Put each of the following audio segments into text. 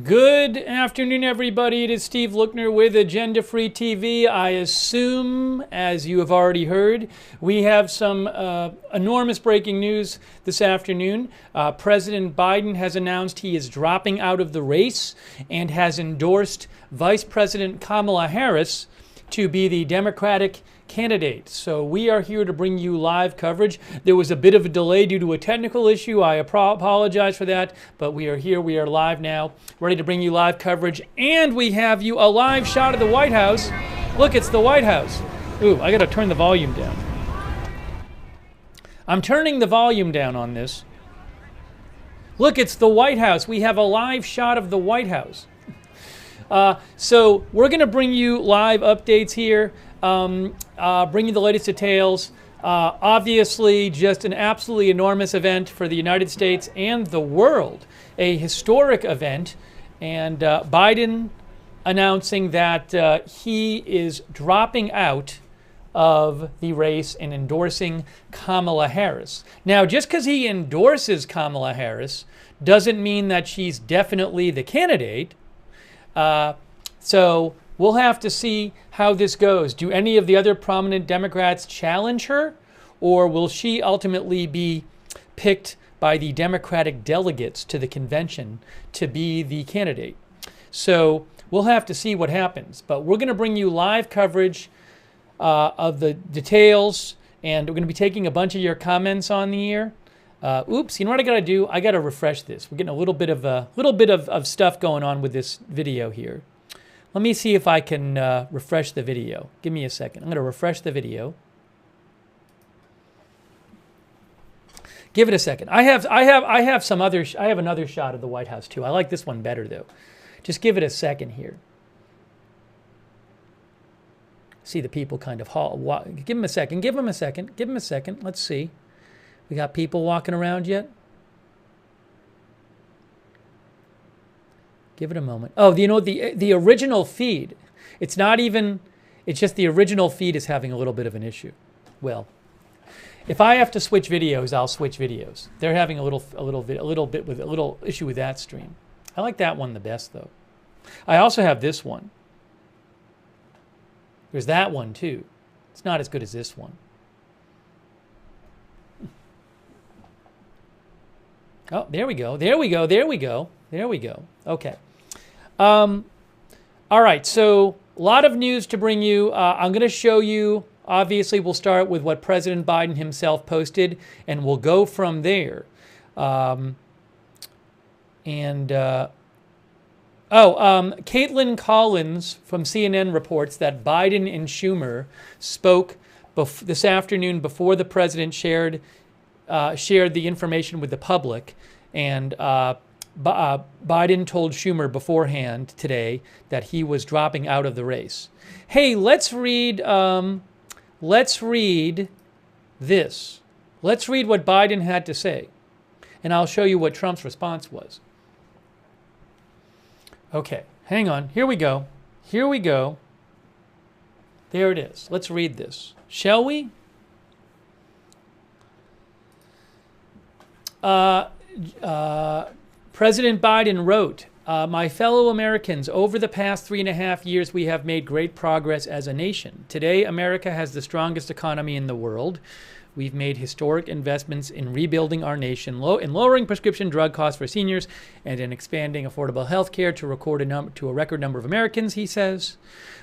Good afternoon, everybody. It is Steve Lookner with Agenda Free TV. I assume, as you have already heard, we have some enormous breaking news this afternoon. President Biden has announced he is dropping out of the race and has endorsed Vice-President Kamala Harris to be the Democratic candidate. So we are here to bring you live coverage. There was a bit of a delay due to a technical issue. I apologize for that, but we are here. We are live now, ready to bring you live coverage. And we have you a live shot of the White House. Look, it's the White House. Ooh, I got to turn the volume down. I'm turning the volume down on this. Look, it's the White House. We have a live shot of the White House. So we're going to bring you live updates here, bring you the latest details. Obviously, just an absolutely enormous event for the United States and the world, a historic event, and Biden announcing that he is dropping out of the race and endorsing Kamala Harris. Now, just because he endorses Kamala Harris doesn't mean that she's definitely the candidate. So we'll have to see how this goes. Do any of the other prominent Democrats challenge her, or will she ultimately be picked by the Democratic delegates to the convention to be the candidate? So we'll have to see what happens. But we're going to bring you live coverage of the details, and we're going to be taking a bunch of your comments on the air. Oops, you know what I got to do? I got to refresh this. We're getting a little bit of stuff going on with this video here. Let me see if I can refresh the video. Give me a second. I'm going to refresh the video. Give it a second. I have another shot of the White House too. I like this one better though. Just give it a second here. See the people kind of give them a second. Give them a second. Give them a second. Let's see. We got people walking around yet? Give it a moment. Oh, you know, the original feed, it's just the original feed is having a little bit of an issue. Well, if I have to switch videos, I'll switch videos. They're having a little issue with that stream. I like that one the best though. I also have this one. There's that one too. It's not as good as this one. Oh, there we go. There we go. There we go. There we go. Okay. All right. So a lot of news to bring you. I'm going to show you. Obviously, we'll start with what President Biden himself posted, and we'll go from there. Caitlin Collins from CNN reports that Biden and Schumer spoke this afternoon before the president shared the information with the public, and Biden told Schumer beforehand today that he was dropping out of the race. Hey, let's read this. Let's read what Biden had to say, and I'll show you what Trump's response was. Okay, hang on. Here we go. Here we go. There it is. Let's read this. Shall we? President Biden wrote, my fellow Americans, over the past 3.5 years, we have made great progress as a nation. Today, America has the strongest economy in the world. We've made historic investments in rebuilding our nation, in lowering prescription drug costs for seniors, and in expanding affordable health care to a record number of Americans, he says.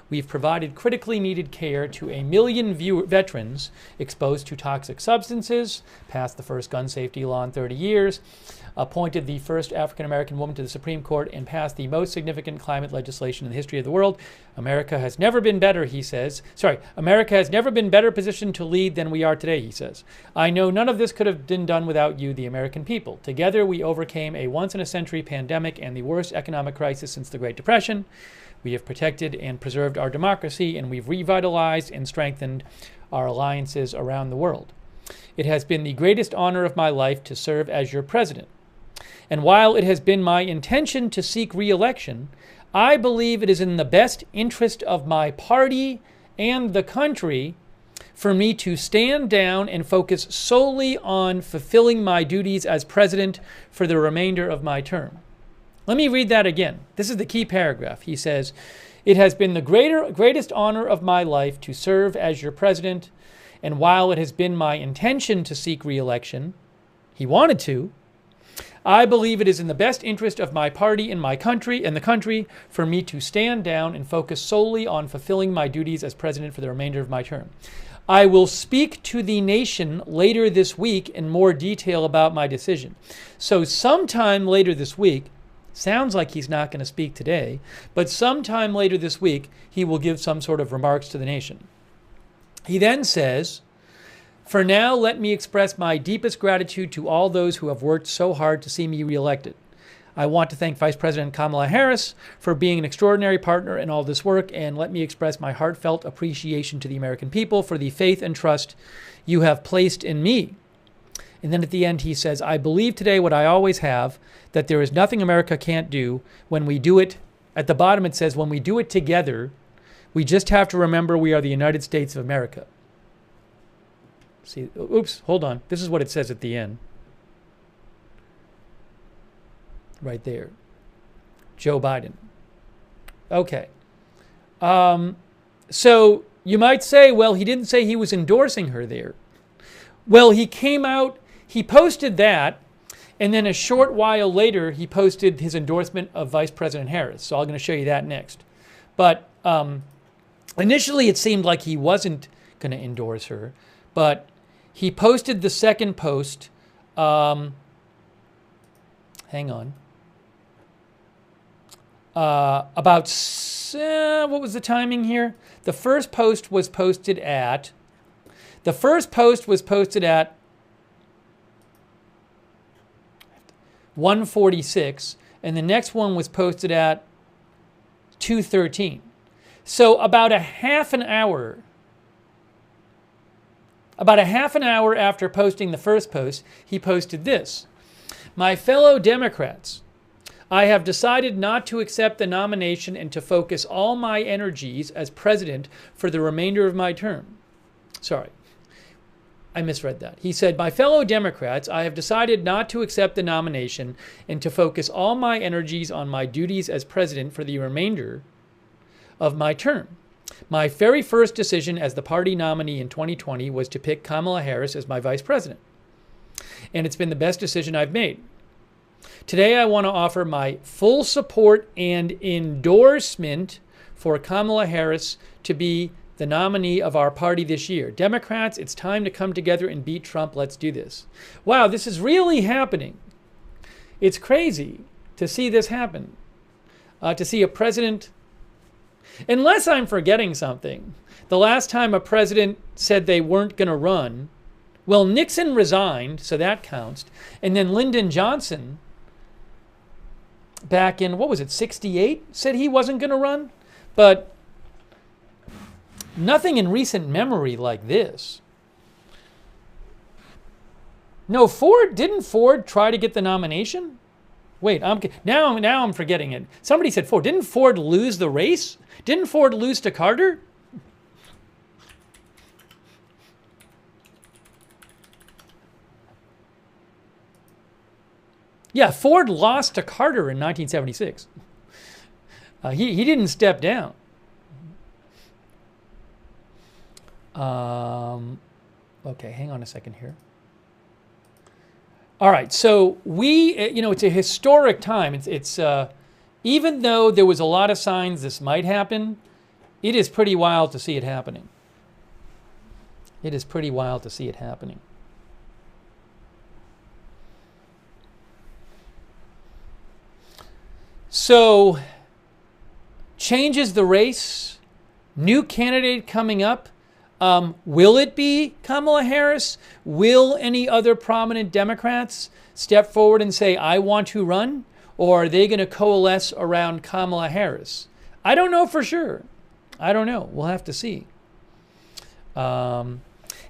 We've provided critically needed care to 1 million veterans exposed to toxic substances, passed the first gun safety law in 30 years, appointed the first African-American woman to the Supreme Court, and passed the most significant climate legislation in the history of the world. America has never been better, he says. America has never been better positioned to lead than we are today, he says. I know none of this could have been done without you, the American people. Together, we overcame a once-in-a-century pandemic and the worst economic crisis since the Great Depression. We have protected and preserved our democracy, and we've revitalized and strengthened our alliances around the world. It has been the greatest honor of my life to serve as your president. And while it has been my intention to seek re-election, I believe it is in the best interest of my party and the country for me to stand down and focus solely on fulfilling my duties as president for the remainder of my term. Let me read that again. This is the key paragraph. He says, "It has been the greatest honor of my life to serve as your president, and while it has been my intention to seek re-election," he wanted to, "I believe it is in the best interest of my party and my country and the country for me to stand down and focus solely on fulfilling my duties as president for the remainder of my term. I will speak to the nation later this week in more detail about my decision." So sometime later this week, sounds like he's not going to speak today, but sometime later this week, he will give some sort of remarks to the nation. He then says, "For now, let me express my deepest gratitude to all those who have worked so hard to see me reelected. I want to thank Vice-President Kamala Harris for being an extraordinary partner in all this work, and let me express my heartfelt appreciation to the American people for the faith and trust you have placed in me." And then at the end, he says, "I believe today what I always have, that there is nothing America can't do when we do it." At the bottom, it says, "When we do it together, we just have to remember we are the United States of America." See, oops, hold on. This is what it says at the end. Right there. Joe Biden. Okay. So you might say, well, he didn't say he was endorsing her there. Well, he came out, he posted that, and then a short while later, he posted his endorsement of Vice President Harris. So I'm going to show you that next. But initially, it seemed like he wasn't going to endorse her, but he posted the second post. Hang on. About, what was the timing here? The first post was posted at 1:46, and the next one was posted at 2:13. So about a half an hour after posting the first post, he posted this: "My fellow Democrats, I have decided not to accept the nomination and to focus all my energies as president for the remainder of my term." Sorry, I misread that. He said, "My fellow Democrats, I have decided not to accept the nomination and to focus all my energies on my duties as president for the remainder of my term. My very first decision as the party nominee in 2020 was to pick Kamala Harris as my vice president. And it's been the best decision I've made. Today, I want to offer my full support and endorsement for Kamala Harris to be the nominee of our party this year. Democrats, it's time to come together and beat Trump. Let's do this." Wow, this is really happening. It's crazy to see this happen, to see a president, unless I'm forgetting something. The last time a president said they weren't going to run, well, Nixon resigned, so that counts. And then Lyndon Johnson, back in, 68, said he wasn't going to run. But nothing in recent memory like this. No, didn't Ford try to get the nomination? Wait, now I'm forgetting it. Somebody said Ford. Didn't Ford lose the race? Didn't Ford lose to Carter? Yeah, Ford lost to Carter in 1976. He didn't step down. Okay, hang on a second here. All right, so it's a historic time. It's even though there was a lot of signs this might happen, it is pretty wild to see it happening. It is pretty wild to see it happening. So, changes the race, new candidate coming up. Will it be Kamala Harris? Will any other prominent Democrats step forward and say, I want to run? Or are they going to coalesce around Kamala Harris? I don't know for sure. I don't know. We'll have to see. So I'm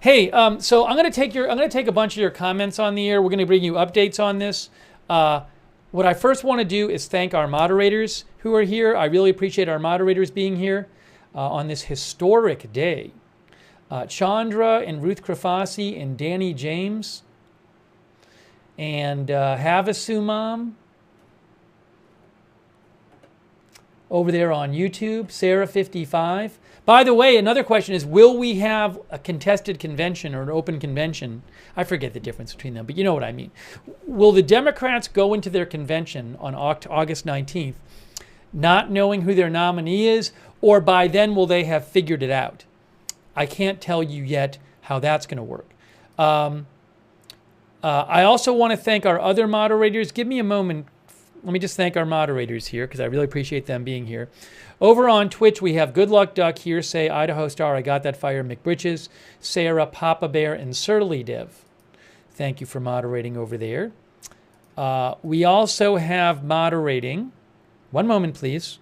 going to take a bunch of your comments on the air. We're going to bring you updates on this. What I first want to do is thank our moderators who are here. I really appreciate our moderators being here on this historic day. Chandra and Ruth Krafasi and Danny James and Havasumam over there on YouTube, Sarah55. By the way, another question is, will we have a contested convention or an open convention? I forget the difference between them, but you know what I mean. Will the Democrats go into their convention on August 19th not knowing who their nominee is, or by then will they have figured it out? I can't tell you yet how that's going to work. I also want to thank our other moderators. Give me a moment. Let me just thank our moderators here because I really appreciate them being here. Over on Twitch, we have Good Luck Duck here, say Idaho Star, I Got That Fire, McBritches, Sarah, Papa Bear, and Surly Dev. Thank you for moderating over there. We also have moderating. One moment, please.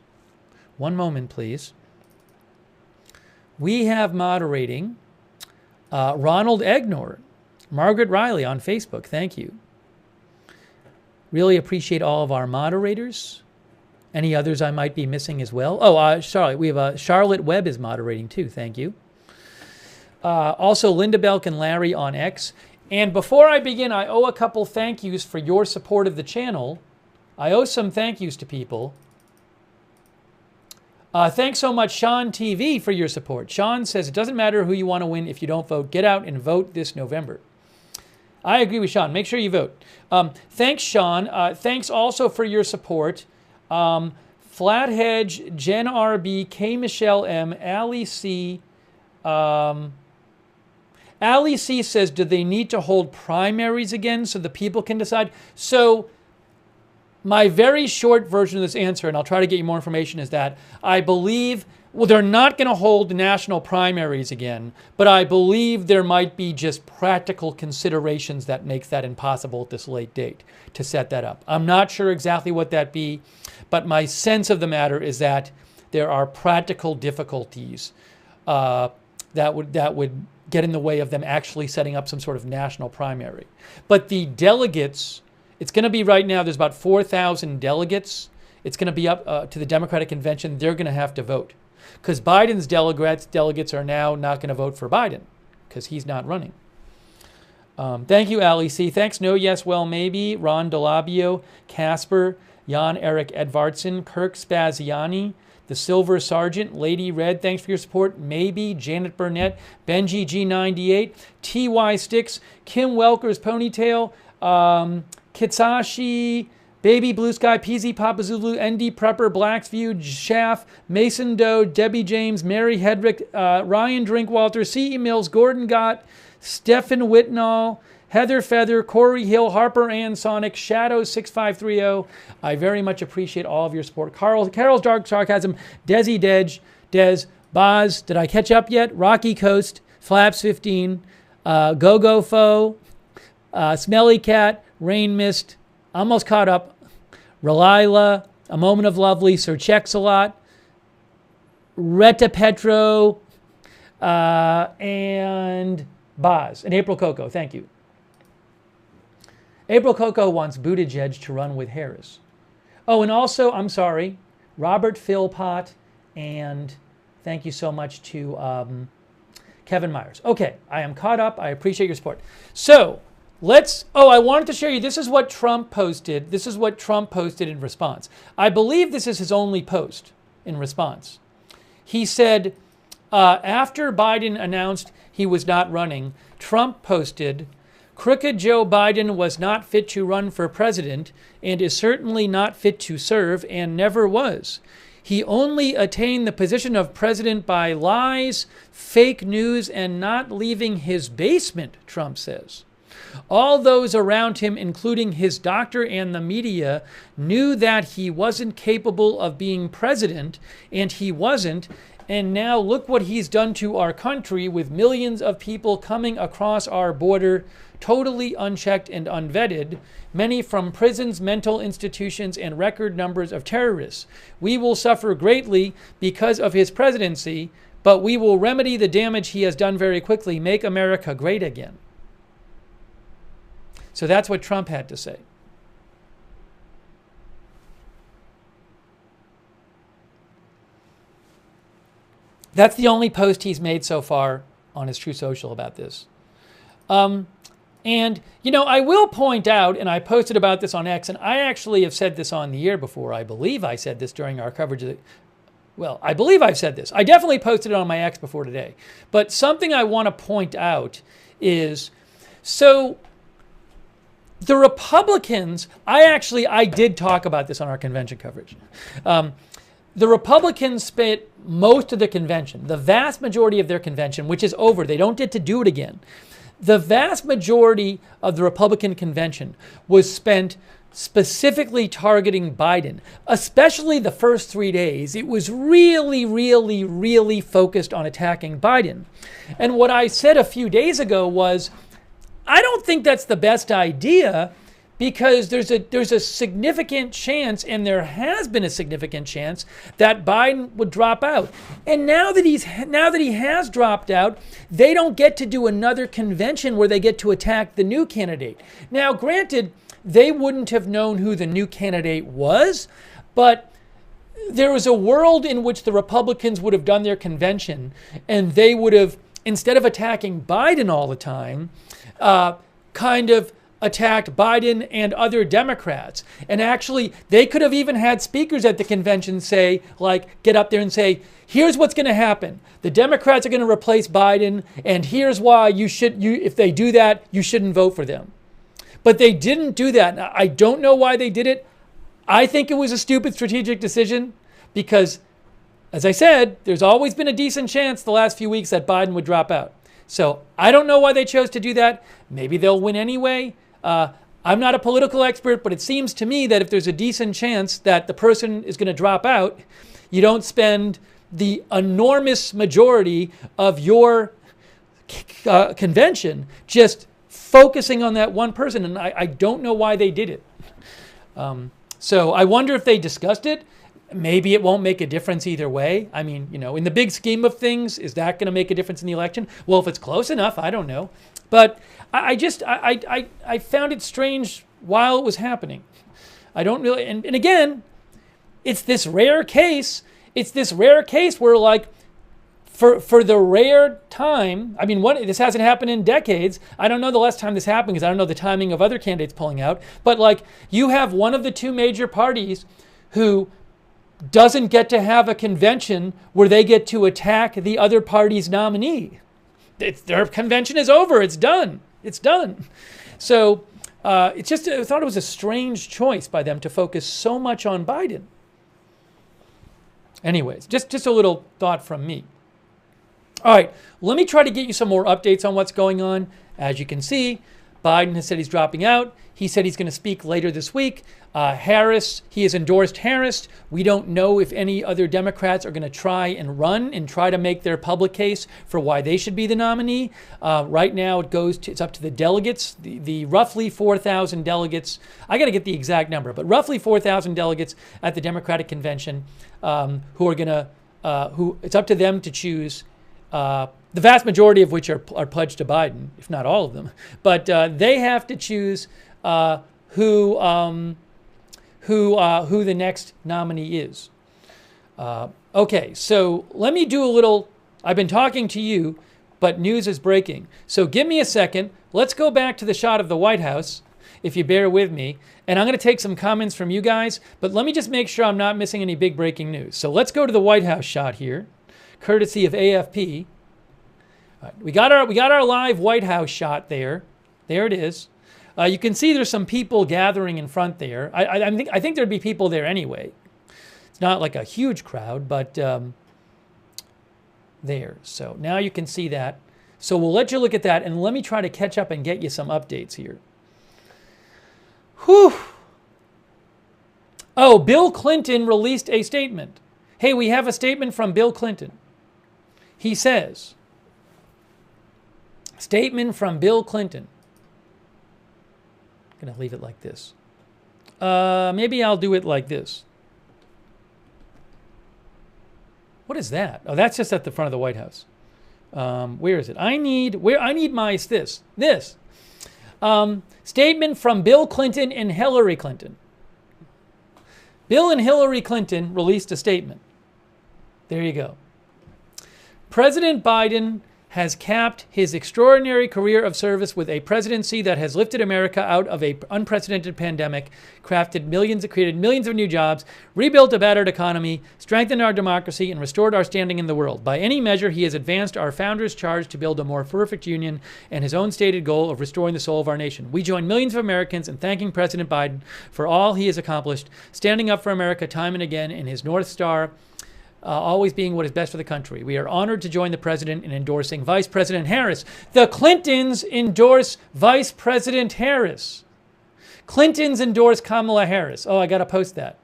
One moment, please. We have moderating Ronald Egnor, Margaret Riley on Facebook. Thank you. Really appreciate all of our moderators. Any others I might be missing as well? Oh, Charlotte. We have Charlotte Webb is moderating too. Thank you. Also, Linda Belk and Larry on X. And before I begin, I owe a couple thank yous for your support of the channel. I owe some thank yous to people. Thanks so much, Sean TV, for your support. Sean says, it doesn't matter who you want to win if you don't vote. Get out and vote this November. I agree with Sean. Make sure you vote. Thanks, Sean. Thanks also for your support. Flathedge, Jen RB, K Michelle M, Ali C. Ali C says, do they need to hold primaries again so the people can decide? So my very short version of this answer, and I'll try to get you more information, is that I believe, well, they're not going to hold national primaries again, but I believe there might be just practical considerations that makes that impossible at this late date to set that up. I'm not sure exactly what that be, but my sense of the matter is that there are practical difficulties that would get in the way of them actually setting up some sort of national primary. But the delegates, it's going to be right now, there's about 4,000 delegates. It's going to be up to the Democratic Convention. They're going to have to vote. Because Biden's delegates are now not going to vote for Biden because he's not running. Thank you, Ali C. Thanks, No, Yes, Well, Maybe, Ron DeLabio, Casper, Jan Eric Edvardson, Kirk Spaziani, The Silver Sergeant, Lady Red, thanks for your support. Maybe, Janet Burnett, Benji G98, TY Sticks, Kim Welker's Ponytail, Kitsashi, Baby Blue Sky, PZ Papa Zulu, ND Prepper, Blacksview, Schaff, Mason Doe, Debbie James, Mary Hedrick, Ryan Drinkwalter, C.E. Mills, Gordon Gott, Stephen Whitnall, Heather Feather, Corey Hill, Harper Ann Sonic, Shadow 6530. I very much appreciate all of your support. Carol's Dark Sarcasm, Desi Dej, Des, Boz, did I catch up yet? Rocky Coast, Flaps 15, Go Fo, Smelly Cat, Rain Mist, almost caught up. Relila, A Moment of Lovely, Sir Checks-a-Lot, Retta Petro, and Boz, and April Coco. Thank you. April Coco wants Buttigieg to run with Harris. Oh, and also, I'm sorry, Robert Philpott, and thank you so much to Kevin Myers. Okay, I am caught up. I appreciate your support. So, I wanted to show you, this is what Trump posted. This is what Trump posted in response. I believe this is his only post in response. He said, after Biden announced he was not running, Trump posted, crooked Joe Biden was not fit to run for president and is certainly not fit to serve and never was. He only attained the position of president by lies, fake news, and not leaving his basement, Trump says. All those around him, including his doctor and the media, knew that he wasn't capable of being president, and he wasn't. And now look what he's done to our country with millions of people coming across our border, totally unchecked and unvetted, many from prisons, mental institutions, and record numbers of terrorists. We will suffer greatly because of his presidency, but we will remedy the damage he has done very quickly, make America great again. So that's what Trump had to say. That's the only post he's made so far on his True Social about this. And, I will point out, and I posted about this on X, and I actually have said this on the air before. I believe I said this during our coverage of the, well, I believe I've said this. I definitely posted it on my X before today. But something I want to point out is, so the Republicans, I did talk about this on our convention coverage. The Republicans spent most of the convention, the vast majority of their convention, which is over. They don't get to do it again. The vast majority of the Republican convention was spent specifically targeting Biden, especially the first 3 days. It was really, really, really focused on attacking Biden. And what I said a few days ago was, I don't think that's the best idea, because there's a significant chance, and there has been a significant chance, that Biden would drop out. And now that he has dropped out, they don't get to do another convention where they get to attack the new candidate. Now, granted, they wouldn't have known who the new candidate was, but there was a world in which the Republicans would have done their convention, and they would have, instead of attacking Biden all the time, kind of attacked Biden and other Democrats. And actually, they could have even had speakers at the convention say, get up there and say, here's what's going to happen. The Democrats are going to replace Biden, and here's why if they do that, you shouldn't vote for them. But they didn't do that. Now, I don't know why they did it. I think it was a stupid strategic decision because, as I said, there's always been a decent chance the last few weeks that Biden would drop out. So I don't know why they chose to do that. Maybe they'll win anyway. I'm not a political expert, but it seems to me that if there's a decent chance that the person is going to drop out, you don't spend the enormous majority of your convention just focusing on that one person. And I don't know why they did it. So I wonder if they discussed it. Maybe it won't make a difference either way. I mean, in the big scheme of things, is that going to make a difference in the election? Well, if it's close enough, I don't know. But I found it strange while it was happening. I don't really, and again, it's this rare case. It's this rare case where, for the rare time, I mean, this hasn't happened in decades. I don't know the last time this happened because I don't know the timing of other candidates pulling out. But you have one of the two major parties who doesn't get to have a convention where they get to attack the other party's nominee. Their convention is over. It's done. It's done. So I thought it was a strange choice by them to focus so much on Biden. Anyways, just a little thought from me. All right, let me try to get you some more updates on what's going on. As you can see, Biden has said he's dropping out. He said he's going to speak later this week. Harris, he has endorsed Harris. We don't know if any other Democrats are going to try and run and try to make their public case for why they should be the nominee. Right now, it's up to the delegates, the roughly 4,000 delegates. I got to get the exact number, but roughly 4,000 delegates at the Democratic convention who it's up to them to choose. The vast majority of which are pledged to Biden, if not all of them. But they have to choose who the next nominee is. Okay, so let me do a little. I've been talking to you, but news is breaking. So give me a second. Let's go back to the shot of the White House, if you bear with me. And I'm going to take some comments from you guys, but let me just make sure I'm not missing any big breaking news. So let's go to the White House shot here, courtesy of AFP. All right, we got our live White House shot there. There it is. You can see there's some people gathering in front there. I think there'd be people there anyway. It's not like a huge crowd, but there. So now you can see that. So we'll let you look at that, and let me try to catch up and get you some updates here. Whew. Oh, Bill Clinton released a statement. Hey, we have a statement from Bill Clinton. He says, statement from Bill Clinton. I'm going to leave it like this. Maybe I'll do it like this. What is that? Oh, that's just at the front of the White House. Where is it? I need this. Statement from Bill Clinton and Hillary Clinton. Bill and Hillary Clinton released a statement. There you go. President Biden has capped his extraordinary career of service with a presidency that has lifted America out of an unprecedented pandemic, created millions of new jobs, rebuilt a battered economy, strengthened our democracy, and restored our standing in the world. By any measure, he has advanced our founders' charge to build a more perfect union and his own stated goal of restoring the soul of our nation. We join millions of Americans in thanking President Biden for all he has accomplished, standing up for America time and again in his North Star, always being what is best for the country. We are honored to join the president in endorsing Vice President Harris. The Clintons endorse Vice President Harris. Clintons endorse Kamala Harris. Oh, I got to post that.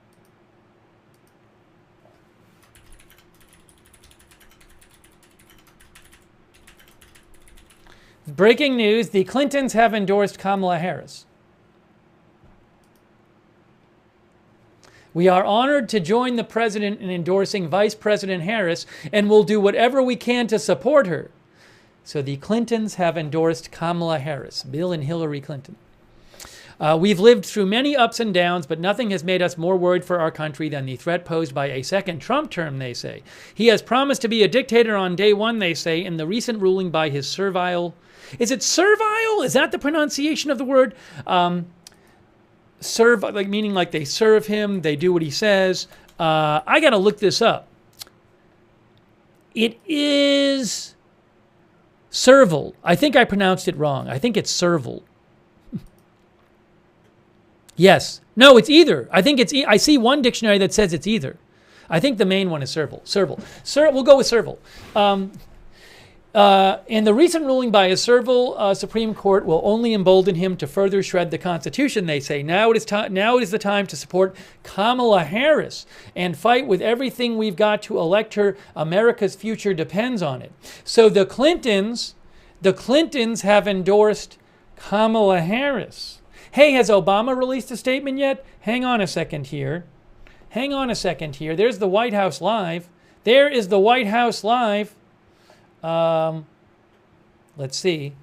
Breaking news, the Clintons have endorsed Kamala Harris. We are honored to join the president in endorsing Vice President Harris and will do whatever we can to support her. So the Clintons have endorsed Kamala Harris, Bill and Hillary Clinton. We've lived through many ups and downs, but nothing has made us more worried for our country than the threat posed by a second Trump term, they say. He has promised to be a dictator on day one, they say, in the recent ruling by his servile... Is it servile? Is that the pronunciation of the word? Serve, like meaning like they serve him, they do what he says. I got to look this up. It is servile. I think I pronounced it wrong. I think it's servile. Yes. No, it's either. I think it's. I see one dictionary that says it's either. I think the main one is servile. Servile. We'll go with servile. And the recent ruling by a servile Supreme Court will only embolden him to further shred the Constitution, they say. Now it is the time to support Kamala Harris and fight with everything we've got to elect her. America's future depends on it. So the Clintons have endorsed Kamala Harris. Hey, has Obama released a statement yet? Hang on a second here. There's the White House Live. There is the White House Live. Let's see.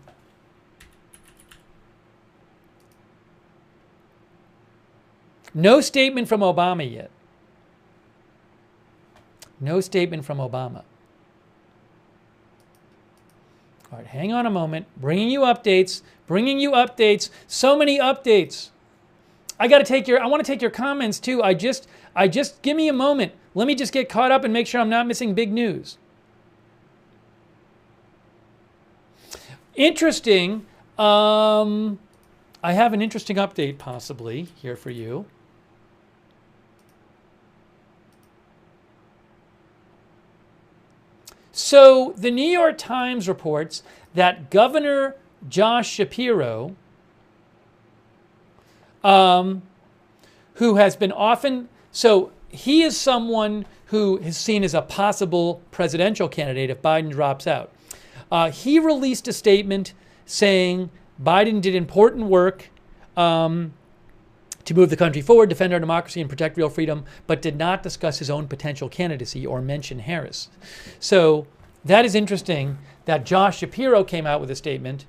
No statement from Obama yet. No statement from Obama. All right, hang on a moment. Bringing you updates. So many updates. I want to take your comments too. I just give me a moment. Let me just get caught up and make sure I'm not missing big news. Interesting. I have an interesting update possibly here for you. So the New York Times reports that Governor Josh Shapiro, who has been often, so he is someone who is seen as a possible presidential candidate if Biden drops out. He released a statement saying Biden did important work to move the country forward, defend our democracy, and protect real freedom, but did not discuss his own potential candidacy or mention Harris. So that is interesting that Josh Shapiro came out with a statement,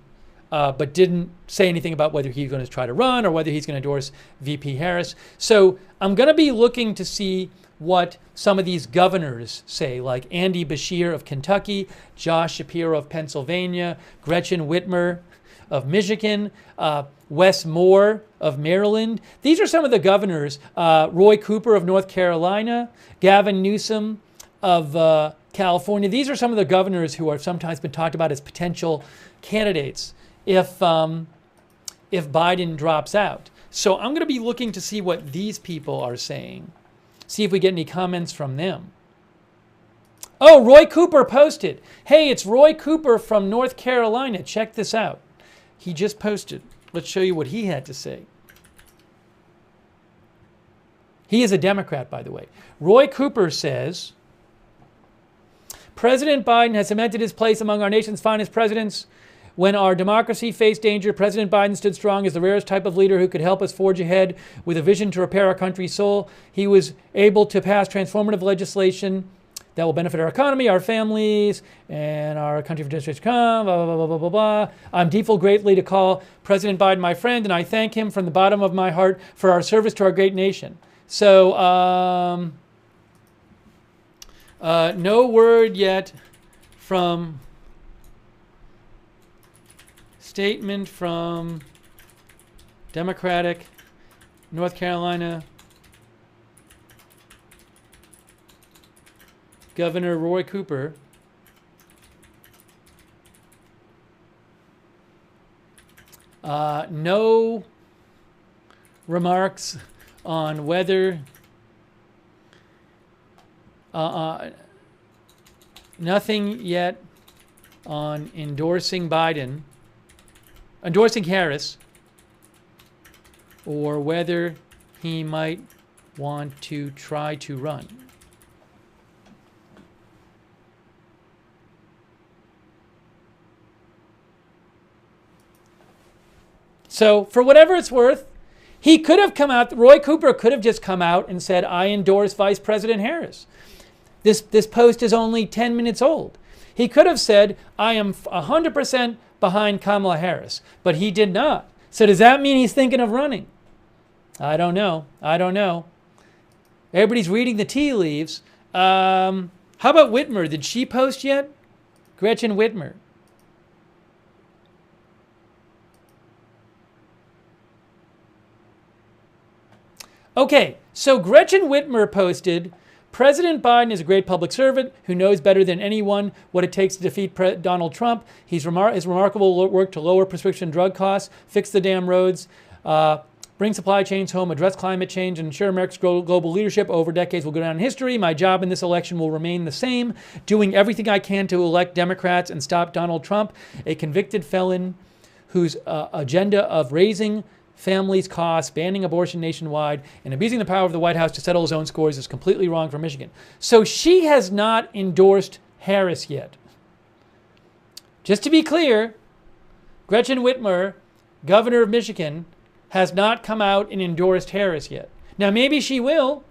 but didn't say anything about whether he's going to try to run or whether he's going to endorse VP Harris. So I'm going to be looking to see what some of these governors say, like Andy Beshear of Kentucky, Josh Shapiro of Pennsylvania, Gretchen Whitmer of Michigan, Wes Moore of Maryland. These are some of the governors. Roy Cooper of North Carolina, Gavin Newsom of California. These are some of the governors who have sometimes been talked about as potential candidates if Biden drops out. So I'm going to be looking to see what these people are saying. See if we get any comments from them. Oh, Roy Cooper posted. Hey, it's Roy Cooper from North Carolina. Check this out. He just posted. Let's show you what he had to say. He is a Democrat, by the way. Roy Cooper says, President Biden has cemented his place among our nation's finest presidents. When our democracy faced danger, President Biden stood strong as the rarest type of leader who could help us forge ahead with a vision to repair our country's soul. He was able to pass transformative legislation that will benefit our economy, our families, and our country for generations to come, blah, blah, blah, blah, blah, blah. I'm deeply greatly to call President Biden my friend, and I thank him from the bottom of my heart for our service to our great nation. So, no word yet from statement from Democratic North Carolina Governor Roy Cooper no remarks on whether nothing yet on endorsing Harris, or whether he might want to try to run. So, for whatever it's worth, he could have come out, Roy Cooper could have just come out and said, I endorse Vice-President Harris. This post is only 10 minutes old. He could have said, I am 100% behind Kamala Harris, but he did not. So does that mean he's thinking of running? I don't know. Everybody's reading the tea leaves. How about Whitmer? Did she post yet? Gretchen Whitmer. Okay, so Gretchen Whitmer posted, President Biden is a great public servant who knows better than anyone what it takes to defeat Donald Trump. His remarkable work to lower prescription drug costs, fix the damn roads, bring supply chains home, address climate change, and ensure America's global leadership over decades will go down in history. My job in this election will remain the same, doing everything I can to elect Democrats and stop Donald Trump, a convicted felon whose agenda of raising families' costs, banning abortion nationwide, and abusing the power of the White House to settle his own scores is completely wrong for Michigan. So she has not endorsed Harris yet. Just to be clear, Gretchen Whitmer, governor of Michigan, has not come out and endorsed Harris yet. Now, maybe she will,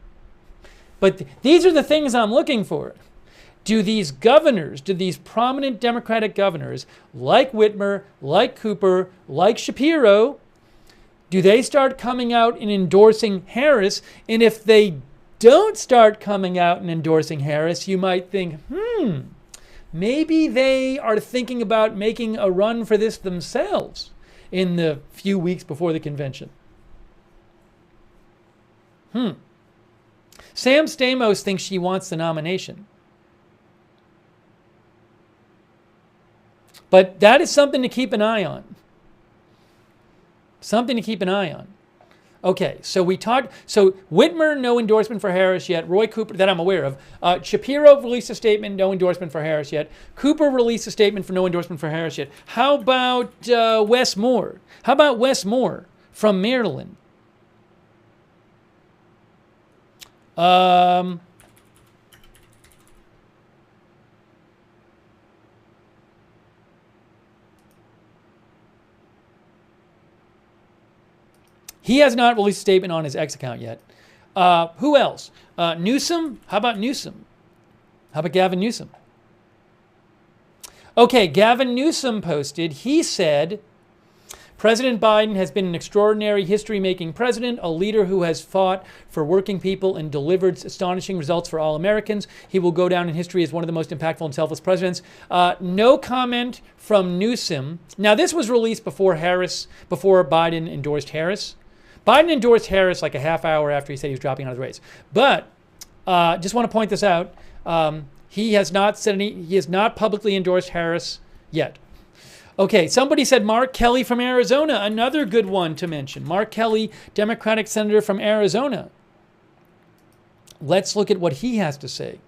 but these are the things I'm looking for. Do these governors, do these prominent Democratic governors, like Whitmer, like Cooper, like Shapiro, do they start coming out and endorsing Harris? And if they don't start coming out and endorsing Harris, you might think, maybe they are thinking about making a run for this themselves in the few weeks before the convention. Sam Stamos thinks she wants the nomination. But that is something to keep an eye on. Something to keep an eye on. Okay, so we talked. So Whitmer, no endorsement for Harris yet. Roy Cooper, that I'm aware of. Shapiro released a statement, no endorsement for Harris yet. Cooper released a statement for no endorsement for Harris yet. How about Wes Moore? How about Wes Moore from Maryland? He has not released a statement on his X account yet. Who else? Newsom? How about Newsom? How about Gavin Newsom? Okay, Gavin Newsom posted, he said, President Biden has been an extraordinary history-making president, a leader who has fought for working people and delivered astonishing results for all Americans. He will go down in history as one of the most impactful and selfless presidents. No comment from Newsom. Now, this was released before Biden endorsed Harris. Biden endorsed Harris like a half hour after he said he was dropping out of the race. But just want to point this out. He has not publicly endorsed Harris yet. Okay, somebody said Mark Kelly from Arizona, another good one to mention. Mark Kelly, Democratic senator from Arizona. Let's look at what he has to say,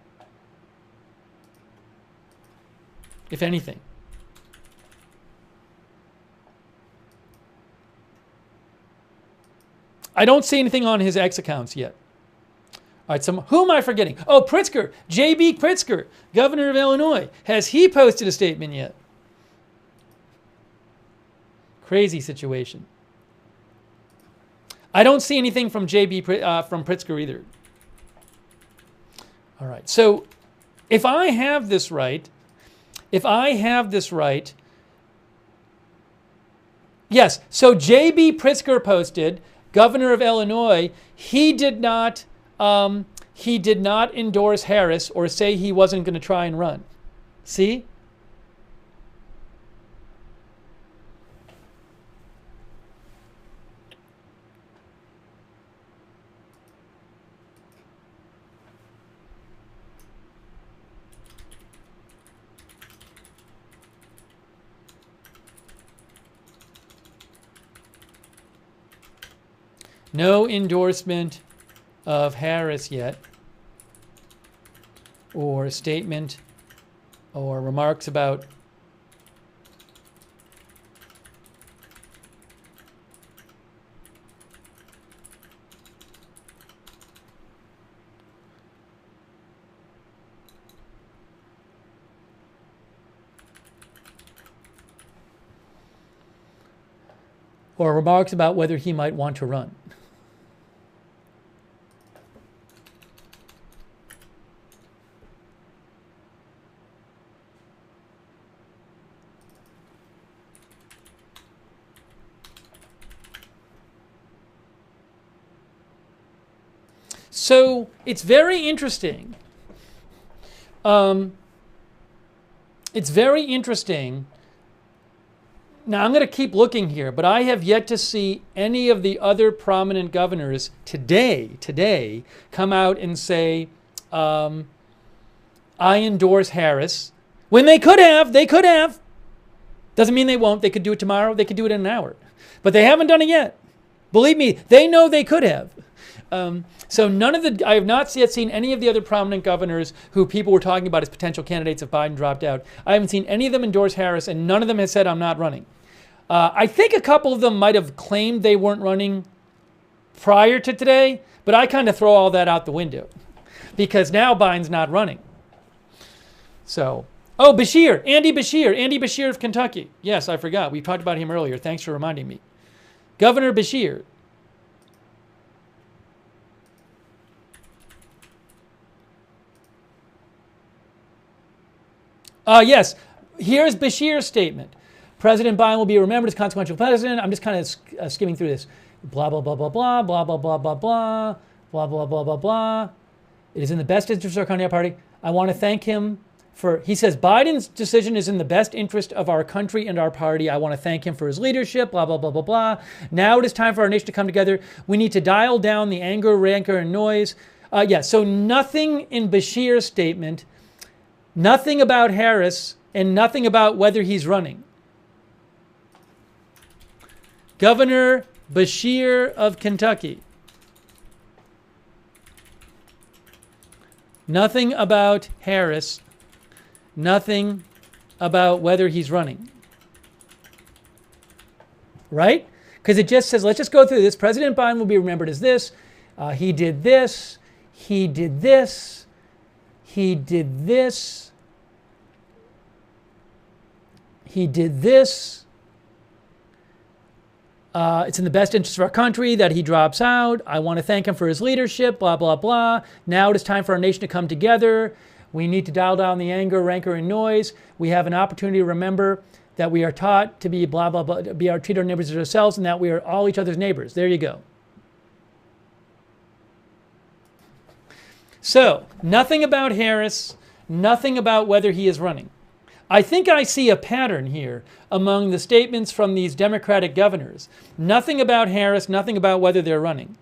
if anything. I don't see anything on his X accounts yet. All right, who am I forgetting? Oh, Pritzker, J.B. Pritzker, governor of Illinois. Has he posted a statement yet? Crazy situation. I don't see anything from from Pritzker either. All right, so if I have this right, yes, so J.B. Pritzker posted, governor of Illinois, he did not endorse Harris or say he wasn't going to try and run. See? No endorsement of Harris yet, or statement or remarks about whether he might want to run. So it's very interesting. It's very interesting. Now, I'm going to keep looking here, but I have yet to see any of the other prominent governors today come out and say, I endorse Harris. When they could have. Doesn't mean they won't. They could do it tomorrow. They could do it in an hour. But they haven't done it yet. Believe me, they know they could have. So I have not yet seen any of the other prominent governors who people were talking about as potential candidates if Biden dropped out. I haven't seen any of them endorse Harris, and none of them has said, I'm not running. I think a couple of them might have claimed they weren't running prior to today, but I kind of throw all that out the window because now Biden's not running. So, Andy Beshear of Kentucky. Yes, I forgot. We talked about him earlier. Thanks for reminding me. Governor Beshear. Yes, here's Beshear's statement. President Biden will be remembered as consequential president. I'm just kind of skimming through this. Blah, blah, blah, blah, blah, blah, blah, blah, blah, blah, blah, blah, blah, blah, blah. It is in the best interest of our country and party. I want to thank him for, he says, Biden's decision is in the best interest of our country and our party. I want to thank him for his leadership, blah, blah, blah, blah, blah. Now it is time for our nation to come together. We need to dial down the anger, rancor, and noise. So nothing in Beshear's statement, nothing about Harris, and nothing about whether he's running. Governor Beshear of Kentucky. Nothing about Harris. Nothing about whether he's running. Right? Because it just says, let's just go through this. President Biden will be remembered as this. He did this. He did this. He did this. He did this. It's in the best interest of our country that he drops out. I want to thank him for his leadership, blah, blah, blah. Now it is time for our nation to come together. We need to dial down the anger, rancor, and noise. We have an opportunity to remember that we are taught to be blah, blah, blah, treat our neighbors as ourselves, and that we are all each other's neighbors. There you go. So, nothing about Harris, nothing about whether he is running. I think I see a pattern here among the statements from these Democratic governors. Nothing about Harris, nothing about whether they're running.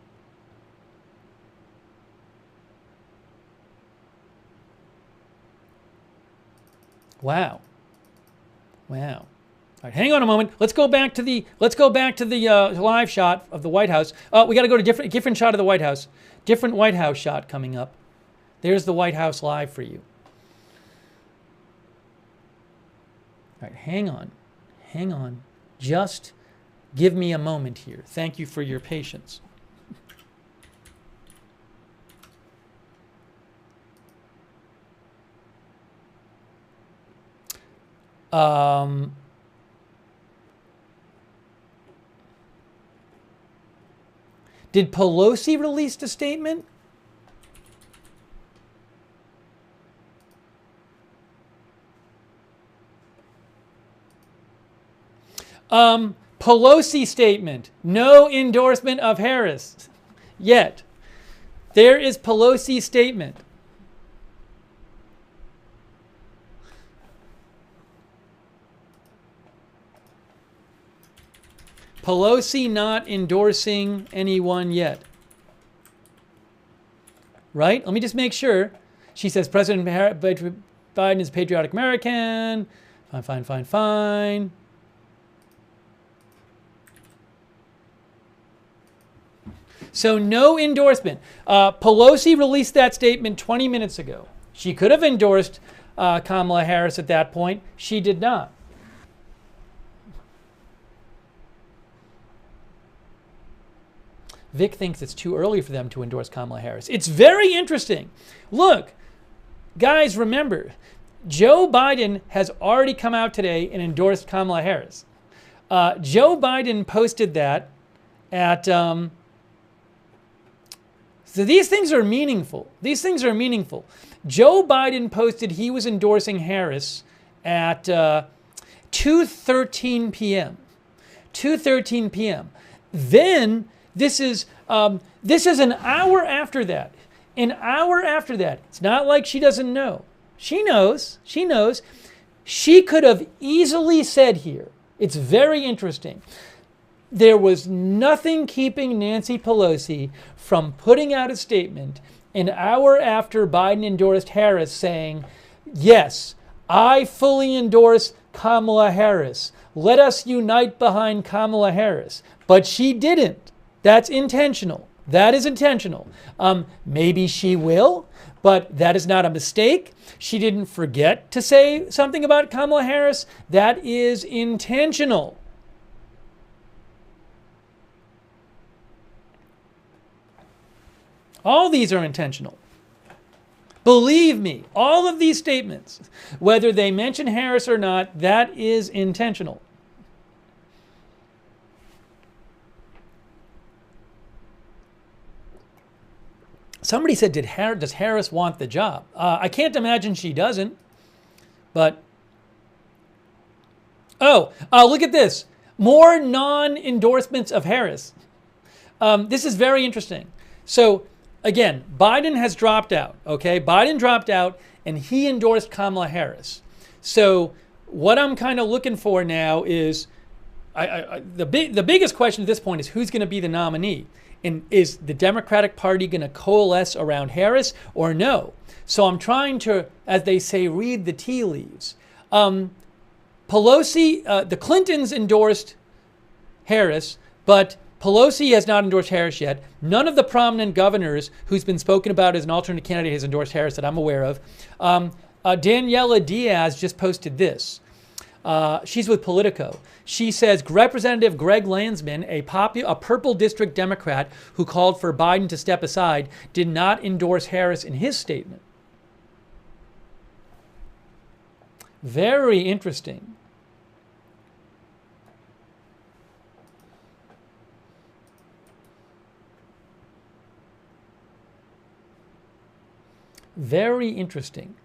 Wow. Wow. All right, hang on a moment. Let's go back to the live shot of the White House. We got to go to different shot of the White House. Different White House shot coming up. There's the White House live for you. All right, hang on. Just give me a moment here. Thank you for your patience. Did Pelosi release a statement? Pelosi statement. No endorsement of Harris yet. There is Pelosi's statement. Pelosi not endorsing anyone yet. Right? Let me just make sure. She says President Biden is a patriotic American. Fine. So no endorsement. Pelosi released that statement 20 minutes ago. She could have endorsed Kamala Harris at that point. She did not. Vic thinks it's too early for them to endorse Kamala Harris. It's very interesting. Look, guys, remember, Joe Biden has already come out today and endorsed Kamala Harris. Joe Biden posted that at... so these things are meaningful. These things are meaningful. Joe Biden posted he was endorsing Harris at 2:13 p.m. 2:13 p.m. Then this is an hour after that. An hour after that. It's not like she doesn't know. She knows. She knows. She could have easily said here, it's very interesting, there was nothing keeping Nancy Pelosi from putting out a statement an hour after Biden endorsed Harris saying, yes, I fully endorse Kamala Harris. Let us unite behind Kamala Harris. But she didn't. That's intentional. That is intentional. Maybe she will, but that is not a mistake. She didn't forget to say something about Kamala Harris. That is intentional. All these are intentional. Believe me, all of these statements, whether they mention Harris or not, that is intentional. Somebody said, does Harris want the job? I can't imagine she doesn't, but... look at this. More non-endorsements of Harris. This is very interesting. So, again, Biden has dropped out, okay? Biden dropped out, and he endorsed Kamala Harris. So, what I'm kind of looking for now is, the biggest question at this point is who's going to be the nominee? And is the Democratic Party going to coalesce around Harris or no? So I'm trying to, as they say, read the tea leaves. Pelosi, the Clintons endorsed Harris, but Pelosi has not endorsed Harris yet. None of the prominent governors who's been spoken about as an alternate candidate has endorsed Harris that I'm aware of. Daniela Diaz just posted this. She's with Politico. She says Representative Greg Landsman, a purple district Democrat who called for Biden to step aside, did not endorse Harris in his statement. Very interesting. Very interesting.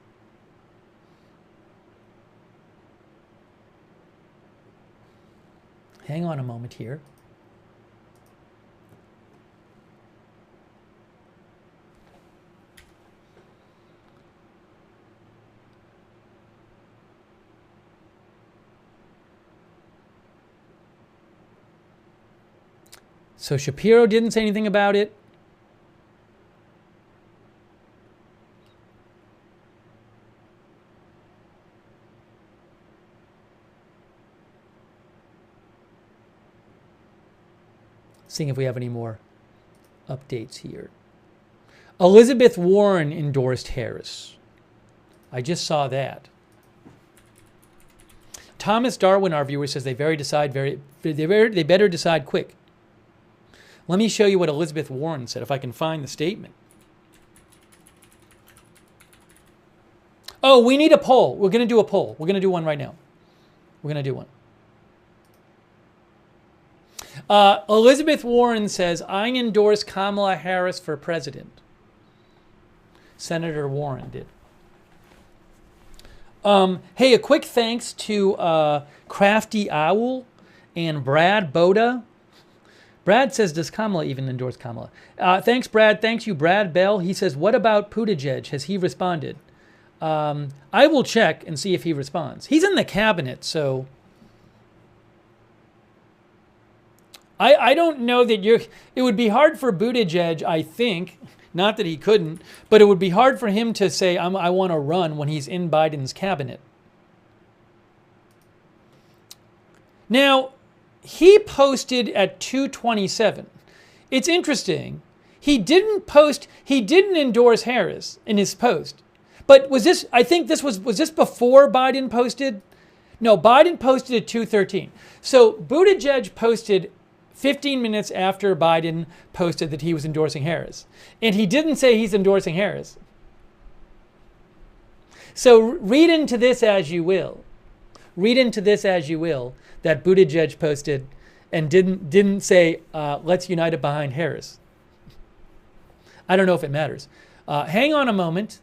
Hang on a moment here. So Shapiro didn't say anything about it. Seeing if we have any more updates here. Elizabeth Warren endorsed Harris. I just saw that. Thomas Darwin, our viewer, says they better decide quick. Let me show you what Elizabeth Warren said, if I can find the statement. Oh, we need a poll. We're going to do a poll. We're going to do one right now. We're going to do one. Elizabeth Warren says, I endorse Kamala Harris for president. Senator Warren did. Hey, a quick thanks to Crafty Owl and Brad Boda. Brad says, does Kamala even endorse Kamala? Thanks, Brad. Thanks you, Brad Bell. He says, what about Buttigieg? Has he responded? I will check and see if he responds. He's in the cabinet, so... I don't know that it would be hard for Buttigieg, I think, not that he couldn't, but it would be hard for him to say, I want to run when he's in Biden's cabinet. Now, he posted at 2:27. it's interesting. He didn't endorse Harris in his post. But was this before Biden posted? No, Biden posted at 2:13. So Buttigieg posted 15 minutes after Biden posted that he was endorsing Harris. And he didn't say he's endorsing Harris. So read into this as you will. Read into this as you will that Buttigieg posted and didn't say, let's unite it behind Harris. I don't know if it matters. Hang on a moment.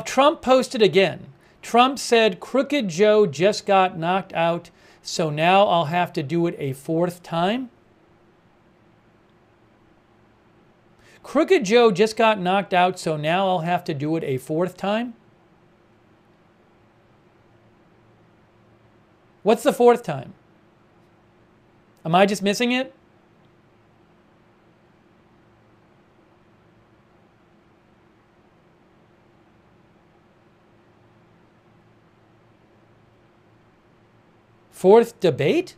Trump posted again. Trump said, Crooked Joe just got knocked out, so now I'll have to do it a fourth time. Crooked Joe just got knocked out, so now I'll have to do it a fourth time. What's the fourth time? Am I just missing it? Fourth debate?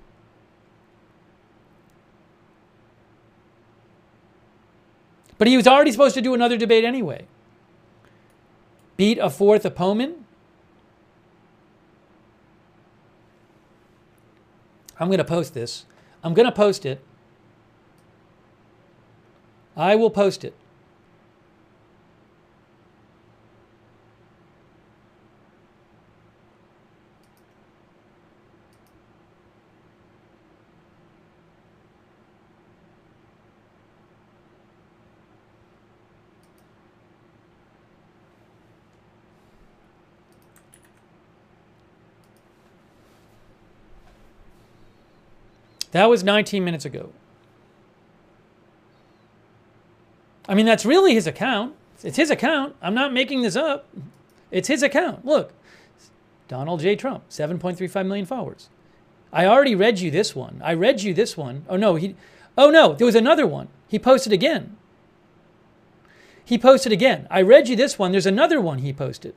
But he was already supposed to do another debate anyway. Beat a fourth opponent? I'm going to post this. I'm going to post it. I will post it. That was 19 minutes ago. I mean, that's really his account. It's his account. I'm not making this up. It's his account. Look, Donald J. Trump, 7.35 million followers. I already read you this one. I read you this one. Oh no, there was another one. He posted again. He posted again. I read you this one. There's another one he posted.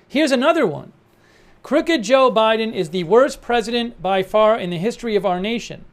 Here's another one. Crooked Joe Biden is the worst president by far in the history of our nation.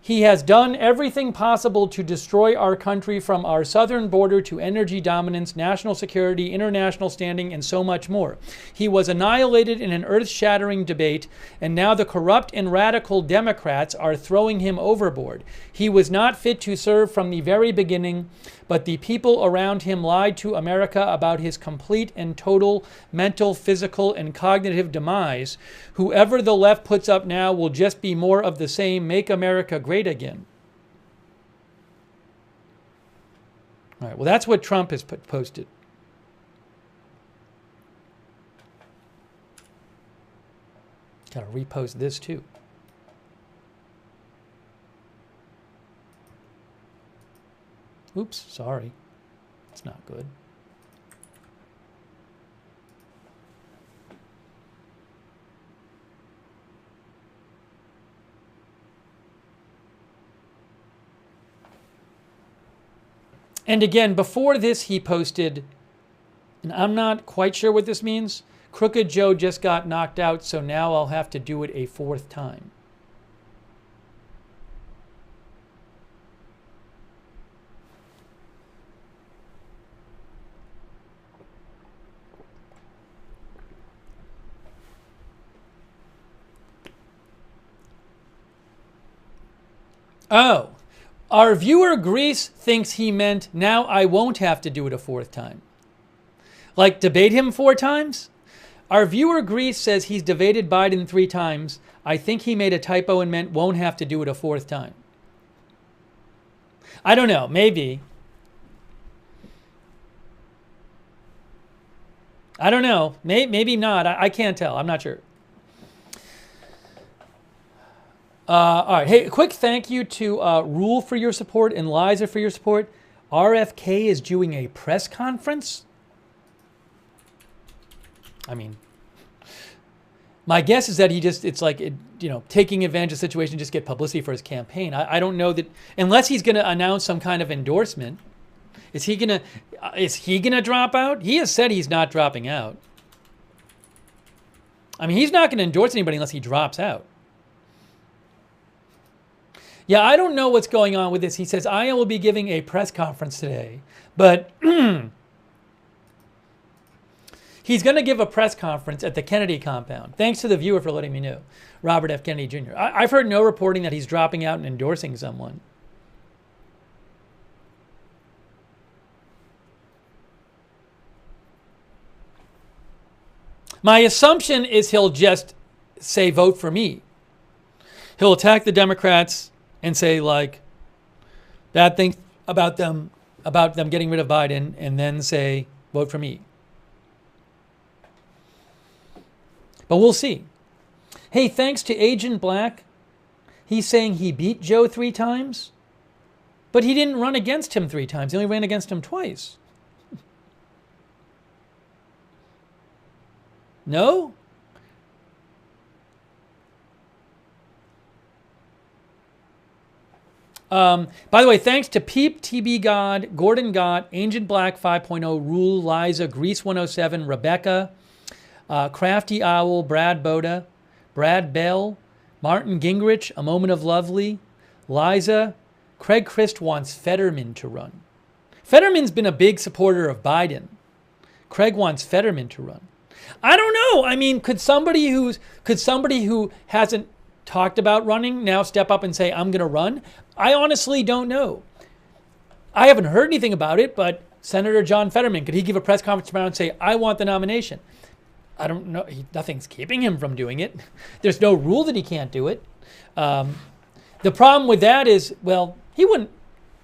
He has done everything possible to destroy our country, from our southern border to energy dominance, national security, international standing, and so much more. He was annihilated in an earth-shattering debate, and now the corrupt and radical Democrats are throwing him overboard. He was not fit to serve from the very beginning, but the people around him lied to America about his complete and total mental, physical, and cognitive demise. Whoever the left puts up now will just be more of the same. Make America great again. All right, well, that's what Trump has posted. Got to repost this too. Oops, sorry. It's not good. And again, before this, he posted, and I'm not quite sure what this means, Crooked Joe just got knocked out, so now I'll have to do it a fourth time. Oh, our viewer Greece thinks he meant now I won't have to do it a fourth time. Like debate him 4 times? Our viewer Greece says he's debated Biden 3 times. I think he made a typo and meant won't have to do it a fourth time. I don't know, maybe. I don't know, maybe not. I can't tell, I'm not sure. All right. Hey, a quick thank you to Rule for your support and Liza for your support. RFK is doing a press conference. I mean, my guess is that it's like, taking advantage of the situation to just get publicity for his campaign. I don't know that, unless he's going to announce some kind of endorsement. Is he going to drop out? He has said he's not dropping out. I mean, he's not going to endorse anybody unless he drops out. Yeah, I don't know what's going on with this. He says, I will be giving a press conference today, but he's going to give a press conference at the Kennedy compound. Thanks to the viewer for letting me know. Robert F. Kennedy Jr. I've heard no reporting that he's dropping out and endorsing someone. My assumption is he'll just say, vote for me. He'll attack the Democrats and say, like, bad things about them getting rid of Biden, and then say, vote for me. But we'll see. Hey, thanks to Agent Black. He's saying he beat Joe 3 times, but he didn't run against him 3 times. He only ran against him twice. No? By the way, thanks to Peep, TB God, Gordon Gott, Agent Black 5.0, Rule, Liza, Grease 107, Rebecca, Crafty Owl, Brad Boda, Brad Bell, Martin Gingrich, A Moment of Lovely, Liza, Craig Christ wants Fetterman to run. Fetterman's been a big supporter of Biden. Craig wants Fetterman to run. I don't know. I mean, could somebody who hasn't talked about running now step up and say, I'm going to run? I honestly don't know. I haven't heard anything about it, but Senator John Fetterman, could he give a press conference tomorrow and say, I want the nomination? I don't know. Nothing's keeping him from doing it. There's no rule that he can't do it. The problem with that is, well, you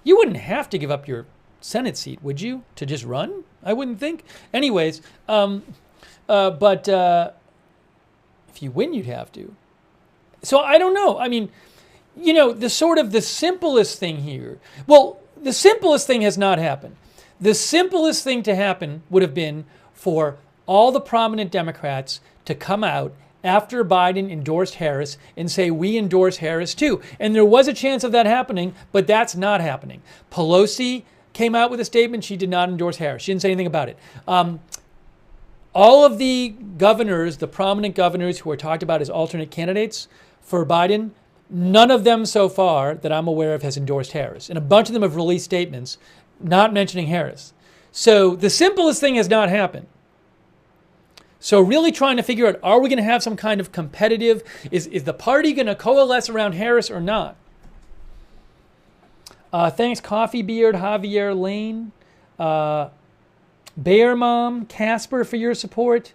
wouldn't have to give up your Senate seat, would you, to just run? I wouldn't think. Anyways, but if you win, you'd have to. So I don't know. I mean, you know, the simplest thing here. Well, the simplest thing has not happened. The simplest thing to happen would have been for all the prominent Democrats to come out after Biden endorsed Harris and say, we endorse Harris too. And there was a chance of that happening, but that's not happening. Pelosi came out with a statement. She did not endorse Harris. She didn't say anything about it. All of the governors, the prominent governors who are talked about as alternate candidates for Biden, none of them so far that I'm aware of has endorsed Harris. And a bunch of them have released statements not mentioning Harris. So the simplest thing has not happened. So really trying to figure out, are we going to have some kind of competitive, is the party going to coalesce around Harris or not? Thanks, Coffee Beard, Javier Lane, Bear Mom, Casper for your support.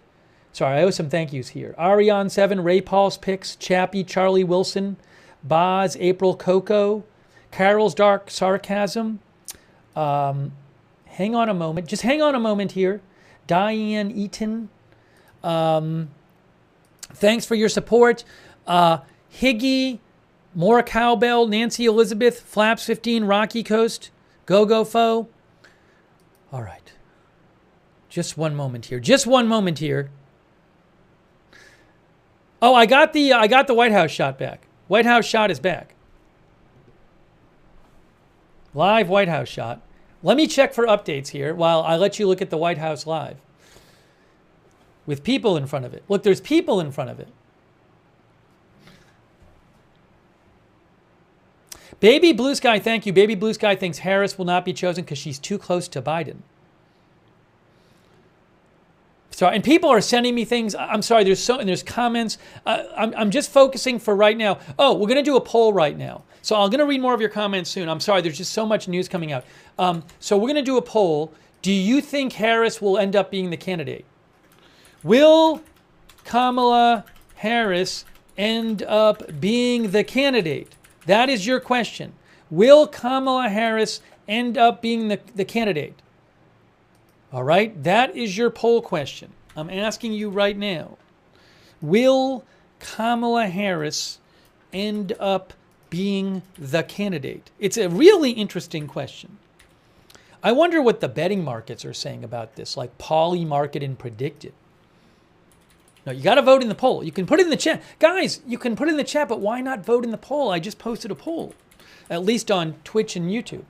Sorry, I owe some thank yous here. Arion7, Ray Paul's Picks, Chappie, Charlie Wilson, Boz, April Coco, Carol's Dark Sarcasm. Hang on a moment. Just hang on a moment here. Diane Eaton. Thanks for your support. Higgy, More Cowbell, Nancy Elizabeth, Flaps 15, Rocky Coast, Go Fo. All right. Just one moment here. Just one moment here. Oh, I got the White House shot back. White House shot is back. Live White House shot. Let me check for updates here while I let you look at the White House live. With people in front of it. Look, there's people in front of it. Baby Blue Sky, thank you. Baby Blue Sky thinks Harris will not be chosen because she's too close to Biden. Sorry, and people are sending me things. I'm sorry, there's comments. I'm just focusing for right now. Oh, we're going to do a poll right now. So I'm going to read more of your comments soon. I'm sorry, there's just so much news coming out. So we're going to do a poll. Do you think Harris will end up being the candidate? Will Kamala Harris end up being the candidate? That is your question. Will Kamala Harris end up being the candidate? All right, that is your poll question. I'm asking you right now. Will Kamala Harris end up being the candidate? It's a really interesting question. I wonder what the betting markets are saying about this, like Polymarket and Predicted. No, you got to vote in the poll. You can put it in the chat. Guys, you can put it in the chat, but why not vote in the poll? I just posted a poll, at least on Twitch and YouTube.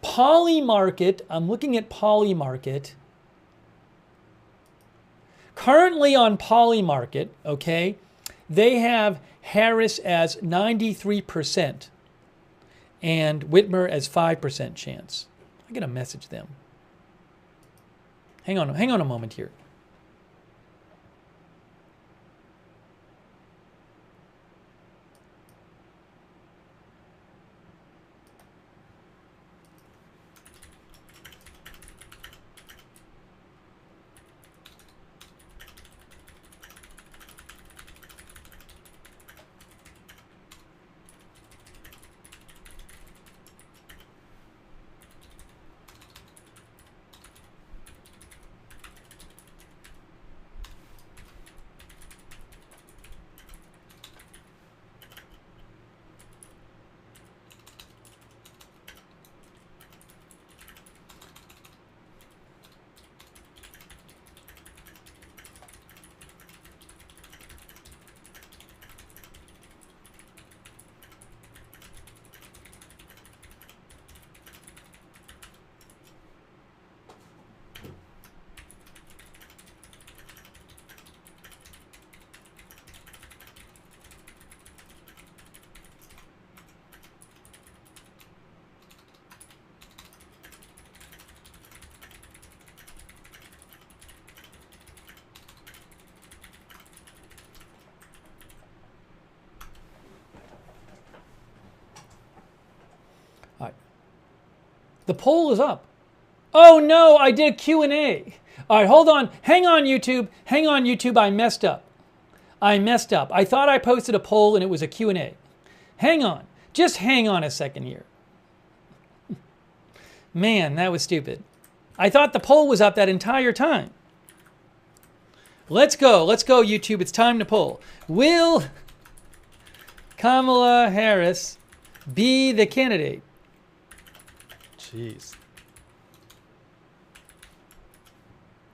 Polymarket, I'm looking at Polymarket. Currently on Polymarket, okay, they have Harris as 93% and Whitmer as 5% chance. I'm going to message them. Hang on a moment here. All right. The poll is up. Oh no, I did a Q&A. All right, hold on. Hang on, YouTube. Hang on, YouTube. I messed up. I thought I posted a poll and it was a Q&A. Hang on. Just hang on a second here. Man, that was stupid. I thought the poll was up that entire time. Let's go, YouTube. It's time to poll. Will Kamala Harris be the candidate? Jeez.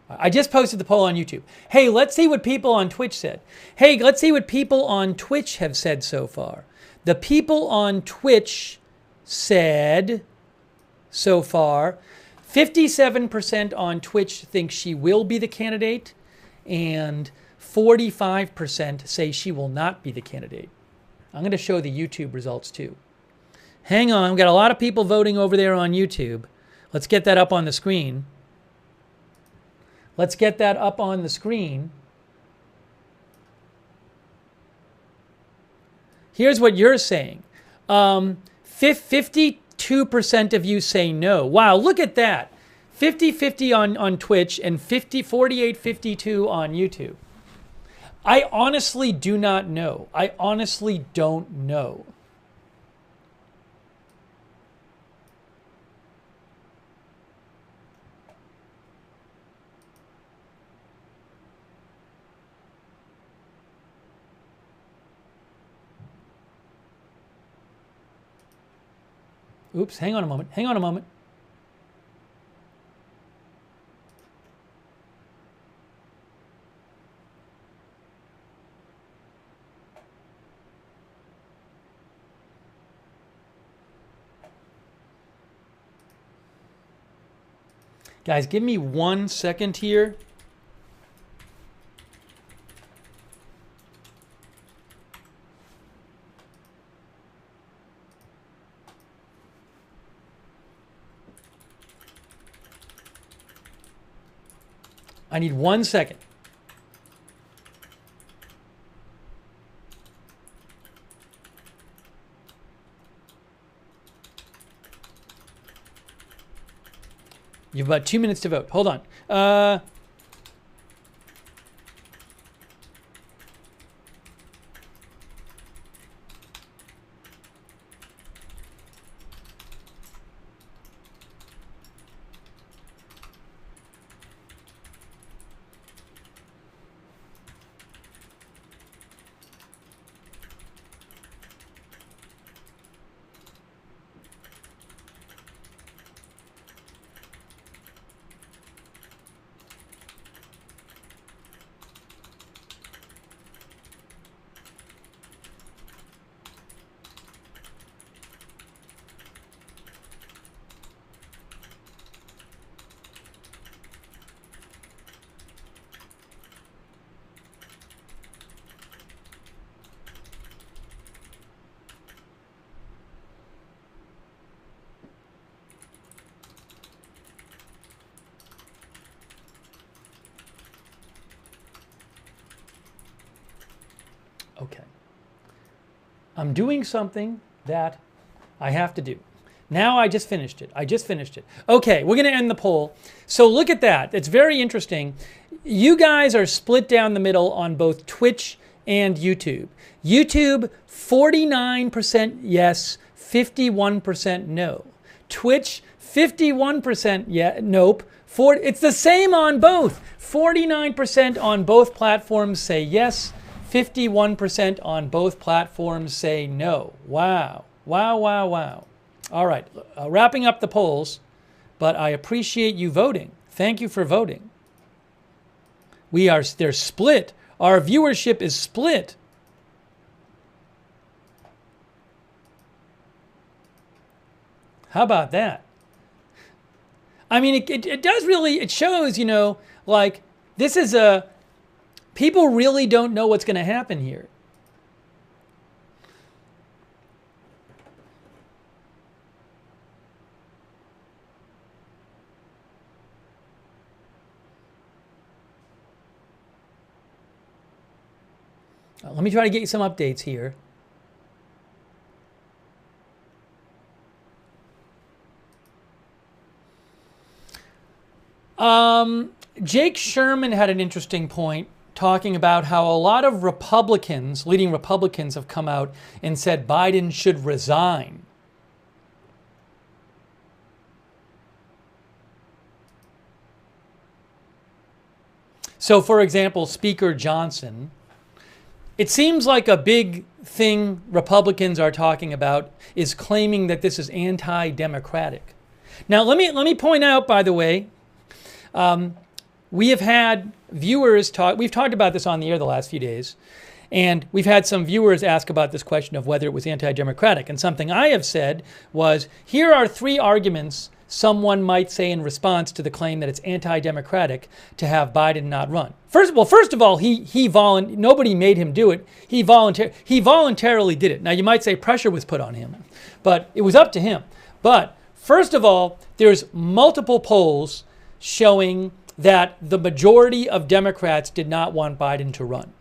I just posted the poll on YouTube. Hey, let's see what people on Twitch said. Hey, let's see what people on Twitch have said so far. The people on Twitch said so far, 57% on Twitch think she will be the candidate, and 45% say she will not be the candidate. I'm going to show the YouTube results too. Hang on, we've got a lot of people voting over there on YouTube. Let's get that up on the screen. Let's get that up on the screen. Here's what you're saying. 52% of you say no. Wow, look at that. 50-50 on Twitch and 48-52 on YouTube. I honestly do not know. I honestly don't know. Oops, hang on a moment. Hang on a moment. Guys, give me 1 second here. I need 1 second. You have about 2 minutes to vote. Hold on. Okay. I'm doing something that I have to do. Now I just finished it. Okay, we're going to end the poll. So look at that. It's very interesting. You guys are split down the middle on both Twitch and YouTube. YouTube, 49% yes, 51% no. Twitch, 51% nope. It's the same on both. 49% on both platforms say yes, 51% on both platforms say no. Wow. Wow, wow, wow. All right, wrapping up the polls, but I appreciate you voting. Thank you for voting. They're split. Our viewership is split. How about that? I mean, it does really, it shows, you know, like this is people really don't know what's going to happen here. Let me try to get you some updates here. Jake Sherman had an interesting point talking about how a lot of Republicans, leading Republicans, have come out and said Biden should resign. So, for example, Speaker Johnson, it seems like a big thing Republicans are talking about is claiming that this is anti-democratic. Now, let me point out, by the way, we have had viewers talk, we've talked about this on the air the last few days, and we've had some viewers ask about this question of whether it was anti-democratic. And something I have said was, here are 3 arguments someone might say in response to the claim that it's anti-democratic to have Biden not run. First of all, nobody made him do it. He voluntarily did it. Now, you might say pressure was put on him, but it was up to him. But first of all, there's multiple polls showing that the majority of Democrats did not want Biden to run.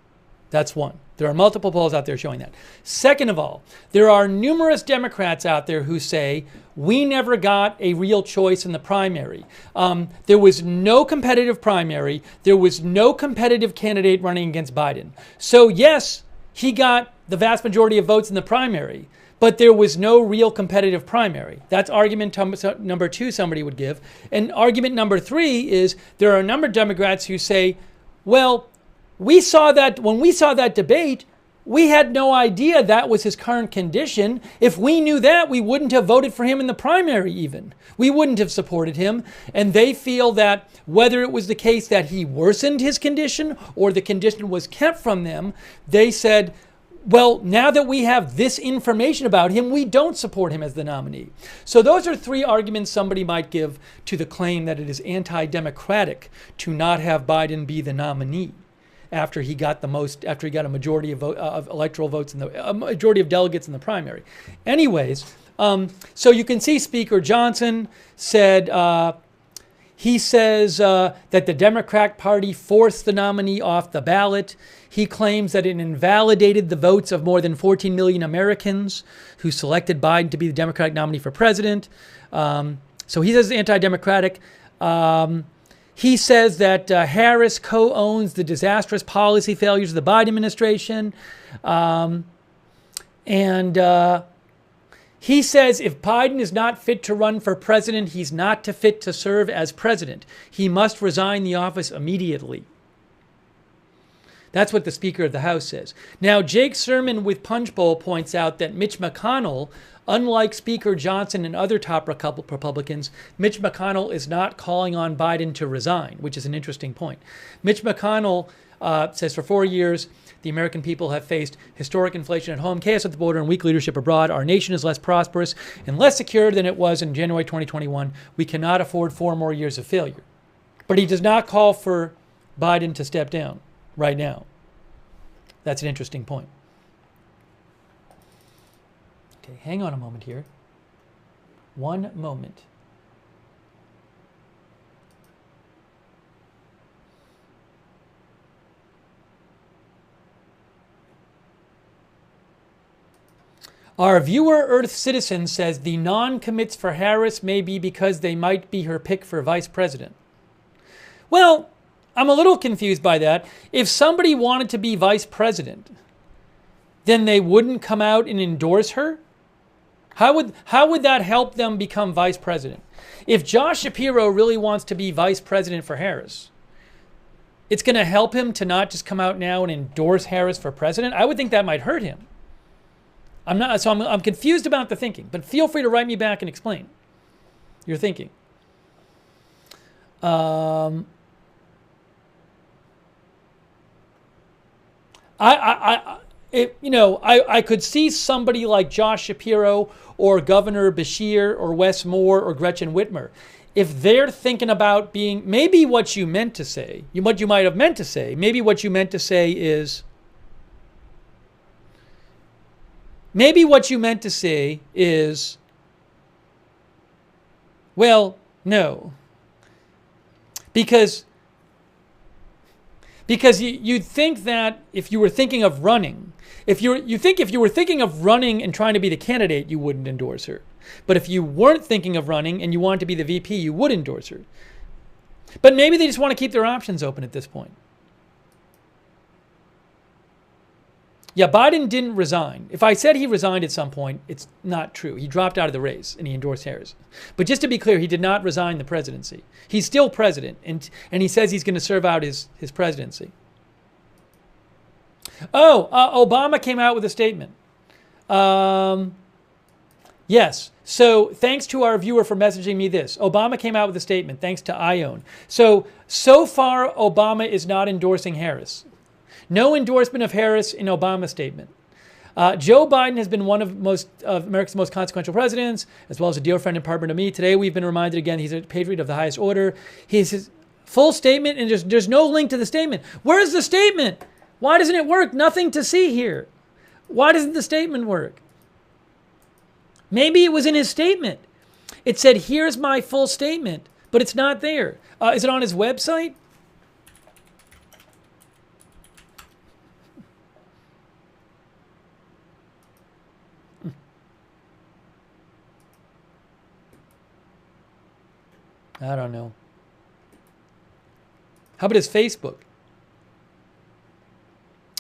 That's one. There are multiple polls out there showing that. Second of all, there are numerous Democrats out there who say, we never got a real choice in the primary. There was no competitive primary. There was no competitive candidate running against Biden. So yes, he got the vast majority of votes in the primary, but there was no real competitive primary. That's argument number 2 somebody would give. And argument number 3 is there are a number of Democrats who say, well, when we saw that debate, we had no idea that was his current condition. If we knew that, we wouldn't have voted for him in the primary even. We wouldn't have supported him. And they feel that whether it was the case that he worsened his condition or the condition was kept from them, they said, well, now that we have this information about him, we don't support him as the nominee. So those are 3 arguments somebody might give to the claim that it is anti-democratic to not have Biden be the nominee after he got a majority of electoral votes a majority of delegates in the primary. Anyways, so you can see Speaker Johnson said, he says that the Democratic Party forced the nominee off the ballot. He claims that it invalidated the votes of more than 14 million Americans who selected Biden to be the Democratic nominee for president. So he says it's anti-democratic. He says that Harris co-owns the disastrous policy failures of the Biden administration. He says if Biden is not fit to run for president, he's not fit to serve as president. He must resign the office immediately. That's what the Speaker of the House says. Now, Jake Sherman with Punchbowl points out that Mitch McConnell, unlike Speaker Johnson and other top Republicans, Mitch McConnell is not calling on Biden to resign, which is an interesting point. Mitch McConnell says for 4 years, the American people have faced historic inflation at home, chaos at the border, and weak leadership abroad. Our nation is less prosperous and less secure than it was in January 2021. We cannot afford 4 more years of failure. But he does not call for Biden to step down right now. That's an interesting point. Okay, hang on a moment here. One moment. Our viewer Earth Citizen says the non-commits for Harris may be because they might be her pick for vice president. Well, I'm a little confused by that. If somebody wanted to be vice president, then they wouldn't come out and endorse her? How would that help them become vice president? If Josh Shapiro really wants to be vice president for Harris, it's going to help him to not just come out now and endorse Harris for president? I would think that might hurt him. I'm confused about the thinking, but feel free to write me back and explain your thinking. I could see somebody like Josh Shapiro or Governor Beshear or Wes Moore or Gretchen Whitmer, if they're thinking about being, maybe what you meant to say, what you might have meant to say, maybe what you meant to say is, well, no. Because you'd think that if you were thinking of running, if you were thinking of running and trying to be the candidate, you wouldn't endorse her. But if you weren't thinking of running and you wanted to be the VP, you would endorse her. But maybe they just want to keep their options open at this point. Yeah, Biden didn't resign. If I said he resigned at some point, it's not true. He dropped out of the race and he endorsed Harris. But just to be clear, he did not resign the presidency. He's still president, and he says he's going to serve out his presidency. Obama came out with a statement. Yes. So thanks to our viewer for messaging me this. Obama came out with a statement, thanks to Ione. So far, Obama is not endorsing Harris. No endorsement of Harris in Obama's statement. Joe Biden has been one of America's most consequential presidents, as well as a dear friend and partner to me. Today, we've been reminded again he's a patriot of the highest order. His full statement, and there's no link to the statement. Where's the statement? Why doesn't it work? Nothing to see here. Why doesn't the statement work? Maybe it was in his statement. It said, here's my full statement, but it's not there. Is it on his website? I don't know. How about his Facebook?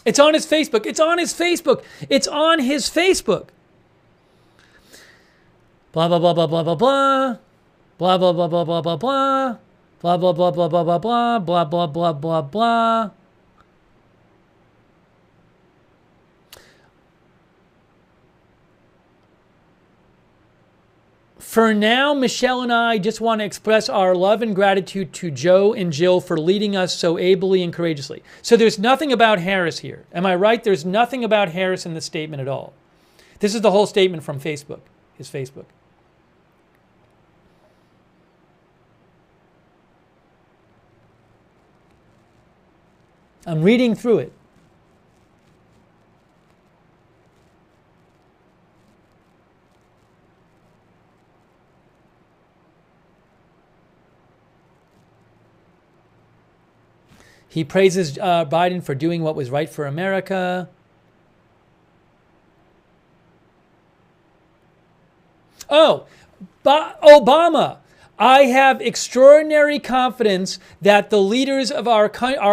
It's on his Facebook. It's on his Facebook. It's on his Facebook. Blah, blah, blah, blah, blah, blah, blah. Blah, blah, blah, blah, blah, blah, blah. Blah, blah, blah, blah, blah, blah, blah. Blah, blah, blah, blah, blah. For now, Michelle and I just want to express our love and gratitude to Joe and Jill for leading us so ably and courageously. So there's nothing about Harris here. Am I right? There's nothing about Harris in the statement at all. This is the whole statement from Facebook, his Facebook. I'm reading through it. He praises Biden for doing what was right for America. Oh, Obama. I have extraordinary confidence that the leaders of our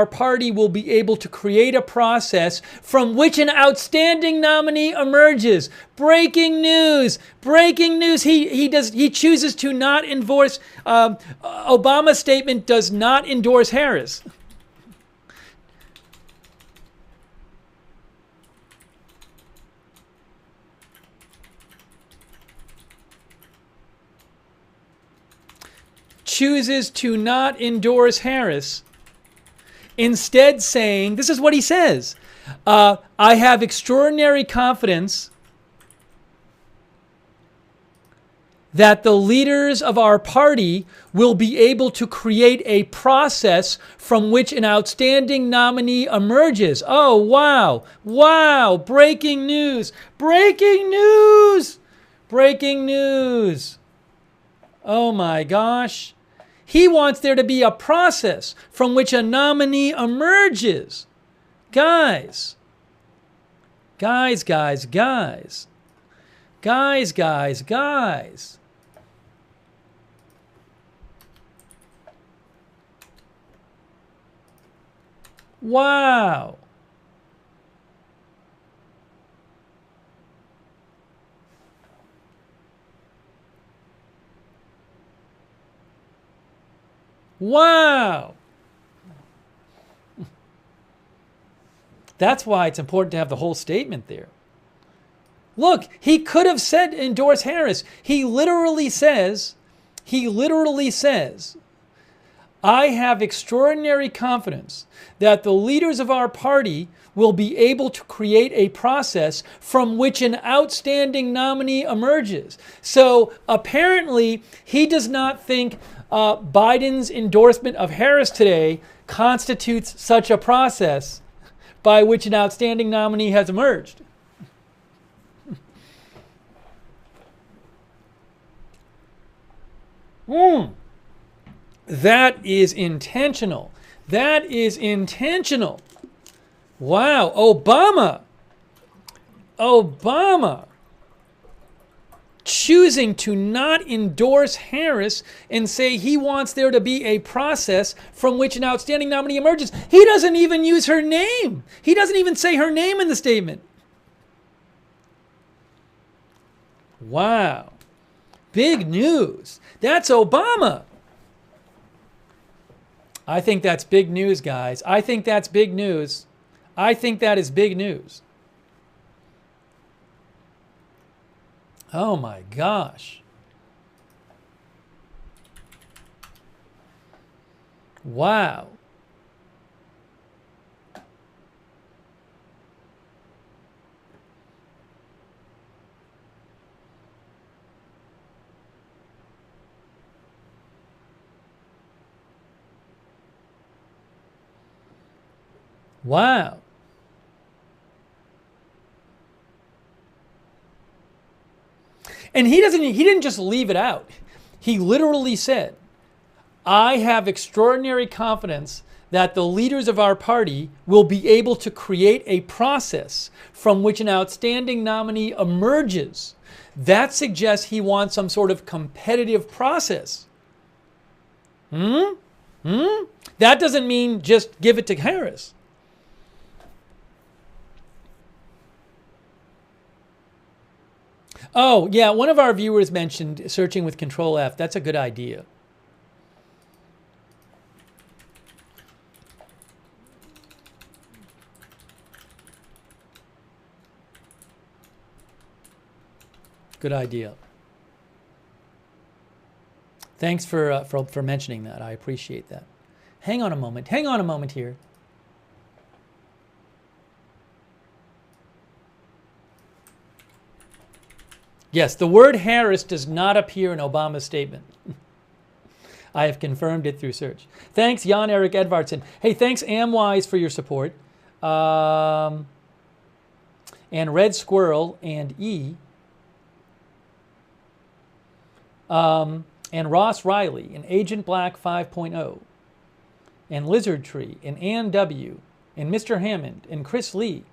party will be able to create a process from which an outstanding nominee emerges. Breaking news! Breaking news! He chooses to not endorse. Obama's statement does not endorse Harris. Chooses to not endorse Harris, instead saying, this is what he says, I have extraordinary confidence that the leaders of our party will be able to create a process from which an outstanding nominee emerges. Oh, wow. Wow. Breaking news. Breaking news. Breaking news. Oh, my gosh. He wants there to be a process from which a nominee emerges. Guys. Guys. Wow. Wow. That's why it's important to have the whole statement there. Look, he could have said endorse Harris. He literally says, I have extraordinary confidence that the leaders of our party will be able to create a process from which an outstanding nominee emerges. So apparently, he does not think Biden's endorsement of Harris today constitutes such a process by which an outstanding nominee has emerged. That is intentional. That is intentional. Wow. Obama choosing to not endorse Harris and say he wants there to be a process from which an outstanding nominee emerges. He doesn't even use her name. He doesn't even say her name in the statement. Wow. Big news. That's Obama. I think that's big news, guys. I think that's big news. I think that is big news. Oh my gosh. Wow. Wow. And he didn't just leave it out. He literally said, I have extraordinary confidence that the leaders of our party will be able to create a process from which an outstanding nominee emerges. That suggests he wants some sort of competitive process. That doesn't mean just give it to Harris. Oh, yeah, one of our viewers mentioned searching with Control F. That's a good idea. Good idea. Thanks for mentioning that. I appreciate that. Hang on a moment. Hang on a moment here. Yes, the word Harris does not appear in Obama's statement. I have confirmed it through search. Thanks, Jan Eric Edvardson. Hey, thanks, Amwise, for your support. And Red Squirrel and E. And Ross Riley and Agent Black 5.0. And Lizard Tree and Ann W. And Mr. Hammond and Chris Lee.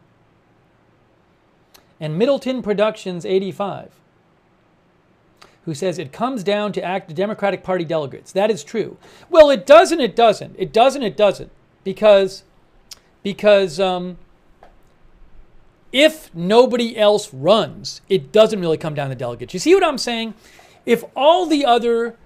And Middleton Productions 85. Who says it comes down to act Democratic Party delegates. That is true. Well, it doesn't. Because if nobody else runs, it doesn't really come down to delegates. You see what I'm saying? If all the other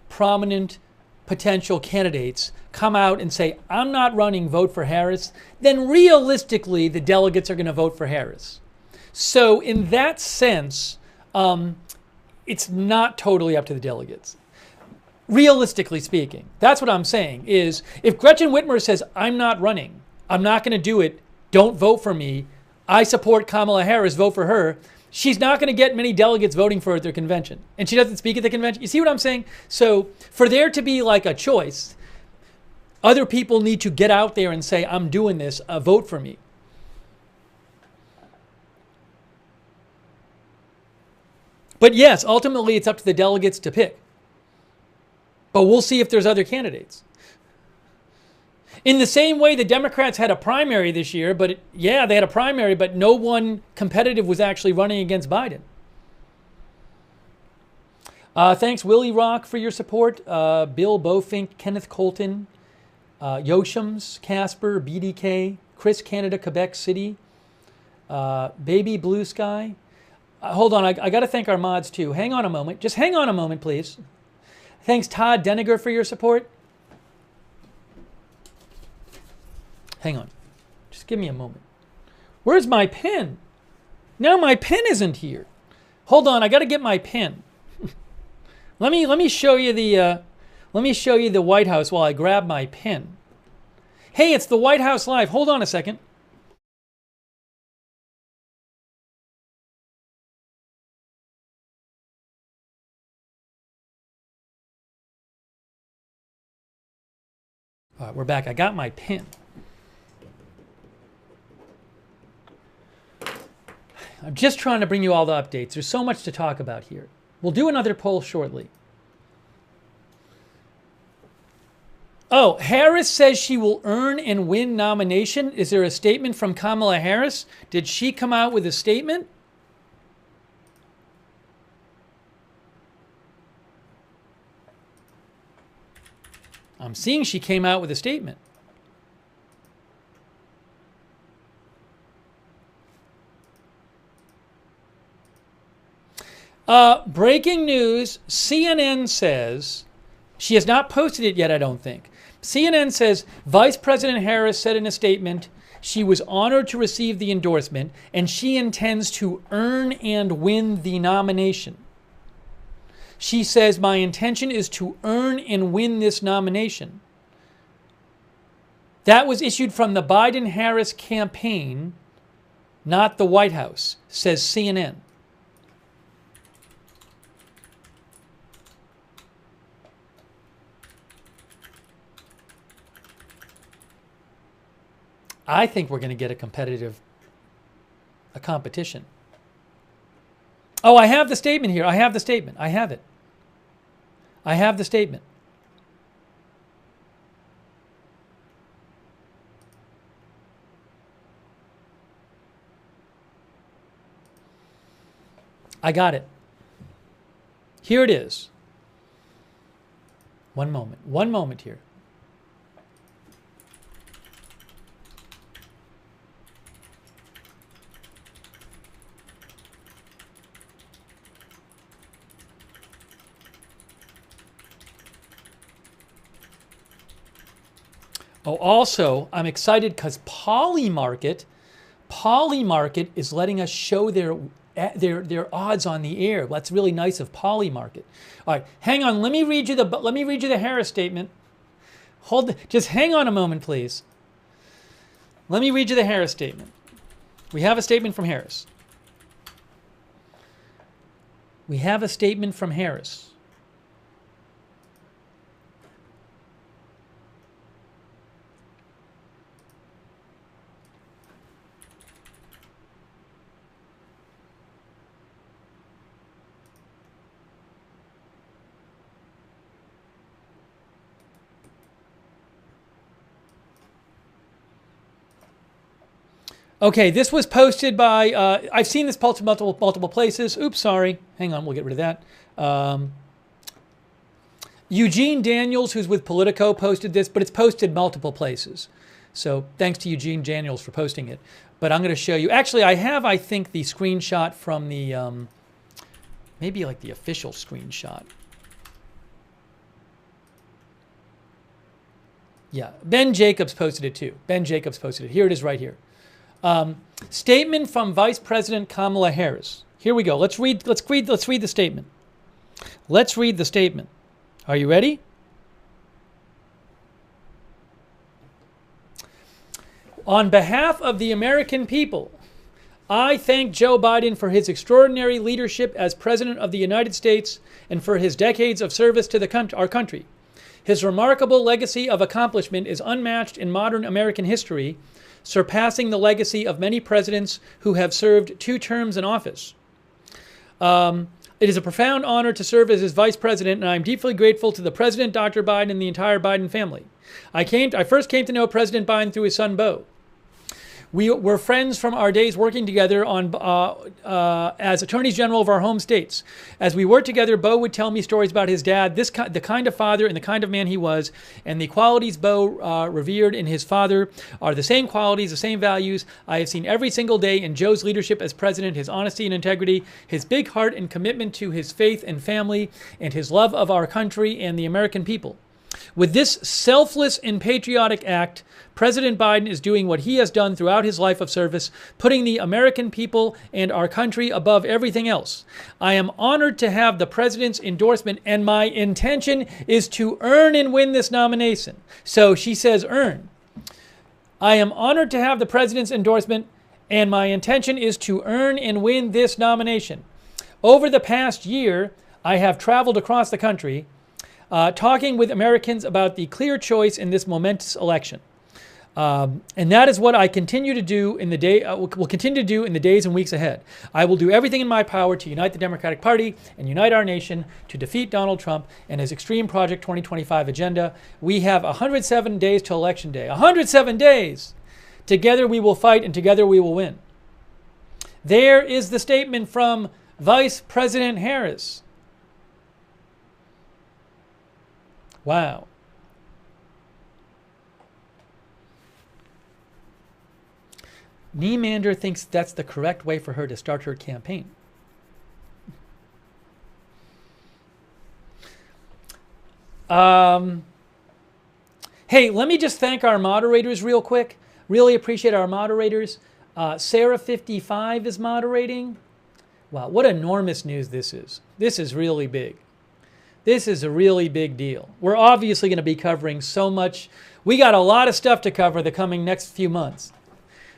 prominent potential candidates come out and say, I'm not running, vote for Harris, then realistically, the delegates are going to vote for Harris. So in that sense, it's not totally up to the delegates. Realistically speaking, that's what I'm saying is if Gretchen Whitmer says, I'm not running, I'm not going to do it, don't vote for me, I support Kamala Harris, vote for her, she's not going to get many delegates voting for her at their convention. And she doesn't speak at the convention. You see what I'm saying? So for there to be like a choice, other people need to get out there and say, I'm doing this, vote for me. But yes, ultimately it's up to the delegates to pick. But we'll see if there's other candidates. In the same way the Democrats had a primary this year, but yeah, they had a primary, but no one competitive was actually running against Biden. Thanks, Willie Rock, for your support. Bill Bofink, Kenneth Colton, Yoshams, Casper, BDK, Chris Canada, Quebec City, Baby Blue Sky. Hold on, I got to thank our mods too. Hang on a moment. Just hang on a moment, please. Thanks, Todd Deniger, for your support. Hang on. Just give me a moment. Where's my pen? Now my pen isn't here. Hold on, I got to get my pen. Let me show you the White House while I grab my pen. Hey, it's the White House Live. Hold on a second. All right, we're back. I got my pen. I'm just trying to bring you all the updates. There's so much to talk about here. We'll do another poll shortly. Oh, Harris says she will earn and win nomination. Is there a statement from Kamala Harris? Did she come out with a statement? I'm seeing she came out with a statement. Breaking news, CNN says, she has not posted it yet, I don't think. CNN says Vice-President Harris said in a statement she was honored to receive the endorsement and she intends to earn and win the nomination. She says, my intention is to earn and win this nomination. That was issued from the Biden-Harris campaign, not the White House, says CNN. I think we're going to get a competition. Oh, I have the statement here. I have the statement. I have it. I have the statement. I got it. Here it is. One moment here. Oh, also, I'm excited because Polymarket is letting us show their odds on the air. That's really nice of Polymarket. All right, hang on. Let me read you the Harris statement. Just hang on a moment, please. Let me read you the Harris statement. We have a statement from Harris. We have a statement from Harris. Okay, this was posted by, I've seen this posted multiple places. Oops, sorry. Hang on, we'll get rid of that. Eugene Daniels, who's with Politico, posted this, but it's posted multiple places. So thanks to Eugene Daniels for posting it. But I'm going to show you. Actually, I have, I think, the screenshot from the, maybe like the official screenshot. Yeah, Ben Jacobs posted it too. Ben Jacobs posted it. Here it is right here. Statement from Vice-President Kamala Harris. Here we go. Let's read the statement. Let's read the statement. Are you ready? On behalf of the American people, I thank Joe Biden for his extraordinary leadership as President of the United States and for his decades of service to our country. His remarkable legacy of accomplishment is unmatched in modern American history, surpassing the legacy of many presidents who have served 2 terms in office. It is a profound honor to serve as his vice president, and I am deeply grateful to the president, Dr. Biden, and the entire Biden family. I first came to know President Biden through his son, Beau. We were friends from our days working together as attorneys general of our home states. As we worked together, Beau would tell me stories about his dad, the kind of father and the kind of man he was, and the qualities Beau revered in his father are the same qualities, the same values I have seen every single day in Joe's leadership as president, his honesty and integrity, his big heart and commitment to his faith and family, and his love of our country and the American people. With this selfless and patriotic act, President Biden is doing what he has done throughout his life of service, putting the American people and our country above everything else. I am honored to have the president's endorsement, and my intention is to earn and win this nomination. So she says earn. I am honored to have the president's endorsement, and my intention is to earn and win this nomination. Over the past year, I have traveled across the country, talking with Americans about the clear choice in this momentous election. And that is what I continue to do in the day, will continue to do in the days and weeks ahead. I will do everything in my power to unite the Democratic Party and unite our nation to defeat Donald Trump and his Extreme Project 2025 agenda. We have 107 days till Election Day. 107 days! Together we will fight and together we will win. There is the statement from Vice-President Harris. Wow. Niemander thinks that's the correct way for her to start her campaign. Hey, let me just thank our moderators real quick. Really appreciate our moderators. Sarah55 is moderating. Wow, what enormous news this is. This is really big. This is a really big deal. We're obviously going to be covering so much. We got a lot of stuff to cover the coming next few months.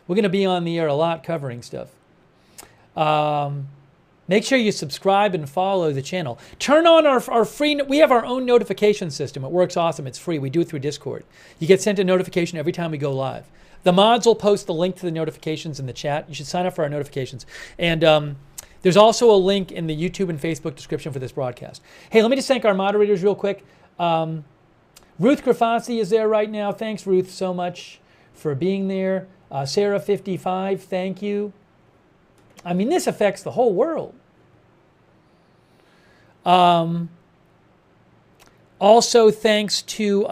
We're going to be on the air a lot covering stuff. Make sure you subscribe and follow the channel. Turn on our free, we have our own notification system. It works awesome. It's free. We do it through Discord. You get sent a notification every time we go live. The mods will post the link to the notifications in the chat. You should sign up for our notifications. And there's also a link in the YouTube and Facebook description for this broadcast. Hey, let me just thank our moderators real quick. Ruth Grafasi is there right now. Thanks, Ruth, so much for being there. Sarah55, thank you. I mean, this affects the whole world. Also, thanks to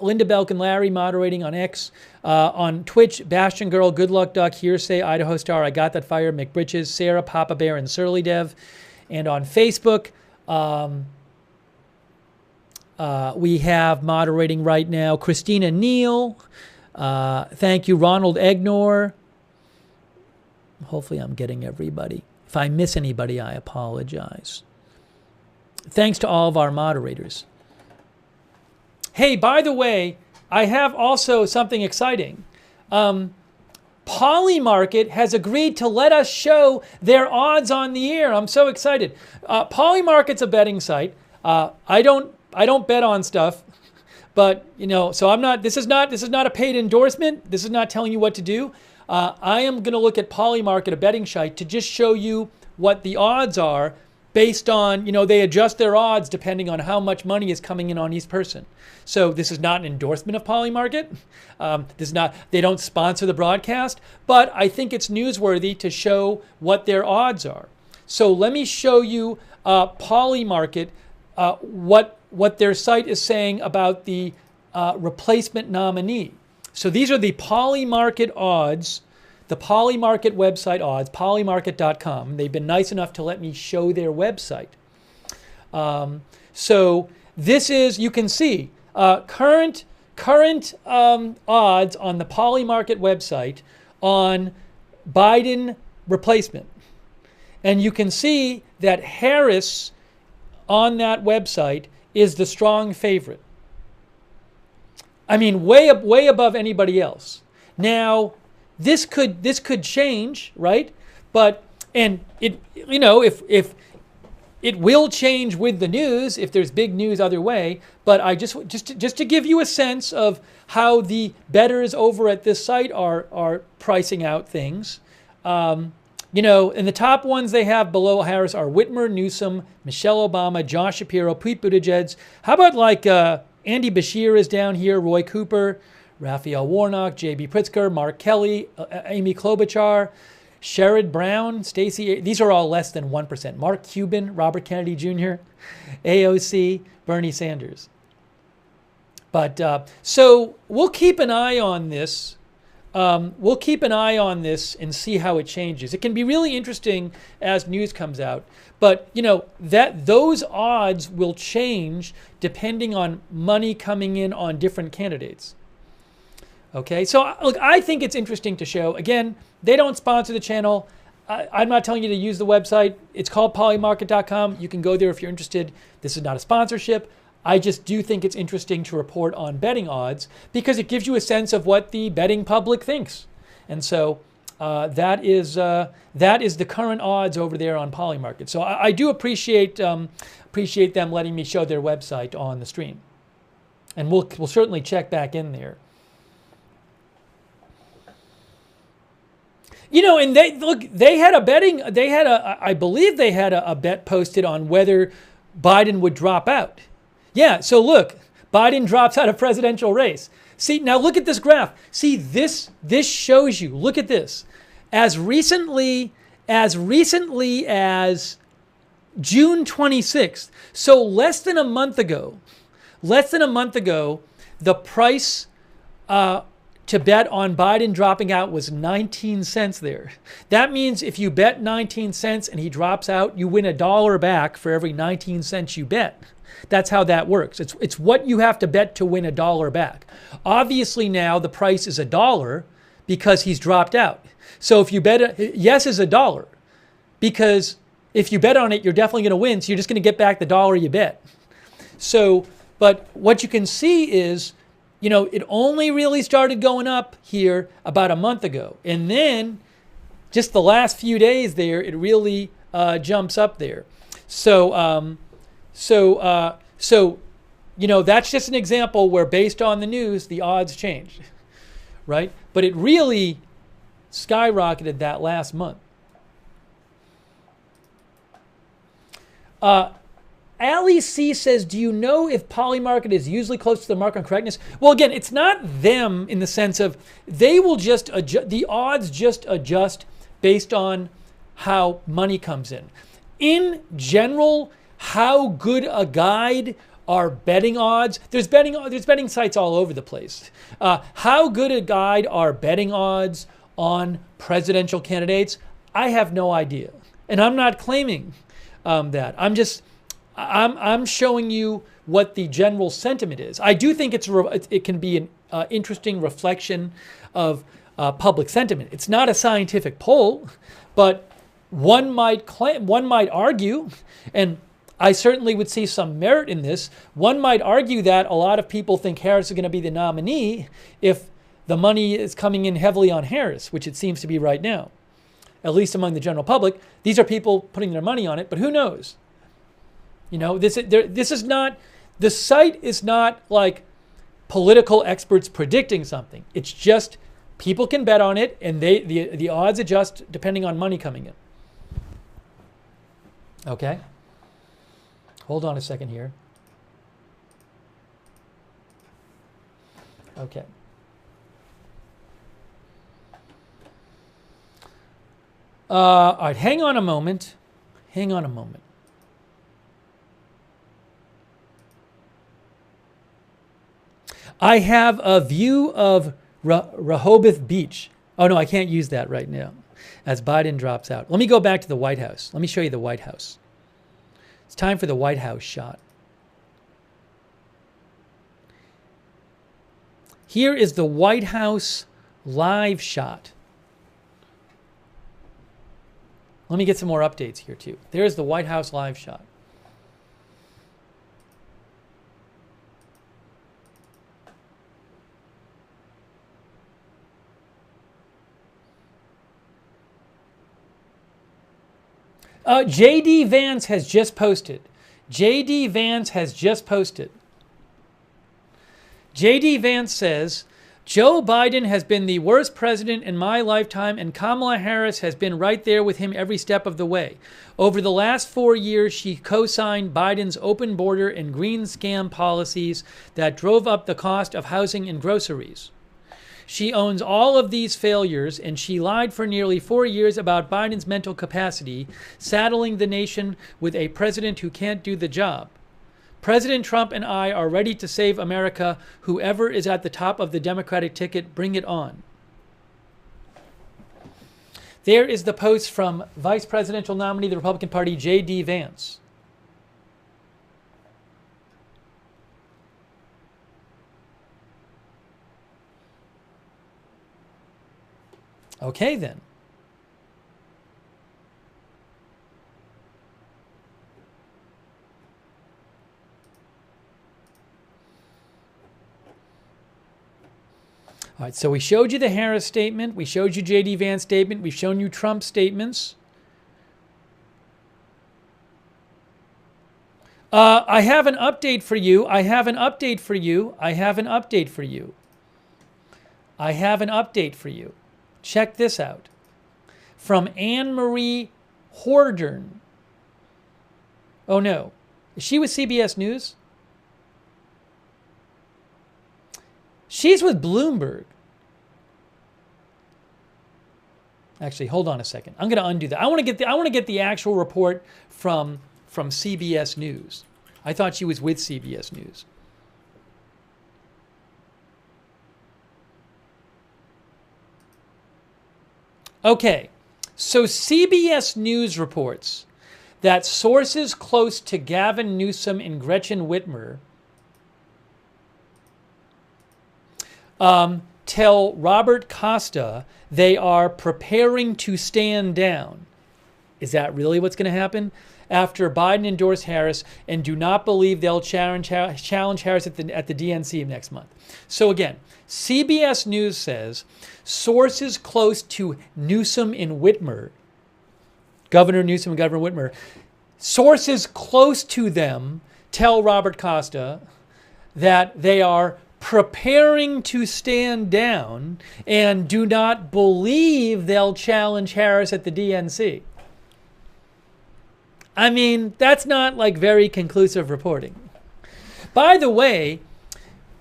Linda Belk and Larry moderating on X. On Twitch, Bastion Girl, Good Luck Duck, Hearsay, Idaho Star, I Got That Fire, McBritches, Sarah, Papa Bear, and Surly Dev. And on Facebook, we have moderating right now Christina Neal. Thank you, Ronald Egnor. Hopefully I'm getting everybody. If I miss anybody, I apologize. Thanks to all of our moderators. Hey, by the way, I have also something exciting. Polymarket has agreed to let us show their odds on the air. I'm so excited. Polymarket's a betting site. I don't bet on stuff, but so I'm not. This is not a paid endorsement. This is not telling you what to do. I am going to look at Polymarket, a betting site, to just show you what the odds are based on, they adjust their odds depending on how much money is coming in on each person. So this is not an endorsement of Polymarket. They don't sponsor the broadcast, but I think it's newsworthy to show what their odds are. So let me show you Polymarket, what their site is saying about the replacement nominee. So these are the Polymarket odds, the Polymarket website odds, polymarket.com. They've been nice enough to let me show their website. So this is, you can see, current odds on the Polymarket website on Biden replacement. And you can see that Harris on that website is the strong favorite. I mean, way above anybody else. Now, this could change, right? But it if it will change with the news if there's big news other way. But I just to give you a sense of how the bettors over at this site are pricing out things. You know, and the top ones they have below Harris are Whitmer, Newsom, Michelle Obama, Josh Shapiro, Pete Buttigieg. How about like Andy Beshear is down here, Roy Cooper, Raphael Warnock, J.B. Pritzker, Mark Kelly, Amy Klobuchar, Sherrod Brown, Stacey. These are all less than 1%. Mark Cuban, Robert Kennedy Jr., AOC, Bernie Sanders. But so we'll keep an eye on this. We'll keep an eye on this and see how it changes. It can be really interesting as news comes out. But, you know, that those odds will change depending on money coming in on different candidates. Okay, so look, I think it's interesting to show. Again, they don't sponsor the channel. I'm not telling you to use the website. It's called polymarket.com. You can go there if you're interested. This is not a sponsorship. I just do think it's interesting to report on betting odds because it gives you a sense of what the betting public thinks. And so that is the current odds over there on Polymarket. So I do appreciate them letting me show their website on the stream. And we'll certainly check back in there. You know, and I believe they had a bet posted on whether Biden would drop out. Yeah, so look, Biden drops out of presidential race. See, now look at this graph. See, this shows you, look at this. As recently as June 26th, so less than a month ago, the price to bet on Biden dropping out was 19 cents there. That means if you bet 19 cents and he drops out, you win $1 back for every 19 cents you bet. That's how that works. It's what you have to bet to win $1 back. Obviously now the price is $1 because he's dropped out. So if you bet, yes is $1 because if you bet on it, you're definitely going to win. So you're just going to get back the $1 you bet. So, but what you can see is, you know, it only really started going up here about a month ago. And then just the last few days there, it really jumps up there. So, you know, that's just an example where based on the news, the odds changed, right? But it really skyrocketed that last month. Ali C says, do you know if Polymarket is usually close to the mark on correctness? Well, again, it's not them in the sense of they will just adjust, the odds just adjust based on how money comes in. In general, how good a guide are betting odds? There's betting sites all over the place. How good a guide are betting odds on presidential candidates? I have no idea. And I'm not claiming that. I'm showing you what the general sentiment is. I do think it can be an interesting reflection of public sentiment. It's not a scientific poll, but one might argue, and I certainly would see some merit in this. One might argue that a lot of people think Harris is going to be the nominee if the money is coming in heavily on Harris, which it seems to be right now, at least among the general public. These are people putting their money on it, but who knows? You know, this is not, the site is not like political experts predicting something. It's just people can bet on it, and the odds adjust depending on money coming in. Okay? Hold on a second here. Okay. All right, hang on a moment. Hang on a moment. I have a view of Rehoboth Beach. Oh, no, I can't use that right now as Biden drops out. Let me go back to the White House. Let me show you the White House. It's time for the White House shot. Here is the White House live shot. Let me get some more updates here too. There's the White House live shot. J.D. Vance has just posted. J.D. Vance has just posted. J.D. Vance says, Joe Biden has been the worst president in my lifetime, and Kamala Harris has been right there with him every step of the way. Over the last 4 years, she co-signed Biden's open border and green scam policies that drove up the cost of housing and groceries. She owns all of these failures, and she lied for nearly 4 years about Biden's mental capacity, saddling the nation with a president who can't do the job. President Trump and I are ready to save America. Whoever is at the top of the Democratic ticket, bring it on. There is the post from Vice Presidential nominee of the Republican Party, J.D. Vance. Okay, then. All right, so we showed you the Harris statement. We showed you J.D. Vance's statement. We've shown you Trump's statements. I have an update for you. I have an update for you. I have an update for you. I have an update for you. Check this out. From Anne-Marie Hordern. Oh, no. Is she with CBS News? She's with Bloomberg. Actually, hold on a second. I'm going to undo that. I want to get the actual report from CBS News. I thought she was with CBS News. Okay. So CBS News reports that sources close to Gavin Newsom and Gretchen Whitmer tell Robert Costa they are preparing to stand down. Is that really what's going to happen? After Biden endorsed Harris, and do not believe they'll challenge Harris at the DNC next month. So again, CBS News says sources close to Newsom and Whitmer, Governor Newsom and Governor Whitmer, sources close to them tell Robert Costa that they are preparing to stand down and do not believe they'll challenge Harris at the DNC. I mean, that's not like very conclusive reporting. By the way,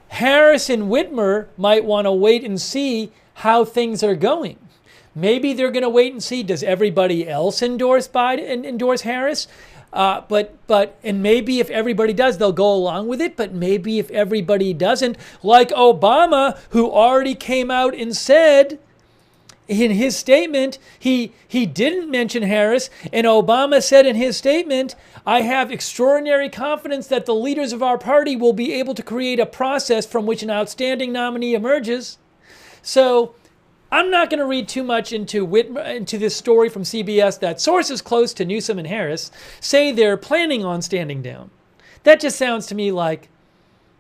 Harris and Whitmer might want to wait and see how things are going. Maybe they're going to wait and see, does everybody else endorse Biden and endorse Harris? And maybe if everybody does, they'll go along with it. But maybe if everybody doesn't, like Obama, who already came out and said in his statement, he didn't mention Harris. And Obama said in his statement, I have extraordinary confidence that the leaders of our party will be able to create a process from which an outstanding nominee emerges. So I'm not going to read too much into this story from CBS that sources close to Newsom and Harris say they're planning on standing down. That just sounds to me like,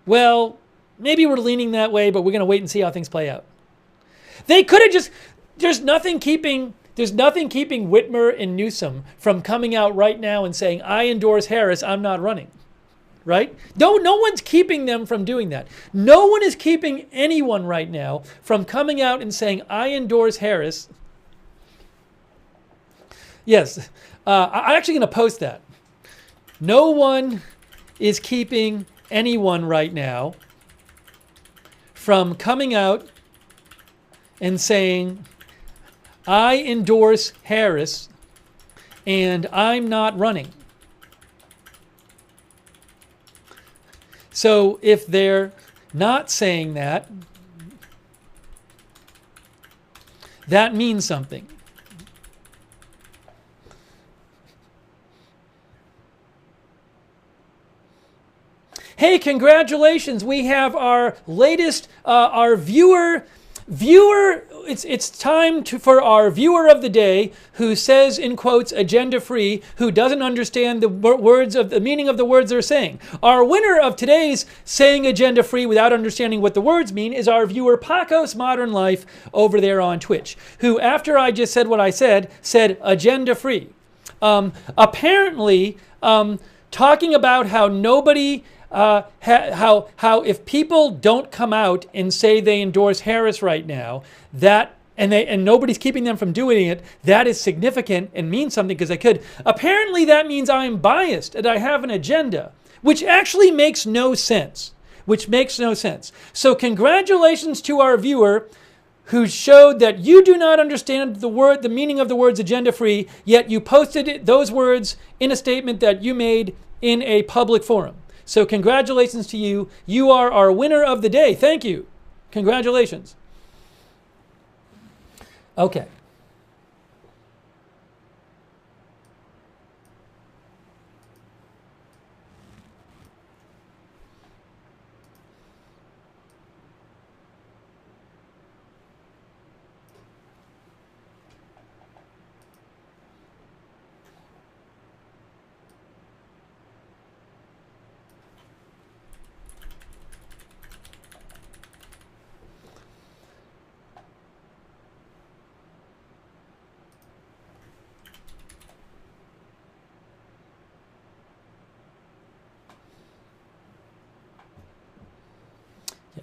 well, maybe we're leaning that way, but we're going to wait and see how things play out. They could have just, there's nothing keeping Whitmer and Newsom from coming out right now and saying, I endorse Harris, I'm not running. Right? No one's keeping them from doing that. No one is keeping anyone right now from coming out and saying, I endorse Harris. Yes, I'm actually going to post that. No one is keeping anyone right now from coming out and saying, I endorse Harris and I'm not running. So if they're not saying that, that means something. Hey, congratulations. We have our latest, our viewer, it's time for our viewer of the day who says, in quotes, agenda free, who doesn't understand the meaning of the words they're saying. Our winner of today's saying agenda free without understanding what the words mean is our viewer Pacos Modern Life over there on Twitch, who after I just said what I said agenda free. Apparently, talking about how nobody how if people don't come out and say they endorse Harris right now, that and nobody's keeping them from doing it, that is significant and means something because they could. Apparently that means I'm biased and I have an agenda, which actually makes no sense. So congratulations to our viewer who showed that you do not understand the meaning of the words agenda free, yet you posted those words in a statement that you made in a public forum. So congratulations to you. You are our winner of the day. Thank you. Congratulations. Okay.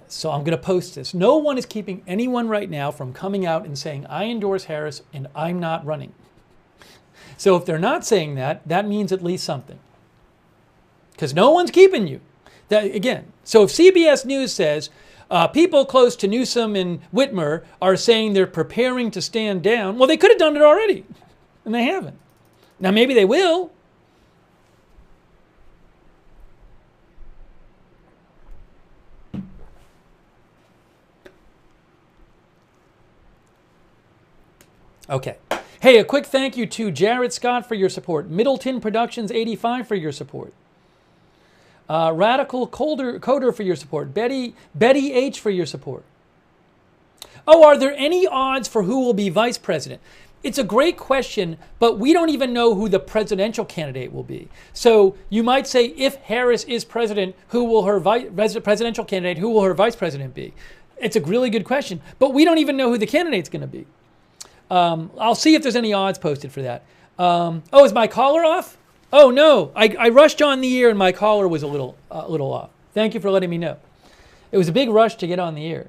So I'm going to post this. No one is keeping anyone right now from coming out and saying, I endorse Harris and I'm not running. So if they're not saying that, that means at least something. Because no one's keeping you. Again, so if CBS News says people close to Newsom and Whitmer are saying they're preparing to stand down, well, they could have done it already. And they haven't. Now maybe they will. Okay. Hey, a quick thank you to Jared Scott for your support. Middleton Productions 85 for your support. Radical Coder for your support. Betty H for your support. Oh, are there any odds for who will be vice president? It's a great question, but we don't even know who the presidential candidate will be. So you might say, if Harris is president, who will her presidential candidate, who will her vice president be? It's a really good question, but we don't even know who the candidate's going to be. I'll see if there's any odds posted for that. Oh, is my caller off? Oh no, I rushed on the air and my caller was a little off. Thank you for letting me know. It was a big rush to get on the air.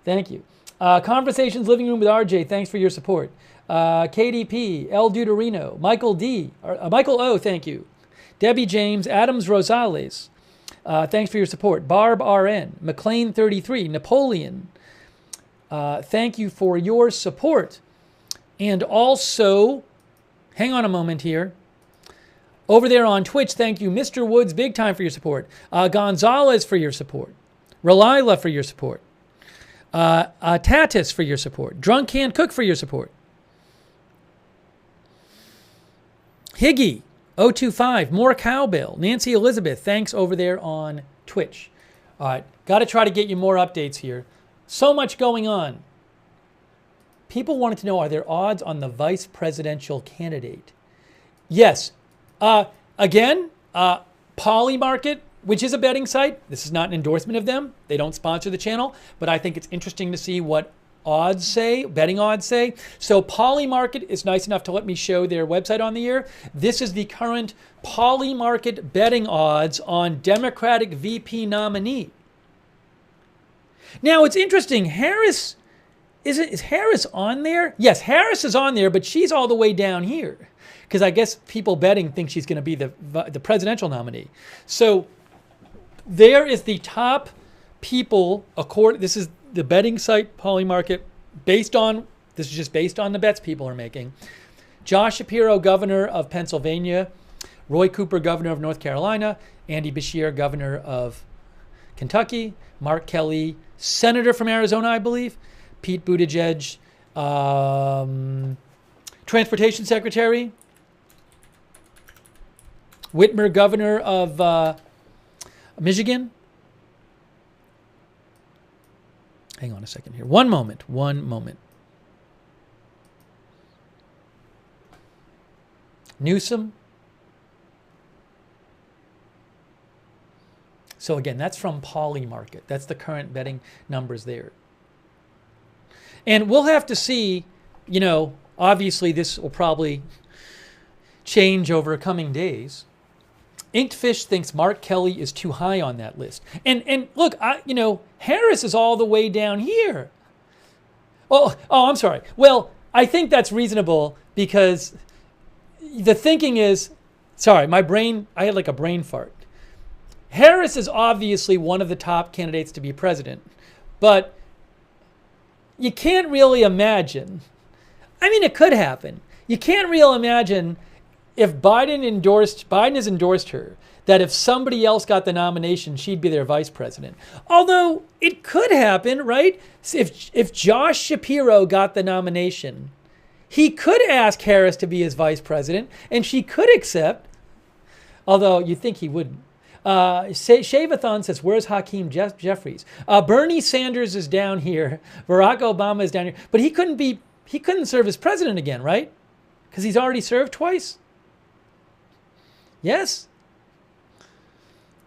Thank you. Conversations Living Room with RJ, thanks for your support. KDP, El Deuterino, Michael O, thank you. Debbie James, Adams Rosales, thanks for your support. Barb RN, McLean 33, Napoleon, thank you for your support. And also, hang on a moment here. Over there on Twitch, thank you, Mr. Woods, big time for your support. Gonzalez for your support. Relila for your support. Tatis for your support. Drunk Can Cook for your support. Higgy, 025, more cowbell. Nancy Elizabeth, thanks over there on Twitch. All right, got to try to get you more updates here. So much going on. People wanted to know, are there odds on the vice presidential candidate? Yes. Again, Polymarket, which is a betting site. This is not an endorsement of them. They don't sponsor the channel, but I think it's interesting to see what odds say, betting odds say. So Polymarket is nice enough to let me show their website on the air. This is the current Polymarket betting odds on Democratic VP nominee. Now it's interesting. Harris, is Harris on there? Yes, Harris is on there, but she's all the way down here because I guess people betting think she's going to be the presidential nominee. So there is the top people. This is the betting site Polymarket. This is just based on the bets people are making. Josh Shapiro, governor of Pennsylvania. Roy Cooper, governor of North Carolina. Andy Beshear, governor of Kentucky. Mark Kelly, senator from Arizona, I believe. Pete Buttigieg, transportation secretary. Whitmer, governor of Michigan. Hang on a second here. One moment. Newsom. So again, that's from Polymarket. That's the current betting numbers there. And we'll have to see, obviously this will probably change over coming days. Inked thinks Mark Kelly is too high on that list. And look, Harris is all the way down here. Oh, I'm sorry. Well, I think that's reasonable because the thinking is, sorry, I had like a brain fart. Harris is obviously one of the top candidates to be president, but you can't really imagine. I mean, it could happen. You can't really imagine if Biden has endorsed her, that if somebody else got the nomination, she'd be their vice president. Although it could happen, right? If Josh Shapiro got the nomination, he could ask Harris to be his vice president, and she could accept, although you'd think he wouldn't. Shavathon says, where's Hakeem Jeffries? Bernie Sanders is down here. Barack Obama is down here. But he couldn't serve as president again, right? Because he's already served twice? Yes?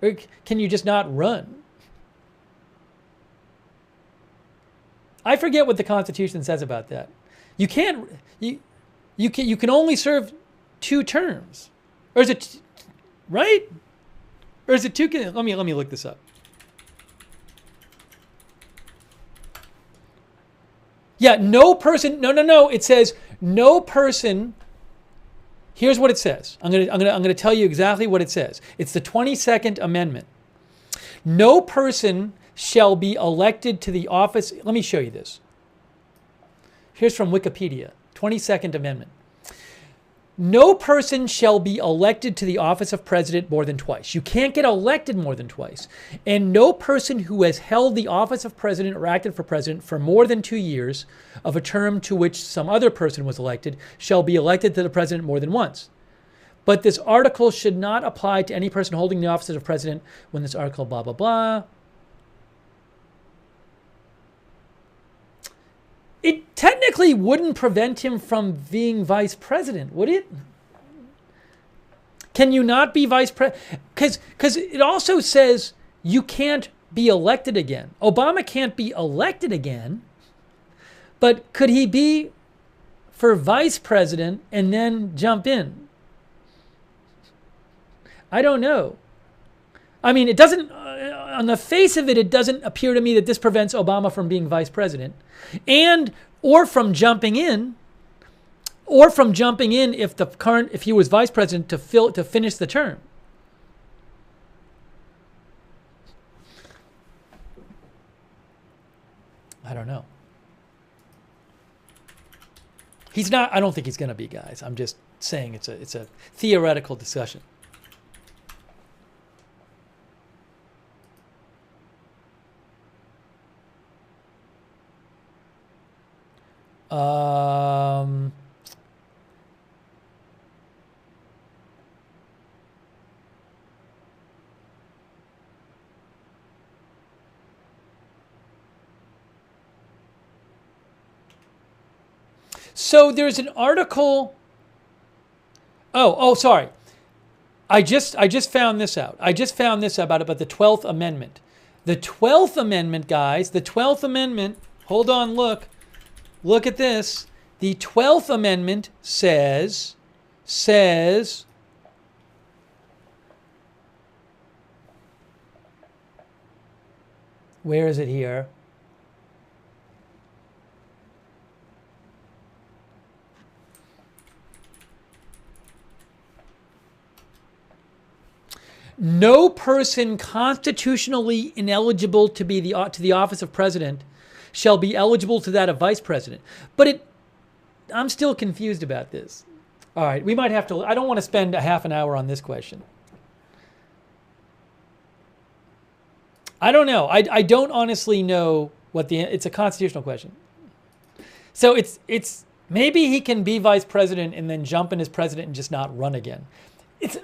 Or can you just not run? I forget what the Constitution says about that. You can't. You can only serve 2 terms, or is it right? Or is it 2? Let me look this up. Yeah, no person. No. It says no person. Here's what it says. I'm gonna tell you exactly what it says. It's the 22nd Amendment. No person shall be elected to the office. Let me show you this. Here's from Wikipedia, 22nd Amendment. No person shall be elected to the office of president more than twice. You can't get elected more than twice. And no person who has held the office of president or acted for president for more than 2 years of a term to which some other person was elected shall be elected to the president more than once. But this article should not apply to any person holding the office of president when this article blah, blah, blah. It technically wouldn't prevent him from being vice president, would it? Can you not be vice president? Because it also says you can't be elected again. Obama can't be elected again, but could he be for vice president and then jump in? I don't know. I mean, it doesn't, on the face of it, it doesn't appear to me that this prevents Obama from being vice president or from jumping in if he was vice president to finish the term. I don't know. He's not, I don't think he's going to be, guys. I'm just saying it's a theoretical discussion. So there's an article. Sorry. I just found this out. I just found this out about the 12th Amendment. The 12th Amendment, guys, the 12th Amendment, hold on, look at this. The 12th Amendment says, where is it here? No person constitutionally ineligible to be to the office of president shall be eligible to that of vice president. But I'm still confused about this. All right, we might have to, I don't want to spend a half an hour on this question. I don't know. I don't honestly know it's a constitutional question. So it's maybe he can be vice president and then jump in as president and just not run again.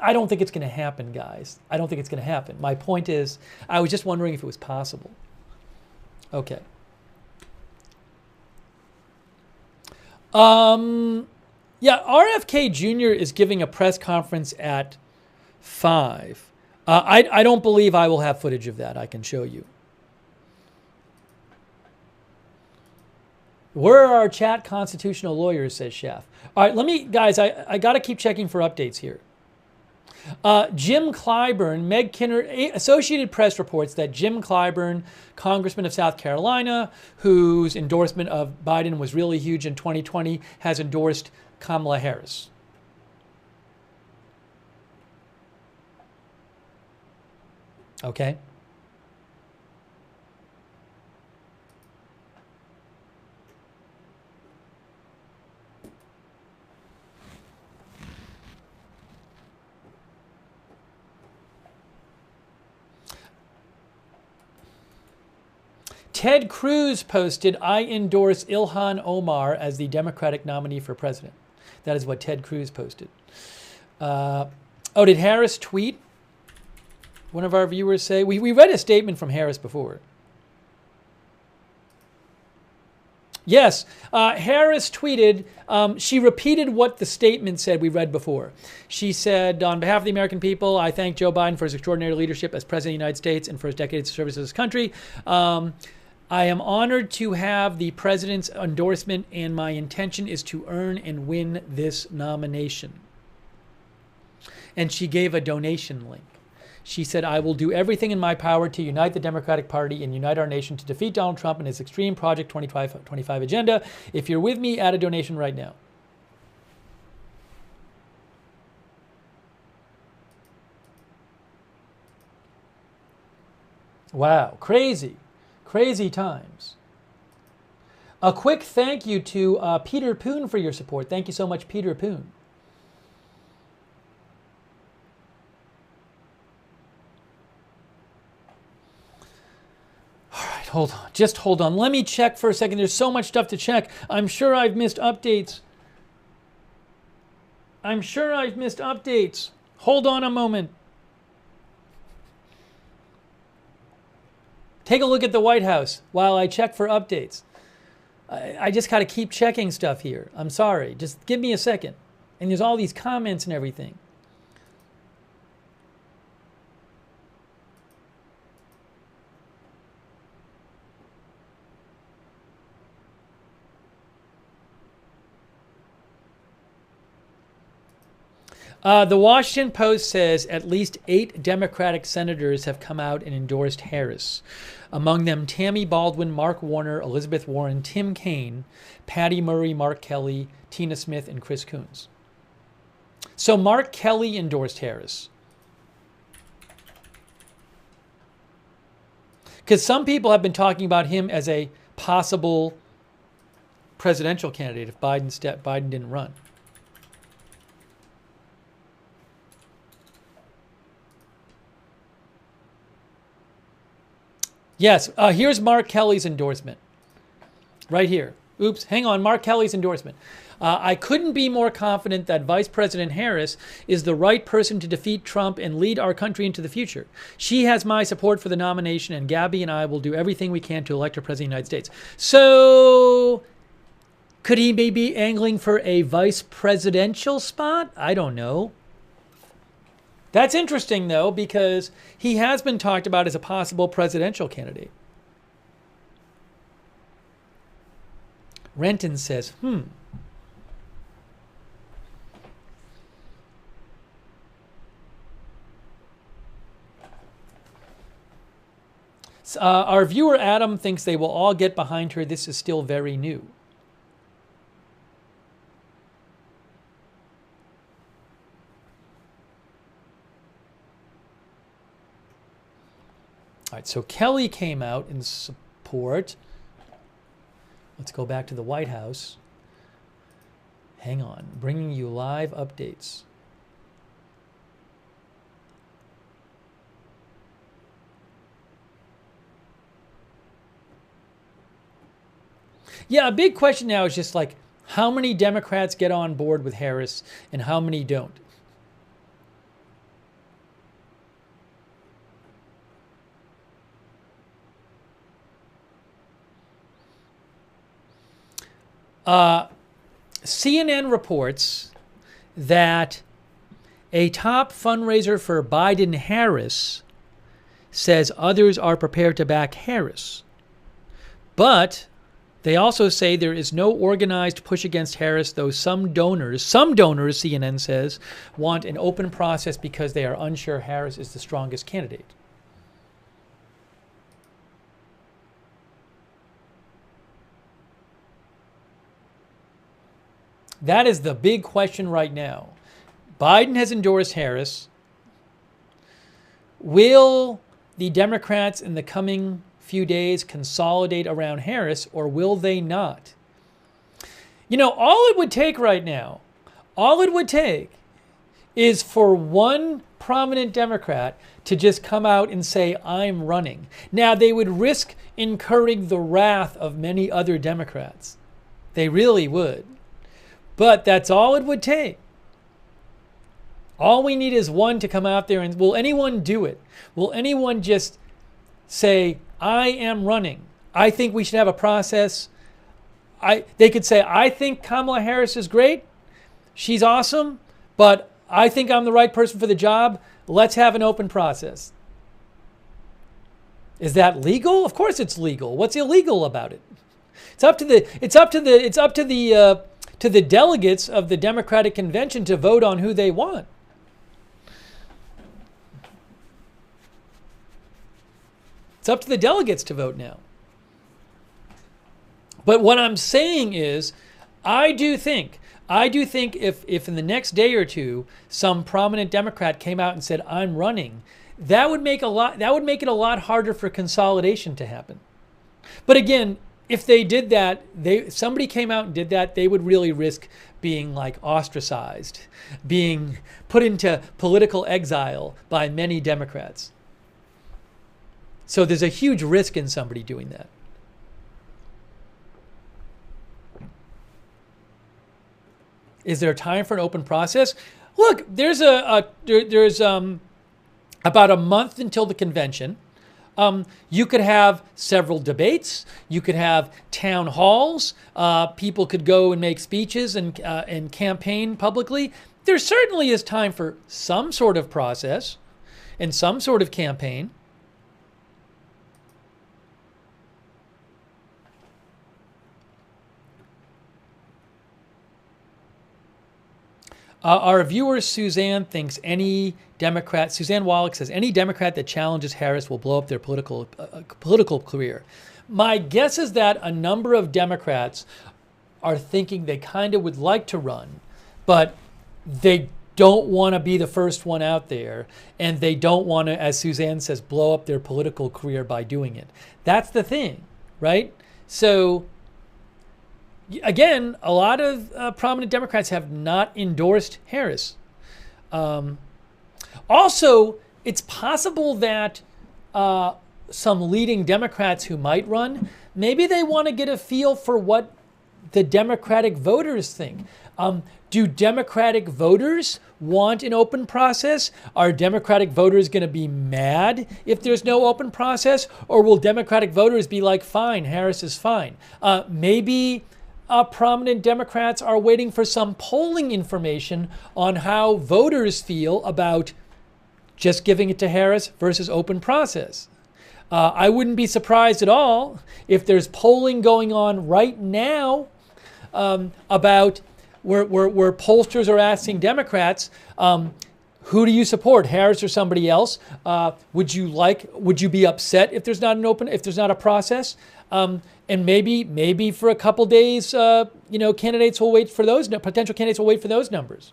I don't think it's going to happen, guys. I don't think it's going to happen. My point is, I was just wondering if it was possible. Okay. Yeah, RFK Jr. is giving a press conference at 5. I don't believe I will have footage of that. I can show you. Where are our chat constitutional lawyers, says Chef. All right, guys, I got to keep checking for updates here. Jim Clyburn, Meg Kinner, Associated Press reports that Jim Clyburn, Congressman of South Carolina, whose endorsement of Biden was really huge in 2020, has endorsed Kamala Harris. Okay. Ted Cruz posted, I endorse Ilhan Omar as the Democratic nominee for president. That is what Ted Cruz posted. Did Harris tweet? One of our viewers say. We read a statement from Harris before. Yes, Harris tweeted, she repeated what the statement said we read before. She said, on behalf of the American people, I thank Joe Biden for his extraordinary leadership as President of the United States and for his decades of service to this country. I am honored to have the president's endorsement, and my intention is to earn and win this nomination. And she gave a donation link. She said, I will do everything in my power to unite the Democratic Party and unite our nation to defeat Donald Trump and his extreme Project 25 agenda. If you're with me, add a donation right now. Wow, crazy. Crazy times. A quick thank you to Peter Poon for your support. Thank you so much, Peter Poon. All right, hold on. Just hold on. Let me check for a second. There's so much stuff to check. I'm sure I've missed updates. Hold on a moment. Take a look at the White House while I check for updates. I just got to keep checking stuff here. I'm sorry. Just give me a second. And there's all these comments and everything. The Washington Post says at least 8 Democratic senators have come out and endorsed Harris. Among them, Tammy Baldwin, Mark Warner, Elizabeth Warren, Tim Kaine, Patty Murray, Mark Kelly, Tina Smith, and Chris Coons. So Mark Kelly endorsed Harris. Because some people have been talking about him as a possible presidential candidate if Biden didn't run. Yes, here's Mark Kelly's endorsement. Right here. Oops, hang on, Mark Kelly's endorsement. I couldn't be more confident that Vice President Harris is the right person to defeat Trump and lead our country into the future. She has my support for the nomination, and Gabby and I will do everything we can to elect her President of the United States. So, could he maybe be angling for a vice presidential spot? I don't know. That's interesting, though, because he has been talked about as a possible presidential candidate. Renton says, Our viewer Adam thinks they will all get behind her. This is still very new. All right, so Kelly came out in support. Let's go back to the White House. Hang on, bringing you live updates. Yeah, a big question now is just like, how many Democrats get on board with Harris and how many don't? CNN reports that a top fundraiser for Biden-Harris says others are prepared to back Harris. But They also say there is no organized push against Harris, though some donors, CNN says, want an open process because they are unsure Harris is the strongest candidate. That is the big question right now. Biden has endorsed Harris. Will the Democrats in the coming few days consolidate around Harris, or will they not? You know, all it would take right now, is for one prominent Democrat to just come out and say, I'm running. Now, they would risk incurring the wrath of many other Democrats. They really would. But that's all it would take. All we need is one to come out there and will anyone do it? Will anyone just say, I am running? I think we should have a process. They could say, I think Kamala Harris is great. She's awesome, but I think I'm the right person for the job. Let's have an open process. Is that legal? Of course it's legal. What's illegal about it? It's up to the delegates of the Democratic Convention to vote on who they want. It's up to the delegates to vote now. But what I'm saying is, I do think if in the next day or two some prominent Democrat came out and said, I'm running, that would make it a lot harder for consolidation to happen. But again, if they did that, somebody came out and did that, they would really risk being like ostracized, being put into political exile by many Democrats. So there's a huge risk in somebody doing that. Is there time for an open process? Look, there's about a month until the convention. You could have several debates. You could have town halls. People could go and make speeches and campaign publicly. There certainly is time for some sort of process and some sort of campaign. Our viewer Suzanne Suzanne Wallach says, any Democrat that challenges Harris will blow up their political career. My guess is that a number of Democrats are thinking they kind of would like to run, but they don't want to be the first one out there, and they don't want to, as Suzanne says, blow up their political career by doing it. That's the thing, right? So again, a lot of prominent Democrats have not endorsed Harris. Also, it's possible that some leading Democrats who might run, maybe they want to get a feel for what the Democratic voters think. Do Democratic voters want an open process? Are Democratic voters going to be mad if there's no open process? Or will Democratic voters be like, fine, Harris is fine? Maybe prominent Democrats are waiting for some polling information on how voters feel about just giving it to Harris versus open process. I wouldn't be surprised at all if there's polling going on right now about where pollsters are asking Democrats, who do you support, Harris or somebody else? Would you be upset if there's not a process? And maybe for a couple days, potential candidates will wait for those numbers.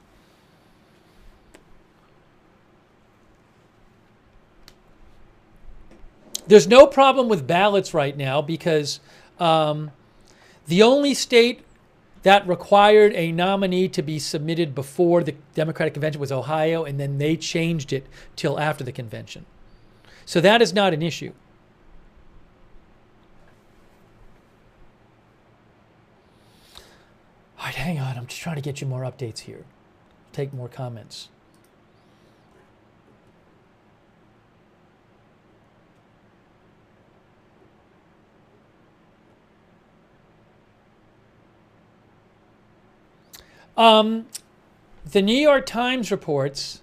There's no problem with ballots right now because the only state that required a nominee to be submitted before the Democratic Convention was Ohio, and then they changed it till after the convention. So that is not an issue. All right, hang on. I'm just trying to get you more updates here. Take more comments. The New York Times reports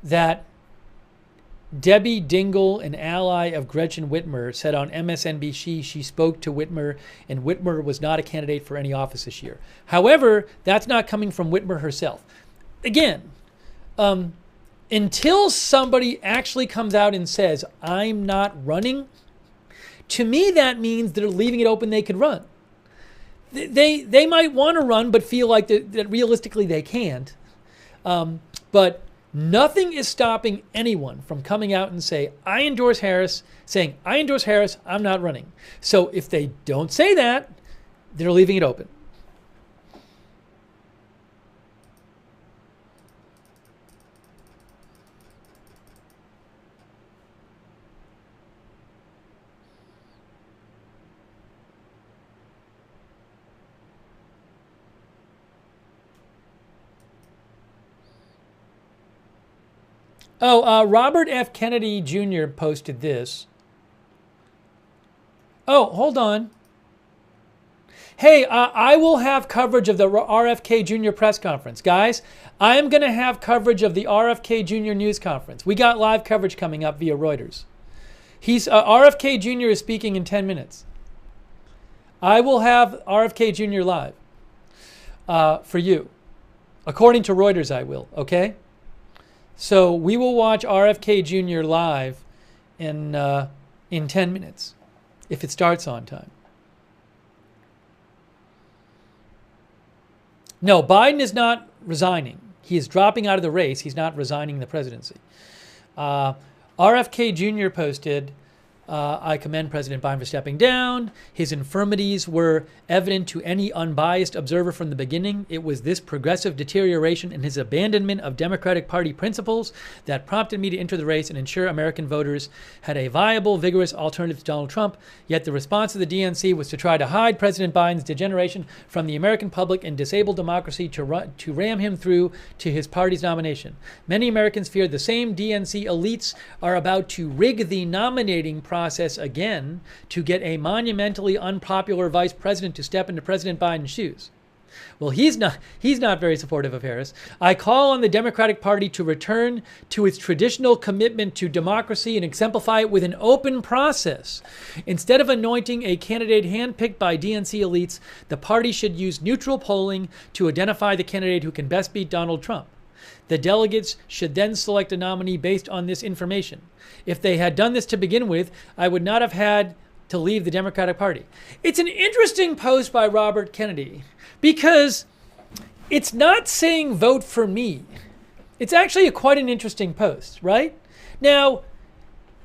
that Debbie Dingell, an ally of Gretchen Whitmer, said on MSNBC she spoke to Whitmer and Whitmer was not a candidate for any office this year. However, that's not coming from Whitmer herself. Again, until somebody actually comes out and says, I'm not running, to me that means they're leaving it open they could run. They might want to run but feel like that realistically they can't. But nothing is stopping anyone from coming out and saying, I endorse Harris, I'm not running. So if they don't say that, they're leaving it open. Oh, Robert F. Kennedy Jr. posted this. Oh, hold on. Hey, I will have coverage of the RFK Jr. press conference. Guys, I am going to have coverage of the RFK Jr. news conference. We got live coverage coming up via Reuters. RFK Jr. is speaking in 10 minutes. I will have RFK Jr. live for you. According to Reuters, I will, okay? So we will watch RFK Jr. live in 10 minutes, if it starts on time. No, Biden is resigning. He is dropping out of the race. He's not resigning the presidency. RFK Jr. posted, I commend President Biden for stepping down. His infirmities were evident to any unbiased observer from the beginning. It was this progressive deterioration in his abandonment of Democratic Party principles that prompted me to enter the race and ensure American voters had a viable, vigorous alternative to Donald Trump. Yet the response of the DNC was to try to hide President Biden's degeneration from the American public and disable democracy to ram him through to his party's nomination. Many Americans fear the same DNC elites are about to rig the nominating process again to get a monumentally unpopular vice president to step into President Biden's shoes. Well, he's not very supportive of Harris. I call on the Democratic Party to return to its traditional commitment to democracy and exemplify it with an open process. Instead of anointing a candidate handpicked by DNC elites, the party should use neutral polling to identify the candidate who can best beat Donald Trump. The delegates should then select a nominee based on this information. If they had done this to begin with, I would not have had to leave the Democratic Party. It's an interesting post by Robert Kennedy because it's not saying vote for me. It's actually quite an interesting post, right? Now,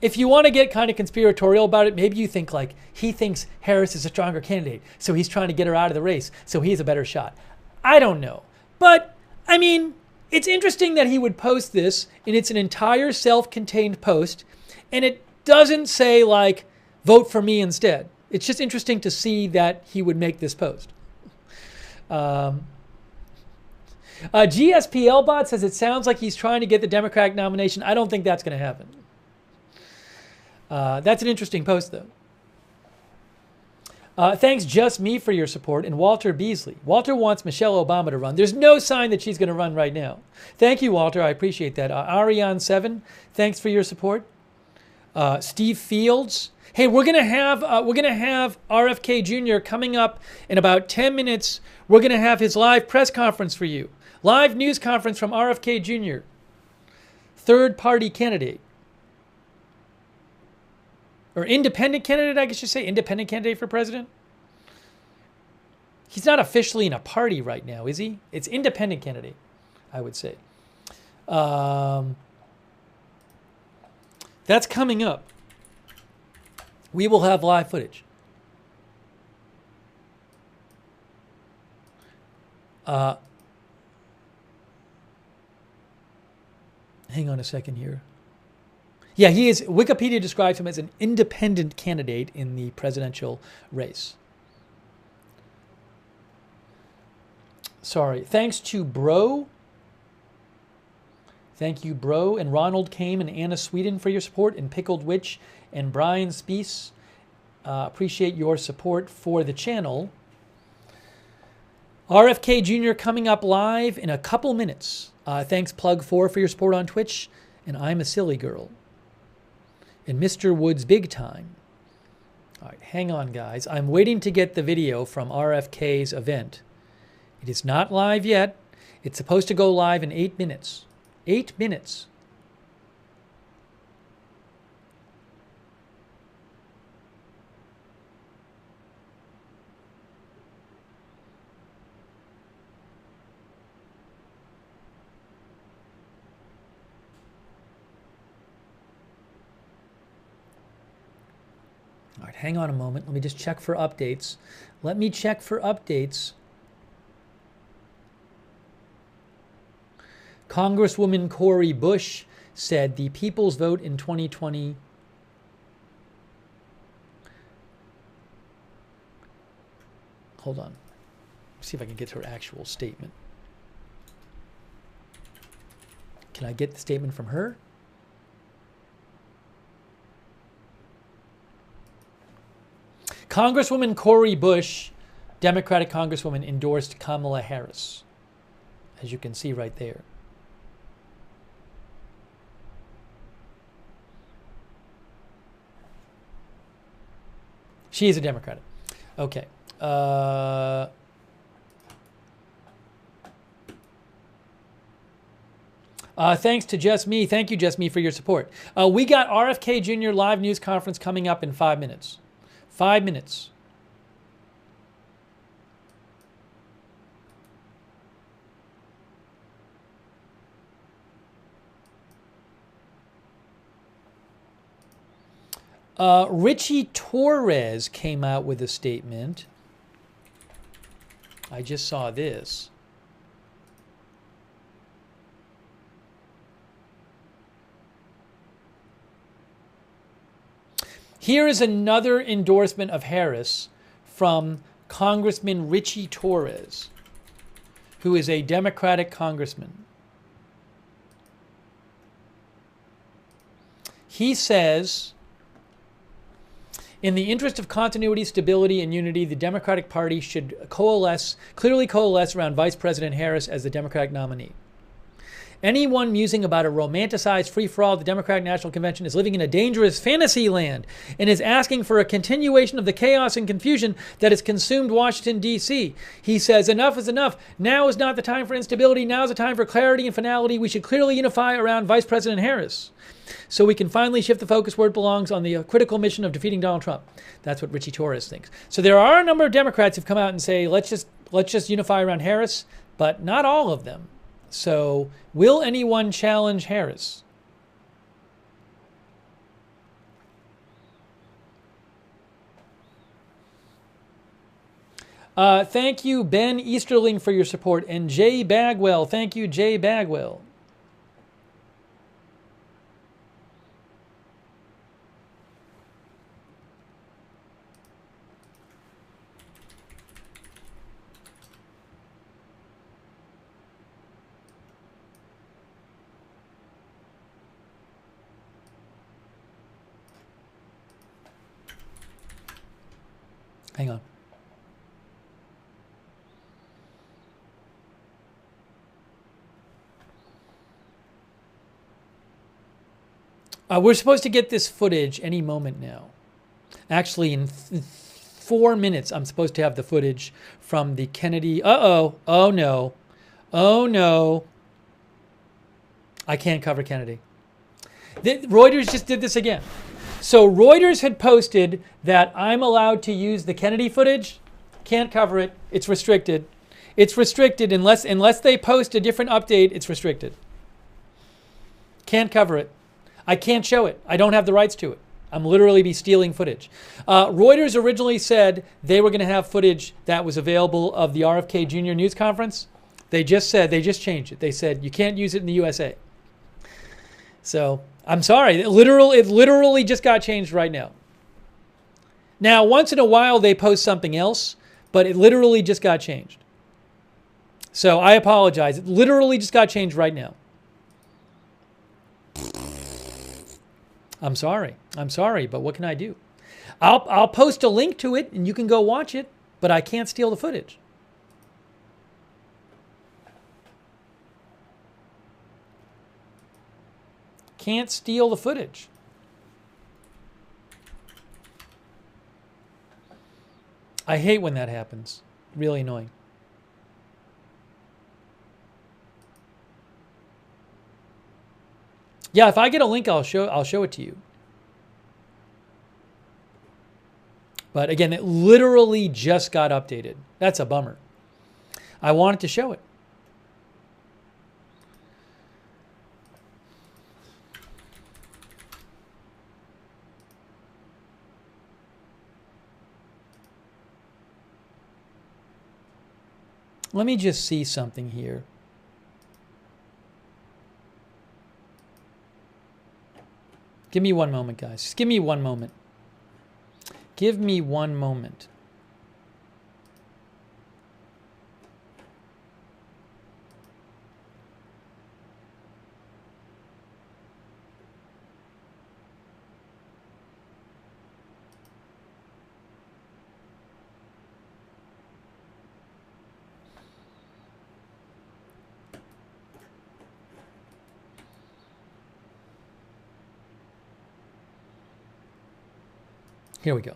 if you want to get kind of conspiratorial about it, maybe you think like he thinks Harris is a stronger candidate, so he's trying to get her out of the race, so he has a better shot. I don't know. But, I mean, it's interesting that he would post this, and it's an entire self-contained post, and it doesn't say, like, vote for me instead. It's just interesting to see that he would make this post. GSPL bot says it sounds like he's trying to get the Democratic nomination. I don't think that's going to happen. That's an interesting post, though. Thanks, Just Me, for your support. And Walter Beasley. Walter wants Michelle Obama to run. There's no sign that she's going to run right now. Thank you, Walter. I appreciate that. Ariane7, thanks for your support. Steve Fields. Hey, we're gonna have RFK Jr. coming up in about 10 minutes. We're gonna have his live press conference for you. Live news conference from RFK Jr. Third party candidate. Or independent candidate, I guess you say. Independent candidate for president. He's not officially in a party right now, is he? It's independent candidate, I would say. That's coming up. We will have live footage. Hang on a second here. Yeah, he is. Wikipedia describes him as an independent candidate in the presidential race. Sorry. Thanks to Bro. Thank you, Bro, and Ronald Kame and Anna Sweden for your support, and Pickled Witch and Brian Speece. Appreciate your support for the channel. RFK Jr. coming up live in a couple minutes. Thanks, Plug4, for your support on Twitch, and I'm a Silly Girl. and Mr. Woods big time. All right, hang on, guys. I'm waiting to get the video from RFK's event. It is not live yet. It's supposed to go live in 8 minutes. 8 minutes. All right, hang on a moment. Let me just check for updates. Let me check for updates. Congresswoman Cori Bush said the people's vote in 2020 hold on. See if I can get her actual statement. Can I get the statement from her? Congresswoman Cori Bush, Democratic Congresswoman, endorsed Kamala Harris, as you can see right there. She is a Democrat. Okay. Thanks to Just Me. Thank you, Just Me, for your support. We got RFK Jr. live news conference coming up in 5 minutes. 5 minutes. Richie Torres came out with a statement. I just saw this. Here is another endorsement of Harris from Congressman Richie Torres, who is a Democratic congressman. He says, in the interest of continuity, stability, and unity, the Democratic Party should clearly coalesce around Vice President Harris as the Democratic nominee. Anyone musing about a romanticized free-for-all at the Democratic National Convention is living in a dangerous fantasy land and is asking for a continuation of the chaos and confusion that has consumed Washington, D.C. He says, enough is enough. Now is not the time for instability. Now is the time for clarity and finality. We should clearly unify around Vice President Harris so we can finally shift the focus where it belongs on the critical mission of defeating Donald Trump. That's what Richie Torres thinks. So there are a number of Democrats who've come out and say, let's just unify around Harris, but not all of them. So will anyone challenge Harris? Thank you, Ben Easterling, for your support. And Jay Bagwell. Thank you, Jay Bagwell. Hang on. We're supposed to get this footage any moment now. Actually, in 4 minutes, I'm supposed to have the footage from the Kennedy. Uh-oh. Oh, no. Oh, no. I can't cover Kennedy. Reuters just did this again. So Reuters had posted that I'm allowed to use the Kennedy footage. Can't cover it. It's restricted. It's restricted unless they post a different update. It's restricted. Can't cover it. I can't show it. I don't have the rights to it. I'm literally be stealing footage. Reuters originally said they were going to have footage that was available of the RFK Jr. news conference. They just changed it. They said you can't use it in the USA. So I'm sorry. It literally just got changed right now. Now, once in a while they post something else, but it literally just got changed. So I apologize. It literally just got changed right now. I'm sorry, but what can I do? I'll post a link to it and you can go watch it, but I can't steal the footage. Can't steal the footage. I hate when that happens. Really annoying. Yeah, if I get a link, I'll show it to you. But again, it literally just got updated. That's a bummer. I wanted to show it. Let me just see something here. Give me one moment, guys. Just give me one moment. Give me one moment. Here we go.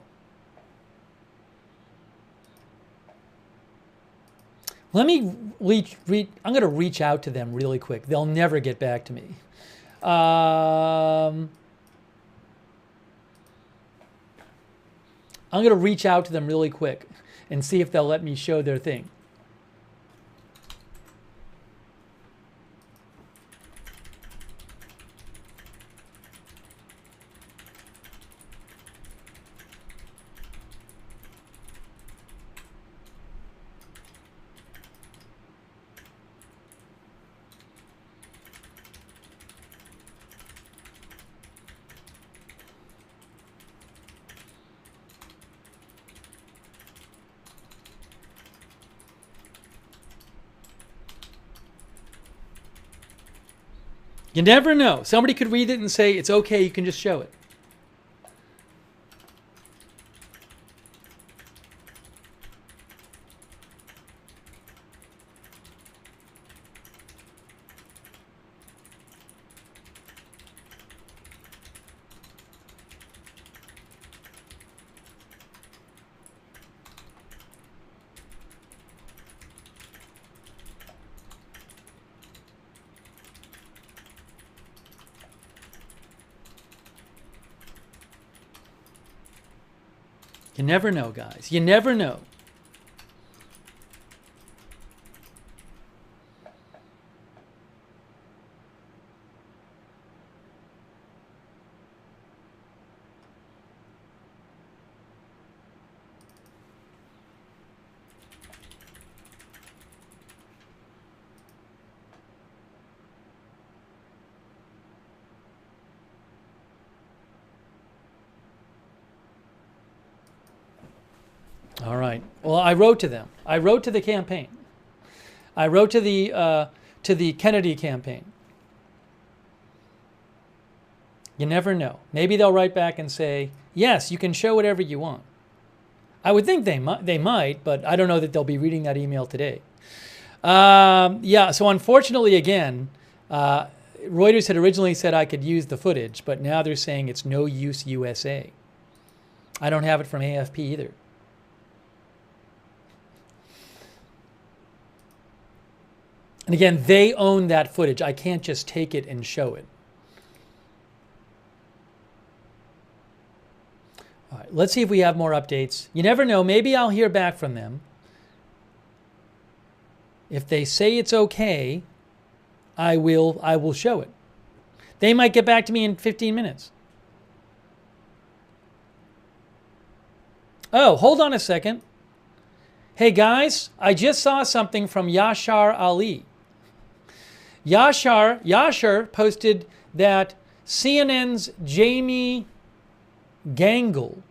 Let me I'm going to reach out to them really quick. They'll never get back to me. I'm going to reach out to them really quick and see if they'll let me show their thing. You never know. Somebody could read it and say, it's okay, you can just show it. You never know, guys. You never know. All right. Well, I wrote to them. I wrote to the campaign. I wrote to the Kennedy campaign. You never know. Maybe they'll write back and say, yes, you can show whatever you want. I would think they might, but I don't know that they'll be reading that email today. Yeah, so unfortunately, again, Reuters had originally said I could use the footage, but now they're saying it's no use USA. I don't have it from AFP either. And again, they own that footage. I can't just take it and show it. All right, let's see if we have more updates. You never know. Maybe I'll hear back from them. If they say it's okay, I will show it. They might get back to me in 15 minutes. Oh, hold on a second. Hey guys, I just saw something from Yashar Ali. Yashar posted that CNN's Jamie Gangel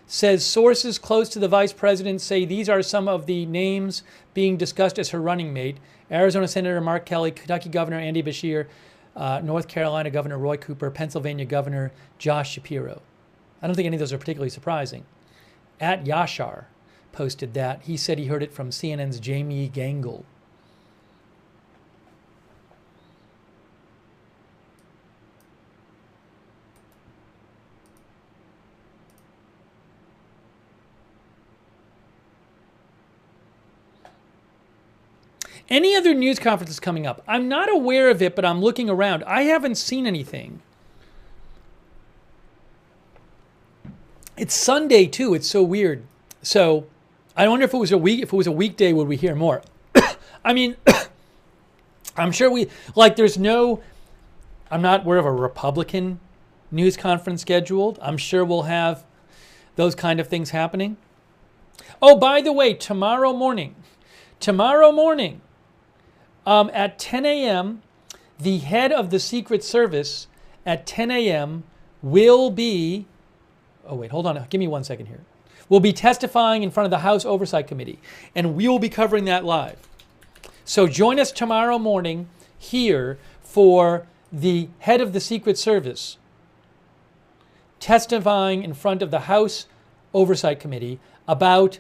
says sources close to the vice president say these are some of the names being discussed as her running mate: Arizona Senator Mark Kelly, Kentucky Governor Andy Beshear, North Carolina Governor Roy Cooper, Pennsylvania Governor Josh Shapiro. I don't think any of those are particularly surprising. At Yashar posted that. He said he heard it from CNN's Jamie Gangel. Any other news conferences coming up? I'm not aware of it, but I'm looking around. I haven't seen anything. It's Sunday too. It's so weird. So I wonder if it was a weekday, would we hear more? I mean, I'm sure I'm not aware of a Republican news conference scheduled. I'm sure we'll have those kind of things happening. Oh, by the way, tomorrow morning, at 10 a.m., the head of the Secret Service at 10 a.m. will be, oh wait, hold on, give me 1 second here. Will be testifying in front of the House Oversight Committee, and we will be covering that live. So join us tomorrow morning here for the head of the Secret Service testifying in front of the House Oversight Committee about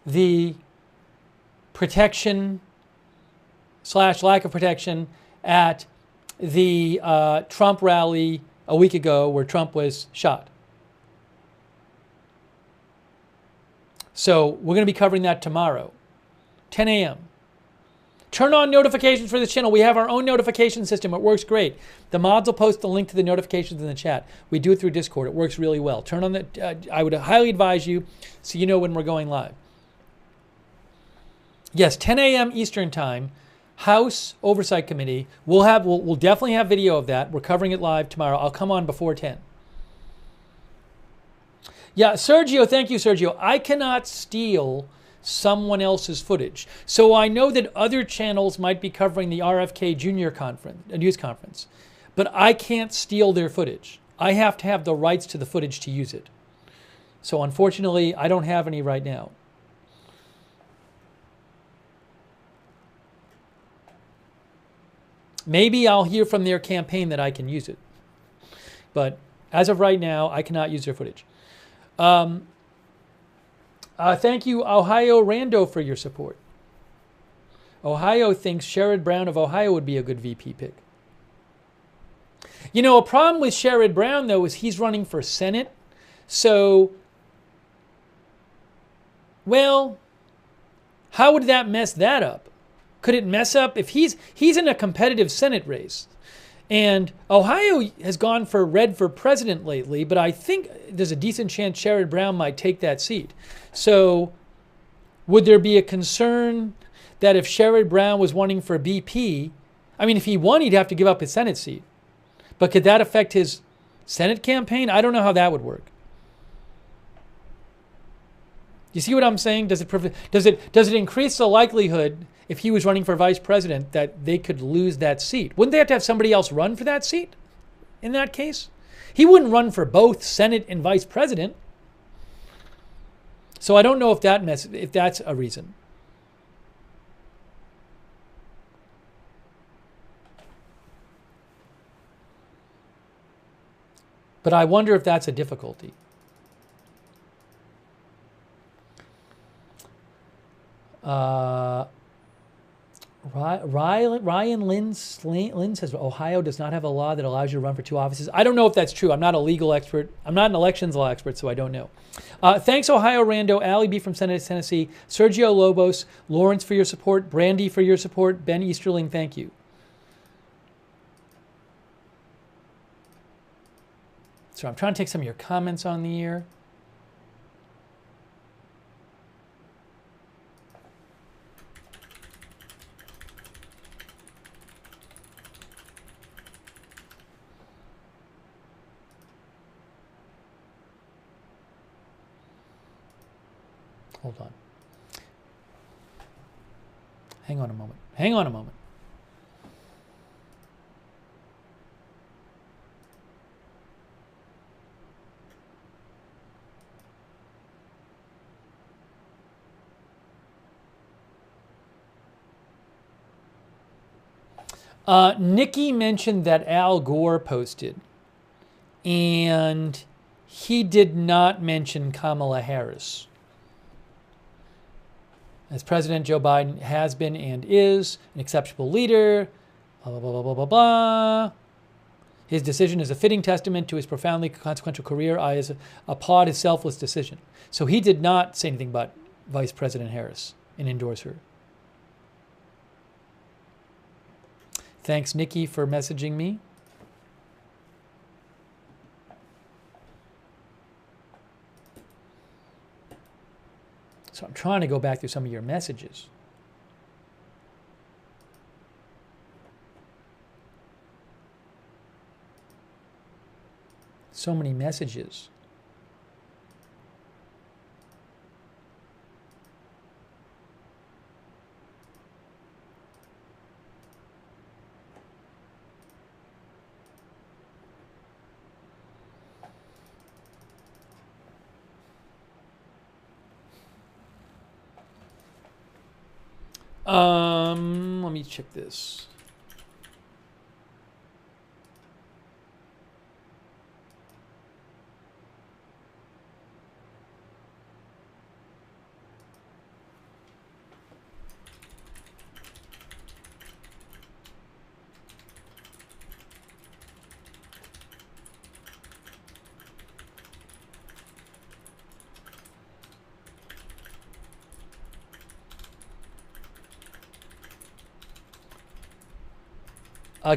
the protection / lack of protection at the Trump rally a week ago where Trump was shot. So we're going to be covering that tomorrow, 10 a.m. Turn on notifications for this channel. We have our own notification system. It works great. The mods will post the link to the notifications in the chat. We do it through Discord. It works really well. Turn on I would highly advise you so you know when we're going live. Yes, 10 a.m. Eastern Time, House Oversight Committee. We'll definitely have video of that. We're covering it live tomorrow. I'll come on before 10. Yeah, Sergio, thank you, Sergio. I cannot steal someone else's footage. So I know that other channels might be covering the RFK Jr. news conference, but I can't steal their footage. I have to have the rights to the footage to use it. So unfortunately, I don't have any right now. Maybe I'll hear from their campaign that I can use it. But as of right now, I cannot use their footage. Thank you, Ohio Rando, for your support. Ohio thinks Sherrod Brown of Ohio would be a good VP pick. You know, a problem with Sherrod Brown, though, is he's running for Senate. So, well, how would that mess that up? Could it mess up if he's in a competitive Senate race? And Ohio has gone for red for president lately, but I think there's a decent chance Sherrod Brown might take that seat. So would there be a concern that if Sherrod Brown was running for BP, I mean, if he won, he'd have to give up his Senate seat. But could that affect his Senate campaign? I don't know how that would work. You see what I'm saying? Does it increase the likelihood, if he was running for vice president, that they could lose that seat? Wouldn't they have to have somebody else run for that seat in that case? He wouldn't run for both Senate and vice president. So I don't know if that's a reason. But I wonder if that's a difficulty. Ryan Lynn says Ohio does not have a law that allows you to run for two offices. I don't know if that's true. I'm not a legal expert. I'm not an elections law expert, so I don't know. Thanks, Ohio Rando, Allie B from Tennessee, Sergio Lobos, Lawrence for your support, Brandy for your support, Ben Easterling, thank you. So I'm trying to take some of your comments on the air. Hold on. Hang on a moment. Hang on a moment. Nikki mentioned that Al Gore posted, and he did not mention Kamala Harris. As President Joe Biden has been and is an exceptional leader, blah, blah, blah, blah, blah, blah, blah. His decision is a fitting testament to his profoundly consequential career. I applaud his selfless decision. So he did not say anything about Vice President Harris and endorse her. Thanks, Nikki, for messaging me. So I'm trying to go back through some of your messages. So many messages. Let me check this.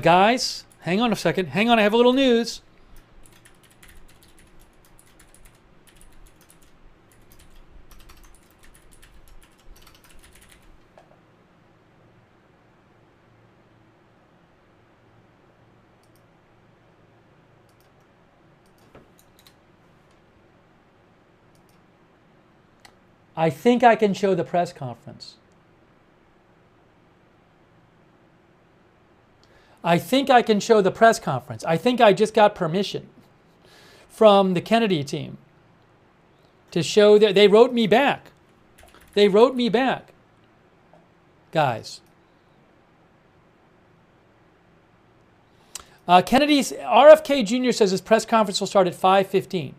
Guys, hang on a second. Hang on, I have a little news. I think I can show the press conference. I think I can show the press conference. I think I just got permission from the Kennedy team to show that they wrote me back. They wrote me back, guys. Kennedy's RFK Jr. says his press conference will start at 5:15.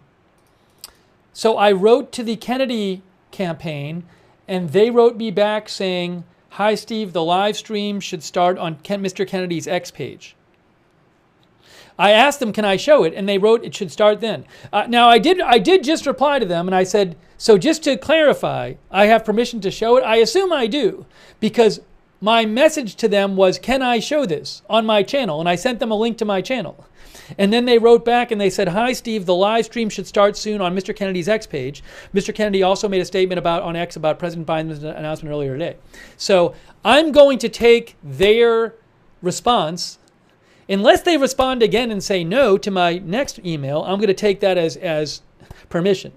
So I wrote to the Kennedy campaign, and they wrote me back saying, "Hi, Steve, the live stream should start on Mr. Kennedy's X page." I asked them, can I show it? And they wrote it should start then. Now, I did just reply to them, and I said, so just to clarify, I have permission to show it? I assume I do, because my message to them was, can I show this on my channel? And I sent them a link to my channel. And then they wrote back and they said, "Hi, Steve, the live stream should start soon on Mr. Kennedy's X page." Mr. Kennedy also made a statement on X about President Biden's announcement earlier today. So I'm going to take their response. Unless they respond again and say no to my next email, I'm going to take that as permission.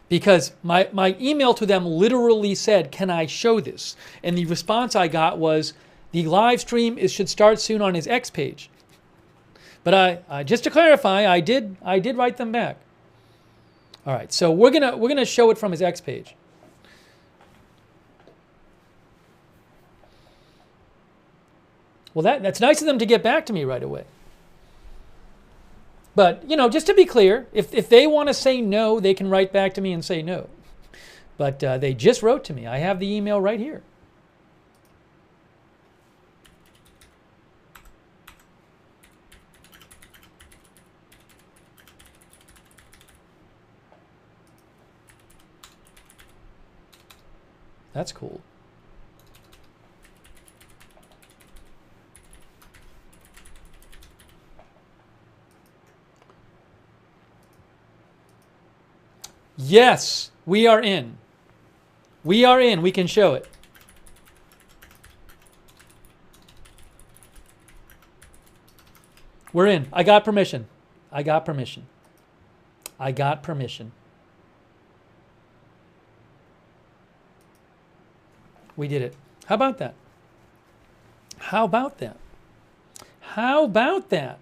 Because my email to them literally said, "Can I show this?" And the response I got was, "The live stream should start soon on his X page." But I just to clarify, I did write them back. All right, so we're gonna show it from his X page. Well, that's nice of them to get back to me right away. But just to be clear, if they want to say no, they can write back to me and say no. But they just wrote to me. I have the email right here. That's cool. Yes, we are in. We are in. We can show it. We're in. I got permission. I got permission. I got permission. We did it. How about that? How about that? How about that?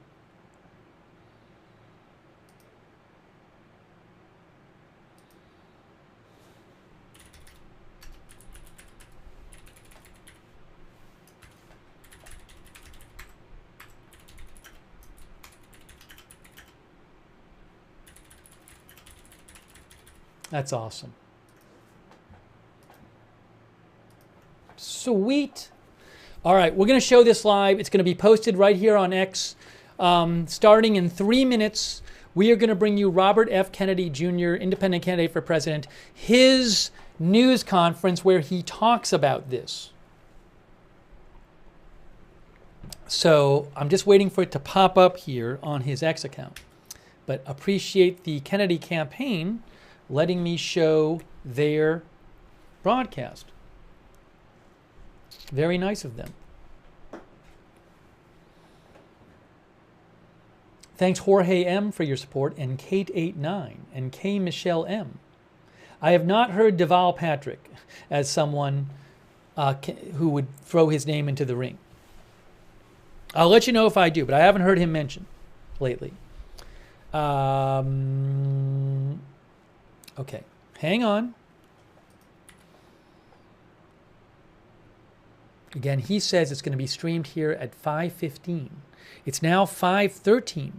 That's awesome. Sweet. All right, we're going to show this live. It's going to be posted right here on X. Starting in 3 minutes, we are going to bring you Robert F. Kennedy Jr., independent candidate for president, his news conference where he talks about this. So I'm just waiting for it to pop up here on his X account. But appreciate the Kennedy campaign letting me show their broadcast. Very nice of them. Thanks Jorge M for your support, and Kate89 and K Michelle M. I have not heard Deval Patrick as someone who would throw his name into the ring. I'll let you know if I do, but I haven't heard him mentioned lately. Okay, hang on. Again, he says it's going to be streamed here at 5:15. It's now 5:13.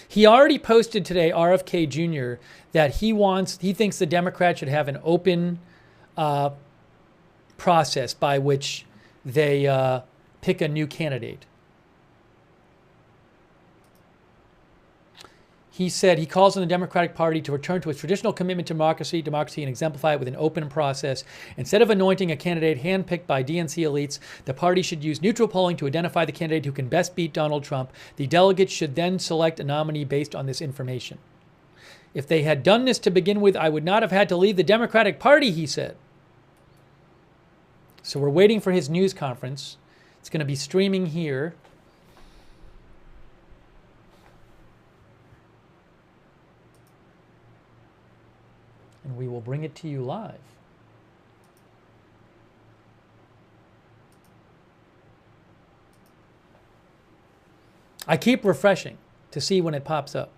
He already posted today, RFK Jr., that he thinks the Democrats should have an open process by which they pick a new candidate. He said he calls on the Democratic Party to return to its traditional commitment to democracy, and exemplify it with an open process. Instead of anointing a candidate handpicked by DNC elites, the party should use neutral polling to identify the candidate who can best beat Donald Trump. The delegates should then select a nominee based on this information. If they had done this to begin with, I would not have had to leave the Democratic Party, he said. So we're waiting for his news conference. It's going to be streaming here. And we will bring it to you live. I keep refreshing to see when it pops up.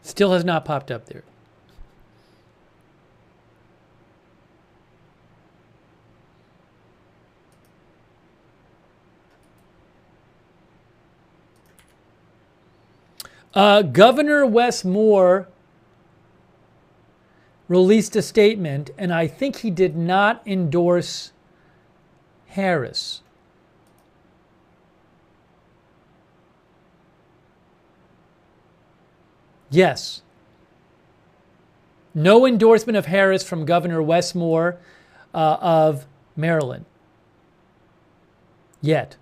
Still has not popped up there. Governor Wes Moore released a statement, and I think he did not endorse Harris. Yes. No endorsement of Harris from Governor Wes Moore of Maryland. Yet.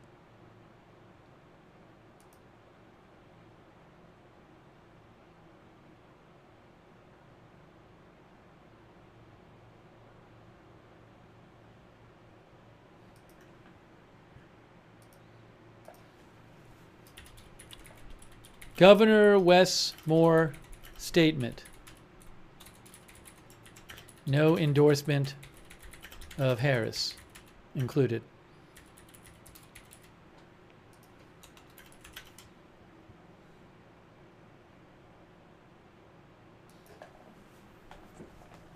Governor Wes Moore statement. No endorsement of Harris included.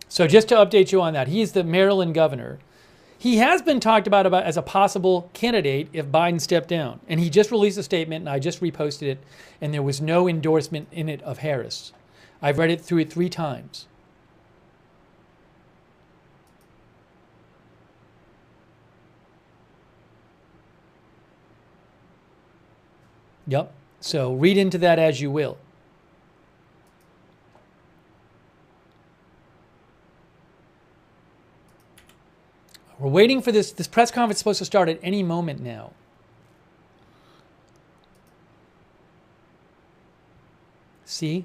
So just to update you on that, he's the Maryland governor. He has been talked about as a possible candidate if Biden stepped down. And he just released a statement, and I just reposted it, and there was no endorsement in it of Harris. I've read it through it 3 times. Yep. So read into that as you will. We're waiting for this. This press conference is supposed to start at any moment now. See?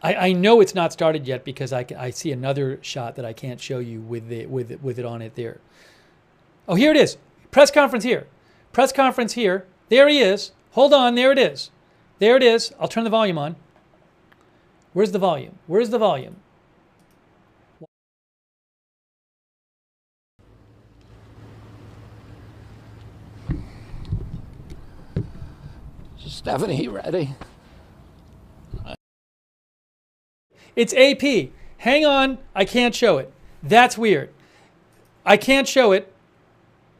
I know it's not started yet because I see another shot that I can't show you with it on it there. Oh, here it is. Press conference here. Press conference here. There he is. Hold on. There it is. There it is. I'll turn the volume on. Where's the volume? Where's the volume? Stephanie, ready? It's AP. Hang on, I can't show it. That's weird. I can't show it.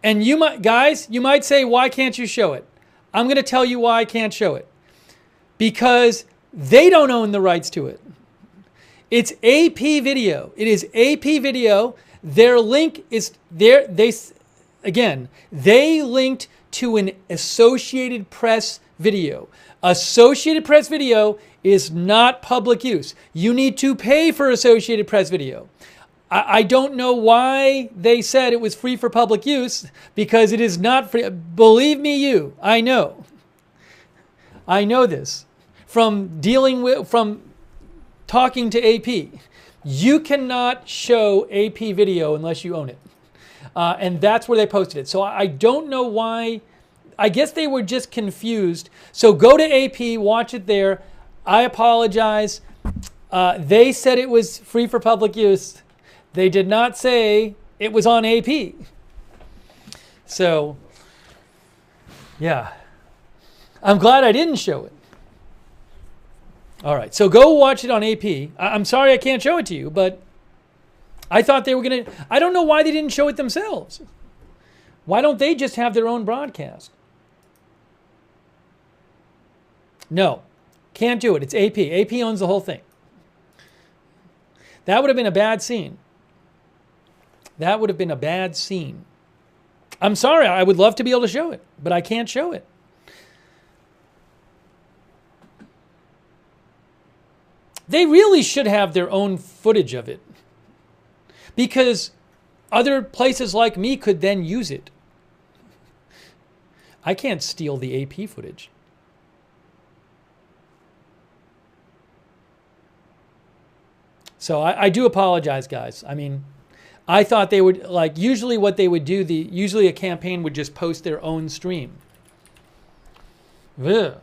And you might say, why can't you show it? I'm going to tell you why I can't show it. Because they don't own the rights to it. It's AP video. It is AP video. Their link is there. They linked to an Associated Press video. Associated Press video is not public use. You need to pay for Associated Press video. I don't know why they said it was free for public use, because it is not free. Believe me, I know. I know this from talking to AP. You cannot show AP video unless you own it. And that's where they posted it. So I don't know why. I guess they were just confused. So go to AP, watch it there. I apologize. They said it was free for public use. They did not say it was on AP. So, yeah. I'm glad I didn't show it. All right, so go watch it on AP. I'm sorry I can't show it to you, but I thought they were going to... I don't know why they didn't show it themselves. Why don't they just have their own broadcast? No, can't do it. It's AP. AP owns the whole thing. That would have been a bad scene. That would have been a bad scene. I'm sorry, I would love to be able to show it, but I can't show it. They really should have their own footage of it, because other places like me could then use it. I can't steal the AP footage. So I do apologize, guys. I mean, I thought they would, like, usually what they would do, usually a campaign would just post their own stream. Ugh.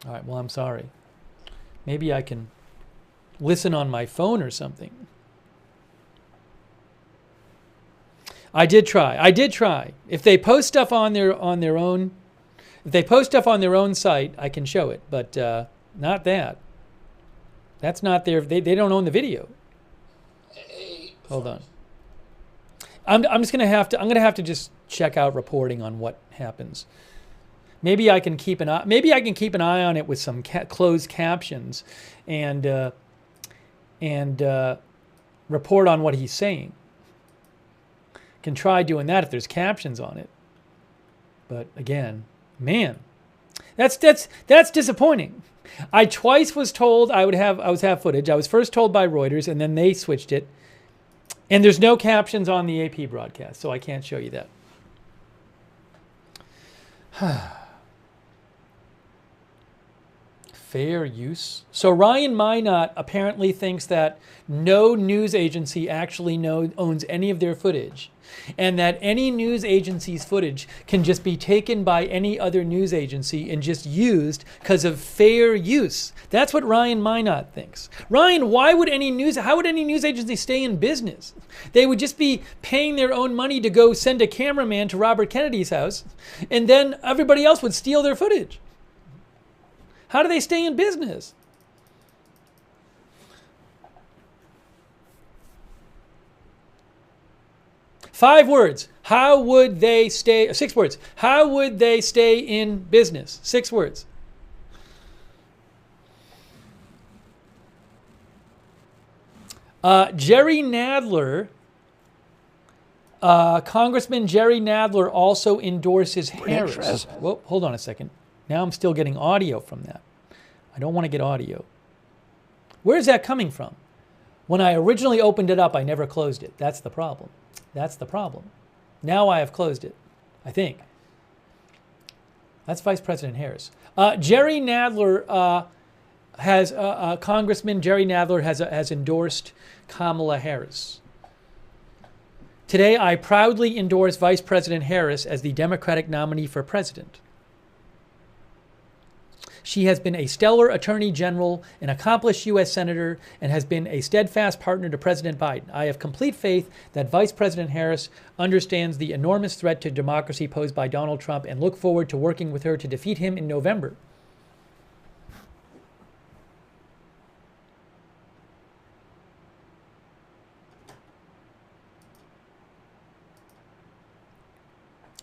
All right, well, I'm sorry. Maybe I can listen on my phone or something. I did try. If they post stuff on their own, if they post stuff on their own site, I can show it, but not that. That's not their. They don't own the video. Hold on. I'm just gonna have to. I'm gonna have to just check out reporting on what happens. Maybe I can keep an eye. Maybe I can keep an eye on it with some closed captions, and report on what he's saying. Can try doing that if there's captions on it. But again, man, that's disappointing. I twice was told I would have footage. I was first told by Reuters, and then they switched it. And there's no captions on the AP broadcast, so I can't show you that. Fair use. So Ryan Minot apparently thinks that no news agency actually owns any of their footage, and that any news agency's footage can just be taken by any other news agency and just used because of fair use. That's what Ryan Minot thinks. Ryan, how would any news agency stay in business? They would just be paying their own money to go send a cameraman to Robert Kennedy's house, and then everybody else would steal their footage. How do they stay in business? Five words. How would they stay? 6 words. How would they stay in business? 6 words. Jerry Nadler, Congressman Jerry Nadler also endorses Harris. Whoa, hold on a second. Now I'm still getting audio from that. I don't want to get audio. Where's that coming from? When I originally opened it up, I never closed it. That's the problem. That's the problem. Now I have closed it, I think. That's Vice-President Harris. Jerry Nadler Congressman Jerry Nadler has endorsed Kamala Harris. Today, I proudly endorse Vice President Harris as the Democratic nominee for president. She has been a stellar attorney general, an accomplished U.S. senator, and has been a steadfast partner to President Biden. I have complete faith that Vice President Harris understands the enormous threat to democracy posed by Donald Trump and look forward to working with her to defeat him in November.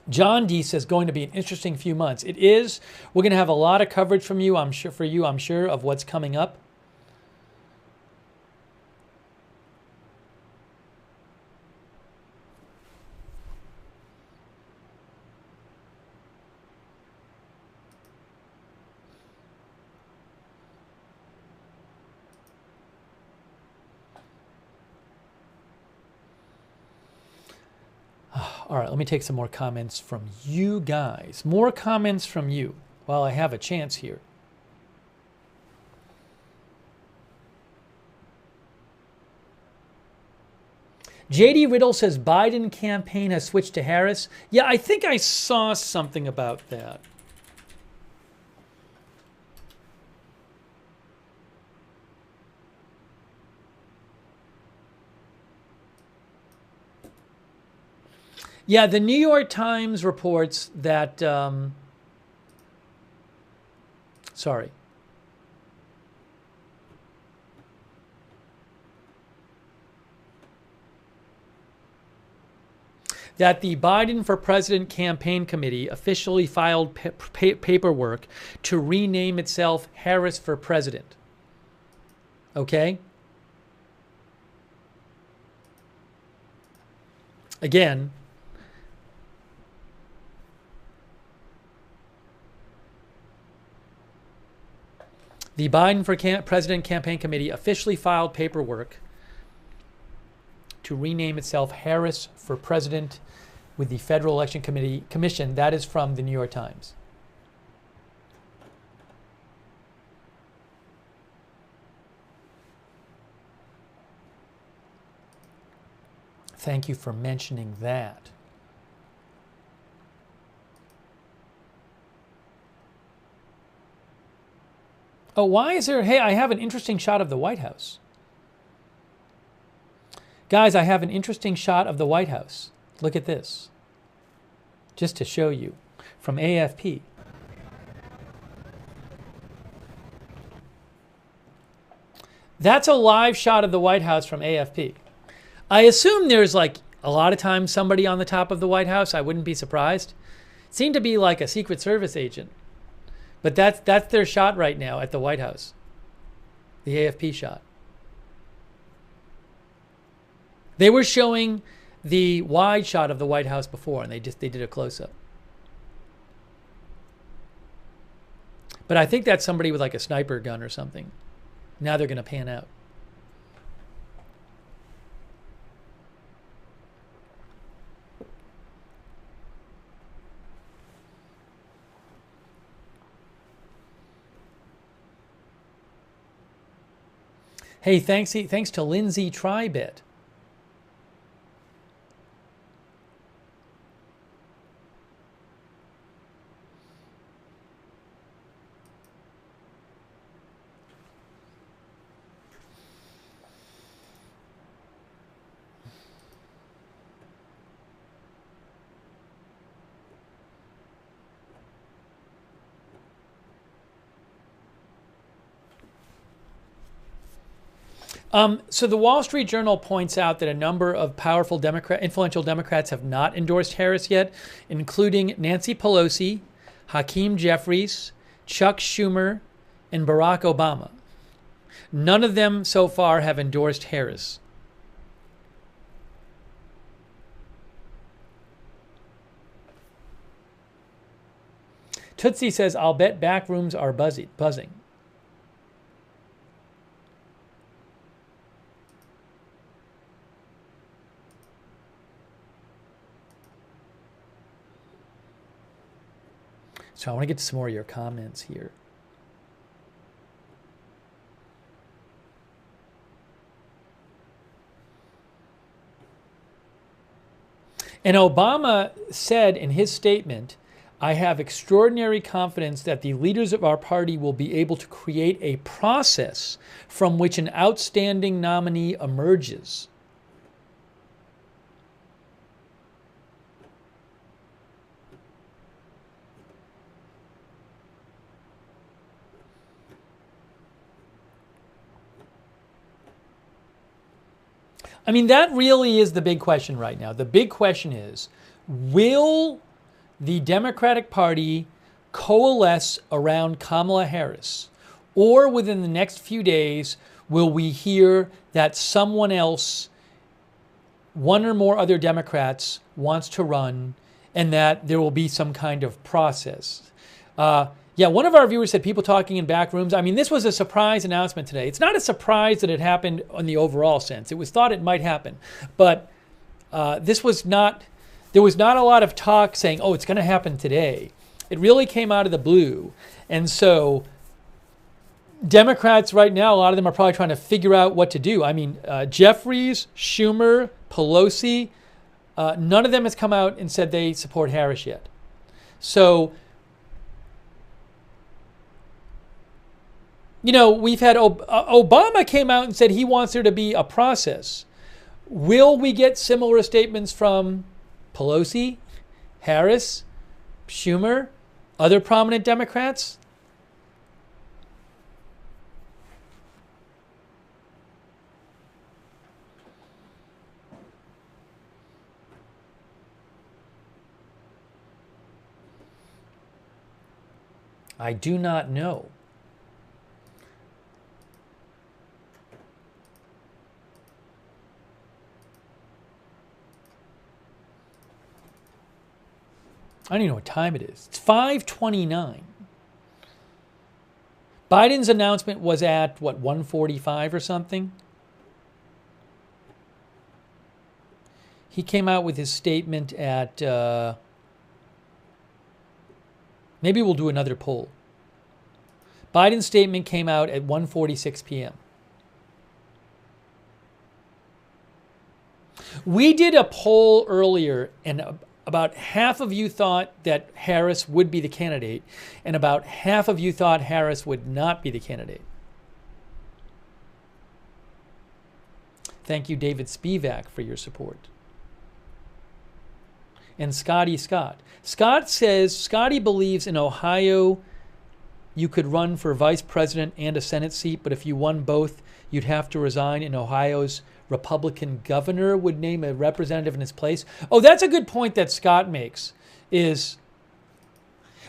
John D says going to be an interesting few months. It is. We're going to have a lot of coverage from you, I'm sure, of what's coming up. All right, let me take some more comments from you guys. More comments from you while I have a chance here. JD Riddle says Biden campaign has switched to Harris. Yeah, I think I saw something about that. Yeah, the New York Times reports that, sorry. That the Biden for President campaign committee officially filed paperwork to rename itself Harris for President. Okay? Again, the Biden for President Campaign Committee officially filed paperwork to rename itself Harris for President with the Federal Election Commission. That is from the New York Times. Thank you for mentioning that. Oh, why is there... Hey, I have an interesting shot of the White House. Guys, I have an interesting shot of the White House. Look at this. Just to show you. From AFP. That's a live shot of the White House from AFP. I assume there's like a lot of times somebody on the top of the White House. I wouldn't be surprised. It seemed to be like a Secret Service agent. But that's their shot right now at the White House. The AFP shot. They were showing the wide shot of the White House before, and they did a close-up. But I think that's somebody with like a sniper gun or something. Now they're going to pan out. Hey, thanks to Lindsay Tribet. So the Wall Street Journal points out that a number of powerful influential Democrats have not endorsed Harris yet, including Nancy Pelosi, Hakeem Jeffries, Chuck Schumer, and Barack Obama. None of them so far have endorsed Harris. Tootsie says, I'll bet back rooms are buzzing. So I want to get to some more of your comments here. And Obama said in his statement, I have extraordinary confidence that the leaders of our party will be able to create a process from which an outstanding nominee emerges. I mean, that really is the big question right now. The big question is, will the Democratic Party coalesce around Kamala Harris, or within the next few days, will we hear that someone else, one or more other Democrats, wants to run, and that there will be some kind of process? Yeah, one of our viewers said people talking in back rooms. I mean, this was a surprise announcement today. It's not a surprise that it happened in the overall sense. It was thought it might happen. But this was not, there was not a lot of talk saying, oh, it's going to happen today. It really came out of the blue. And so Democrats right now, a lot of them are probably trying to figure out what to do. I mean, Jeffries, Schumer, Pelosi, none of them has come out and said they support Harris yet. So, you know, we've had Obama came out and said he wants there to be a process. Will we get similar statements from Pelosi, Harris, Schumer, other prominent Democrats? I do not know. I don't even know what time it is. It's 5:29. Biden's announcement was at, what, 1:45 or something? He came out with his statement at, maybe we'll do another poll. Biden's statement came out at 1:46 p.m. We did a poll earlier, and about half of you thought that Harris would be the candidate, and about half of you thought Harris would not be the candidate. Thank you, David Spivak, for your support. And Scotty Scott. Scott says, Scotty believes in Ohio you could run for vice president and a Senate seat, but if you won both, you'd have to resign. In Ohio's Republican governor would name a representative in his place. Oh, that's a good point that Scott makes. Is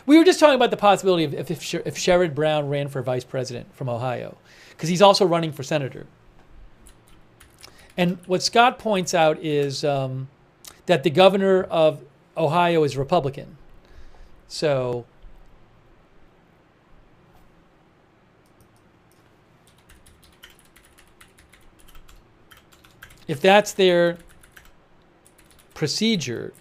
we were just talking about the possibility of if Sherrod Brown ran for vice president from Ohio, because he's also running for senator. And what Scott points out is that the governor of Ohio is Republican. So if that's their procedure,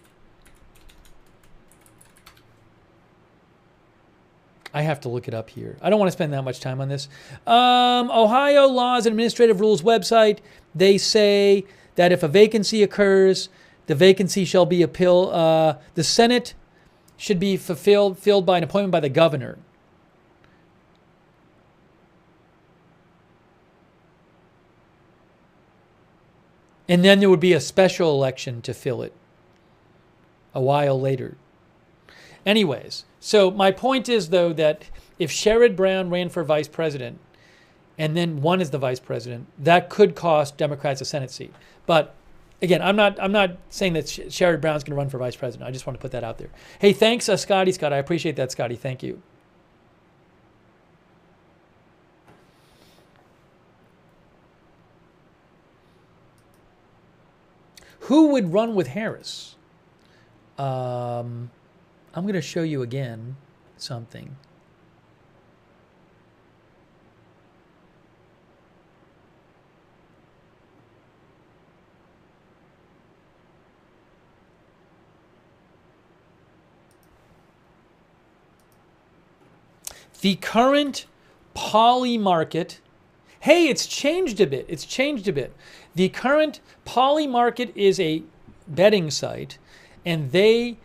I have to look it up here. I don't want to spend that much time on this. Ohio Laws and Administrative Rules website, they say that if a vacancy occurs, the vacancy shall be the Senate should be filled by an appointment by the governor. And then there would be a special election to fill it a while later. Anyways, so my point is, though, that if Sherrod Brown ran for vice president and then won as the vice president, that could cost Democrats a Senate seat. But again, I'm not saying that Sherrod Brown's going to run for vice president. I just want to put that out there. Hey, thanks, Scotty Scott. I appreciate that, Scotty. Thank you. Who would run with Harris? I'm going to show you again something. The current poly market, hey, it's changed a bit. It's changed a bit. The current poly market is a betting site, and they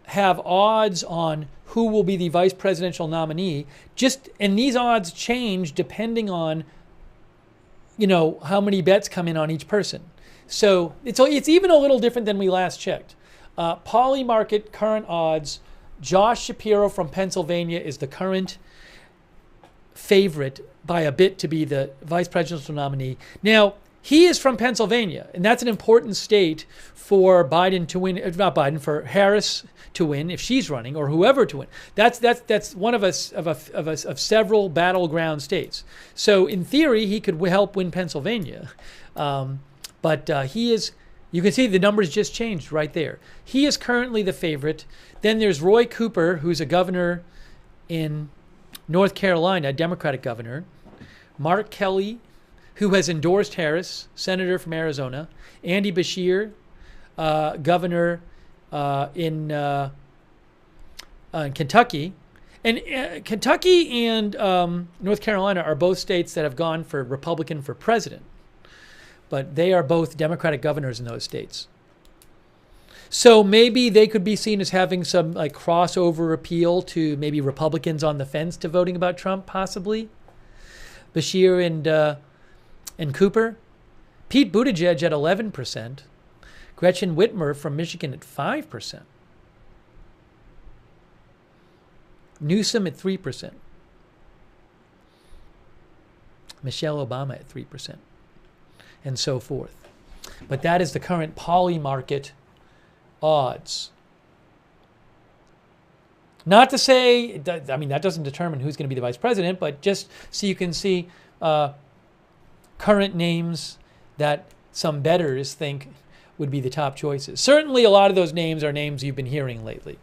have odds on who will be the vice presidential nominee. And these odds change depending on, you know, how many bets come in on each person. So it's even a little different than we last checked. Poly market current odds. Josh Shapiro from Pennsylvania is the current favorite by a bit to be the vice presidential nominee. Now, he is from Pennsylvania, and that's an important state for Biden to win. Not Biden, for Harris to win if she's running, or whoever to win. That's one of several battleground states. So in theory, he could help win Pennsylvania, but he is. You can see the numbers just changed right there. He is currently the favorite. Then there's Roy Cooper, who's a governor in North Carolina, a Democratic governor. Mark Kelly, who has endorsed Harris, senator from Arizona. Andy Beshear, governor in Kentucky. And Kentucky and North Carolina are both states that have gone for Republican for president. But they are both Democratic governors in those states. So maybe they could be seen as having some like crossover appeal to maybe Republicans on the fence to voting about Trump, possibly. Beshear and Cooper. Pete Buttigieg at 11%. Gretchen Whitmer from Michigan at 5%. Newsom at 3%. Michelle Obama at 3%. And so forth. But that is the current poly market odds. Not to say, I mean, that doesn't determine who's going to be the vice president, but just so you can see current names that some bettors think would be the top choices. Certainly a lot of those names are names you've been hearing lately.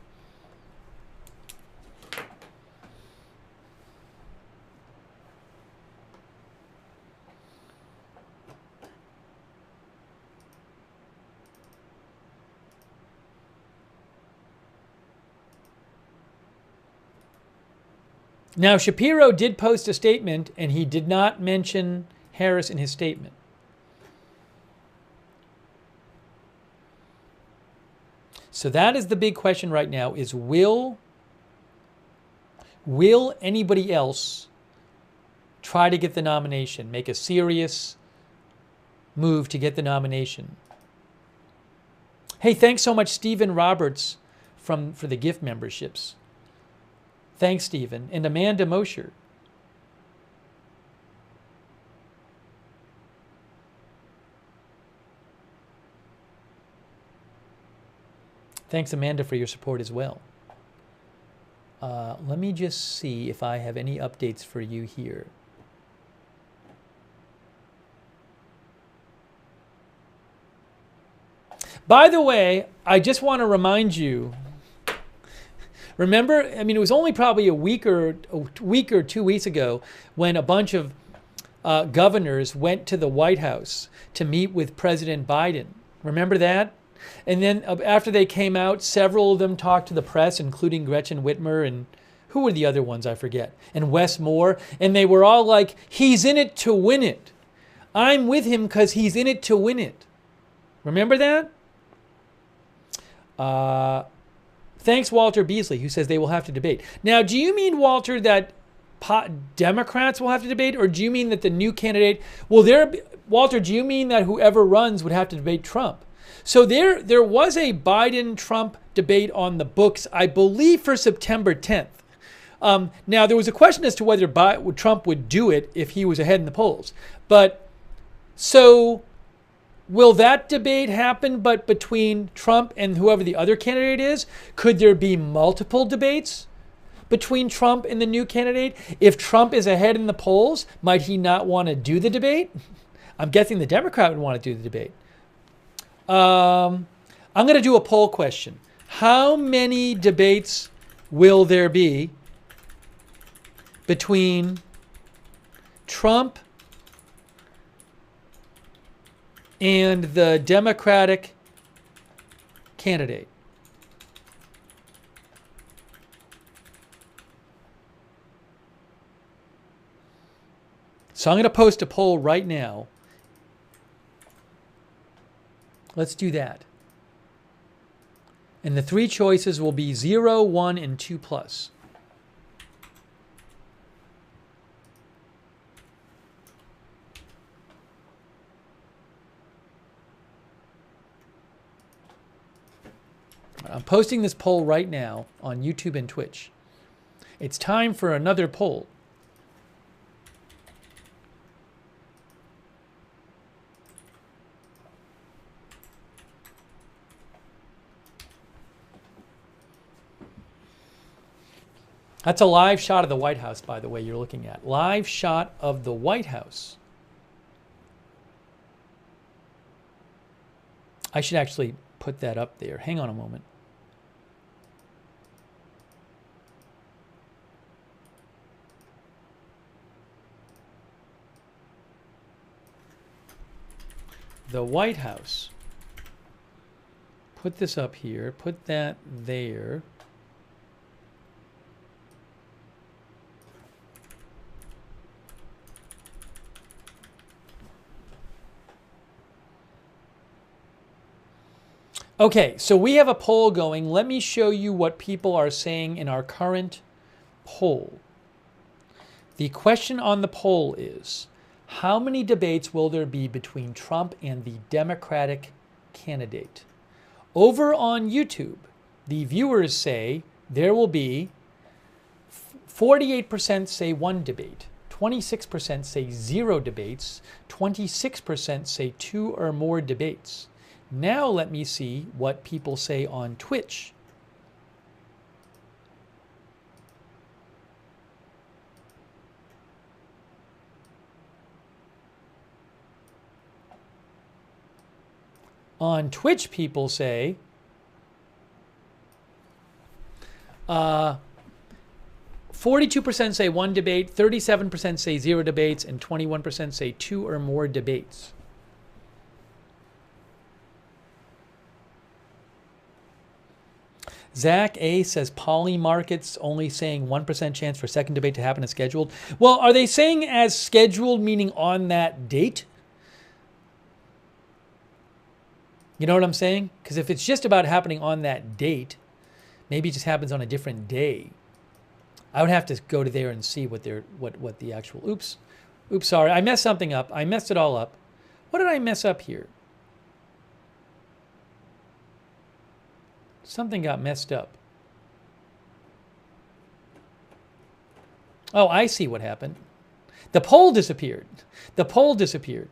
Now, Shapiro did post a statement, and he did not mention Harris in his statement. So that is the big question right now, is will anybody else try to get the nomination, make a serious move to get the nomination? Hey, thanks so much, Stephen Roberts, for the gift memberships. Thanks, Stephen. And Amanda Mosher. Thanks, Amanda, for your support as well. Let me just see if I have any updates for you here. By the way, I just want to remind you, remember, I mean, it was only probably a week or 2 weeks ago when a bunch of governors went to the White House to meet with President Biden. Remember that? And then after they came out, several of them talked to the press, including Gretchen Whitmer and who were the other ones? I forget. And Wes Moore. And they were all like, he's in it to win it. I'm with him because he's in it to win it. Remember that? Thanks, Walter Beasley, who says they will have to debate. Now, do you mean, Walter, that Democrats will have to debate, or do you mean that the new candidate? Well, Walter, do you mean that whoever runs would have to debate Trump? So there was a Biden-Trump debate on the books, I believe, for September 10th. Now, there was a question as to whether Trump would do it if he was ahead in the polls. But so will that debate happen, but between Trump and whoever the other candidate is? Could there be multiple debates between Trump and the new candidate? If Trump is ahead in the polls, might he not want to do the debate? I'm guessing the Democrat would want to do the debate. I'm going to do a poll question. How many debates will there be between Trump and the Democratic candidate? So I'm going to post a poll right now. Let's do that. And the three choices will be 0, 1, and 2 plus. I'm posting this poll right now on YouTube and Twitch. It's time for another poll. That's a live shot of the White House, by the way, you're looking at. Live shot of the White House. I should actually put that up there. Hang on a moment. The White House. Put this up here. Put that there. Okay, so we have a poll going. Let me show you what people are saying in our current poll. The question on the poll is, how many debates will there be between Trump and the Democratic candidate? Over on YouTube, the viewers say there will be 48% say one debate, 26% say 0 debates, 26% say 2 or more debates. Now let me see what people say on Twitch. On Twitch, people say 42% say one debate, 37% say 0 debates, and 21% say 2 or more debates. Zach A says poly markets only saying 1% chance for second debate to happen as scheduled. Well, are they saying as scheduled, meaning on that date? You know what I'm saying? Because if it's just about happening on that date, maybe it just happens on a different day. I would have to go to there and see what the actual, oops, sorry, I messed something up. I messed it all up. What did I mess up here? Something got messed up. Oh, I see what happened. The poll disappeared. The poll disappeared.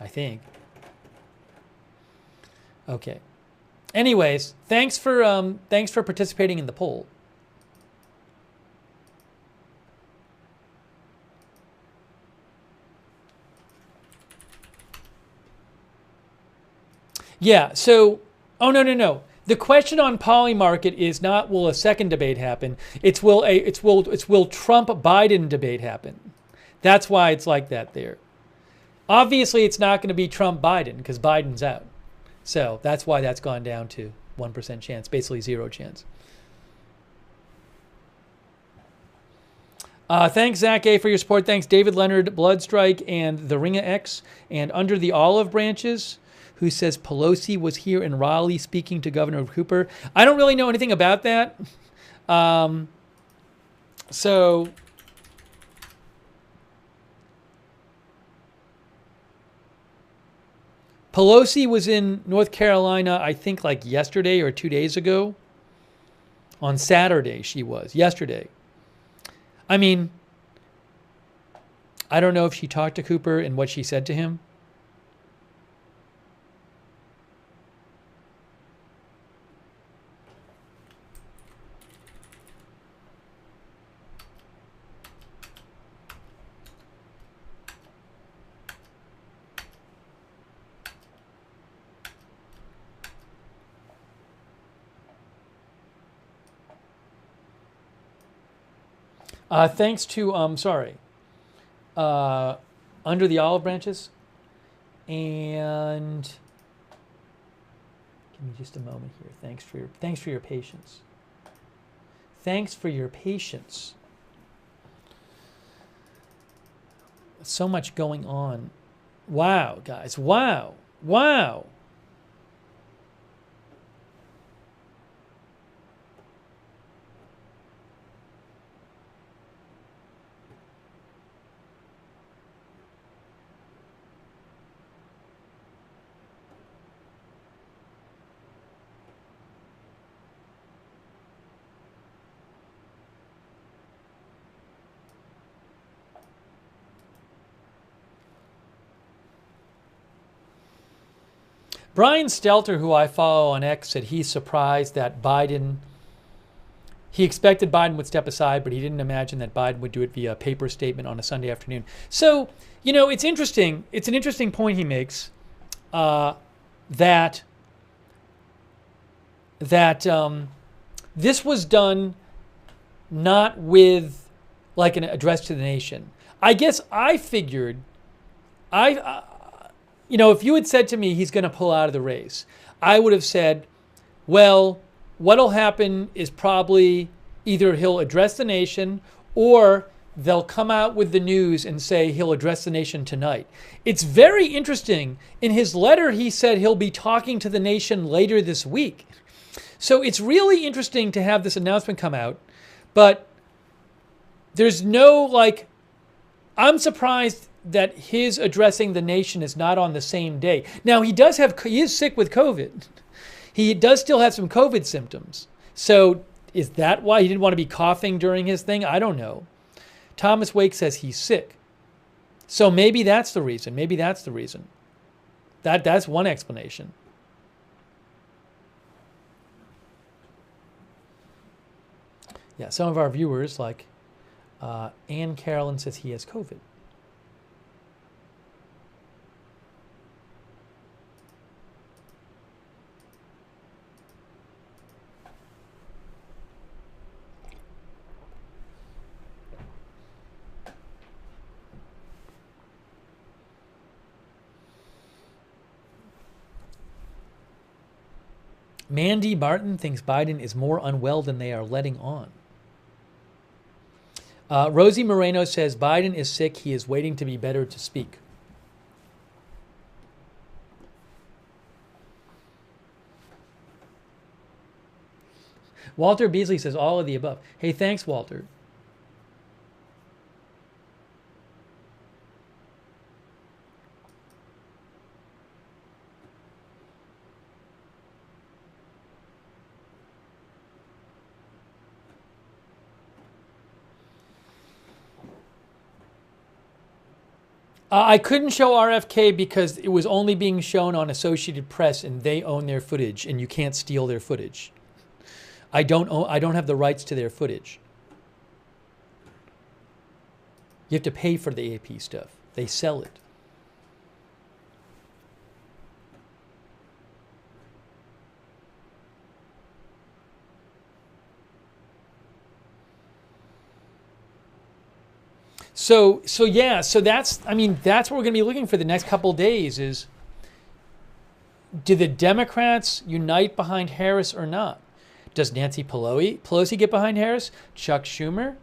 I think. Okay. Anyways, thanks for participating in the poll. Yeah, so, oh, no. The question on poly market is not will a second debate happen. It's will Trump-Biden debate happen. That's why it's like that there. Obviously, it's not going to be Trump-Biden because Biden's out. So that's why that's gone down to 1% chance, basically 0 chance. Thanks, Zach A, for your support. Thanks, David Leonard, Bloodstrike, and the Ringa X, and Under the Olive Branches, who says Pelosi was here in Raleigh speaking to Governor Cooper. I don't really know anything about that. So Pelosi was in North Carolina, I think like yesterday or 2 days ago. On Saturday, she was. Yesterday. I mean, I don't know if she talked to Cooper and what she said to him. Thanks to, Under the Olive Branches. And give me just a moment here. Thanks for your patience. Thanks for your patience. So much going on. Wow, guys. Wow. Brian Stelter, who I follow on X, said he's surprised that Biden He expected Biden would step aside, but he didn't imagine that Biden would do it via paper statement on a Sunday afternoon. So, it's interesting. It's an interesting point he makes that this was done not with like an address to the nation. I guess I figured, if you had said to me he's going to pull out of the race, I would have said, well, what'll happen is probably either he'll address the nation or they'll come out with the news and say he'll address the nation tonight. It's very interesting. In his letter, he said he'll be talking to the nation later this week. So it's really interesting to have this announcement come out, but there's no I'm surprised that his addressing the nation is not on the same day. Now he is sick with COVID. He does still have some COVID symptoms. So is that why he didn't want to be coughing during his thing? I don't know. Thomas Wake says he's sick. So maybe that's the reason. That's one explanation. Yeah, some of our viewers, like Ann Carolyn, says he has COVID. Mandy Martin thinks Biden is more unwell than they are letting on. Rosie Moreno says Biden is sick. He is waiting to be better to speak. Walter Beasley says all of the above. Hey, thanks, Walter. I couldn't show RFK because it was only being shown on Associated Press, and they own their footage, and you can't steal their footage. I don't have the rights to their footage. You have to pay for the AP stuff. They sell it. So that's what we're going to be looking for the next couple of days is, do the Democrats unite behind Harris or not? Does Nancy Pelosi get behind Harris? Chuck Schumer?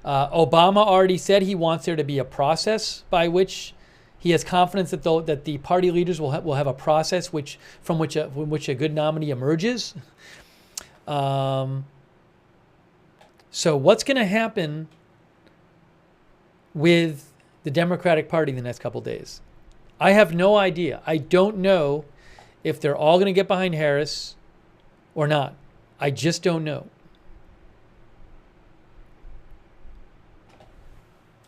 Obama already said he wants there to be a process by which he has confidence that the party leaders will have a process from which a good nominee emerges. So what's going to happen with the Democratic Party in the next couple of days? I have no idea. I don't know if they're all going to get behind Harris or not. I just don't know.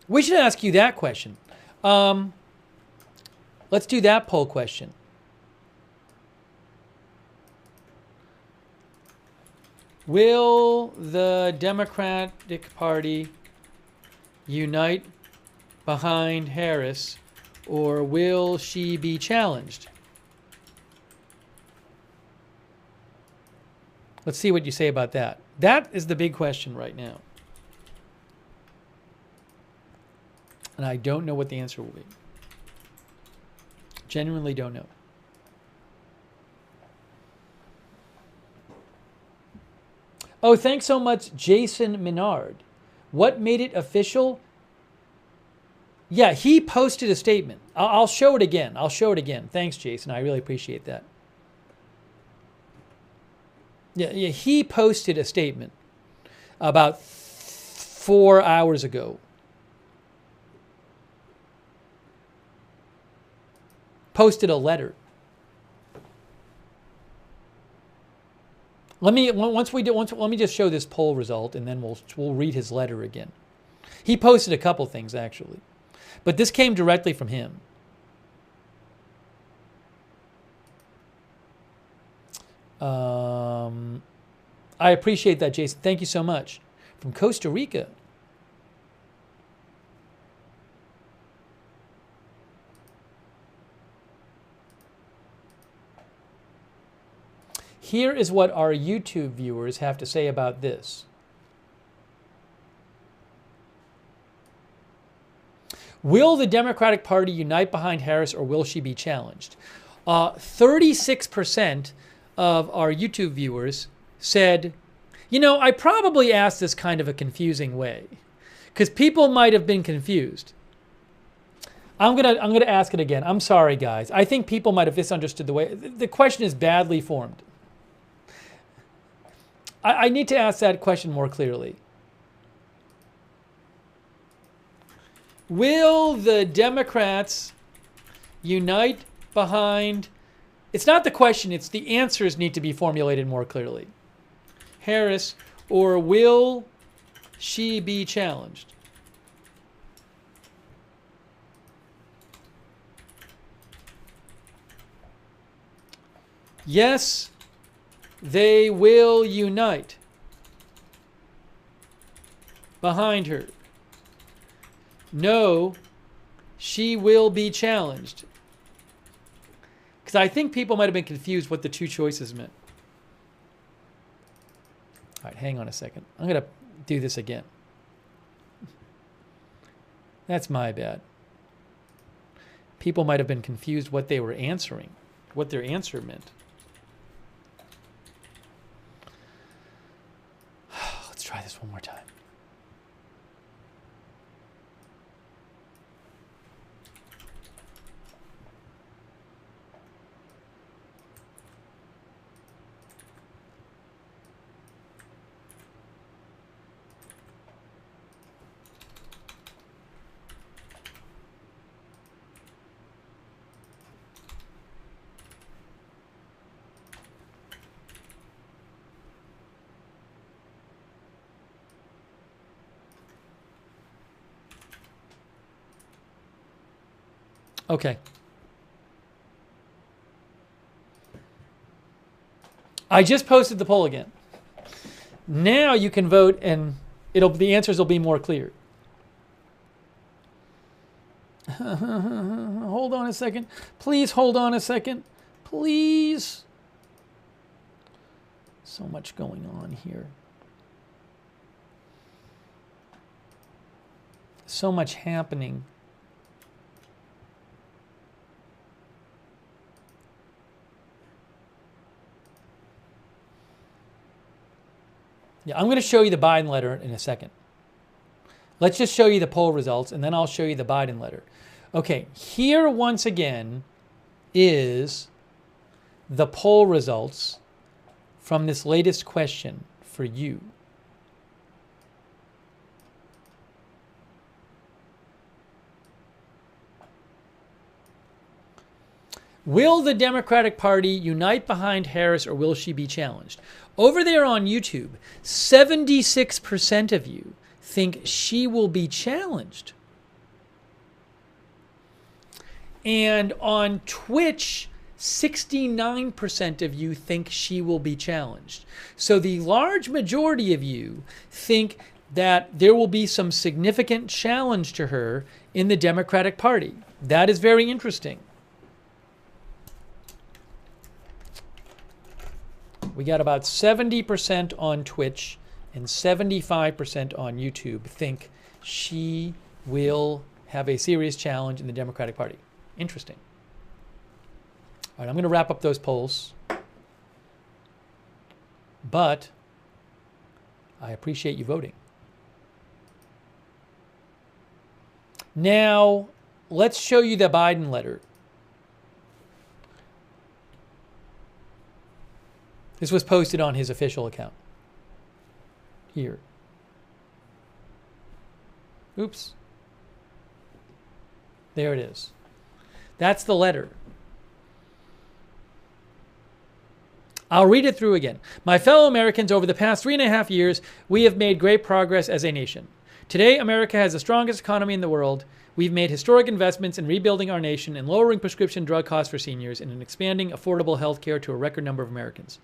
We should ask you that question. Let's do that poll question. Will the Democratic Party unite behind Harris, or will she be challenged? Let's see what you say about that. That is the big question right now. And I don't know what the answer will be. Genuinely don't know. Oh, thanks so much, Jason Menard. What made it official? Yeah, he posted a statement. I'll show it again. Thanks, Jason. I really appreciate that. Yeah, he posted a statement about 4 hours ago. Posted a letter. Let me just show this poll result, and then we'll read his letter again. He posted a couple things actually, but this came directly from him. I appreciate that, Jason. Thank you so much. From Costa Rica. Here is what our YouTube viewers have to say about this. Will the Democratic Party unite behind Harris, or will she be challenged? 36% of our YouTube viewers said, you know, I probably asked this kind of a confusing way because people might have been confused. I'm gonna ask it again. I'm sorry, guys. I think people might have misunderstood the way. The question is badly formed. I need to ask that question more clearly. Will the Democrats unite behind? It's not the question, it's the answers need to be formulated more clearly. Harris, or will she be challenged? Yes, they will unite behind her. No, she will be challenged. Because I think people might have been confused what the two choices meant. All right, hang on a second. I'm going to do this again. That's my bad. People might have been confused what they were answering, what their answer meant. Let's try this one more time. Okay. I just posted the poll again. Now you can vote and the answers will be more clear. Hold on a second. Please hold on a second. Please. So much going on here. So much happening. Yeah, I'm going to show you the Biden letter in a second. Let's just show you the poll results, and then I'll show you the Biden letter. Okay, here once again is the poll results from this latest question for you. Will the Democratic Party unite behind Harris, or will she be challenged? Over there on YouTube, 76% of you think she will be challenged. And on Twitch, 69% of you think she will be challenged. So the large majority of you think that there will be some significant challenge to her in the Democratic Party. That is very interesting. We got about 70% on Twitch and 75% on YouTube think she will have a serious challenge in the Democratic Party. Interesting. All right, I'm going to wrap up those polls. But I appreciate you voting. Now, let's show you the Biden letter. This was posted on his official account. Here. Oops. There it is. That's the letter. I'll read it through again. My fellow Americans, over the past 3.5 years, we have made great progress as a nation. Today, America has the strongest economy in the world. We've made historic investments in rebuilding our nation and lowering prescription drug costs for seniors and in expanding affordable health care to a record number of Americans.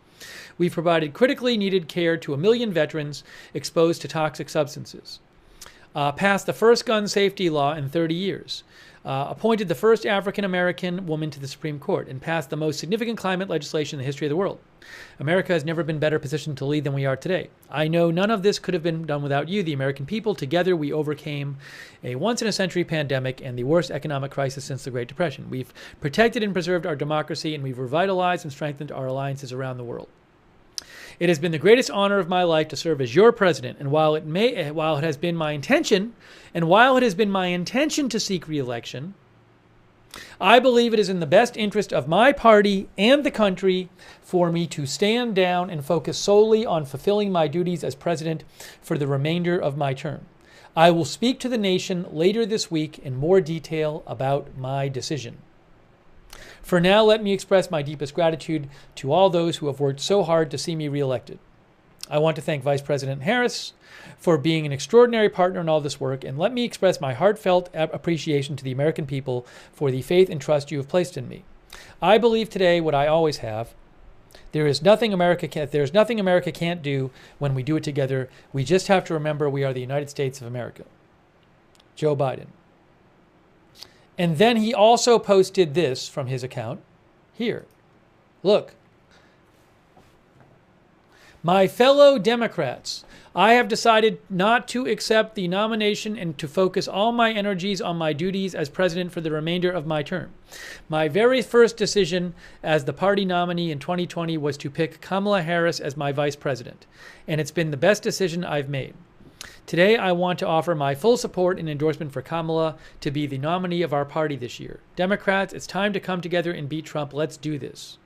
We've provided critically needed care to 1 million veterans exposed to toxic substances. Passed the first gun safety law in 30 years. Appointed the first African-American woman to the Supreme Court, and passed the most significant climate legislation in the history of the world. America has never been better positioned to lead than we are today. I know none of this could have been done without you, the American people. Together, we overcame a once-in-a-century pandemic and the worst economic crisis since the Great Depression. We've protected and preserved our democracy, and we've revitalized and strengthened our alliances around the world. It has been the greatest honor of my life to serve as your president, and while it has been my intention to seek re-election, I believe it is in the best interest of my party and the country for me to stand down and focus solely on fulfilling my duties as president for the remainder of my term. I will speak to the nation later this week in more detail about my decision. For now, let me express my deepest gratitude to all those who have worked so hard to see me reelected. I want to thank Vice-President Harris for being an extraordinary partner in all this work, and let me express my heartfelt appreciation to the American people for the faith and trust you have placed in me. I believe today what I always have. There's nothing America can't do when we do it together. We just have to remember we are the United States of America. Joe Biden. And then he also posted this from his account here. Look. My fellow Democrats, I have decided not to accept the nomination and to focus all my energies on my duties as president for the remainder of my term. My very first decision as the party nominee in 2020 was to pick Kamala Harris as my vice president, and it's been the best decision I've made. Today, I want to offer my full support and endorsement for Kamala to be the nominee of our party this year. Democrats, it's time to come together and beat Trump. Let's do this.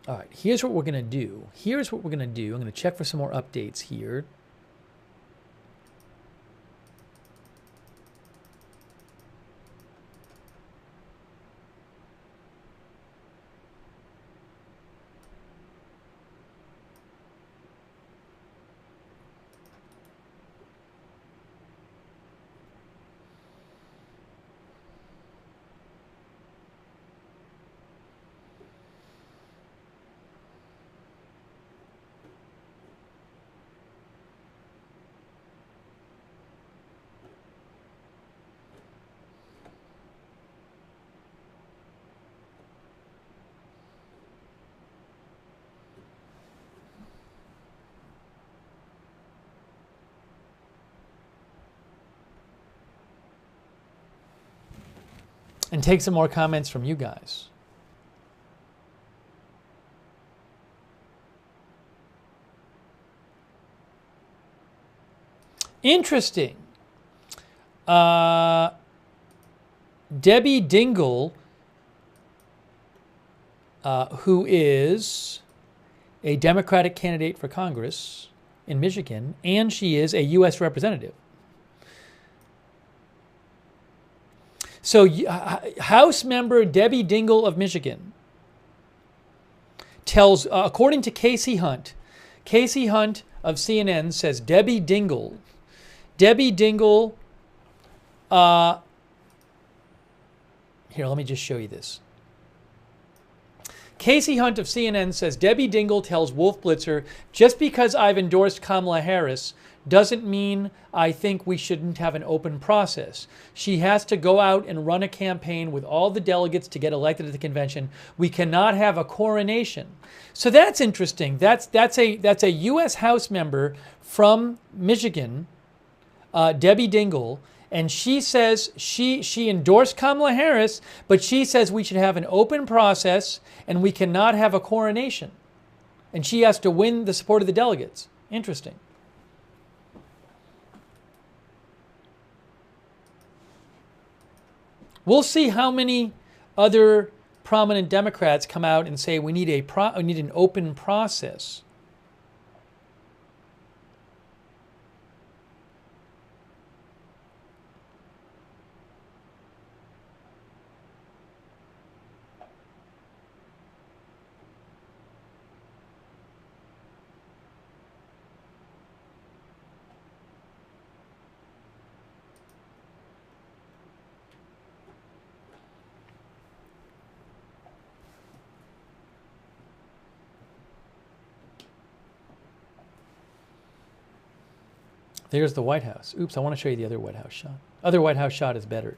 All right, here's what we're going to do. I'm going to check for some more updates here. And take some more comments from you guys. Interesting. Debbie Dingell, who is a Democratic candidate for Congress in Michigan, and she is a U.S. representative. So House member Debbie Dingell of Michigan tells, according to Casey Hunt of CNN says Debbie Dingell, here, let me just show you this. Casey Hunt of CNN says Debbie Dingell tells Wolf Blitzer, just because I've endorsed Kamala Harris doesn't mean I think we shouldn't have an open process. She has to go out and run a campaign with all the delegates to get elected at the convention. We cannot have a coronation. So that's interesting. That's a U.S. House member from Michigan, Debbie Dingell, and she says she endorsed Kamala Harris, but she says we should have an open process and we cannot have a coronation. And she has to win the support of the delegates. Interesting. We'll see how many other prominent Democrats come out and say we need an open process. There's the White House. Oops, I want to show you the other White House shot. Other White House shot is better.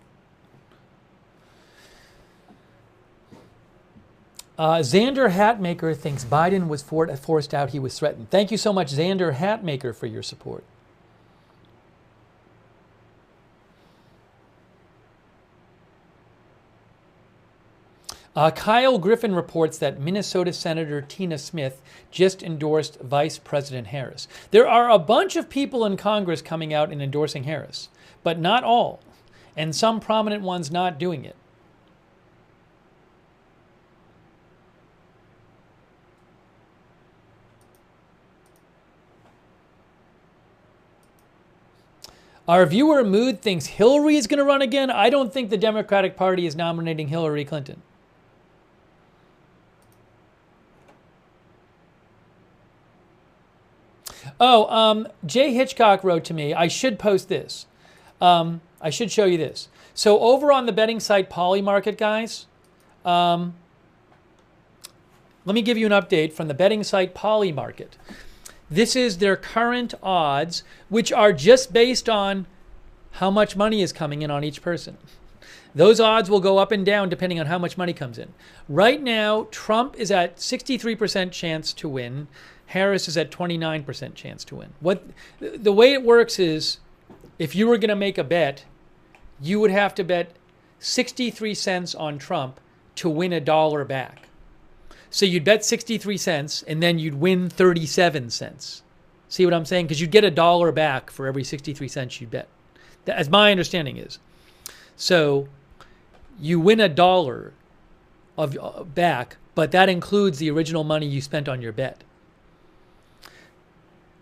Xander Hatmaker thinks Biden was forced out. He was threatened. Thank you so much, Xander Hatmaker, for your support. Kyle Griffin reports that Minnesota Senator Tina Smith just endorsed Vice-President Harris. There are a bunch of people in Congress coming out and endorsing Harris, but not all, and some prominent ones not doing it. Our viewer Mood thinks Hillary is going to run again. I don't think the Democratic Party is nominating Hillary Clinton. Oh, Jay Hitchcock wrote to me, I should post this. I should show you this. So over on the betting site Polymarket, guys, let me give you an update from the betting site Polymarket. This is their current odds, which are just based on how much money is coming in on each person. Those odds will go up and down depending on how much money comes in. Right now, Trump is at 63% chance to win. Harris is at 29% chance to win. The way it works is, if you were going to make a bet, you would have to bet 63 cents on Trump to win $1 back. So you'd bet 63 cents and then you'd win 37 cents. See what I'm saying? Because you'd get $1 back for every 63 cents you bet. As my understanding is. So you win $1 back, but that includes the original money you spent on your bet.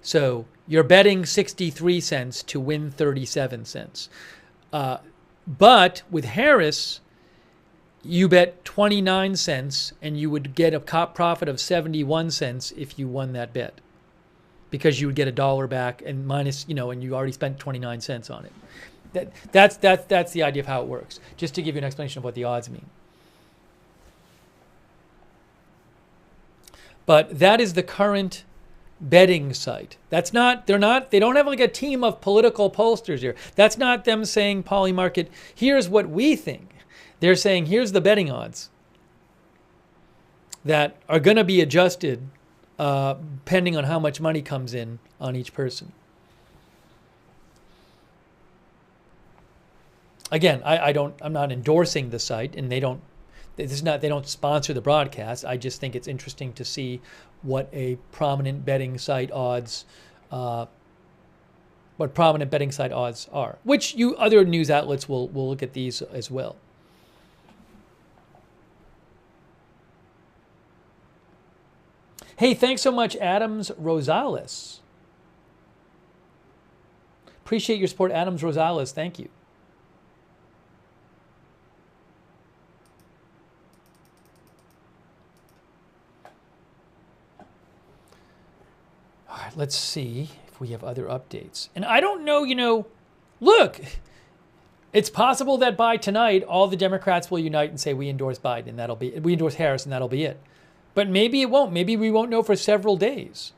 So you're betting 63 cents to win 37 cents. But with Harris, you bet 29 cents and you would get a profit of 71 cents if you won that bet, because you would get $1 back and minus, and you already spent 29 cents on it. That's the idea of how it works. Just to give you an explanation of what the odds mean. But that is the current betting site. They don't have like a team of political pollsters here. That's not them saying, Polymarket, here's what we think. They're saying, here's the betting odds that are going to be adjusted depending on how much money comes in on each person. Again, I'm not endorsing the site, and they don't sponsor the broadcast. I just think it's interesting to see what a prominent betting site odds are, which other news outlets will look at these as well. Hey, thanks so much, Adams Rosales. Appreciate your support, Adams Rosales. Thank you. All right, let's see if we have other updates. And I don't know, look, it's possible that by tonight, all the Democrats will unite and say, we endorse Biden, we endorse Harris, and that'll be it. But maybe it won't. Maybe we won't know for several days.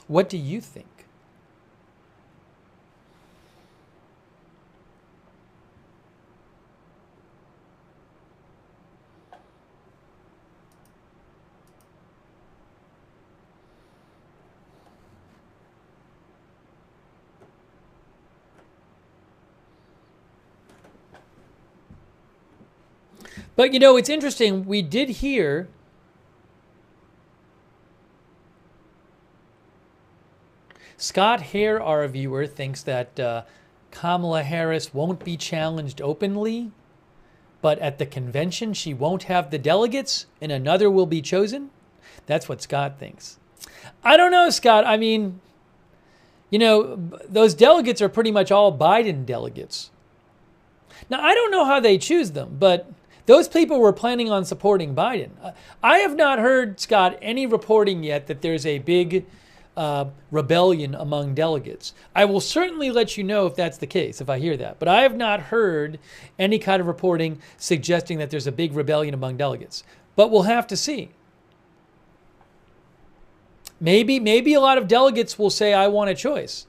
What do you think? But, it's interesting. We did hear Scott Hare, our viewer, thinks that Kamala Harris won't be challenged openly, but at the convention she won't have the delegates and another will be chosen. That's what Scott thinks. I don't know, Scott. I mean, those delegates are pretty much all Biden delegates. Now, I don't know how they choose them, but those people were planning on supporting Biden. I have not heard, Scott, any reporting yet that there's a big rebellion among delegates. I will certainly let you know if that's the case, if I hear that. But I have not heard any kind of reporting suggesting that there's a big rebellion among delegates. But we'll have to see. Maybe a lot of delegates will say, I want a choice.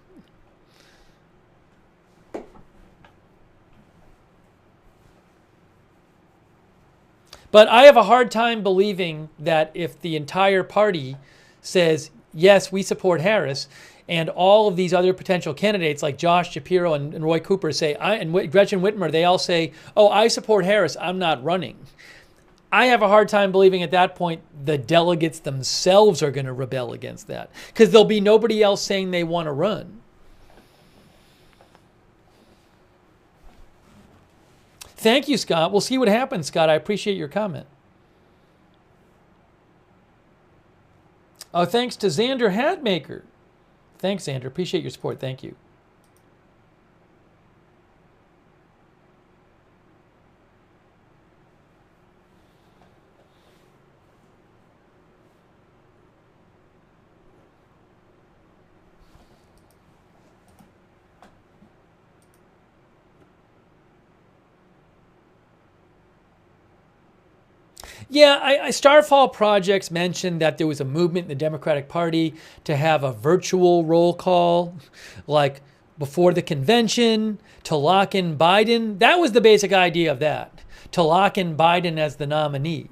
But I have a hard time believing that if the entire party says, yes, we support Harris, and all of these other potential candidates like Josh Shapiro and Roy Cooper say, and Gretchen Whitmer, they all say, oh, I support Harris, I'm not running. I have a hard time believing at that point the delegates themselves are going to rebel against that, because there'll be nobody else saying they want to run. Thank you, Scott. We'll see what happens, Scott. I appreciate your comment. Oh, thanks to Xander Hatmaker. Thanks, Xander. Appreciate your support. Thank you. Yeah, Starfall Projects mentioned that there was a movement in the Democratic Party to have a virtual roll call, like before the convention, to lock in Biden. That was the basic idea of that, to lock in Biden as the nominee.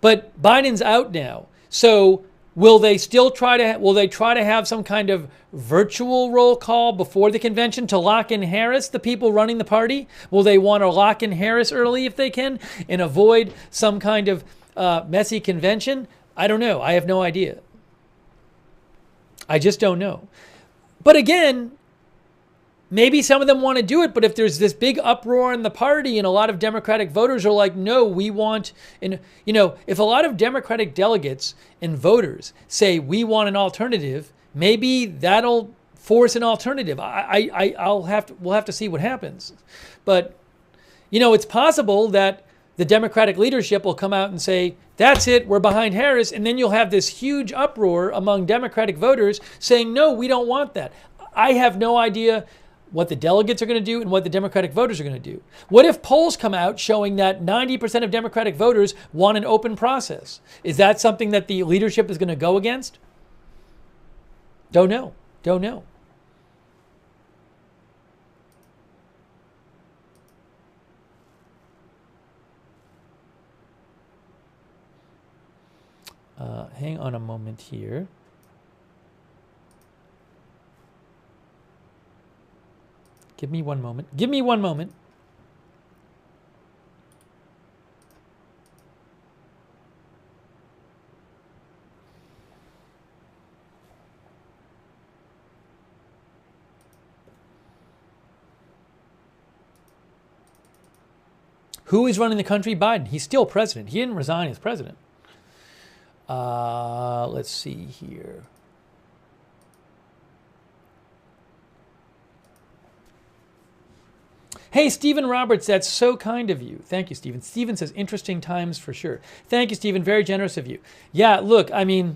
But Biden's out now, so will they try to have some kind of virtual roll call before the convention to lock in Harris, the people running the party? Will they want to lock in Harris early if they can and avoid some kind of messy convention? I don't know. I have no idea. I just don't know. But again, maybe some of them want to do it, but if there's this big uproar in the party and a lot of Democratic voters are like, no, we want, and if a lot of Democratic delegates and voters say we want an alternative, maybe that'll force an alternative. We'll have to see what happens. But, it's possible that the Democratic leadership will come out and say, that's it, we're behind Harris, and then you'll have this huge uproar among Democratic voters saying, no, we don't want that. I have no idea what the delegates are going to do and what the Democratic voters are going to do. What if polls come out showing that 90% of Democratic voters want an open process? Is that something that the leadership is going to go against? Don't know. Hang on a moment here. Give me one moment. Who is running the country? Biden. He's still president. He didn't resign as president. Let's see here. Hey, Stephen Roberts, that's so kind of you. Thank you, Stephen. Stephen says, interesting times for sure. Thank you, Stephen. Very generous of you. Yeah, look, it's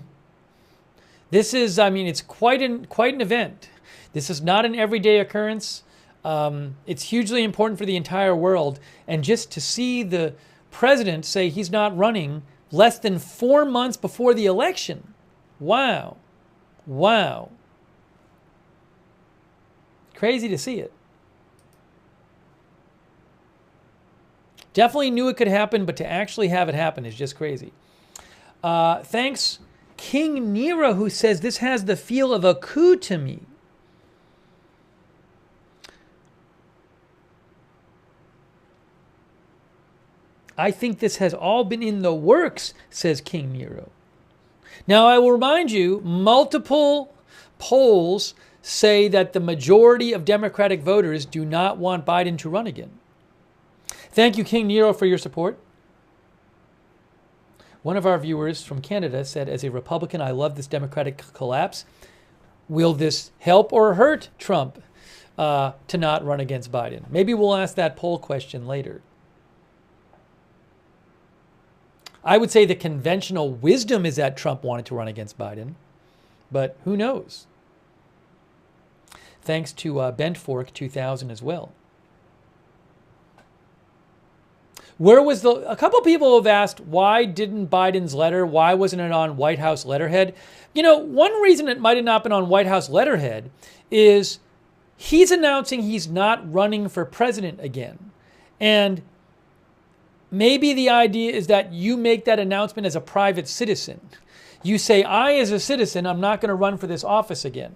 quite an event. This is not an everyday occurrence. It's hugely important for the entire world. And just to see the president say he's not running less than 4 months before the election. Wow. Crazy to see it. Definitely knew it could happen, but to actually have it happen is just crazy. Thanks, King Nero, who says, this has the feel of a coup to me. I think this has all been in the works, says King Nero. Now, I will remind you, multiple polls say that the majority of Democratic voters do not want Biden to run again. Thank you, King Nero, for your support. One of our viewers from Canada said, as a Republican, I love this Democratic collapse. Will this help or hurt Trump to not run against Biden? Maybe we'll ask that poll question later. I would say the conventional wisdom is that Trump wanted to run against Biden. but who knows? Thanks to Bent Fork 2000 as well. Where was a couple people have asked, why didn't Biden's letter, why wasn't it on White House letterhead? You know, one reason it might have not been on White House letterhead is he's announcing he's not running for president again. And maybe the idea is that you make that announcement as a private citizen. You say, I, as a citizen, I'm not going to run for this office again.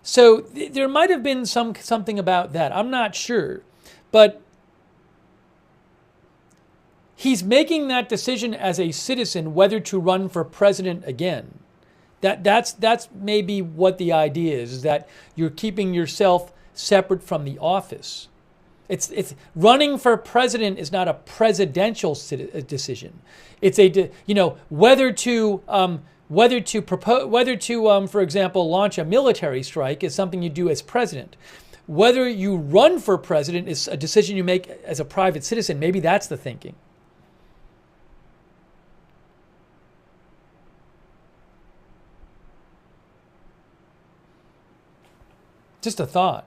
So there might have been something about that. I'm not sure. But he's making that decision as a citizen whether to run for president again. That's maybe what the idea is that you're keeping yourself separate from the office. It's running for president is not a presidential decision. It's whether to propose, for example, launch a military strike is something you do as president. Whether you run for president is a decision you make as a private citizen. Maybe that's the thinking. Just a thought.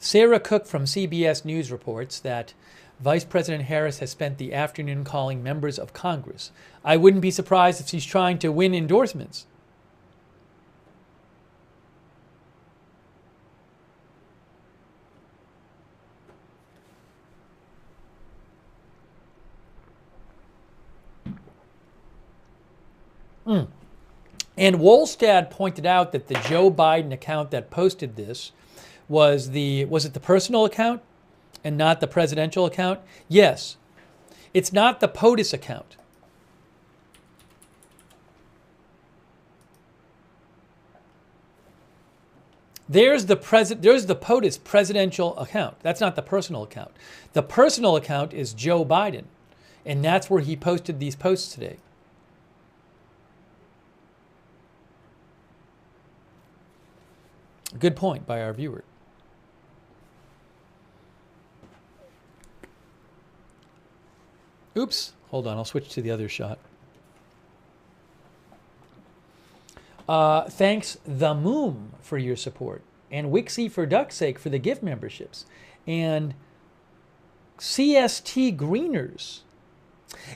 Sarah Cook from CBS News reports that Vice President Harris has spent the afternoon calling members of Congress. I wouldn't be surprised if she's trying to win endorsements. And Wolstad pointed out that the Joe Biden account that posted this was it the personal account and not the presidential account? Yes. It's not the POTUS account. There's the POTUS presidential account. That's not the personal account. The personal account is Joe Biden, and that's where he posted these posts today. Good point by our viewer. Oops, hold on, I'll switch to the other shot. Thanks, The Moom, for your support. And Wixie for Duck's sake for the gift memberships. And CST Greeners.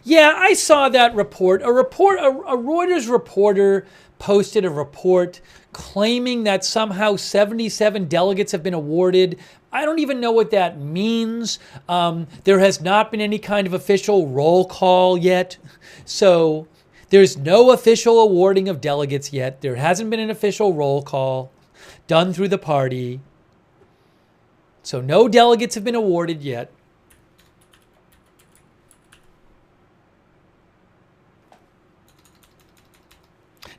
Yeah, I saw that report. A Reuters reporter posted a report claiming that somehow 77 delegates have been awarded. I don't even know what that means. There has not been any kind of official roll call yet. So there's no official awarding of delegates yet. There hasn't been an official roll call done through the party. So no delegates have been awarded yet.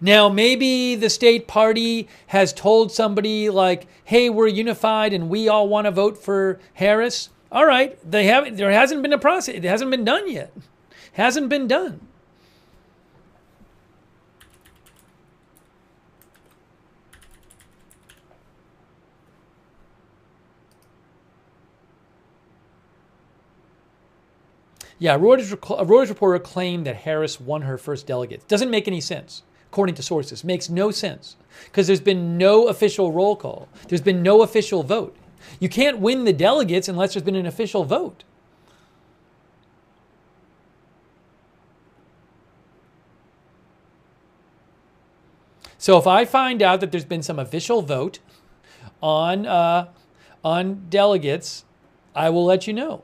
Now, maybe the state party has told somebody like, hey, we're unified and we all want to vote for Harris. All right, there hasn't been a process. It hasn't been done yet. Hasn't been done. Yeah, a Reuters reporter claimed that Harris won her first delegate. Doesn't make any sense. According to sources, makes no sense because there's been no official roll call. There's been no official vote. You can't win the delegates unless there's been an official vote. So if I find out that there's been some official vote on delegates, I will let you know.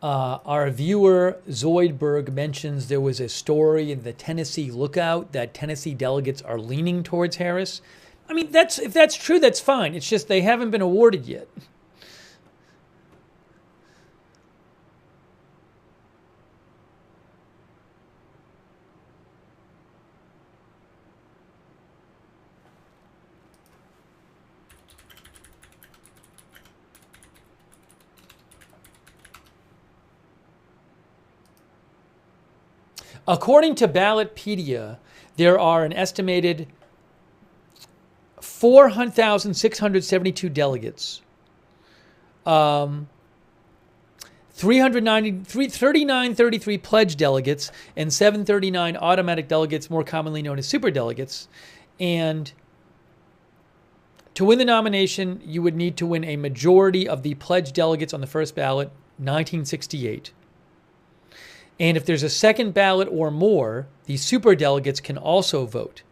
Our viewer Zoidberg mentions there was a story in the Tennessee Lookout that Tennessee delegates are leaning towards Harris. I mean, if that's true, that's fine. It's just they haven't been awarded yet. According to Ballotpedia, there are an estimated 4,672 delegates, 3,933 pledged delegates, and 739 automatic delegates, more commonly known as superdelegates. And to win the nomination, you would need to win a majority of the pledged delegates on the first ballot, 1968. And if there's a second ballot or more, the superdelegates can also vote.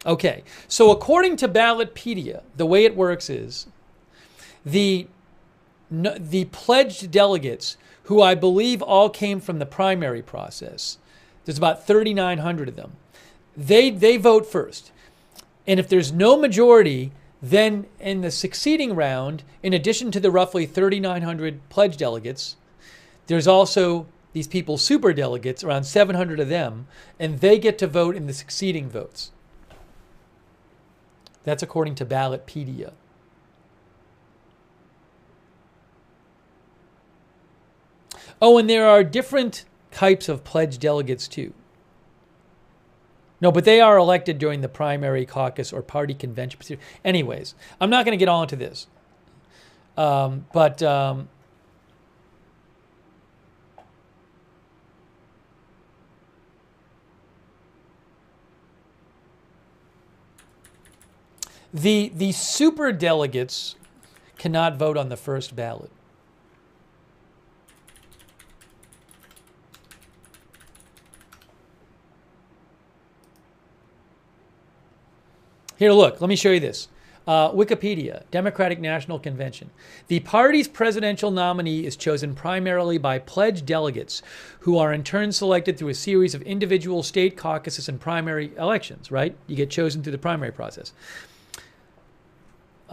Okay, so according to Ballotpedia, the way it works is the pledged delegates, who I believe all came from the primary process, there's about 3,900 of them, they vote first. And if there's no majority, then in the succeeding round, in addition to the roughly 3,900 pledged delegates, there's also these people, superdelegates, around 700 of them, and they get to vote in the succeeding votes. That's according to Ballotpedia. Oh, and there are different types of pledged delegates too. No, but they are elected during the primary caucus or party convention. Anyways, I'm not going to get all into this. The super delegates cannot vote on the first ballot. Here, look, let me show you this. Wikipedia, Democratic National Convention. The party's presidential nominee is chosen primarily by pledged delegates who are in turn selected through a series of individual state caucuses and primary elections, right? You get chosen through the primary process.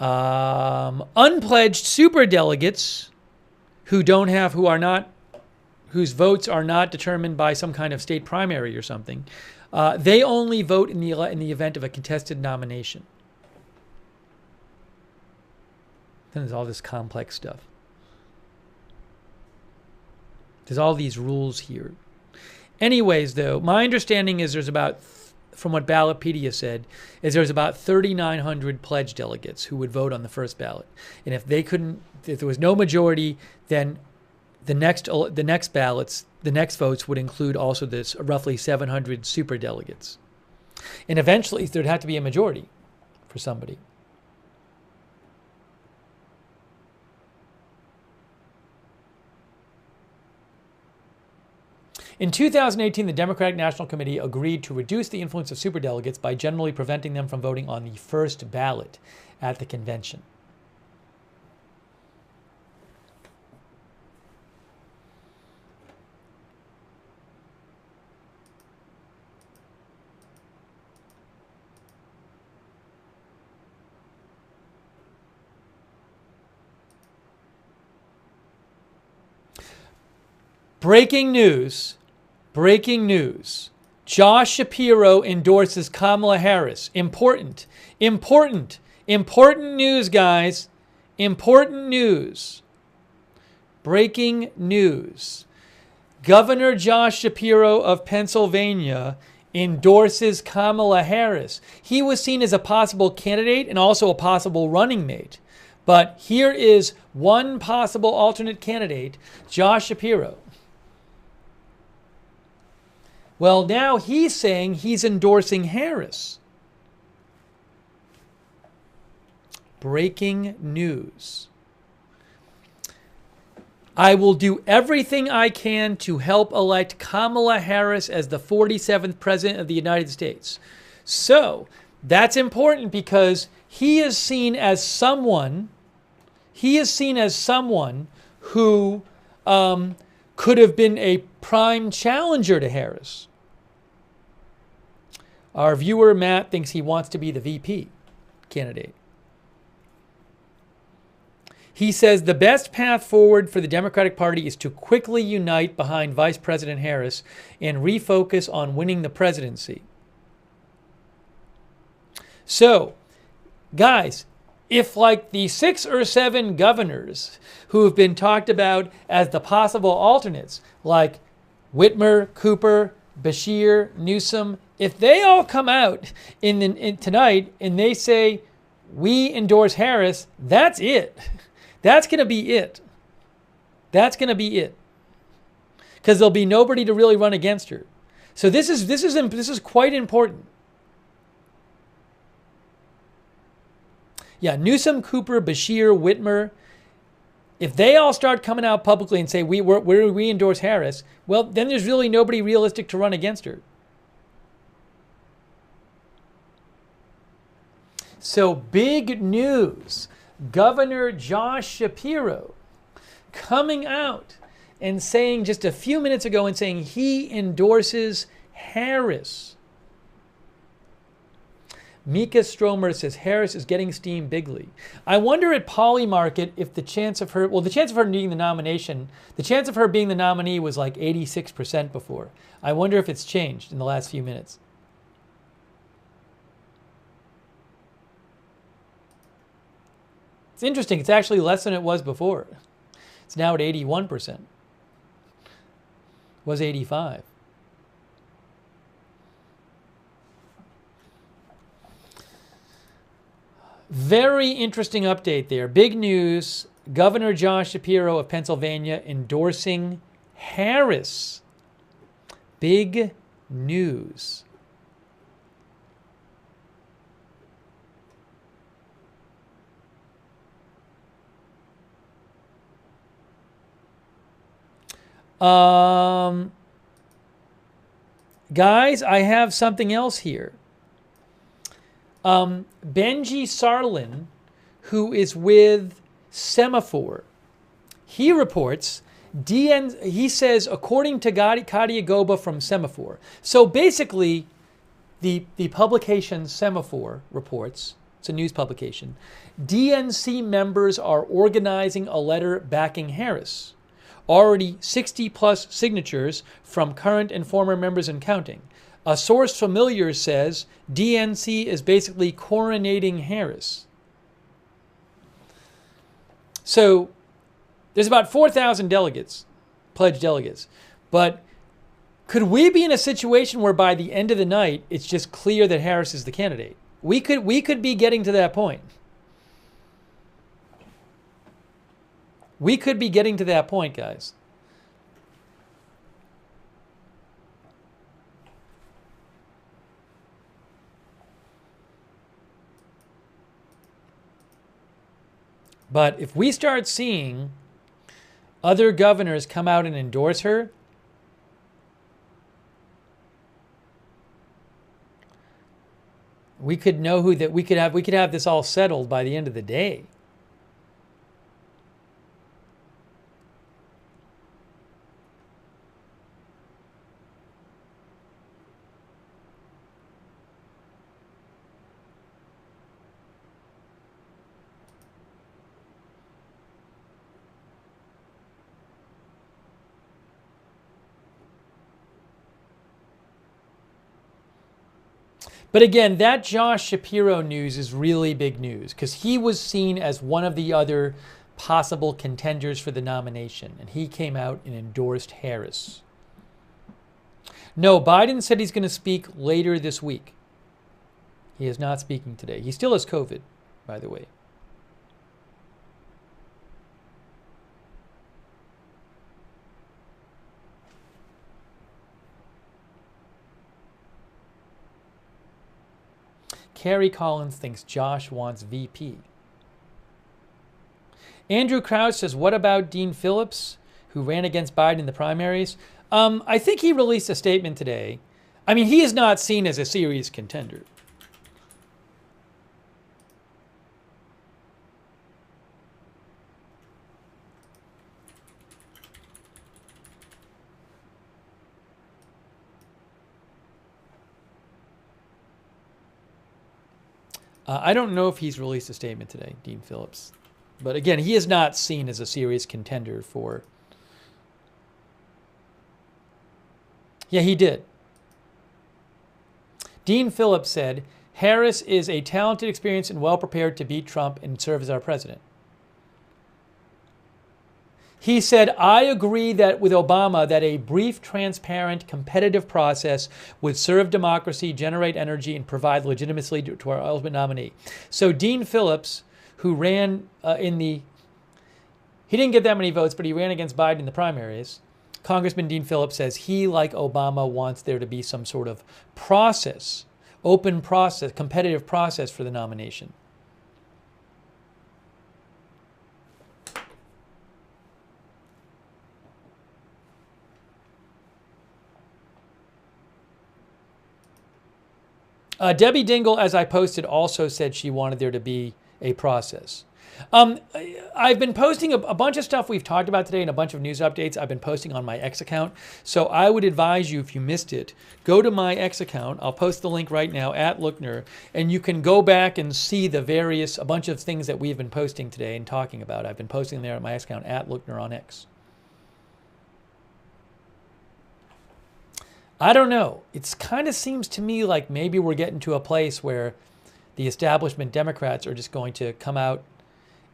Unpledged superdelegates whose votes are not determined by some kind of state primary or something, they only vote in the event of a contested nomination. Then there's all this complex stuff. There's all these rules here. Anyways, though, my understanding is from what Ballotpedia said, is there's about 3,900 pledged delegates who would vote on the first ballot. And if there was no majority, then the next ballots, the next votes would include also this roughly 700 superdelegates. And eventually there'd have to be a majority for somebody. In 2018, the Democratic National Committee agreed to reduce the influence of superdelegates by generally preventing them from voting on the first ballot at the convention. Breaking news. Josh Shapiro endorses Kamala Harris. Important news, guys. Important news. Breaking news. Governor Josh Shapiro of Pennsylvania endorses Kamala Harris. He was seen as a possible candidate and also a possible running mate. But here is one possible alternate candidate, Josh Shapiro. Well, now he's saying he's endorsing Harris. Breaking news. I will do everything I can to help elect Kamala Harris as the 47th President of the United States. So that's important because he is seen as someone who could have been a prime challenger to Harris. Our viewer, Matt, thinks he wants to be the VP. candidate. He says the best path forward for the Democratic Party is to quickly unite behind Vice President Harris and refocus on winning the presidency. So, guys, if like the 6 or 7 governors who have been talked about as the possible alternates, like Whitmer, Cooper, Beshear, Newsom, if they all come out in tonight and they say, we endorse Harris, that's it. That's going to be it. That's going to be it. Because there'll be nobody to really run against her. So this is quite important. Yeah, Newsom, Cooper, Beshear, Whitmer, if they all start coming out publicly and say we endorse Harris, well, then there's really nobody realistic to run against her. So big news. Governor Josh Shapiro coming out and saying just a few minutes ago and saying he endorses Harris. Mika Stromer says Harris is getting steam bigly. I wonder at Polymarket if the chance of her, the chance of her needing the nomination, the chance of her being the nominee was like 86% before. I wonder if it's changed in the last few minutes. It's interesting. It's actually less than it was before. It's now at 81%. It was 85. Very interesting update there. Big news. Governor Josh Shapiro of Pennsylvania endorsing Harris. Big news. Guys, I have something else here. Benji Sarlin, who is with Semaphore, he reports, he says, according to Kadia Goba from Semaphore. So basically, the publication Semaphore reports, it's a news publication, DNC members are organizing a letter backing Harris. Already 60 plus signatures from current and former members and counting. A source familiar says DNC is basically coronating Harris. So there's about 4,000 delegates, pledged delegates. But could we be in a situation where by the end of the night, it's just clear that Harris is the candidate? We could be getting to that point. We could be getting to that point, guys. But if we start seeing other governors come out and endorse her, we could know who that we could have this all settled by the end of the day. But again, that Josh Shapiro news is really big news because he was seen as one of the other possible contenders for the nomination, and he came out and endorsed Harris. No, Biden said he's going to speak later this week. He is not speaking today. He still has COVID, by the way. Carrie Collins thinks Josh wants VP. Andrew Krause says, what about Dean Phillips, who ran against Biden in the primaries? I think he released a statement today. I mean, he is not seen as a serious contender. I don't know if he's released a statement today, Dean Phillips. But again, he is not seen as a serious contender for... Yeah, he did. Dean Phillips said, Harris is a talented, experienced, and well-prepared to beat Trump and serve as our president. He said, I agree that with Obama that a brief, transparent, competitive process would serve democracy, generate energy, and provide legitimacy to our ultimate nominee. So Dean Phillips, who ran he didn't get that many votes, but he ran against Biden in the primaries. Congressman Dean Phillips says he, like Obama, wants there to be some sort of process, open process, competitive process for the nomination. Debbie Dingell, as I posted, also said she wanted there to be a process. I've been posting a bunch of stuff we've talked about today and a bunch of news updates I've been posting on my X account. So I would advise you, if you missed it, go to my X account. I'll post the link right now, @Lookner, and you can go back and see a bunch of things that we've been posting today and talking about. I've been posting there at my X account, @Lookner on X. I don't know. It kind of seems to me like maybe we're getting to a place where the establishment Democrats are just going to come out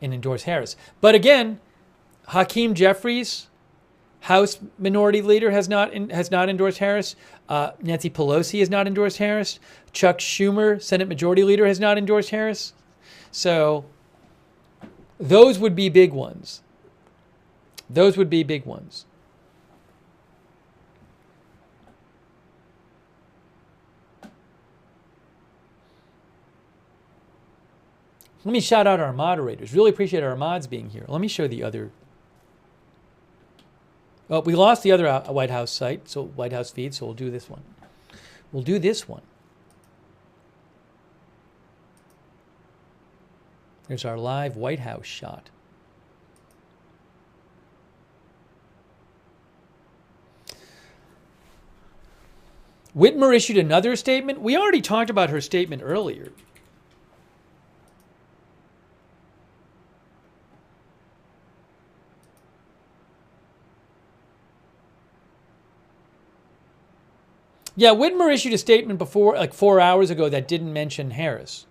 and endorse Harris. But again, Hakeem Jeffries, House Minority Leader, has not endorsed Harris. Nancy Pelosi has not endorsed Harris. Chuck Schumer, Senate Majority Leader, has not endorsed Harris. So those would be big ones. Those would be big ones. Let me shout out our moderators. Really appreciate our mods being here. Let me show the other. Well, we lost the other White House site, so White House feed, so we'll do this one. We'll do this one. There's our live White House shot. Whitmer issued another statement. We already talked about her statement earlier. Yeah, Whitmer issued a statement before, like 4 hours ago, that didn't mention Harris.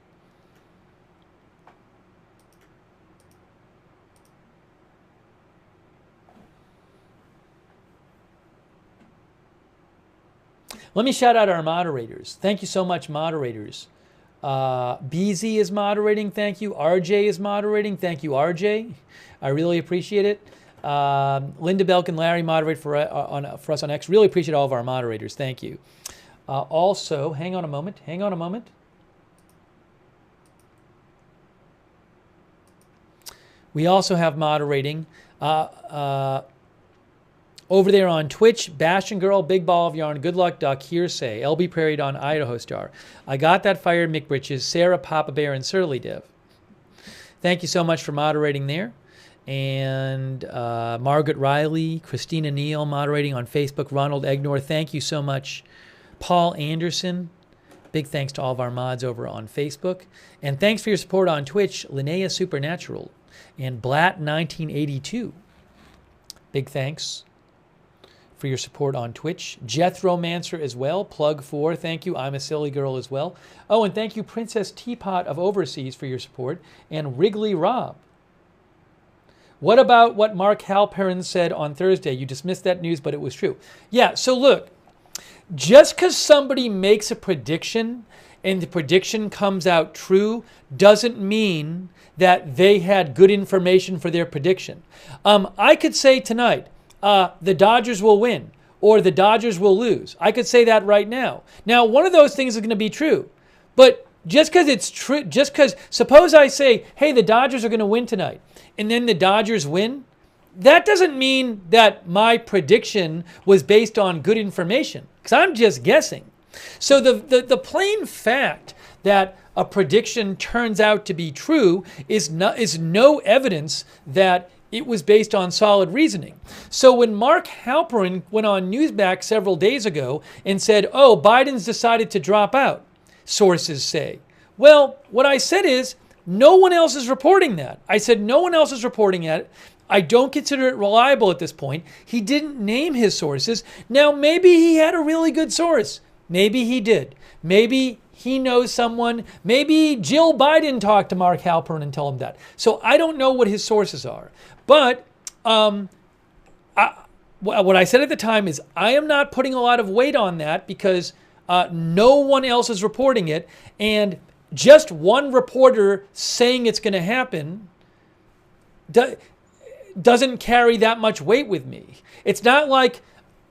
Let me shout out our moderators. Thank you so much, moderators. BZ is moderating. Thank you. RJ is moderating. Thank you, RJ. I really appreciate it. Linda Belk and Larry moderate for us on X. Really appreciate all of our moderators. Thank you. Also, hang on a moment. We also have moderating over there on Twitch, Bastion Girl, Big Ball of Yarn, Good Luck Duck, Hearsay, LB Prairie on Idaho Star. I Got That Fired, Mick Britches, Sarah, Papa Bear, and Surly Dev. Thank you so much for moderating there. And Margaret Riley, Christina Neal moderating on Facebook, Ronald Egnor, thank you so much. Paul Anderson, big thanks to all of our mods over on Facebook. And thanks for your support on Twitch, Linnea Supernatural and Blatt1982. Big thanks for your support on Twitch. Jethro Mancer as well, Plug4, thank you. I'm a Silly Girl as well. Oh, and thank you, Princess Teapot of Overseas, for your support. And Wrigley Rob. What about what Mark Halperin said on Thursday? You dismissed that news, but it was true. Yeah, so look, just because somebody makes a prediction and the prediction comes out true doesn't mean that they had good information for their prediction. I could say tonight, the Dodgers will win or the Dodgers will lose. I could say that right now. Now, one of those things is going to be true, but just because it's true, suppose I say, hey, the Dodgers are going to win tonight, and then the Dodgers win, that doesn't mean that my prediction was based on good information, because I'm just guessing. So the plain fact that a prediction turns out to be true is no evidence that it was based on solid reasoning. So when Mark Halperin went on Newsmax several days ago and said, oh, Biden's decided to drop out, sources say, Well, what I said is, no one else is reporting that. I said, no one else is reporting it. I don't consider it reliable at this point. He didn't name his sources. Now, maybe he had a really good source. Maybe he did. Maybe he knows someone. Maybe Jill Biden talked to Mark Halperin and told him that. So I don't know what his sources are. But what I said at the time is I am not putting a lot of weight on that because no one else is reporting it. And just one reporter saying it's going to happen doesn't carry that much weight with me. It's not like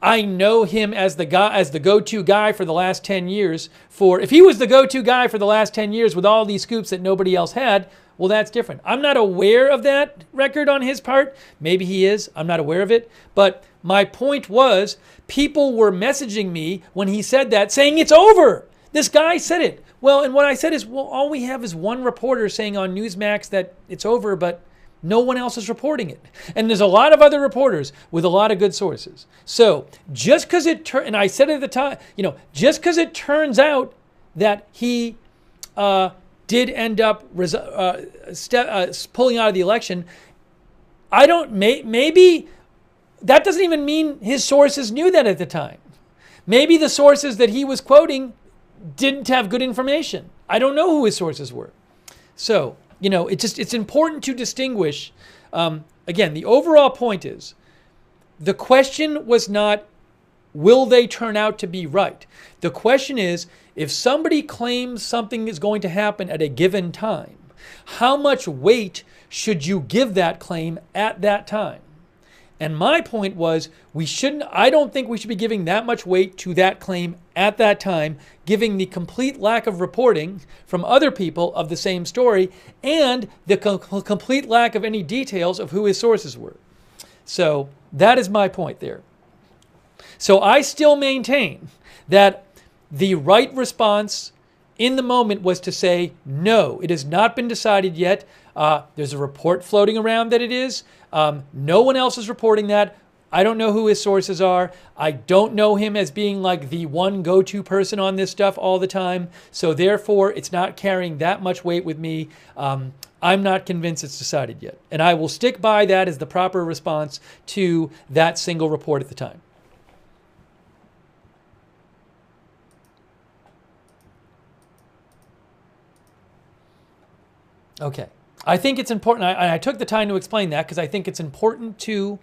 I know him as the go-to guy for the last 10 years. If he was the go-to guy for the last 10 years with all these scoops that nobody else had, well, that's different. I'm not aware of that record on his part. Maybe he is. I'm not aware of it. But my point was, people were messaging me when he said that, saying it's over. This guy said it. Well, and what I said is, well, all we have is one reporter saying on Newsmax that it's over, but no one else is reporting it. And there's a lot of other reporters with a lot of good sources. So just because and I said at the time, just because it turns out that he did end up pulling out of the election, maybe that doesn't even mean his sources knew that at the time. Maybe the sources that he was quoting didn't have good information. I don't know who his sources were. So, it's important to distinguish. Again, the overall point is, the question was not, will they turn out to be right? The question is, if somebody claims something is going to happen at a given time, how much weight should you give that claim at that time? And my point was, I don't think we should be giving that much weight to that claim at that time, giving the complete lack of reporting from other people of the same story and the complete lack of any details of who his sources were. So that is my point there. So I still maintain that the right response in the moment was to say, no, it has not been decided yet. There's a report floating around that it is. No one else is reporting that. I don't know who his sources are. I don't know him as being like the one go-to person on this stuff all the time. So therefore, it's not carrying that much weight with me. I'm not convinced it's decided yet. And I will stick by that as the proper response to that single report at the time. Okay. I think it's important. I took the time to explain that because I think it's important to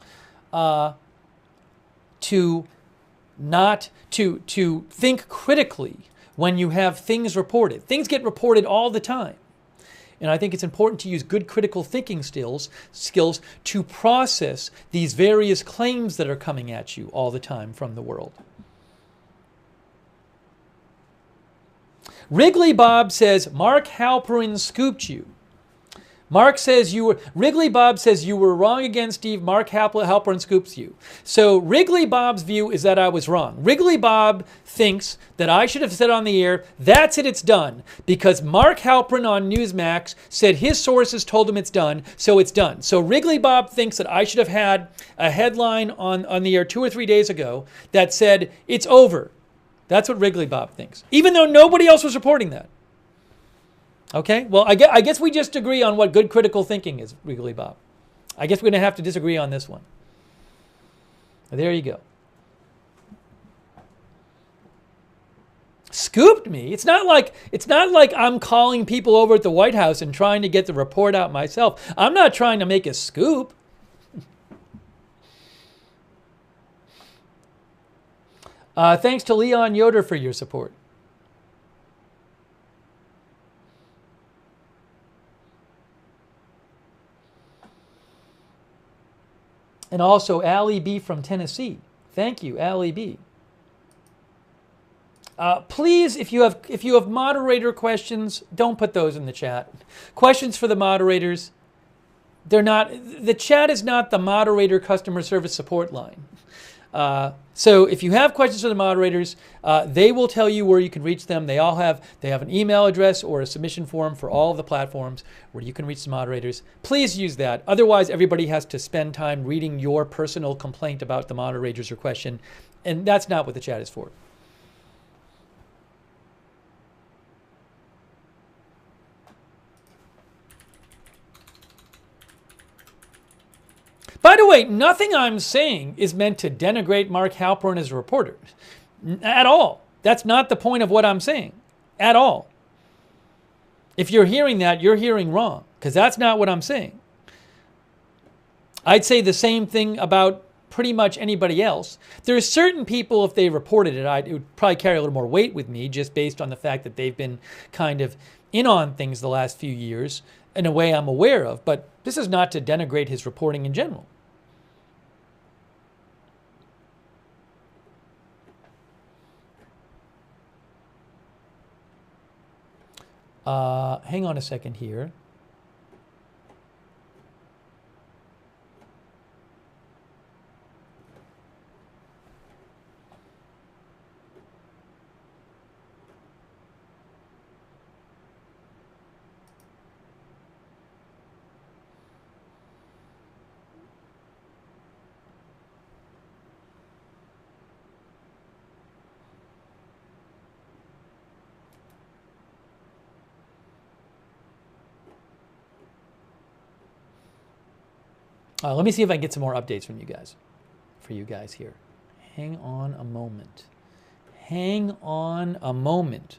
think critically when you have things reported. Things get reported all the time. And I think it's important to use good critical thinking skills to process these various claims that are coming at you all the time from the world. Wrigley Bob says, Mark Halperin scooped you. Wrigley Bob says you were wrong again, Steve. Mark Halperin scoops you. So Wrigley Bob's view is that I was wrong. Wrigley Bob thinks that I should have said on the air, that's it, it's done. Because Mark Halperin on Newsmax said his sources told him it's done, so it's done. So Wrigley Bob thinks that I should have had a headline on the air 2 or 3 days ago that said, it's over. That's what Wrigley Bob thinks. Even though nobody else was reporting that. Okay, well, I guess we just agree on what good critical thinking is, Wrigley Bob. I guess we're going to have to disagree on this one. There you go. Scooped me? It's not like I'm calling people over at the White House and trying to get the report out myself. I'm not trying to make a scoop. Thanks to Leon Yoder for your support. And also Allie B. from Tennessee. Thank you, Allie B. Please, if you have moderator questions, don't put those in the chat. Questions for the moderators. The chat is not the moderator customer service support line. So if you have questions for the moderators, they will tell you where you can reach them. They have an email address or a submission form for all of the platforms where you can reach the moderators. Please use that. Otherwise, everybody has to spend time reading your personal complaint about the moderators or question, and that's not what the chat is for. way, nothing I'm saying is meant to denigrate Mark Halperin as a reporter. At all. That's not the point of what I'm saying. At all. If you're hearing that, you're hearing wrong, because that's not what I'm saying. I'd say the same thing about pretty much anybody else. There are certain people, if they reported it, it would probably carry a little more weight with me, just based on the fact that they've been kind of in on things the last few years in a way I'm aware of. But this is not to denigrate his reporting in general. Hang on a second here. Let me see if I can get some more updates from you guys, for you guys here. Hang on a moment. Hang on a moment.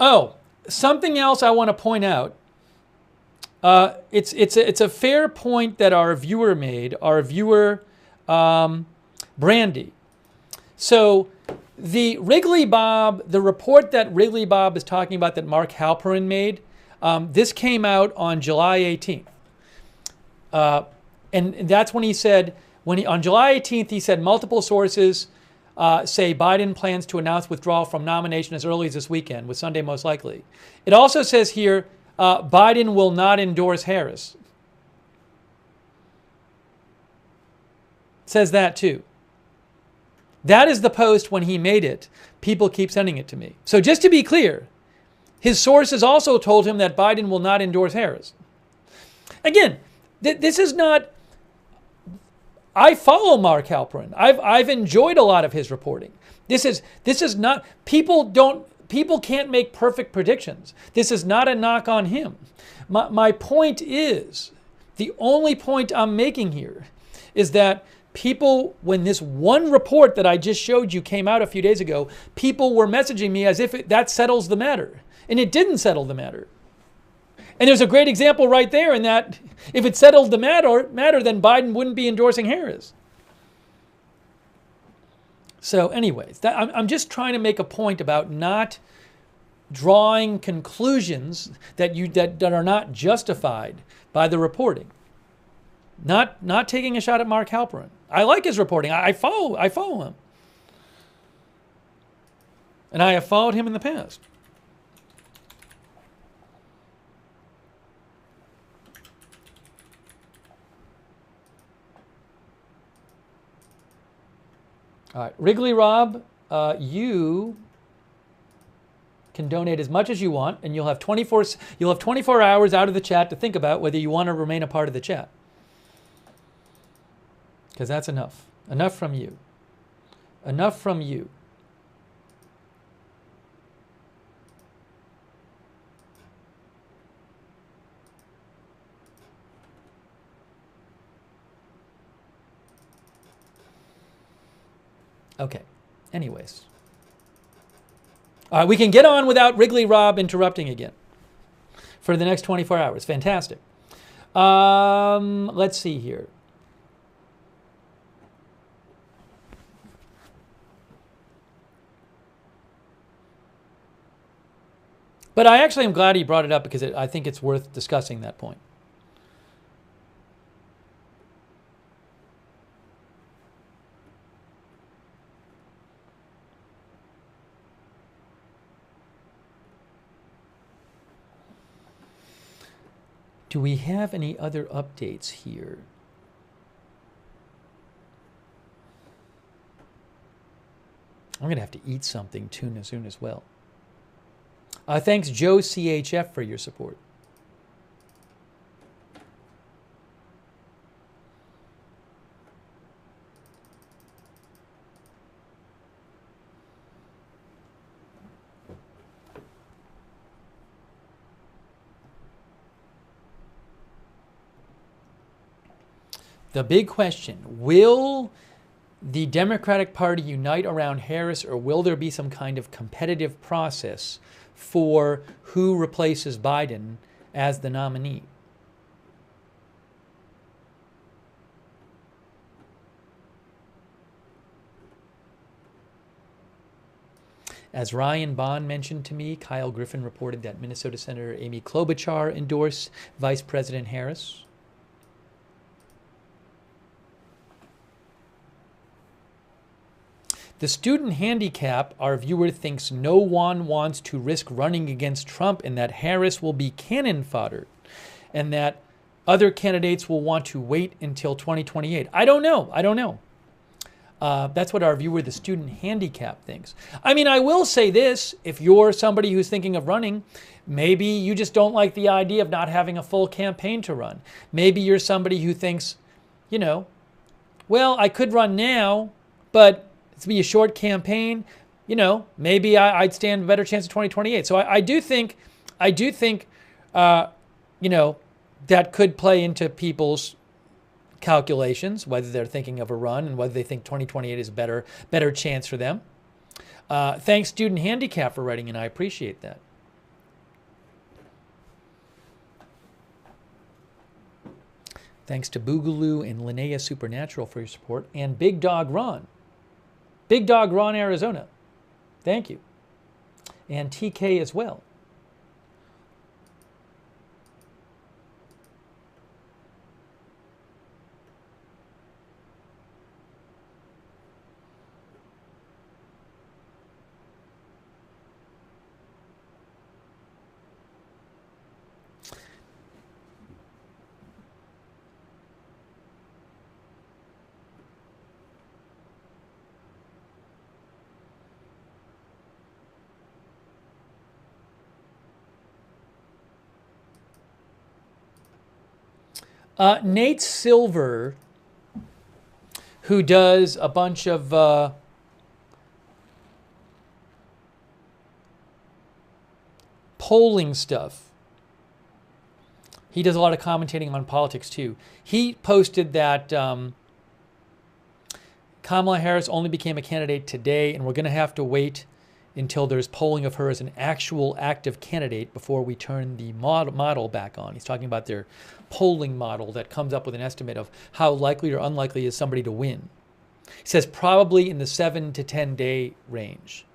Oh, something else I want to point out. It's a fair point that our viewer made. Our viewer, Brandy. So the Wrigley Bob, the report that Wrigley Bob is talking about that Mark Halperin made, this came out on July 18th. And that's when he said, on July 18th, he said multiple sources say Biden plans to announce withdrawal from nomination as early as this weekend, with Sunday most likely. It also says here, Biden will not endorse Harris. It says that too. That is the post when he made it. People keep sending it to me. So just to be clear, his sources also told him that Biden will not endorse Harris. Again, this is not... I follow Mark Halperin. I've enjoyed a lot of his reporting. This is not... People can't make perfect predictions. This is not a knock on him. My point is, the only point I'm making here is that people, when this one report that I just showed you came out a few days ago, people were messaging me as if that settles the matter. And it didn't settle the matter. And there's a great example right there in that if it settled the matter, then Biden wouldn't be endorsing Harris. So anyways, I'm just trying to make a point about not drawing conclusions that are not justified by the reporting. Not taking a shot at Mark Halperin. I like his reporting. I follow him. And I have followed him in the past. All right, Wrigley Rob, you can donate as much as you want, and you'll have 24 hours out of the chat to think about whether you want to remain a part of the chat. Because that's enough. Enough from you. Enough from you. Okay, anyways. All right, we can get on without Wrigley Rob interrupting again for the next 24 hours. Fantastic. Let's see here. But I actually am glad he brought it up because I think it's worth discussing that point. Do we have any other updates here? I'm going to have to eat something soon as well. Thanks, Joe CHF, for your support. The big question, will the Democratic Party unite around Harris, or will there be some kind of competitive process for who replaces Biden as the nominee? As Ryan Bond mentioned to me, Kyle Griffin reported that Minnesota Senator Amy Klobuchar endorsed Vice President Harris. The student handicap, our viewer thinks no one wants to risk running against Trump, and that Harris will be cannon fodder, and that other candidates will want to wait until 2028. I don't know. That's what our viewer, the student handicap, thinks. I mean, I will say this. If you're somebody who's thinking of running, maybe you just don't like the idea of not having a full campaign to run. Maybe you're somebody who thinks, well, I could run now, but it's be a short campaign. Maybe I'd stand a better chance of 2028. So I do think, that could play into people's calculations, whether they're thinking of a run and whether they think 2028 is a better chance for them. Thanks, Student Handicap, for writing in. I appreciate that. Thanks to Boogaloo and Linnea Supernatural for your support, and Big Dog Ron. Big Dog Ron, Arizona. Thank you. And TK as well. Nate Silver, who does a bunch of polling stuff. He does a lot of commentating on politics too. He posted that Kamala Harris only became a candidate today, and we're going to have to wait until there's polling of her as an actual active candidate before we turn the model back on. He's talking about their polling model that comes up with an estimate of how likely or unlikely is somebody to win. He says probably in the 7 to 10 day range.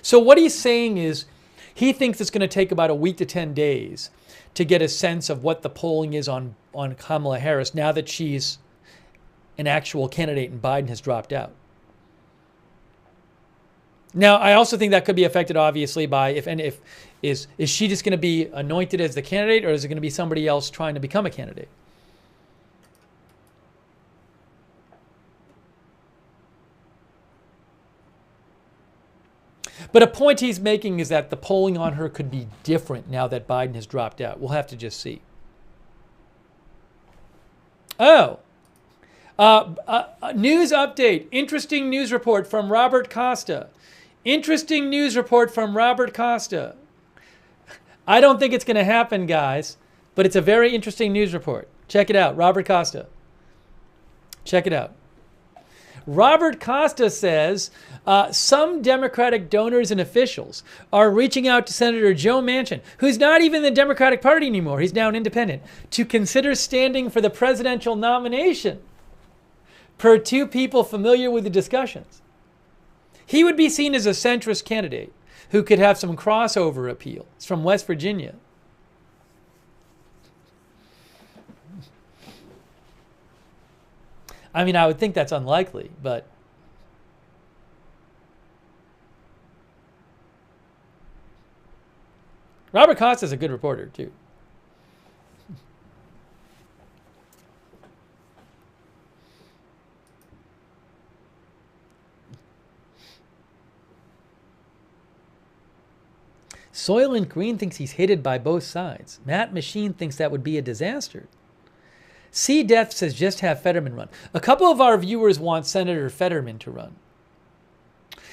So what he's saying is he thinks it's going to take about a week to 10 days to get a sense of what the polling is on Kamala Harris now that she's an actual candidate and Biden has dropped out. Now, I also think that could be affected, obviously, by is she just going to be anointed as the candidate, or is it going to be somebody else trying to become a candidate? But a point he's making is that the polling on her could be different now that Biden has dropped out. We'll have to just see. Oh, news update. Interesting news report from Robert Costa. Interesting news report from Robert Costa. I don't think it's going to happen, guys, but it's a very interesting news report. Check it out, Robert Costa. Check it out. Robert Costa says some Democratic donors and officials are reaching out to Senator Joe Manchin, who's not even in the Democratic Party anymore, he's now an independent, to consider standing for the presidential nomination, per two people familiar with the discussions. He would be seen as a centrist candidate who could have some crossover appeal. It's from West Virginia. I mean, I would think that's unlikely, but Robert Costa is a good reporter, too. Soylent Green thinks he's hated by both sides. Matt Machine thinks that would be a disaster. C. Death says just have Fetterman run. A couple of our viewers want Senator Fetterman to run.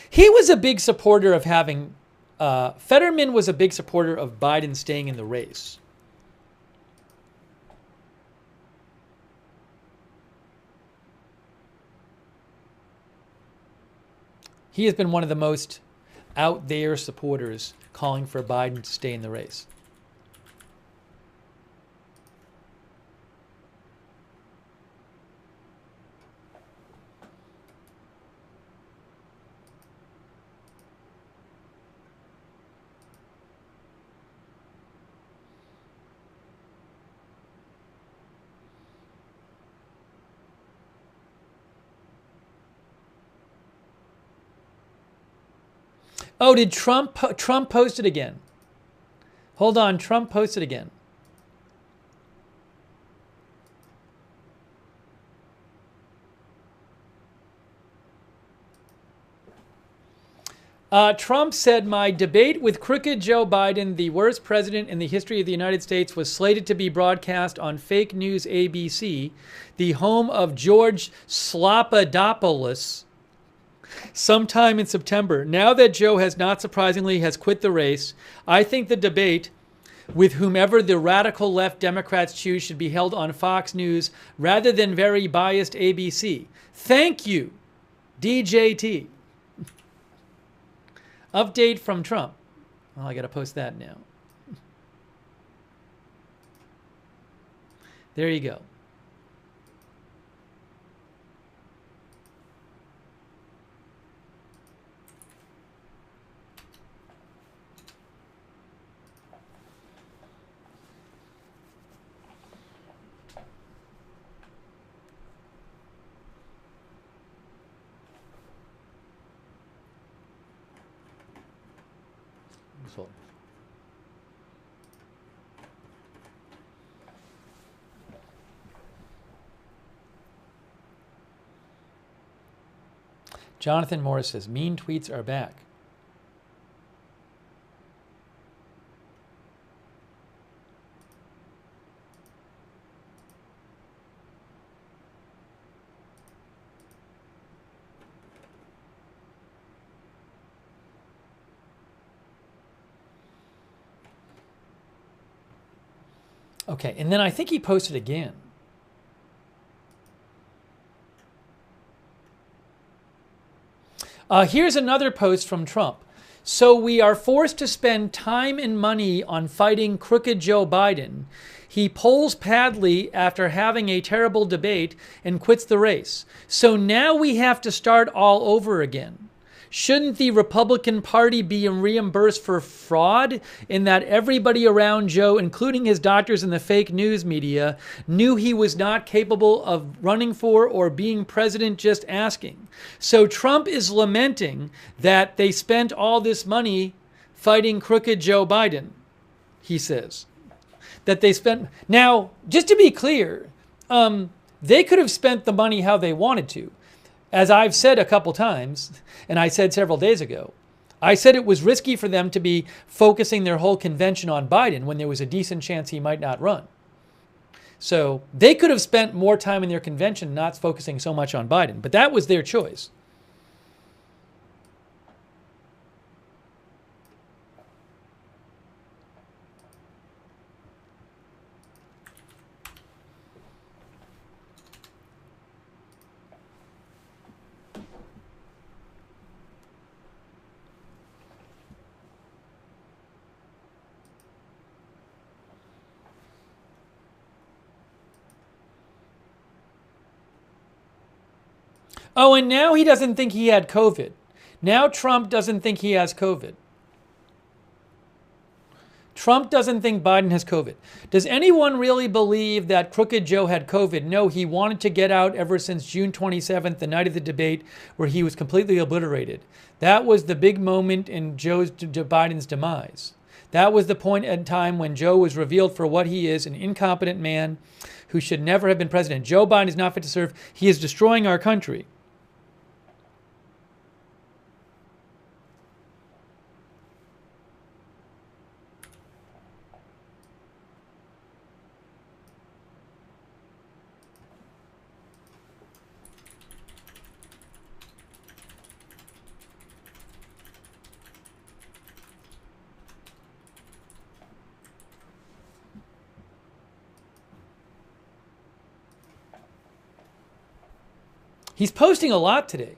He was a big supporter of having, Fetterman was a big supporter of Biden staying in the race. He has been one of the most out there supporters calling for Biden to stay in the race. Oh, did Trump post it again? Hold on, Trump posted again. Trump said, my debate with crooked Joe Biden, the worst president in the history of the United States, was slated to be broadcast on fake news ABC, the home of George Slopadopoulos, sometime in September. Now that Joe has not surprisingly has quit the race, I think the debate with whomever the radical left Democrats choose should be held on Fox News rather than very biased ABC. Thank you, DJT. Update from Trump. Oh, I got to post that now. There you go. Jonathan Morris says, mean tweets are back. Okay, and then I think he posted again. Here's another post from Trump. So we are forced to spend time and money on fighting crooked Joe Biden. He polls badly after having a terrible debate and quits the race. So now we have to start all over again. Shouldn't the Republican Party be reimbursed for fraud in that everybody around Joe, including his doctors and the fake news media, knew he was not capable of running for or being president, just asking? So Trump is lamenting that they spent all this money fighting crooked Joe Biden, he says. That they spent... Now, just to be clear, they could have spent the money how they wanted to. As I've said a couple times, and I said several days ago, I said it was risky for them to be focusing their whole convention on Biden when there was a decent chance he might not run. So they could have spent more time in their convention not focusing so much on Biden, but that was their choice. Oh, and now he doesn't think he had COVID. Now Trump doesn't think he has COVID. Trump doesn't think Biden has COVID. Does anyone really believe that crooked Joe had COVID? No, he wanted to get out ever since June 27th, the night of the debate, where he was completely obliterated. That was the big moment in Biden's demise. That was the point in time when Joe was revealed for what he is, an incompetent man who should never have been president. Joe Biden is not fit to serve. He is destroying our country. He's posting a lot today.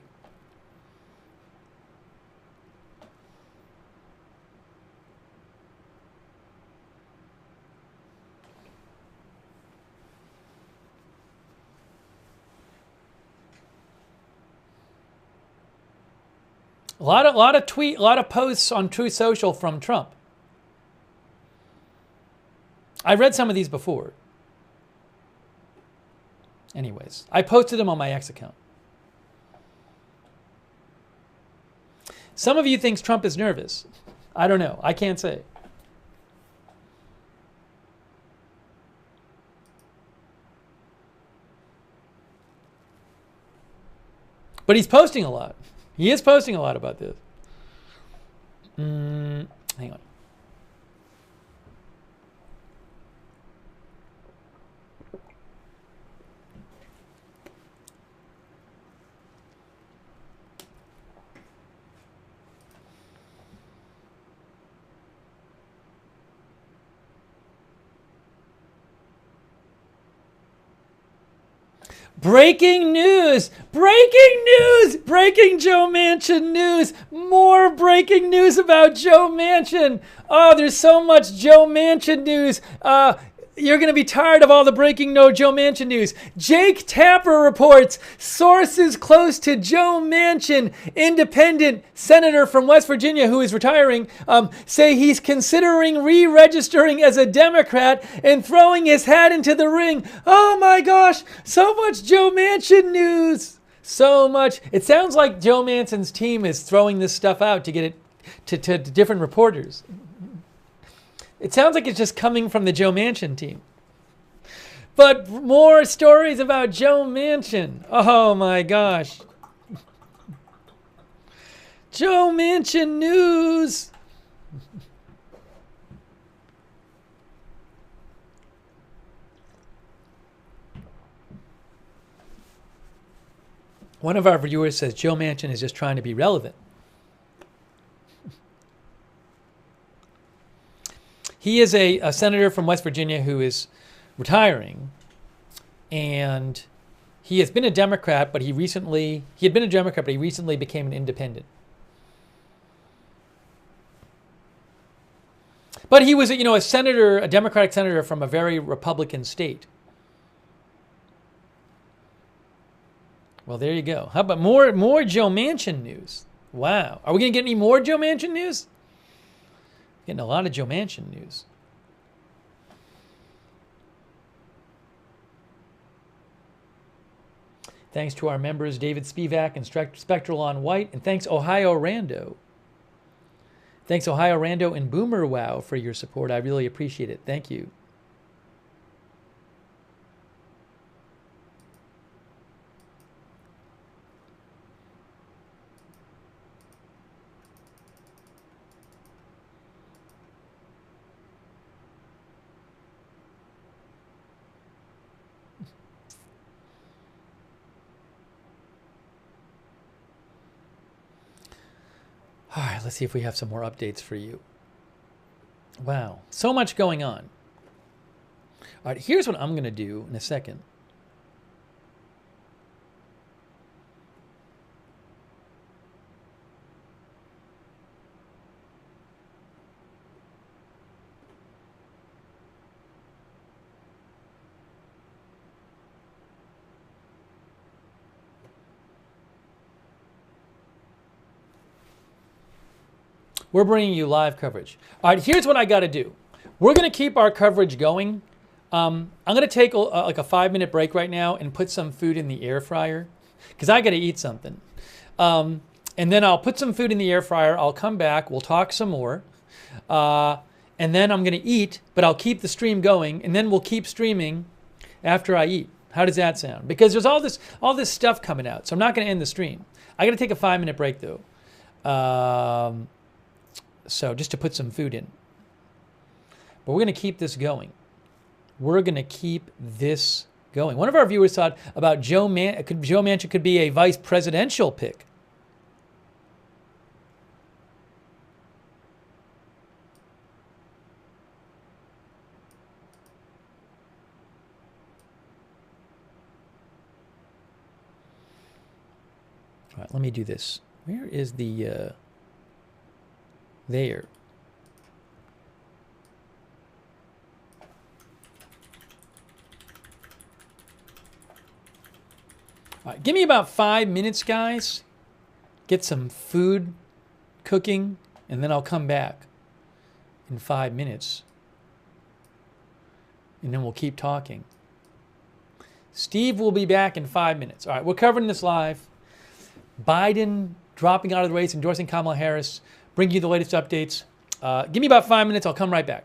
A lot of posts on Truth Social from Trump. I read some of these before. Anyways, I posted them on my X account. Some of you think Trump is nervous. I don't know. I can't say. But he's posting a lot. He is posting a lot about this. Hang on. Breaking news! Breaking news! Breaking Joe Manchin news! More breaking news about Joe Manchin! Oh, there's so much Joe Manchin news. You're going to be tired of all the breaking Joe Manchin news. Jake Tapper reports sources close to Joe Manchin, independent senator from West Virginia who is retiring, say he's considering re-registering as a Democrat and throwing his hat into the ring. Oh my gosh, so much Joe Manchin news. So much. It sounds like Joe Manchin's team is throwing this stuff out to get it to different reporters. It sounds like it's just coming from the Joe Manchin team. But more stories about Joe Manchin. Oh my gosh. Joe Manchin news. One of our viewers says Joe Manchin is just trying to be relevant. He is a senator from West Virginia who is retiring, and he has been a Democrat, but he had been a Democrat, but he recently became an independent. But he was, a senator, a Democratic senator from a very Republican state. Well, there you go. How about more Joe Manchin news? Wow. Are we going to get any more Joe Manchin news? Getting a lot of Joe Manchin news. Thanks to our members, David Spivak and Spectral on White. And thanks, Ohio Rando. Thanks, Ohio Rando and Boomer Wow for your support. I really appreciate it. Thank you. All right, let's see if we have some more updates for you. Wow, so much going on. All right, here's what I'm going to do in a second. We're bringing you live coverage. All right, here's what I got to do. We're going to keep our coverage going. I'm going to take like a 5-minute break right now and put some food in the air fryer because I got to eat something. And then I'll put some food in the air fryer. I'll come back. We'll talk some more. And then I'm going to eat, but I'll keep the stream going. And then we'll keep streaming after I eat. How does that sound? Because there's all this stuff coming out. So I'm not going to end the stream. I got to take a 5-minute break though. So just to put some food in. But we're going to keep this going. We're going to keep this going. One of our viewers thought about Joe Manchin could be a vice presidential pick. let me do this. Where is the, there. All right, give me about 5 minutes, guys. Get some food cooking, and then I'll come back in 5 minutes. And then we'll keep talking. Steve will be back in 5 minutes. All right, we're covering this live. Biden dropping out of the race, endorsing Kamala Harris, bringing you the latest updates. Give me about 5 minutes. I'll come right back.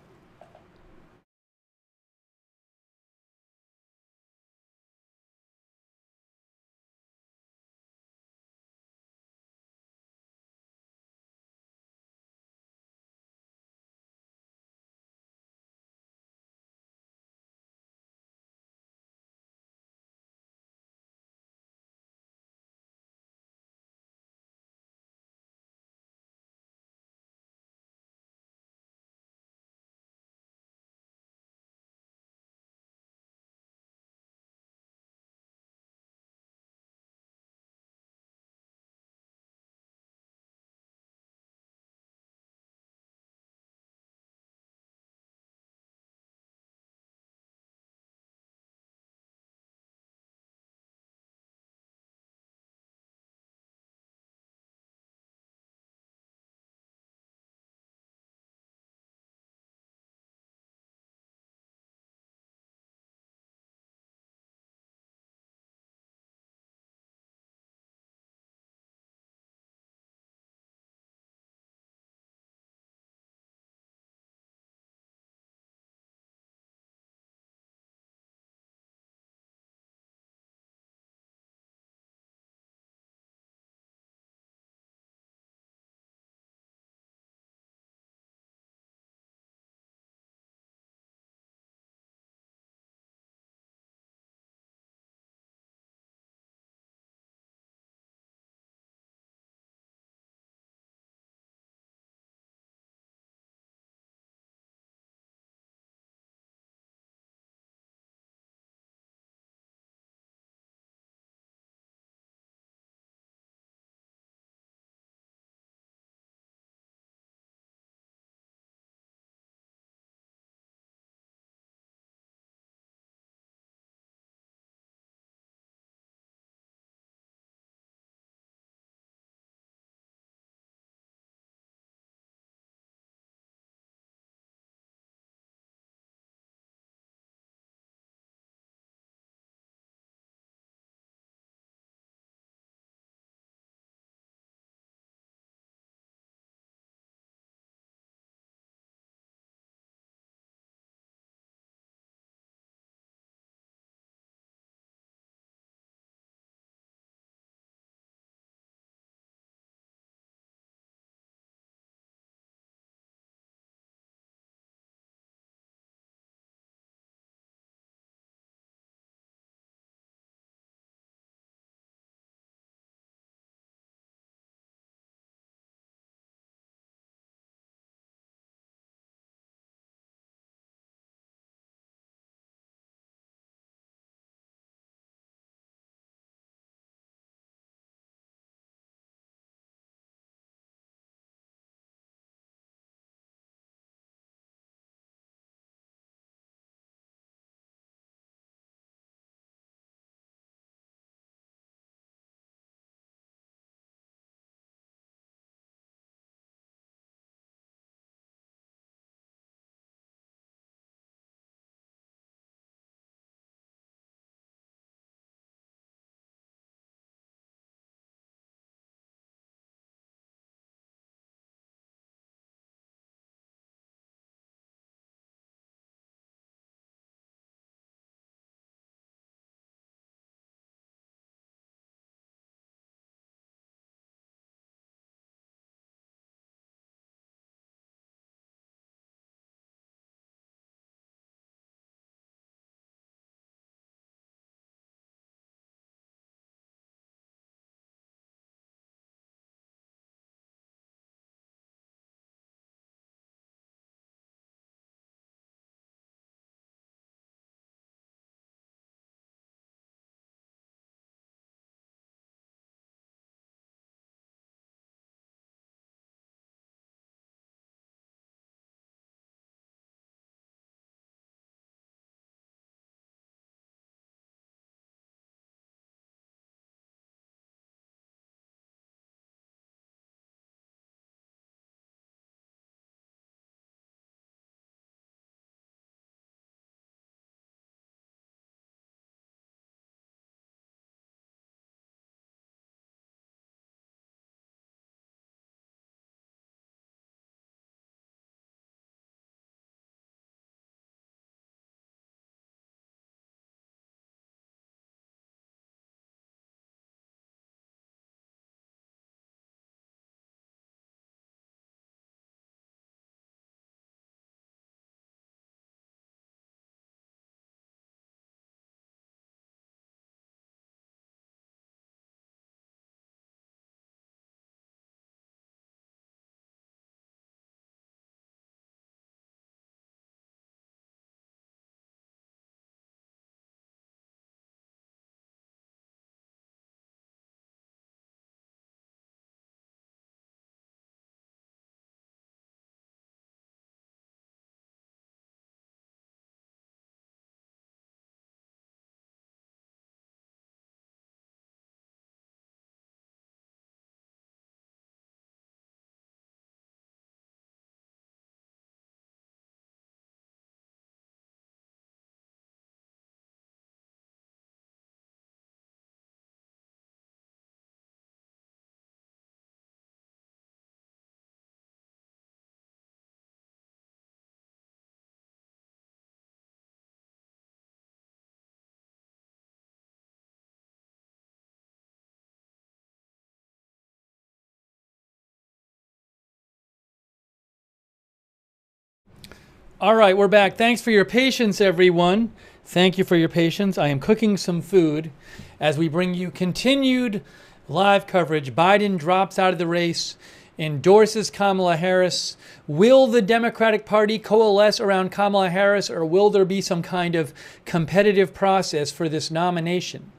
All right, we're back. Thanks for your patience, everyone. Thank you for your patience. I am cooking some food as we bring you continued live coverage. Biden drops out of the race, endorses Kamala Harris. Will the Democratic Party coalesce around Kamala Harris, or will there be some kind of competitive process for this nomination?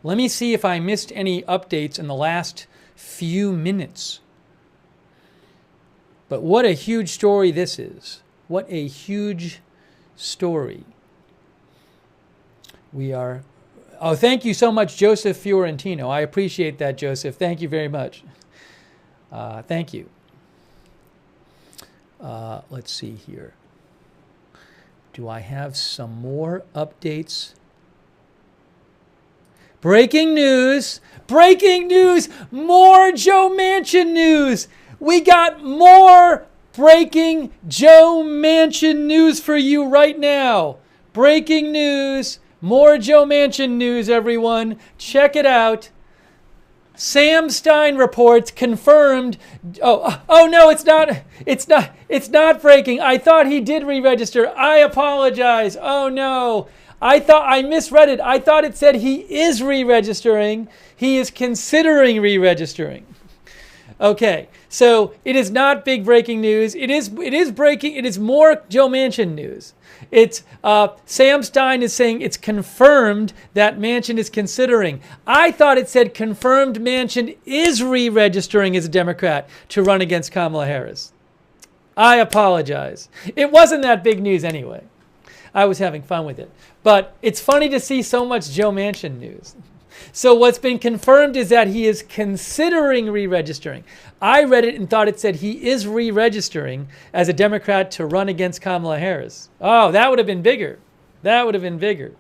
Let me see if I missed any updates in the last few minutes. But what a huge story this is. What a huge story. We are... Oh, thank you so much, Joseph Fiorentino. I appreciate that, Joseph. Thank you very much. Thank you. Let's see here. Do I have some more updates? Breaking news! Breaking news! More Joe Manchin news! We got more breaking Joe Manchin news for you right now. Breaking news. More Joe Manchin news, everyone. Check it out. Sam Stein reports confirmed. Oh no, it's not. It's not breaking. I thought he did re-register. I apologize. Oh no. I misread it. I thought it said he is re-registering. He is considering re-registering. Okay, so it is not big breaking news. It is breaking. It is more Joe Manchin news. It's Sam Stein is saying it's confirmed that Manchin is considering. I thought it said confirmed Manchin is re-registering as a Democrat to run against Kamala Harris. I apologize. It wasn't that big news anyway. I was having fun with it. But it's funny to see so much Joe Manchin news. So what's been confirmed is that he is considering re-registering. I read it and thought it said he is re-registering as a Democrat to run against Kamala Harris. Oh, that would have been bigger. That would have been bigger.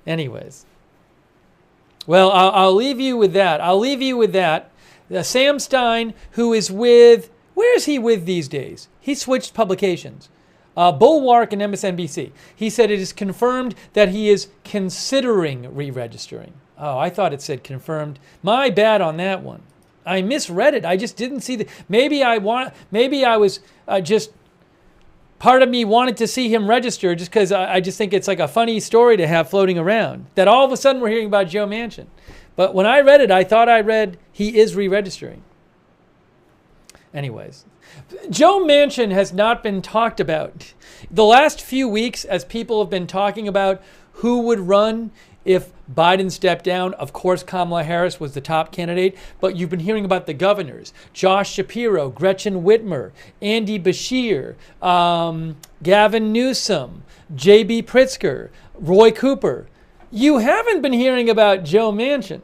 Anyways. Well, I'll leave you with that. I'll leave you with that. Sam Stein, who is with, where is he with these days? He switched publications. Bulwark and MSNBC. He said it is confirmed that he is considering re-registering. Oh, I thought it said confirmed. My bad on that one. I misread it. I just didn't see the. Maybe I was just. Part of me wanted to see him register just because I just think it's like a funny story to have floating around. That all of a sudden we're hearing about Joe Manchin. But when I read it, I thought I read he is re-registering. Anyways. Joe Manchin has not been talked about. The last few weeks, as people have been talking about who would run if Biden stepped down, of course, Kamala Harris was the top candidate, but you've been hearing about the governors, Josh Shapiro, Gretchen Whitmer, Andy Beshear, Gavin Newsom, J.B. Pritzker, Roy Cooper. You haven't been hearing about Joe Manchin.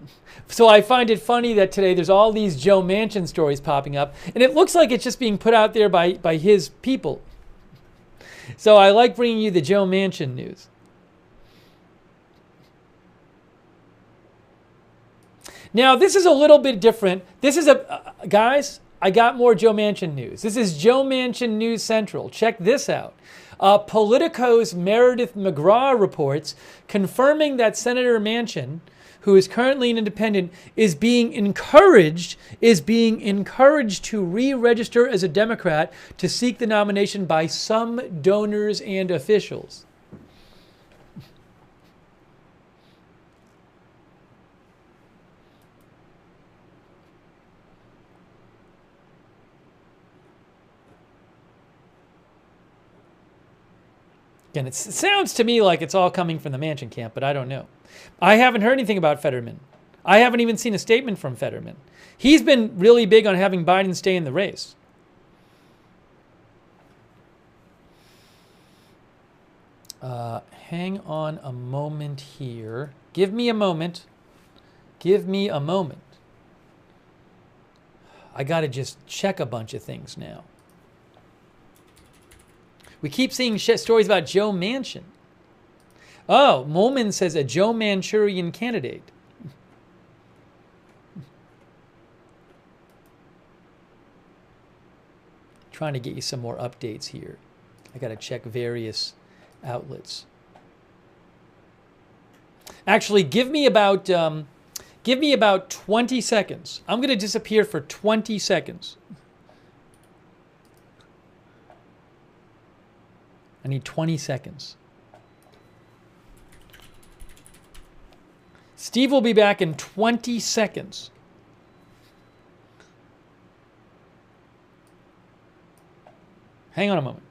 So I find it funny that today there's all these Joe Manchin stories popping up, and it looks like it's just being put out there by his people. So I like bringing you the Joe Manchin news. Now, this is a little bit different. This is guys, I got more Joe Manchin news. This is Joe Manchin News Central. Check this out. Politico's Meredith McGraw reports confirming that Senator Manchin, who is currently an independent, is being encouraged to re-register as a Democrat to seek the nomination by some donors and officials. Again, it sounds to me like it's all coming from the Manchin camp, but I don't know. I haven't heard anything about Fetterman. I haven't even seen a statement from Fetterman. He's been really big on having Biden stay in the race. Hang on a moment here. Give me a moment. Give me a moment. I got to just check a bunch of things now. We keep seeing stories about Joe Manchin. Oh, Molman says a Joe Manchurian candidate. Trying to get you some more updates here. I got to check various outlets. Actually, give me about 20 seconds. I'm going to disappear for 20 seconds. I need 20 seconds. Steve will be back in 20 seconds. Hang on a moment.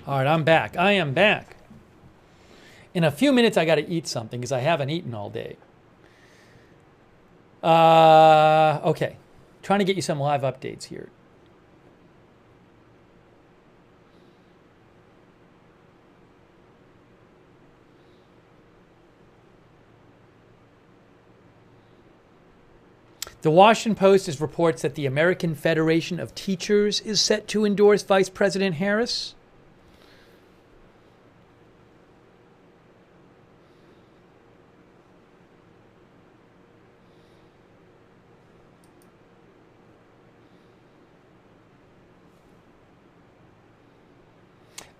All right, I'm back. I am back. In a few minutes, I got to eat something because I haven't eaten all day. Okay. Trying to get you some live updates here. The Washington Post reports that the American Federation of Teachers is set to endorse Vice President Harris.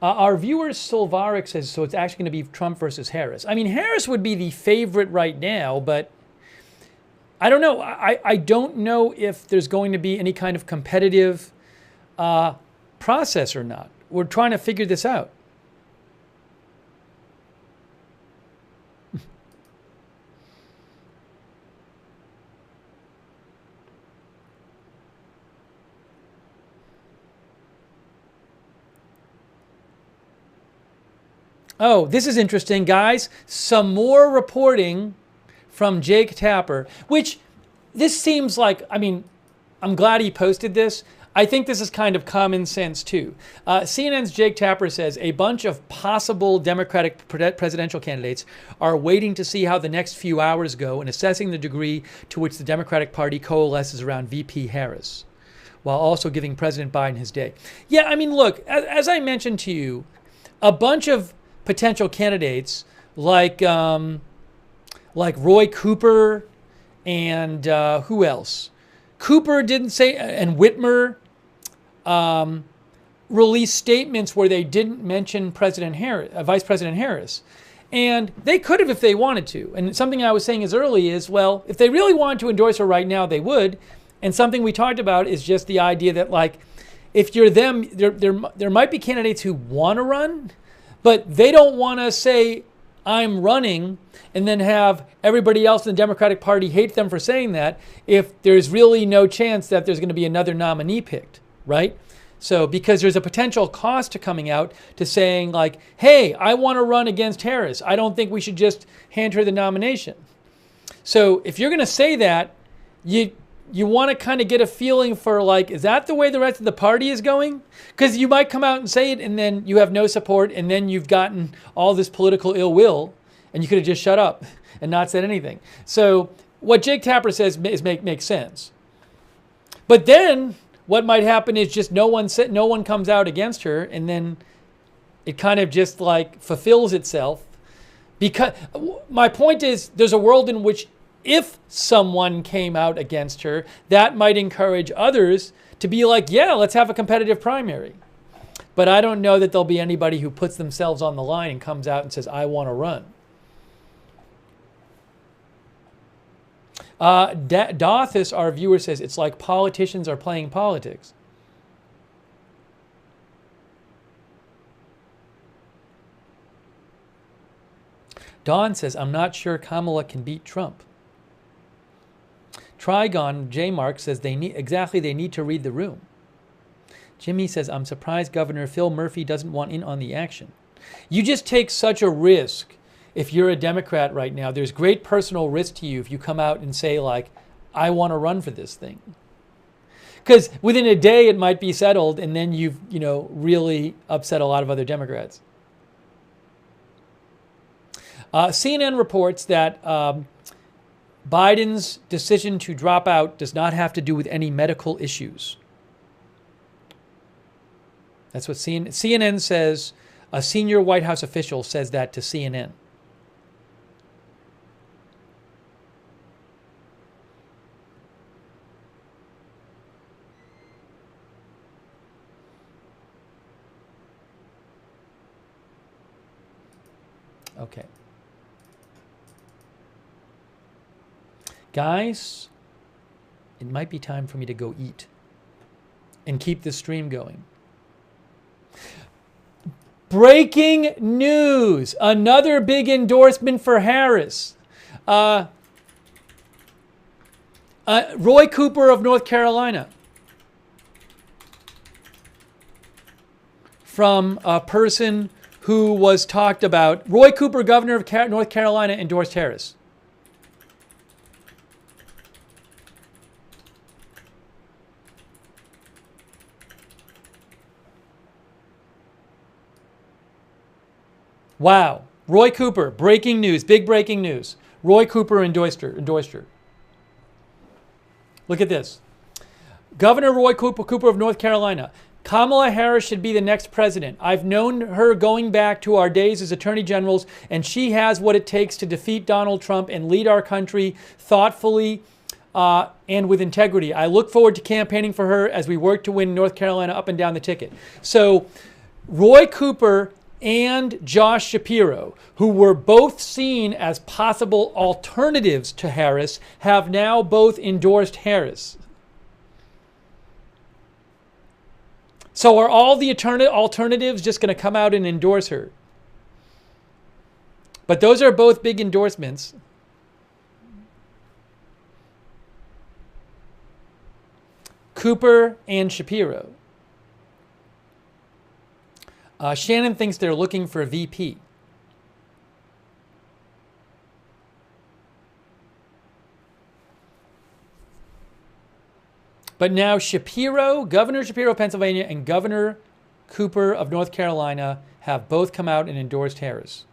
Our viewer Silvaric says, so it's actually going to be Trump versus Harris. I mean, Harris would be the favorite right now, but I don't know. I don't know if there's going to be any kind of competitive process or not. We're trying to figure this out. Oh, this is interesting, guys. Some more reporting from Jake Tapper, which this seems like, I mean, I'm glad he posted this. I think this is kind of common sense too. CNN's Jake Tapper says a bunch of possible Democratic presidential candidates are waiting to see how the next few hours go and assessing the degree to which the Democratic Party coalesces around VP Harris, while also giving President Biden his day. Yeah, I mean, look, as I mentioned to you, a bunch of potential candidates like Roy Cooper and who else? Cooper didn't say, and Whitmer released statements where they didn't mention President Harris, Vice President Harris. And they could have if they wanted to. And something I was saying as early is, well, if they really wanted to endorse her right now, they would. And something we talked about is just the idea that, like, if you're them, there might be candidates who want to run, but they don't want to say, I'm running, and then have everybody else in the Democratic Party hate them for saying that if there's really no chance that there's going to be another nominee picked, right? So because there's a potential cost to coming out to saying, like, hey, I want to run against Harris. I don't think we should just hand her the nomination. So if you're going to say that, you want to kind of get a feeling for, like, is that the way the rest of the party is going? Because you might come out and say it and then you have no support and then you've gotten all this political ill will and you could have just shut up and not said anything. So what Jake Tapper says makes sense. But then what might happen is just no one comes out against her, and then it kind of just like fulfills itself. Because my point is, there's a world in which if someone came out against her, that might encourage others to be like, yeah, let's have a competitive primary. But I don't know that there'll be anybody who puts themselves on the line and comes out and says, I want to run. Dothis, our viewer, says it's like politicians are playing politics. Don says, I'm not sure Kamala can beat Trump. Trigon, J. Mark, says they need to read the room. Jimmy says, I'm surprised Governor Phil Murphy doesn't want in on the action. You just take such a risk if you're a Democrat right now. There's great personal risk to you if you come out and say, like, I want to run for this thing. Because within a day it might be settled, and then you've, really upset a lot of other Democrats. CNN reports that Biden's decision to drop out does not have to do with any medical issues. That's what CNN says. A senior White House official says that to CNN. Okay. Guys, it might be time for me to go eat and keep this stream going. Breaking news. Another big endorsement for Harris. Roy Cooper of North Carolina. From a person who was talked about. Roy Cooper, governor of North Carolina, endorsed Harris. Wow. Roy Cooper, breaking news, big breaking news. Roy Cooper endorsed her. Look at this. Governor Roy Cooper of North Carolina. Kamala Harris should be the next president. I've known her going back to our days as attorney generals, and she has what it takes to defeat Donald Trump and lead our country thoughtfully and with integrity. I look forward to campaigning for her as we work to win North Carolina up and down the ticket. So Roy Cooper and Josh Shapiro, who were both seen as possible alternatives to Harris, have now both endorsed Harris. So are all the alternatives just going to come out and endorse her? But those are both big endorsements. Cooper and Shapiro. Shannon thinks they're looking for a VP. But now Shapiro, Governor Shapiro of Pennsylvania, and Governor Cooper of North Carolina have both come out and endorsed Harris.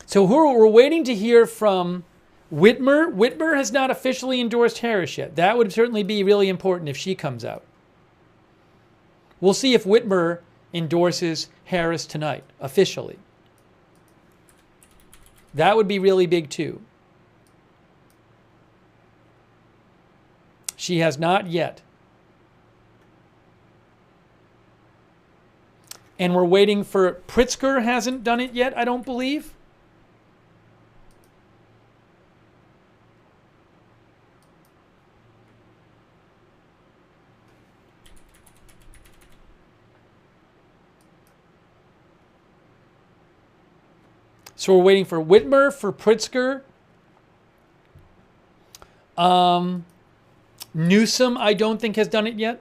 So we're waiting to hear from Whitmer. Whitmer has not officially endorsed Harris yet. That would certainly be really important if she comes out. We'll see if Whitmer endorses Harris tonight, officially. That would be really big too. She has not yet. And we're waiting for, Pritzker hasn't done it yet, I don't believe. So we're waiting for Whitmer, for Pritzker. Newsom, I don't think, has done it yet.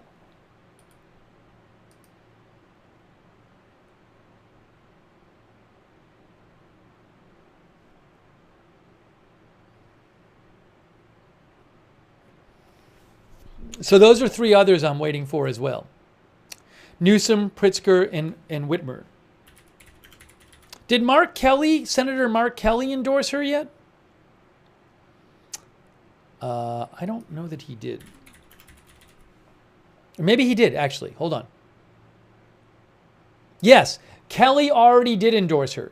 So those are three others I'm waiting for as well. Newsom, Pritzker, and Whitmer. Did Mark Kelly, Senator Mark Kelly, endorse her yet? I don't know that he did. Or maybe he did, actually. Hold on. Yes, Kelly already did endorse her.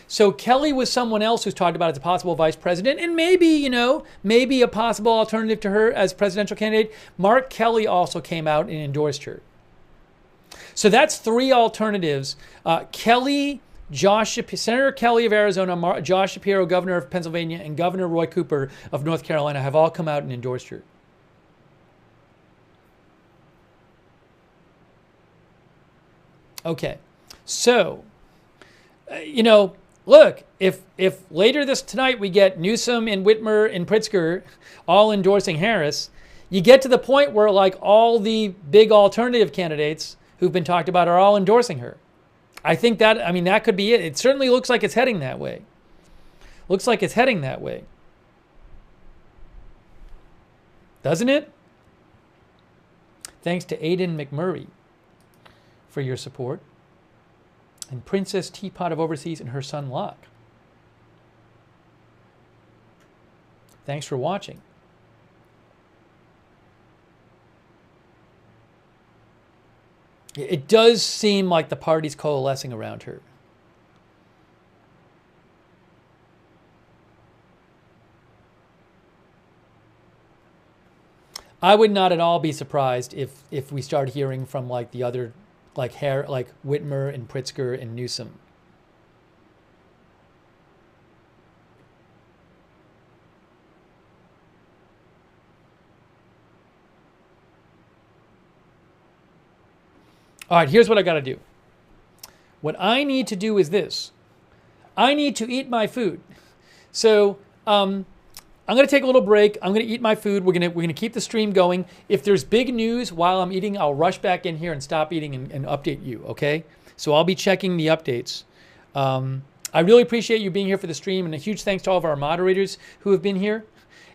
So Kelly was someone else who's talked about as a possible vice president, and maybe, maybe a possible alternative to her as presidential candidate. Mark Kelly also came out and endorsed her. So that's three alternatives. Kelly, Senator Kelly of Arizona, Josh Shapiro, governor of Pennsylvania, and Governor Roy Cooper of North Carolina have all come out and endorsed her. Okay, so, look, if later tonight we get Newsom and Whitmer and Pritzker all endorsing Harris, you get to the point where like all the big alternative candidates who've been talked about are all endorsing her. I think that could be it. It certainly looks like it's heading that way. Looks like it's heading that way. Doesn't it? Thanks to Aiden McMurray. for your support. And Princess Teapot of Overseas and her son Locke. Thanks for watching. It does seem like the party's coalescing around her. I would not at all be surprised if we start hearing from like the other, like Whitmer and Pritzker and Newsom. All right, here's what I got to do. What I need to do is this. I need to eat my food. So I'm going to take a little break. I'm going to eat my food. We're going to keep the stream going. If there's big news while I'm eating, I'll rush back in here and stop eating and update you, okay? So I'll be checking the updates. I really appreciate you being here for the stream, and a huge thanks to all of our moderators who have been here.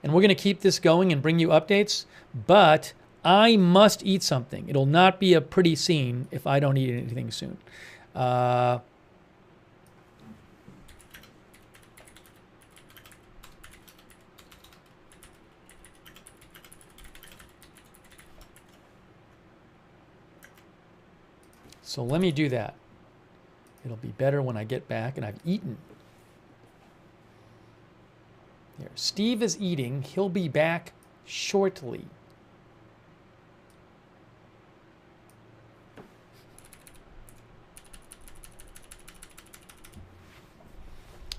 And we're going to keep this going and bring you updates. But I must eat something. It'll not be a pretty scene if I don't eat anything soon. So let me do that. It'll be better when I get back and I've eaten. There, Steve is eating. He'll be back shortly.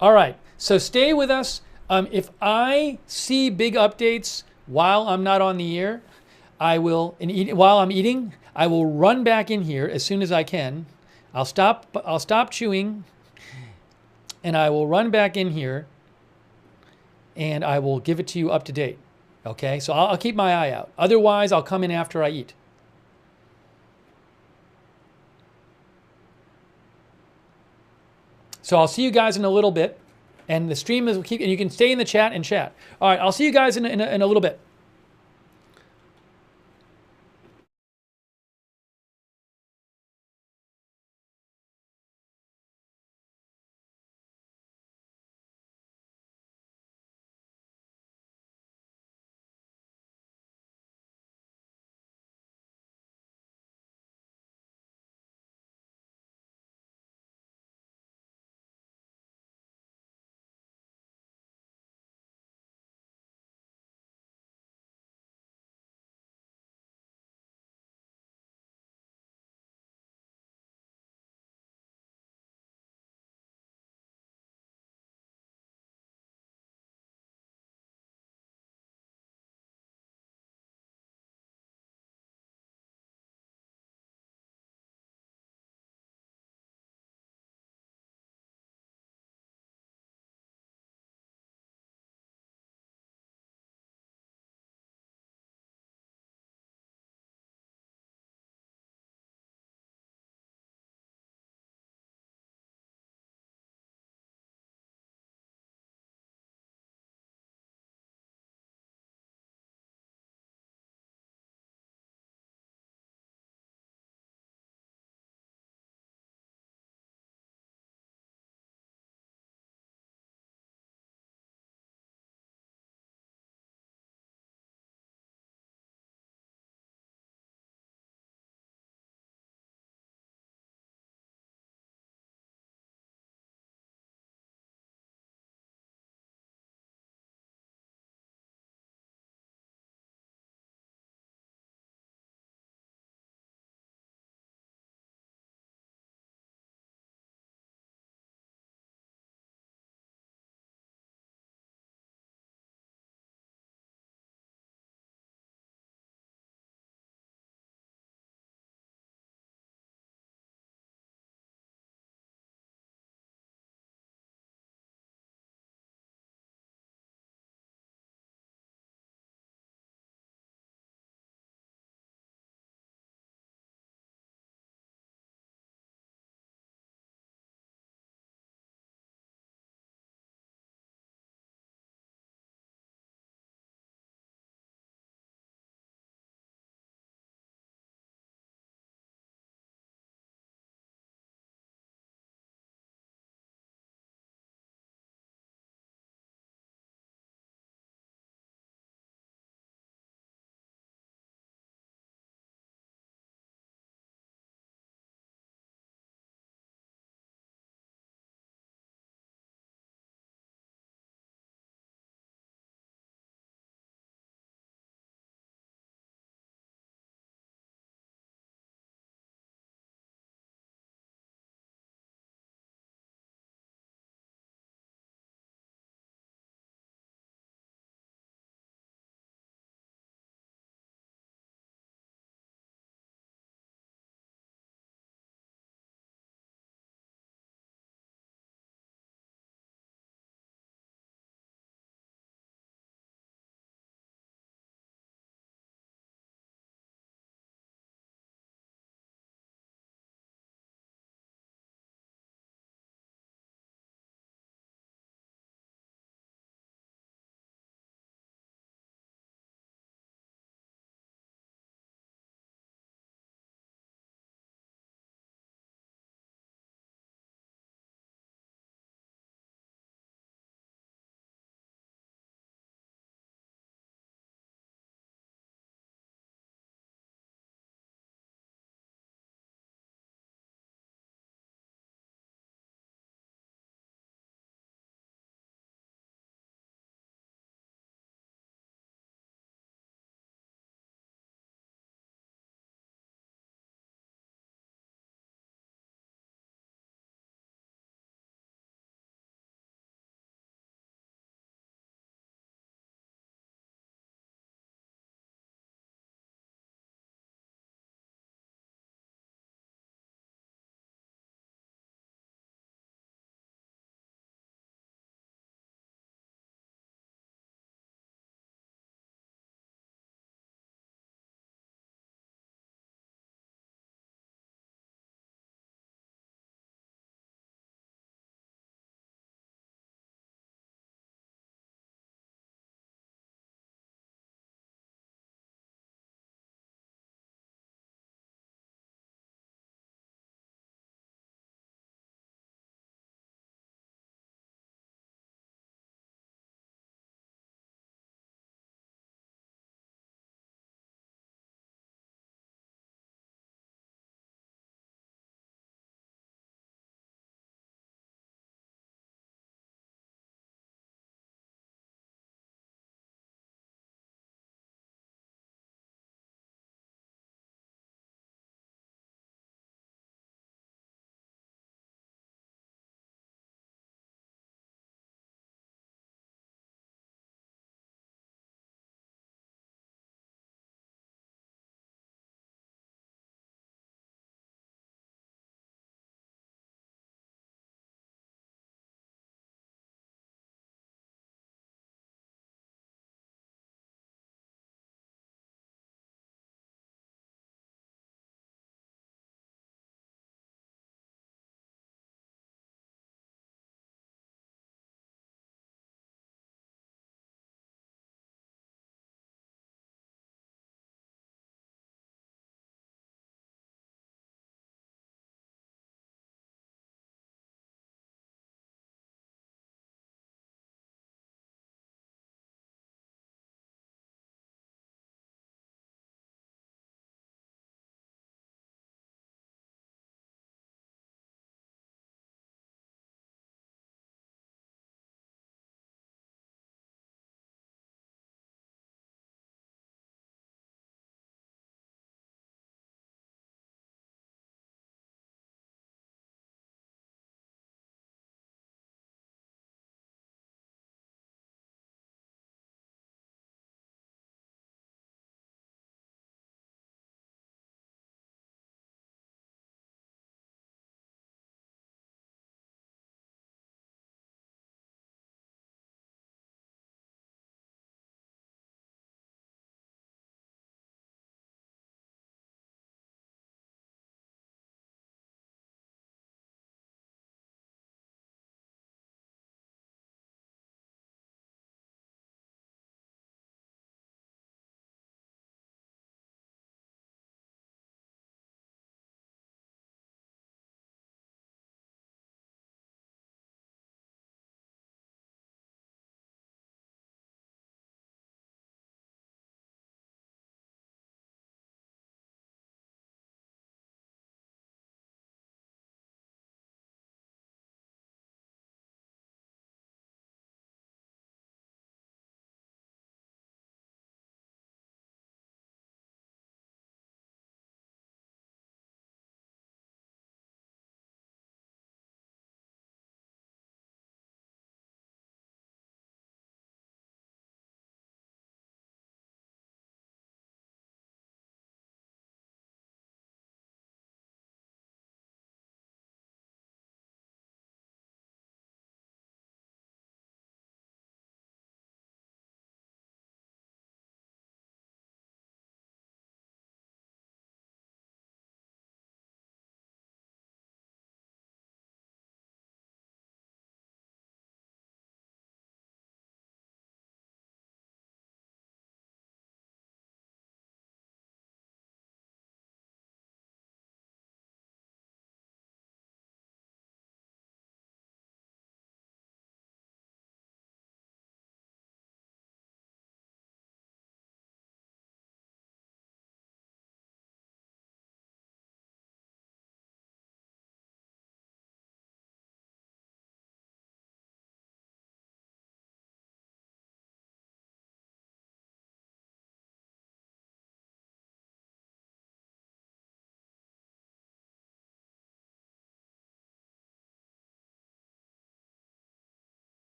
All right, so stay with us. If I see big updates while I'm not on the air, I will, while I'm eating, I will run back in here as soon as I can. I'll stop chewing, and I will run back in here, and I will give it to you up to date. Okay, so I'll keep my eye out. Otherwise, I'll come in after I eat. So I'll see you guys in a little bit, and the stream will keep, and you can stay in the chat and chat. All right, I'll see you guys in a little bit.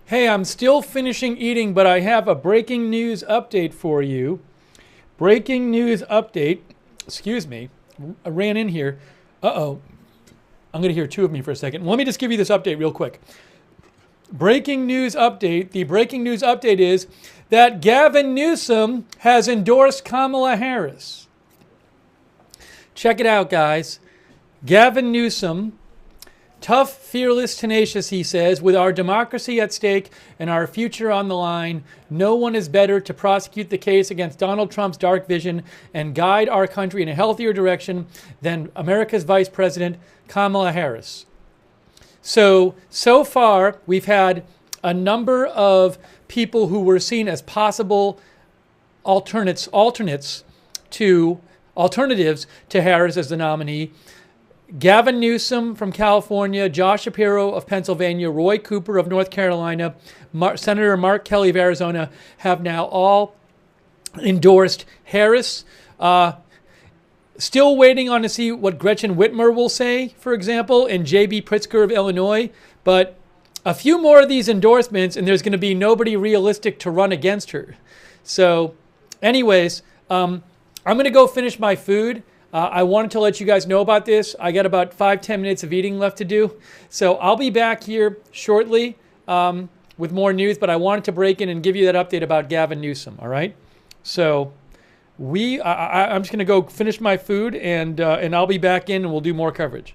Hey, I'm still finishing eating, but I have a breaking news update for you. Breaking news update. Excuse me. I ran in here. Uh-oh. I'm going to hear two of me for a second. Let me just give you this update real quick. Breaking news update. The breaking news update is that Gavin Newsom has endorsed Kamala Harris. Check it out, guys. Gavin Newsom, tough, fearless, tenacious, he says, with our democracy at stake and our future on the line, no one is better to prosecute the case against Donald Trump's dark vision and guide our country in a healthier direction than America's Vice President Kamala Harris. So far, we've had a number of people who were seen as possible alternatives to Harris as the nominee. Gavin Newsom from California, Josh Shapiro of Pennsylvania, Roy Cooper of North Carolina, Senator Mark Kelly of Arizona have now all endorsed Harris. Still waiting on to see what Gretchen Whitmer will say, for example, and J.B. Pritzker of Illinois. But a few more of these endorsements, and there's going to be nobody realistic to run against her. So, anyways, I'm going to go finish my food. I wanted to let you guys know about this. I got about 5-10 minutes of eating left to do. So I'll be back here shortly with more news, but I wanted to break in and give you that update about Gavin Newsom, all right? So I'm just going to go finish my food, and I'll be back in, and we'll do more coverage.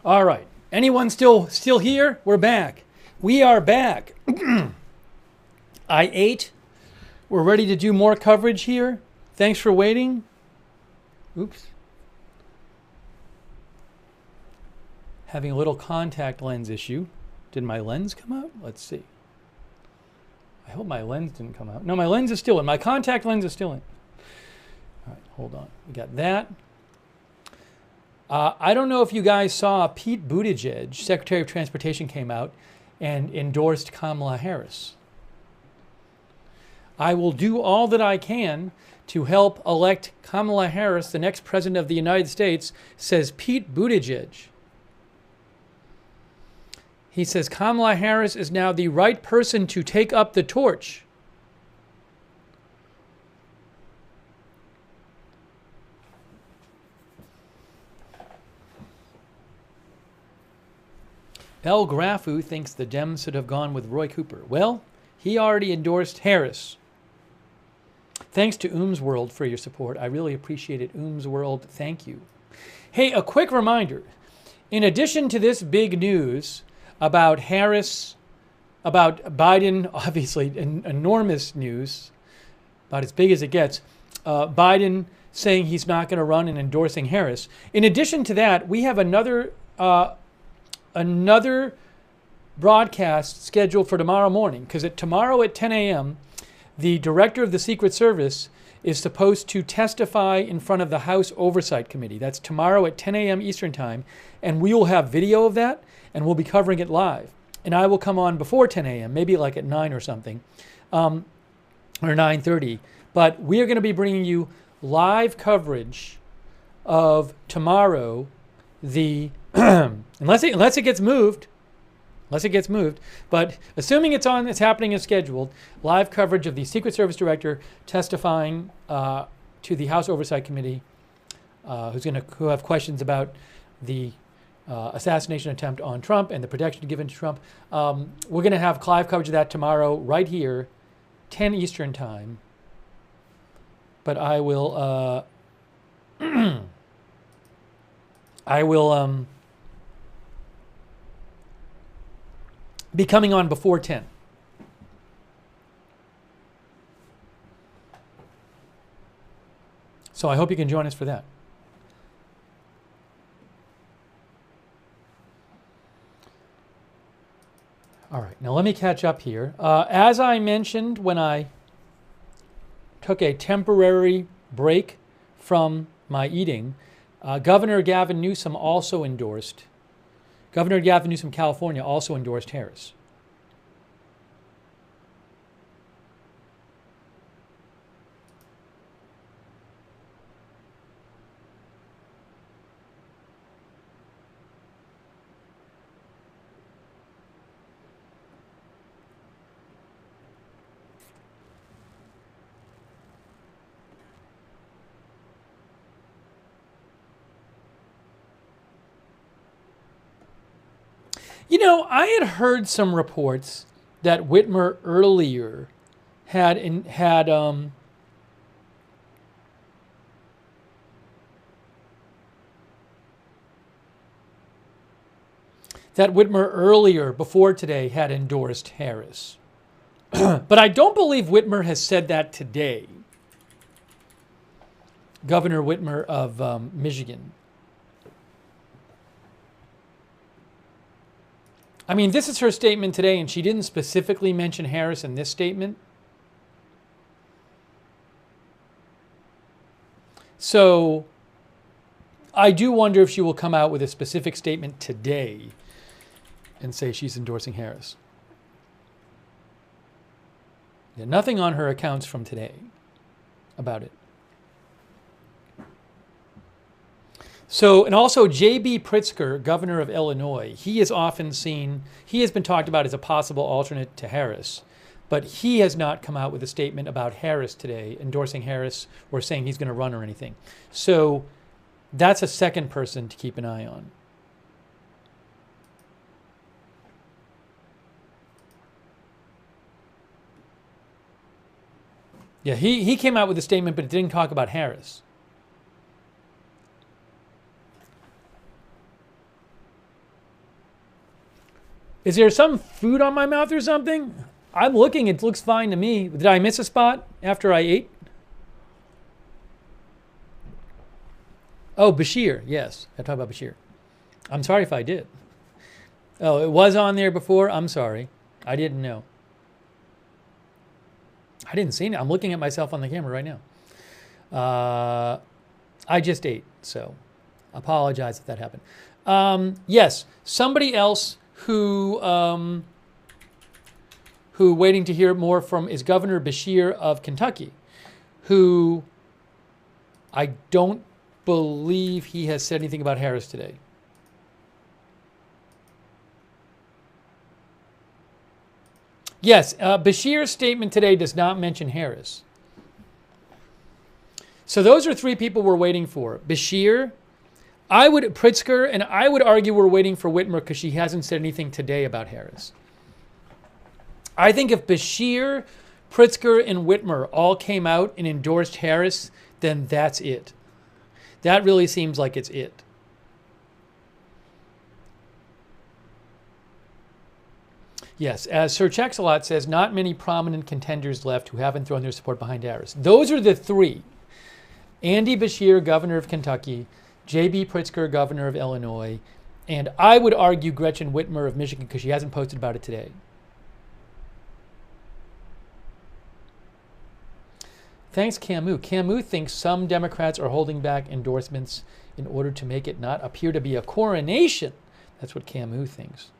All right. Anyone still here? We're back. We are back. I ate. We're ready to do more coverage here. Thanks for waiting. Oops. Having a little contact lens issue. Did my lens come out? Let's see. I hope my lens didn't come out. No, my lens is still in. My contact lens is still in. All right, hold on. We got that. I don't know if you guys saw Pete Buttigieg, Secretary of Transportation, came out and endorsed Kamala Harris. I will do all that I can to help elect Kamala Harris, the next president of the United States, says Pete Buttigieg. He says Kamala Harris is now the right person to take up the torch. El Grafu thinks the Dems should have gone with Roy Cooper. Well, he already endorsed Harris. Thanks to Ooms World for your support. I really appreciate it. Ooms World, thank you. Hey, a quick reminder. In addition to this big news about Harris, about Biden, obviously enormous news, about as big as it gets, Biden saying he's not going to run and endorsing Harris. In addition to that, we have another broadcast scheduled for tomorrow morning, because tomorrow at 10 a.m., the director of the Secret Service is supposed to testify in front of the House Oversight Committee. That's tomorrow at 10 a.m. Eastern Time, and we will have video of that, and we'll be covering it live. And I will come on before 10 a.m., maybe like at 9 or something, or 9:30. But we are going to be bringing you live coverage of tomorrow, the unless it gets moved. But assuming it's happening as scheduled, live coverage of the Secret Service director testifying to the House Oversight Committee, who have questions about the assassination attempt on Trump and the protection given to Trump. We're going to have live coverage of that tomorrow, right here, 10 Eastern Time. But I will be coming on before 10. So I hope you can join us for that. All right, now let me catch up here. As I mentioned when I took a temporary break from my eating, Governor Gavin Newsom also endorsed. Governor Gavin Newsom, California, also endorsed Harris. You know, I had heard some reports that Whitmer earlier had before today had endorsed Harris. But I don't believe Whitmer has said that today. Governor Whitmer of Michigan. I mean, this is her statement today, and she didn't specifically mention Harris in this statement. So I do wonder if she will come out with a specific statement today and say she's endorsing Harris. Yeah, nothing on her accounts from today about it. So, and also J.B. Pritzker, governor of Illinois, he has been talked about as a possible alternate to Harris, but he has not come out with a statement about Harris today, endorsing Harris or saying he's going to run or anything. So that's a second person to keep an eye on. Yeah, he came out with a statement, but it didn't talk about Harris. Is there some food on my mouth or something? I'm looking. It looks fine to me. Did I miss a spot after I ate? Oh, Bashir. Yes. I talked about Bashir. I'm sorry if I did. Oh, it was on there before? I'm sorry. I didn't know. I didn't see it. I'm looking at myself on the camera right now. I just ate, so apologize if that happened. Yes, somebody else who waiting to hear more from is Governor Bashir of Kentucky, who I don't believe he has said anything about Harris today. Yes, Bashir's statement today does not mention Harris. So those are three people we're waiting for. Bashir, Pritzker, and I would argue we're waiting for Whitmer because she hasn't said anything today about Harris. I think if Bashir, Pritzker, and Whitmer all came out and endorsed Harris, then that's it. That really seems like it's it. Yes, as Sir Chexalot says, not many prominent contenders left who haven't thrown their support behind Harris. Those are the three. Andy Bashir, governor of Kentucky, J.B. Pritzker, governor of Illinois, and I would argue Gretchen Whitmer of Michigan because she hasn't posted about it today. Thanks, Camus. Camus thinks some Democrats are holding back endorsements in order to make it not appear to be a coronation. That's what Camus thinks.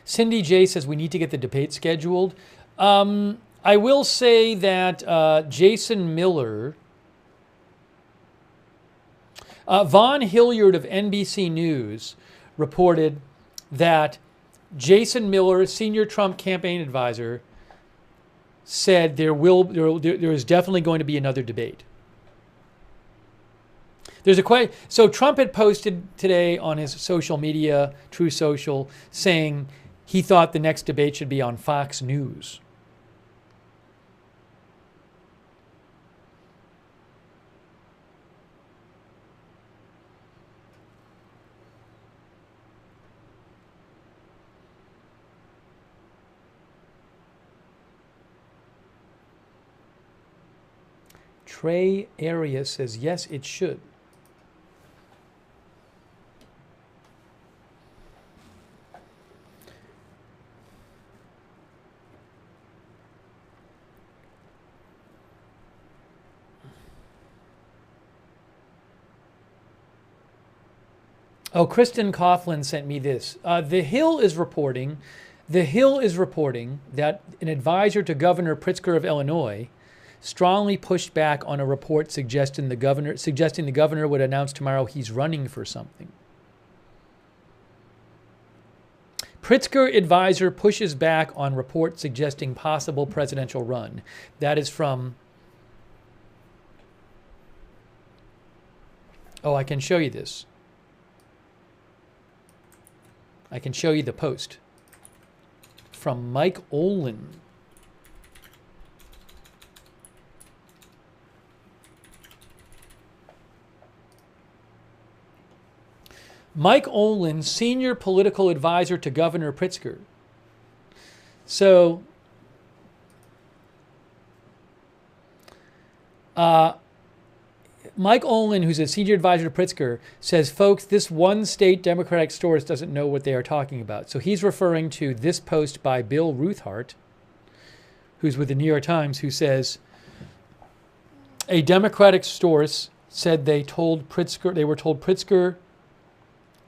Cindy J says we need to get the debate scheduled. I will say that Jason Miller, Vaughn Hilliard of NBC News reported that Jason Miller, senior Trump campaign advisor, said there is definitely going to be another debate. So Trump had posted today on his social media, True Social, saying he thought the next debate should be on Fox News. Trey Arias says, yes, it should. Oh, Kristen Coughlin sent me this. The Hill is reporting that an advisor to Governor Pritzker of Illinois strongly pushed back on a report suggesting the governor would announce tomorrow he's running for something. Pritzker advisor pushes back on report suggesting possible presidential run. That is from... Oh, I can show you this. I can show you the post from Mike Olin. Mike Olin, senior political advisor to Governor Pritzker. So, Mike Olin, who's a senior advisor to Pritzker, says, folks, this one state Democratic source doesn't know what they are talking about. So he's referring to this post by Bill Ruthart, who's with the New York Times, who says, a Democratic source said they were told Pritzker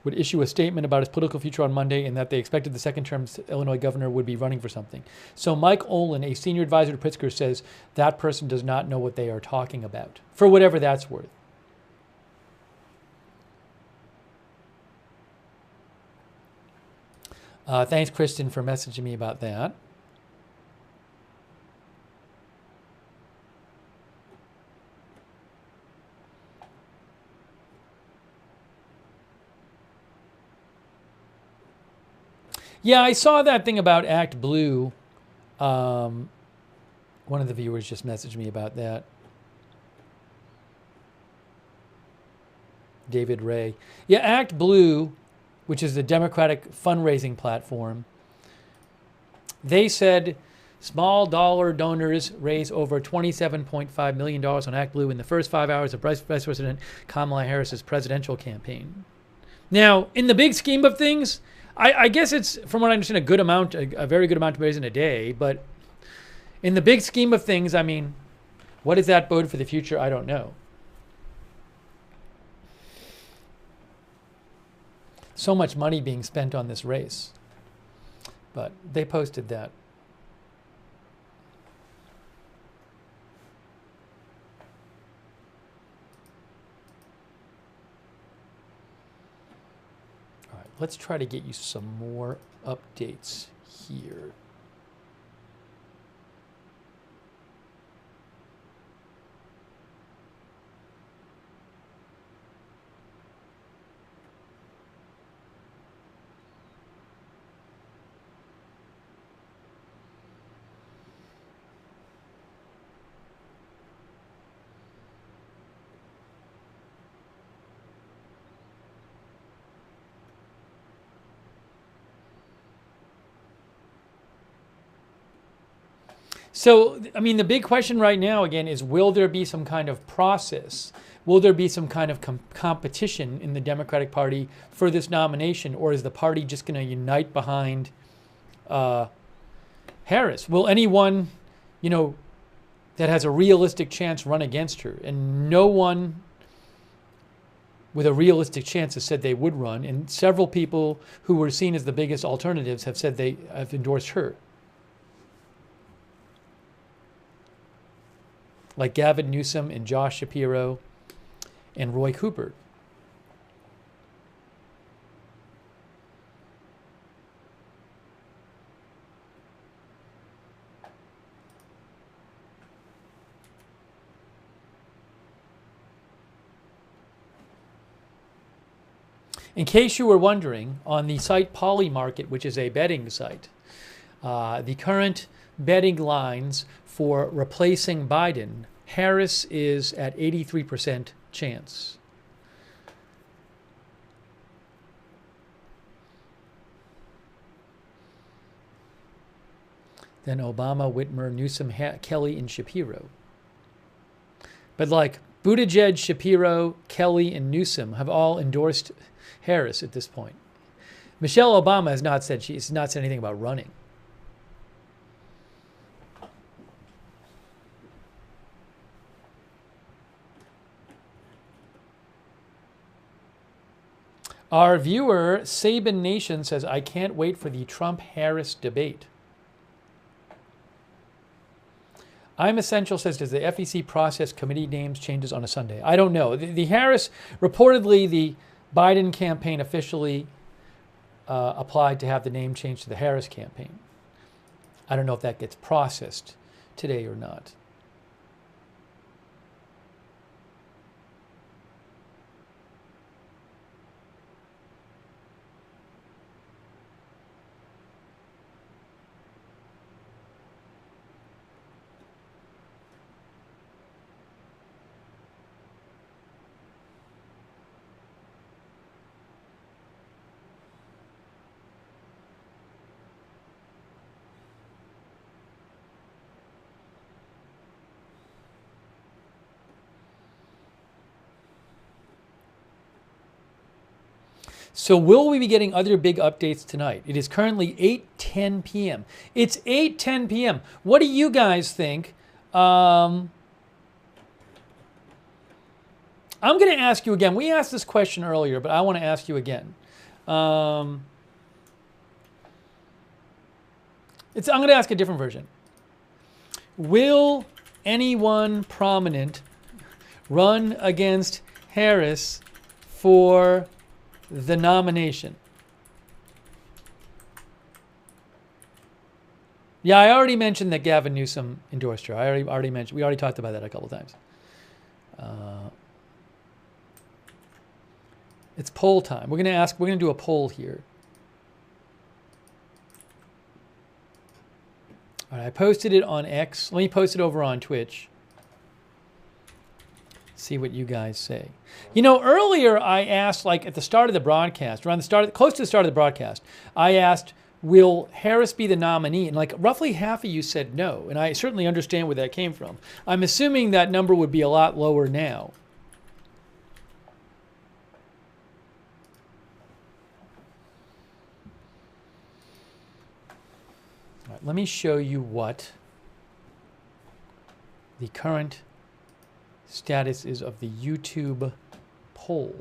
would issue a statement about his political future on Monday and that they expected the second-term Illinois governor would be running for something. So Mike Olin, a senior advisor to Pritzker, says that person does not know what they are talking about, for whatever that's worth. Thanks, Kristen, for messaging me about that. Yeah, I saw that thing about Act Blue. One of the viewers just messaged me about that. David Ray. Yeah, Act Blue, which is the Democratic fundraising platform, they said small dollar donors raised over $27.5 million on Act Blue in the first 5 hours of Vice-President Kamala Harris's presidential campaign. Now, in the big scheme of things, I guess it's, from what I understand, a very good amount to raise in a day. But in the big scheme of things, I mean, what does that bode for the future? I don't know. So much money being spent on this race. But they posted that. All right, let's try to get you some more updates here. So, I mean, the big question right now, again, is will there be some kind of process? Will there be some kind of competition in the Democratic Party for this nomination? Or is the party just going to unite behind Harris? Will anyone, that has a realistic chance run against her? And no one with a realistic chance has said they would run. And several people who were seen as the biggest alternatives have said they have endorsed her. Like Gavin Newsom and Josh Shapiro and Roy Cooper. In case you were wondering, on the site Polymarket, which is a betting site, the current betting lines for replacing Biden, Harris is at 83% chance. Then Obama, Whitmer, Newsom, Kelly, and Shapiro. But like Buttigieg, Shapiro, Kelly, and Newsom have all endorsed Harris at this point. Michelle Obama has not said anything about running. Our viewer, Sabin Nation, says, I can't wait for the Trump-Harris debate. I'm Essential says, does the FEC process committee names changes on a Sunday? I don't know. The Harris, reportedly, the Biden campaign officially applied to have the name changed to the Harris campaign. I don't know if that gets processed today or not. So will we be getting other big updates tonight? It is currently 8:10 p.m. It's 8:10 p.m. What do you guys think? I'm going to ask you again. We asked this question earlier, but I want to ask you again. I'm going to ask a different version. Will anyone prominent run against Harris for the nomination? Yeah, I already mentioned that Gavin Newsom endorsed her. We already talked about that a couple times. It's poll time. We're going to do a poll here. All right, I posted it on X. Let me post it over on Twitch. See what you guys say. You know, earlier I asked, like at the start of the broadcast, around the start, close to the start of the broadcast, I asked, will Harris be the nominee? And like roughly half of you said no. And I certainly understand where that came from. I'm assuming that number would be a lot lower now. All right, let me show you what the current status is of the YouTube poll.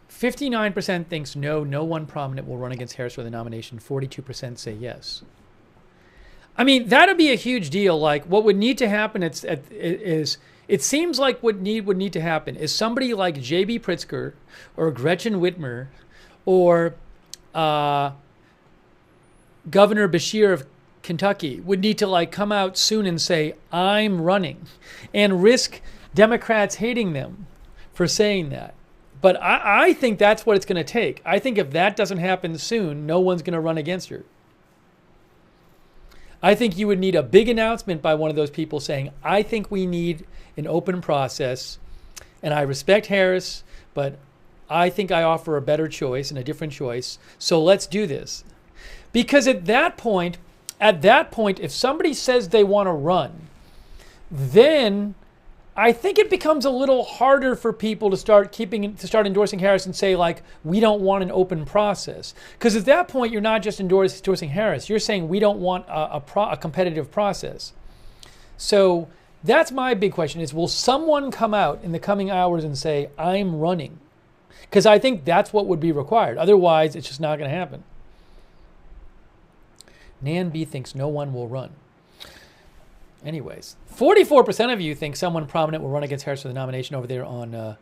"59% thinks no, no one prominent will run against Harris for the nomination. 42% say yes." I mean, that'd be a huge deal. Like, what would need to happen is it seems like what would need to happen is somebody like J.B. Pritzker or Gretchen Whitmer or Governor Beshear of Kentucky would need to like come out soon and say, "I'm running," and risk Democrats hating them for saying that. But I think that's what it's going to take. I think if that doesn't happen soon, no one's going to run against her. I think you would need a big announcement by one of those people saying, "I think we need an open process, and I respect Harris, but I think I offer a better choice and a different choice, so let's do this." Because at that point, if somebody says they want to run, then I think it becomes a little harder for people to start endorsing Harris and say, like, we don't want an open process. Because at that point, you're not just endorsing Harris. You're saying we don't want a competitive process. So that's my big question is, will someone come out in the coming hours and say, "I'm running"? Because I think that's what would be required. Otherwise, it's just not going to happen. Nan B thinks no one will run. Anyways, 44% of you think someone prominent will run against Harris for the nomination over there on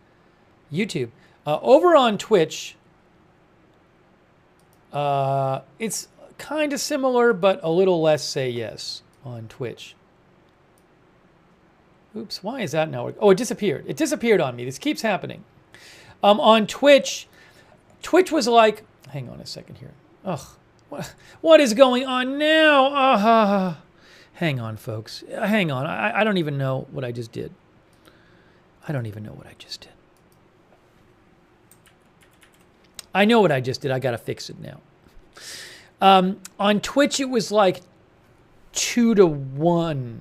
YouTube. Over on Twitch, it's kind of similar, but a little less say yes on Twitch. Oops, why is that now? Oh, it disappeared. It disappeared on me. This keeps happening. On Twitch was like, hang on a second here. Ugh, what is going on now? Hang on, folks. Hang on. I don't even know what I just did. I don't even know what I just did. I know what I just did. I got to fix it now. On Twitch, it was like 2-1.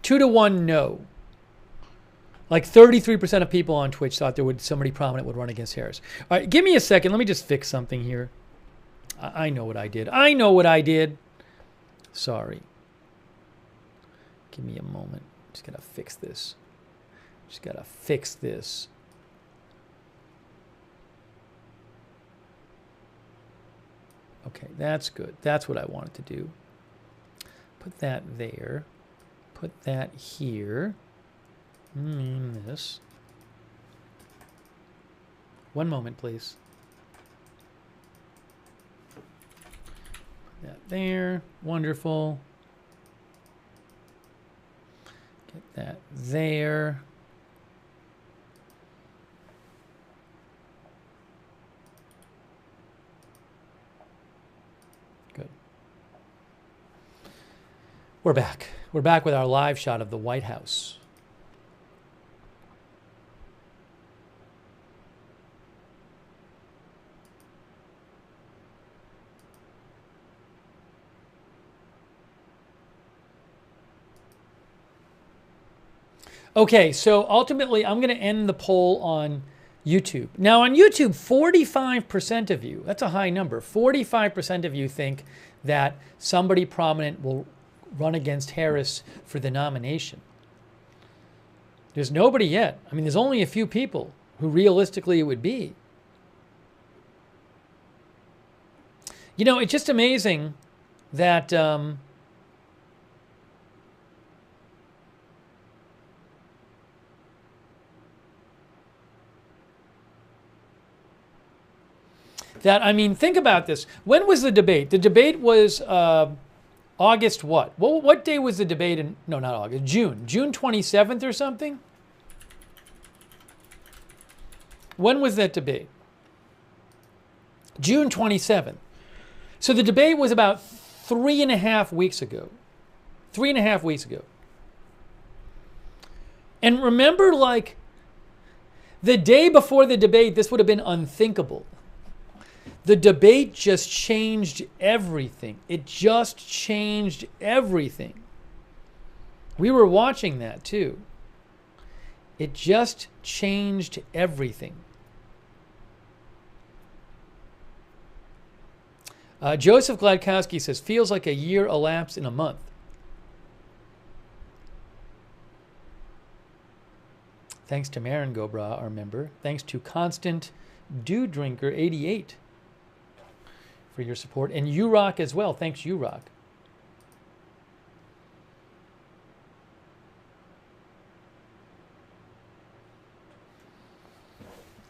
2-1 no. Like 33% of people on Twitch thought somebody prominent would run against Harris. All right, give me a second. Let me just fix something here. I know what I did. I know what I did. Sorry. Give me a moment. Just got to fix this. Just got to fix this. Okay, that's good. That's what I wanted to do. Put that there. Put that here. This. One moment, please. Put that there. Wonderful. Get that there. Good. We're back. We're back with our live shot of the White House. Okay, so ultimately, I'm going to end the poll on YouTube. Now, on YouTube, 45% of you, that's a high number, 45% of you think that somebody prominent will run against Harris for the nomination. There's nobody yet. I mean, there's only a few people who realistically it would be. You know, it's just amazing that... I mean, think about this. When was the debate? The debate was August what? What day was the debate in? No, not August. June. June 27th or something? When was that debate? June 27th. So the debate was about 3.5 weeks ago. 3.5 weeks ago. And remember, like, the day before the debate, this would have been unthinkable. The debate just changed everything. It just changed everything. We were watching that too. It just changed everything. Joseph Gladkowski says, feels like a year elapsed in a month. Thanks to Marin Gobra, our member. Thanks to Constant Dew Drinker 88 for your support. And URock as well. Thanks, URock.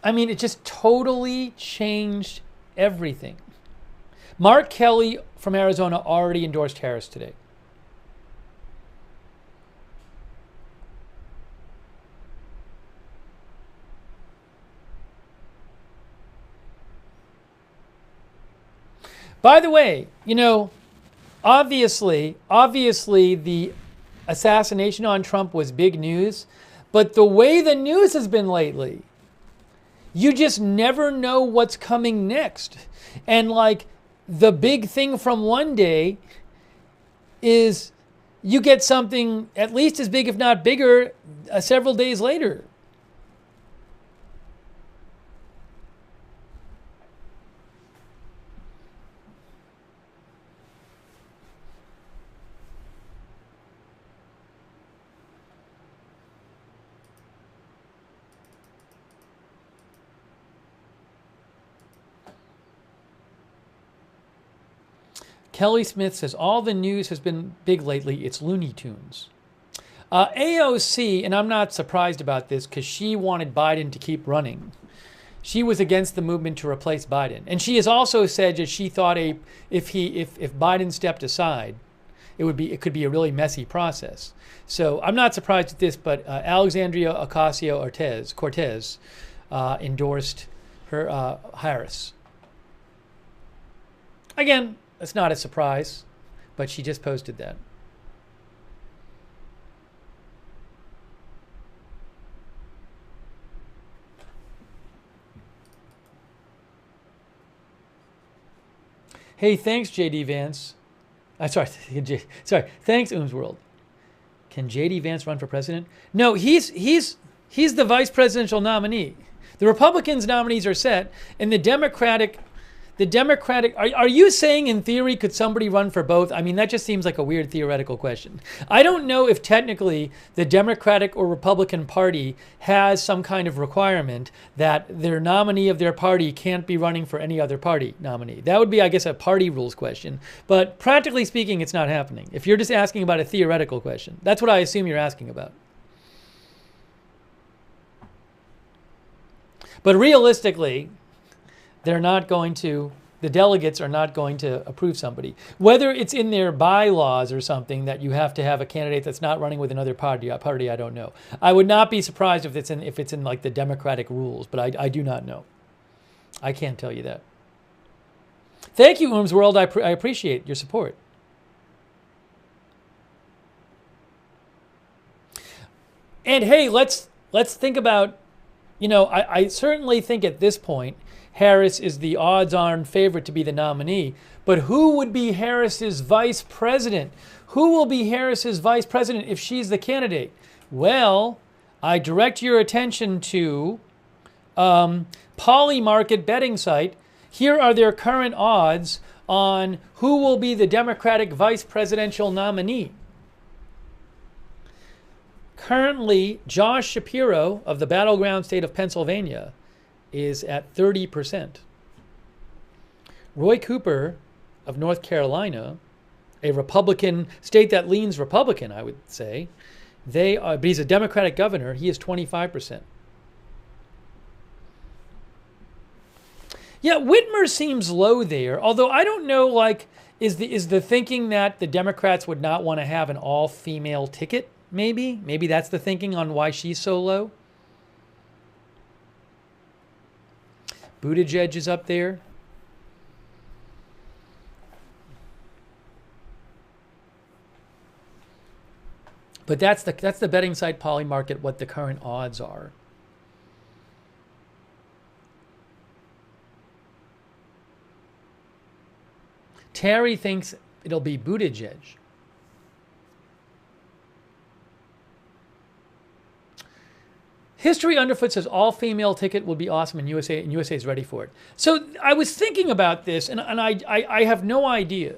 I mean, it just totally changed everything. Mark Kelly from Arizona already endorsed Harris today. By the way, you know, obviously the assassination on Trump was big news, but the way the news has been lately, you just never know what's coming next. And like the big thing from one day is you get something at least as big, if not bigger, several days later. Kelly Smith says, all the news has been big lately. It's Looney Tunes. AOC, and I'm not surprised about this because she wanted Biden to keep running. She was against the movement to replace Biden. And she has also said that she thought if Biden stepped aside, it could be a really messy process. So I'm not surprised at this, but Alexandria Ocasio-Cortez endorsed her Harris. Again, it's not a surprise, but she just posted that. Hey, thanks, JD Vance. Sorry, thanks, Ooms World. Can JD Vance run for president? No, he's the vice presidential nominee. The Republicans' nominees are set, and the Democratic. Are you saying in theory could somebody run for both? I mean, that just seems like a weird theoretical question. I don't know if technically the Democratic or Republican Party has some kind of requirement that their nominee of their party can't be running for any other party nominee. That would be, I guess, a party rules question. But practically speaking, it's not happening. If you're just asking about a theoretical question, that's what I assume you're asking about. But realistically, the delegates are not going to approve somebody. Whether it's in their bylaws or something that you have to have a candidate that's not running with another party, I don't know. I would not be surprised if it's in like the Democratic rules, but I do not know. I can't tell you that. Thank you, Ooms World. I appreciate your support. And hey, let's think about, I certainly think at this point, Harris is the odds-on favorite to be the nominee. But who would be Harris's vice president? Who will be Harris's vice president if she's the candidate? Well, I direct your attention to Polymarket betting site. Here are their current odds on who will be the Democratic vice presidential nominee. Currently, Josh Shapiro of the battleground state of Pennsylvania is at 30%. Roy Cooper of North Carolina, a Republican state that leans Republican, I would say, but he's a Democratic governor, he is 25%. Yeah, Whitmer seems low there, although I don't know, is the thinking that the Democrats would not want to have an all-female ticket, maybe? Maybe that's the thinking on why she's so low? Buttigieg is up there. But that's the betting site Polymarket, what the current odds are. Terry thinks it'll be Buttigieg. History Underfoot says all female ticket would be awesome in USA, and USA is ready for it. So I was thinking about this, and I have no idea,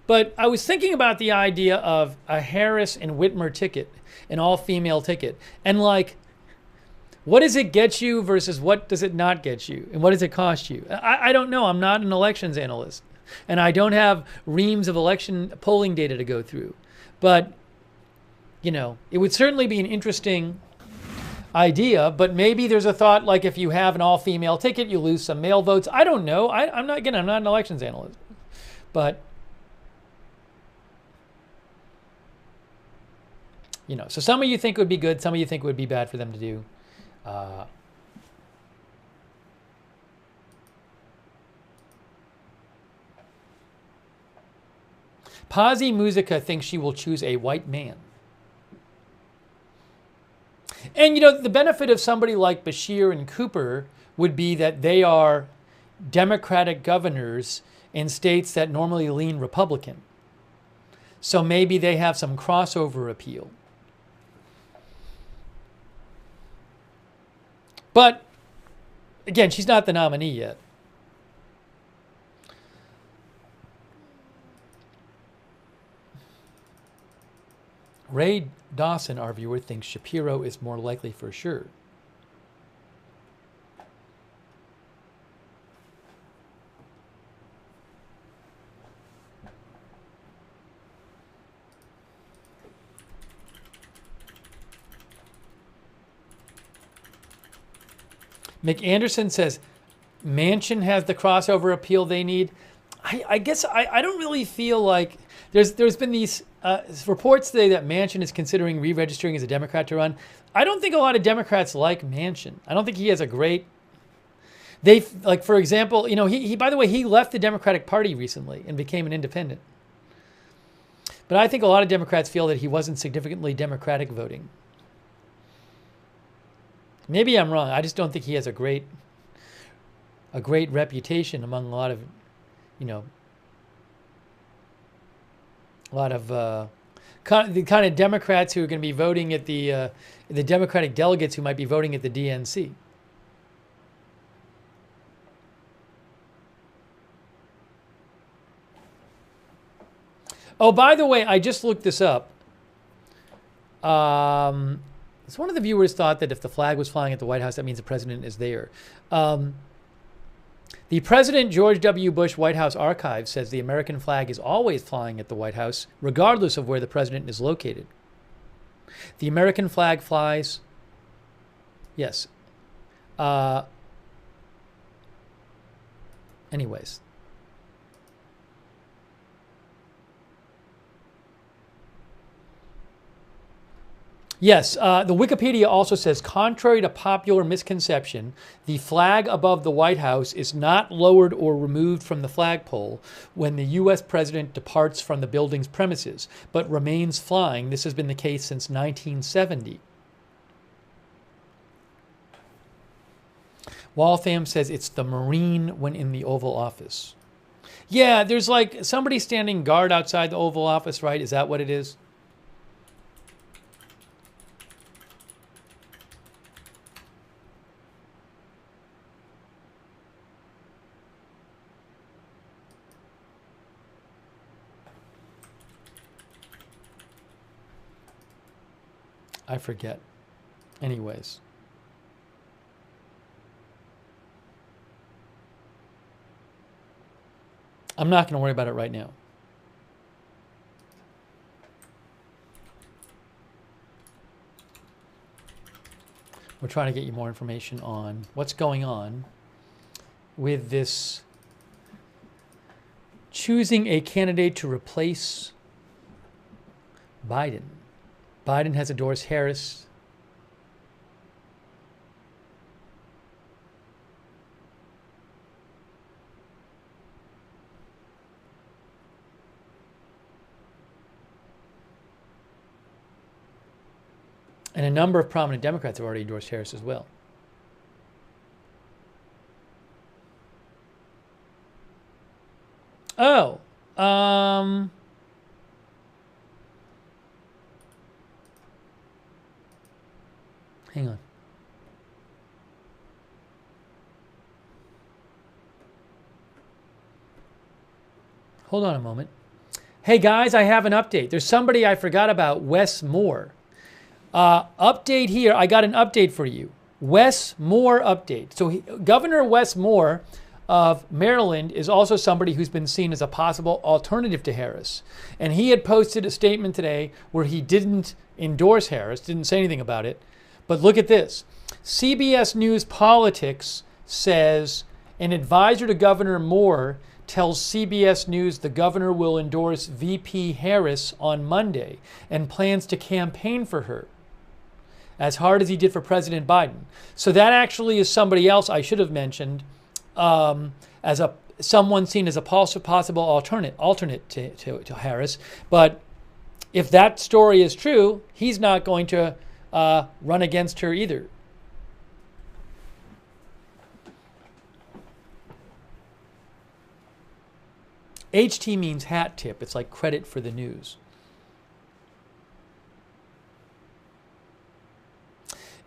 but I was thinking about the idea of a Harris and Whitmer ticket, an all female ticket, and like, what does it get you versus what does it not get you, and what does it cost you? I don't know. I'm not an elections analyst, and I don't have reams of election polling data to go through, but you know, it would certainly be an interesting idea, but maybe there's a thought like if you have an all-female ticket, you lose some male votes. I don't know. I'm not an elections analyst, but you know. So some of you think it would be good, some of you think it would be bad for them to do. Pazzi Musica thinks she will choose a white man. And, you know, the benefit of somebody like Beshear and Cooper would be that they are Democratic governors in states that normally lean Republican. So maybe they have some crossover appeal. But, again, she's not the nominee yet. Ray Dawson, our viewer, thinks Shapiro is more likely for sure. McAnderson says Manchin has the crossover appeal they need. I guess I don't really feel like there's been these reports today that Manchin is considering re-registering as a Democrat to run. I don't think a lot of Democrats like Manchin. I don't think he has a great. They like, for example, you know, he by the way, he left the Democratic Party recently and became an independent. But I think a lot of Democrats feel that he wasn't significantly Democratic voting. Maybe I'm wrong. I just don't think he has a great reputation among a lot of, you know, the kind of Democrats who are going to be voting at the Democratic delegates who might be voting at the DNC. Oh, by the way, I just looked this up. So one of the viewers thought that if the flag was flying at the White House, that means the president is there. The President George W. Bush White House Archive says the American flag is always flying at the White House, regardless of where the president is located. The American flag flies, yes. Anyways. Yes, the Wikipedia also says, contrary to popular misconception, the flag above the White House is not lowered or removed from the flagpole when the U.S. president departs from the building's premises, but remains flying. This has been the case since 1970. Waltham says it's the Marine when in the Oval Office. Yeah, there's like somebody standing guard outside the Oval Office, right? Is that what it is? I forget. Anyways. I'm not going to worry about it right now. We're trying to get you more information on what's going on with this choosing a candidate to replace Biden. Biden has endorsed Harris. And a number of prominent Democrats have already endorsed Harris as well. Oh, hang on. Hold on a moment. Hey guys, I have an update. There's somebody I forgot about, Wes Moore. Update here. I got an update for you. Wes Moore update. So Governor Wes Moore of Maryland is also somebody who's been seen as a possible alternative to Harris. And he had posted a statement today where he didn't endorse Harris, didn't say anything about it. But look at this. CBS News Politics says an advisor to Governor Moore tells CBS News the governor will endorse VP Harris on Monday and plans to campaign for her as hard as he did for President Biden. So that actually is somebody else I should have mentioned as someone seen as a possible alternate to Harris. But if that story is true, he's not going to run against her either. HT means hat tip. It's like credit for the news.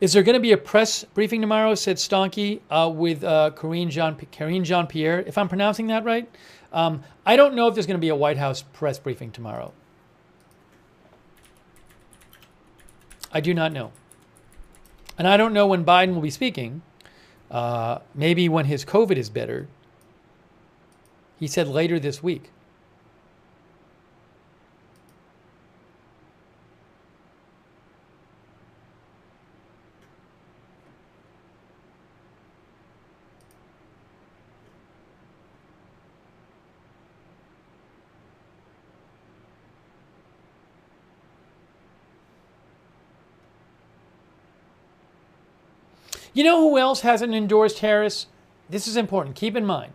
Is there going to be a press briefing tomorrow, said Stonky, with Karine Jean-Pierre, if I'm pronouncing that right? I don't know if there's going to be a White House press briefing tomorrow. I do not know. And I don't know when Biden will be speaking. Maybe when his COVID is better. He said later this week. You know who else hasn't endorsed Harris? This is important. Keep in mind.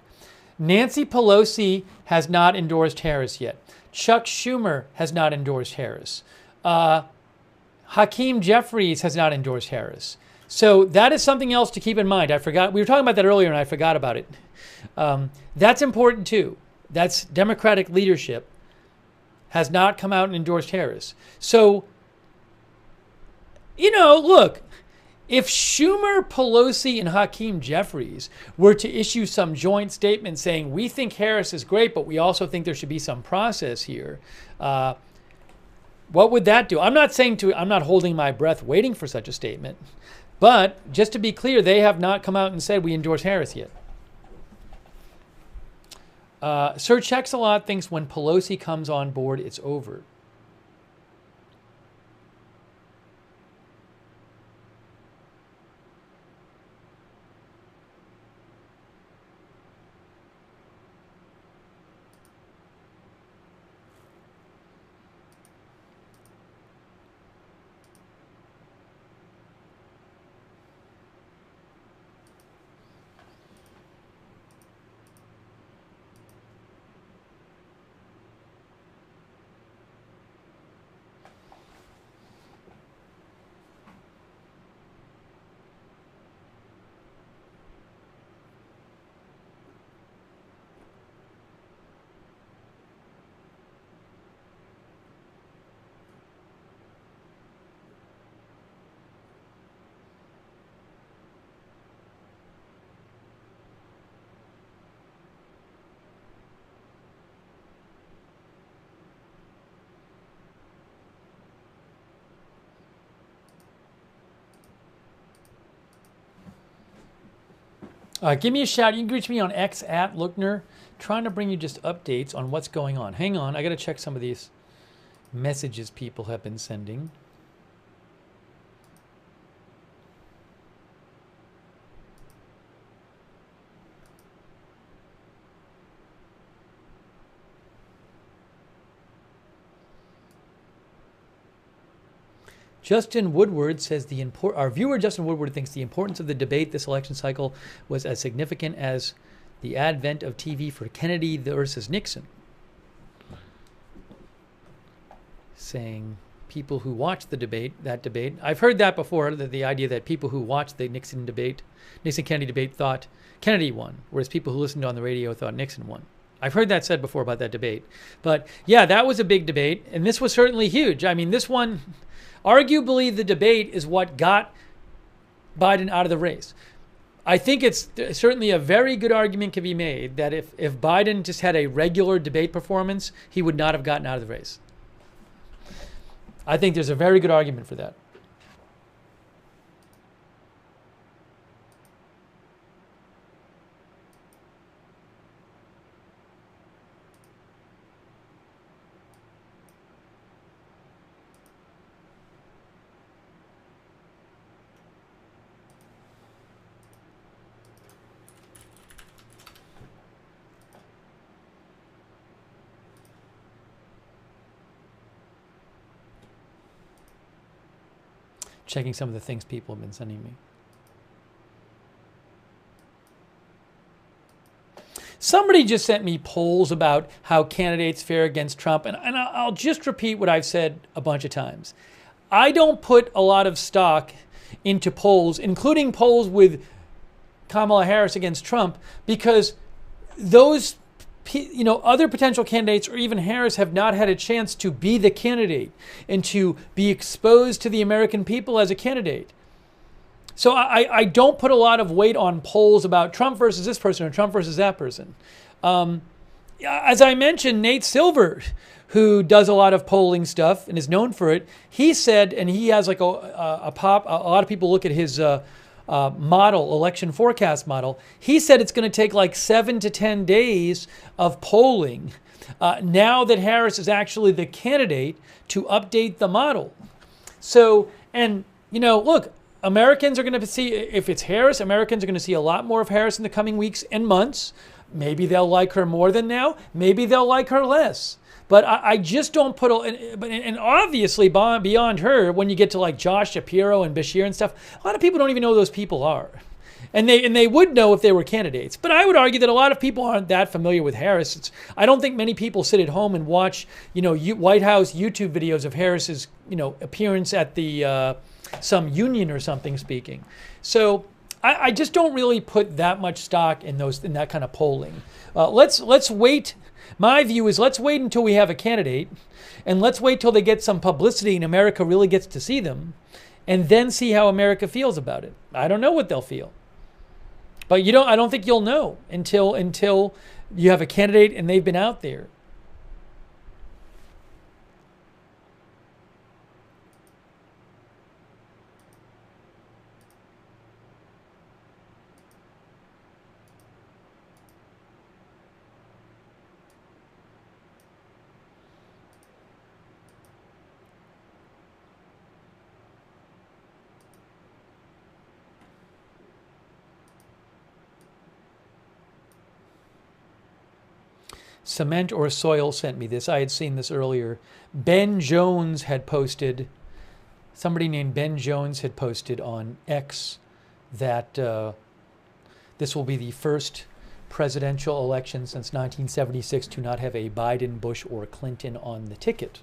Nancy Pelosi has not endorsed Harris yet. Chuck Schumer has not endorsed Harris. Hakeem Jeffries has not endorsed Harris. So that is something else to keep in mind. I forgot. We were talking about that earlier and I forgot about it. That's important too. That's Democratic leadership has not come out and endorsed Harris. So, you know, look, if Schumer, Pelosi, and Hakeem Jeffries were to issue some joint statement saying, we think Harris is great, but we also think there should be some process here, what would that do? I'm not holding my breath waiting for such a statement. But just to be clear, they have not come out and said we endorse Harris yet. Sir Checks-A-Lot thinks when Pelosi comes on board, it's over. Give me a shout. You can reach me on X at Lookner. Trying to bring you just updates on what's going on. Hang on. I got to check some of these messages people have been sending. Justin Woodward says our viewer Justin Woodward thinks the importance of the debate this election cycle was as significant as the advent of TV for Kennedy versus Nixon. Saying people who watched that debate. I've heard that before, the idea that people who watched the Nixon-Kennedy debate thought Kennedy won, whereas people who listened on the radio thought Nixon won. I've heard that said before about that debate. But yeah, that was a big debate, and this was certainly huge. I mean, this one, arguably the debate is what got Biden out of the race. I think it's certainly a very good argument can be made that if Biden just had a regular debate performance, he would not have gotten out of the race. I think there's a very good argument for that. Checking some of the things people have been sending me. Somebody just sent me polls about how candidates fare against Trump, and I'll just repeat what I've said a bunch of times. I don't put a lot of stock into polls, including polls with Kamala Harris against Trump, because those other potential candidates or even Harris have not had a chance to be the candidate and to be exposed to the American people as a candidate. So I don't put a lot of weight on polls about Trump versus this person or Trump versus that person. As I mentioned, Nate Silver, who does a lot of polling stuff and is known for it, he said, and he has like a lot of people look at his election forecast model. He said it's going to take like 7 to 10 days of polling now that Harris is actually the candidate to update the model. So, and look, Americans are going to see, if it's Harris, Americans are going to see a lot more of Harris in the coming weeks and months. Maybe they'll like her more than now. Maybe they'll like her less. But I just don't put, and obviously beyond her, when you get to like Josh Shapiro and Bashir and stuff, a lot of people don't even know who those people are. And they would know if they were candidates. But I would argue that a lot of people aren't that familiar with Harris. I don't think many people sit at home and watch, White House YouTube videos of Harris's, appearance at the some union or something speaking. So I just don't really put that much stock in that kind of polling. Let's wait. My view is let's wait until we have a candidate, and let's wait till they get some publicity and America really gets to see them, and then see how America feels about it. I don't know what they'll feel. But I don't think you'll know until you have a candidate and they've been out there. Cement or Soil sent me this. I had seen this earlier. Ben Jones had posted, somebody named Ben Jones had posted on X that this will be the first presidential election since 1976 to not have a Biden, Bush, or Clinton on the ticket.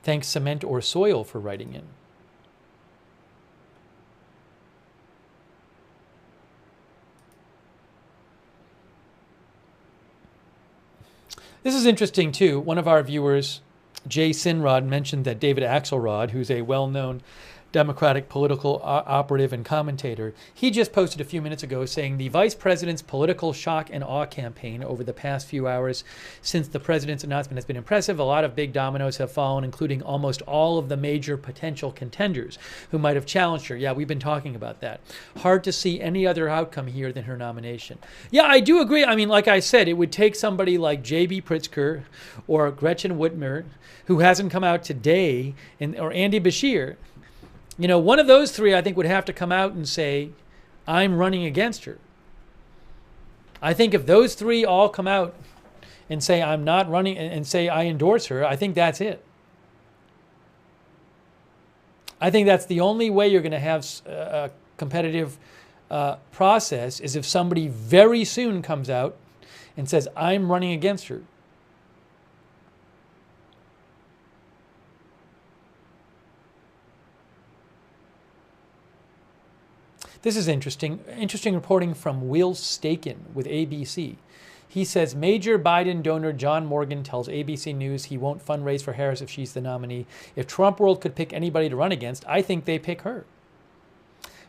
Thanks, Cement or Soil, for writing in. This is interesting, too. One of our viewers, Jay Sinrod, mentioned that David Axelrod, who's a well-known Democratic political operative and commentator, he just posted a few minutes ago saying the vice president's political shock and awe campaign over the past few hours since the president's announcement has been impressive. A lot of big dominoes have fallen, including almost all of the major potential contenders who might have challenged her. Yeah, we've been talking about that. Hard to see any other outcome here than her nomination. Yeah, I do agree. I mean, like I said, it would take somebody like J.B. Pritzker or Gretchen Whitmer, who hasn't come out today, or Andy Bashir. One of those three, I think, would have to come out and say, I'm running against her. I think if those three all come out and say, I'm not running, and say, I endorse her, I think that's it. I think that's the only way you're going to have a competitive process is if somebody very soon comes out and says, I'm running against her. This is interesting. Interesting reporting from Will Staken with ABC. He says, major Biden donor John Morgan tells ABC News he won't fundraise for Harris if she's the nominee. If Trump world could pick anybody to run against, I think they pick her.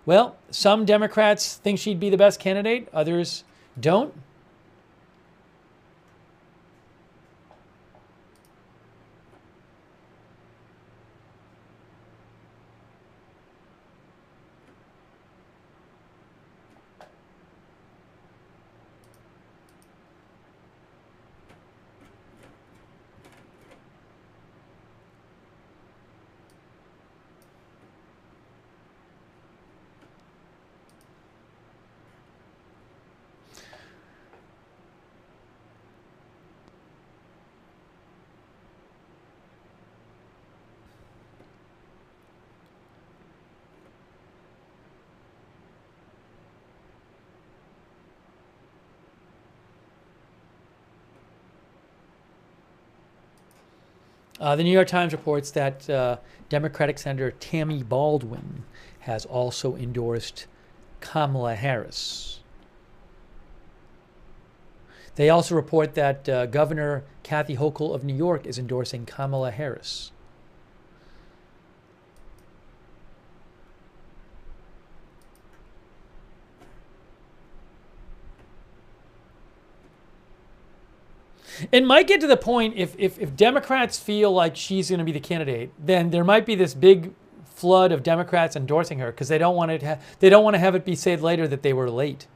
Well, some Democrats think she'd be the best candidate. Others don't. The New York Times reports that Democratic Senator Tammy Baldwin has also endorsed Kamala Harris. They also report that Governor Kathy Hochul of New York is endorsing Kamala Harris. It might get to the point if Democrats feel like she's going to be the candidate, then there might be this big flood of Democrats endorsing her because they don't want to have it be said later that they were late.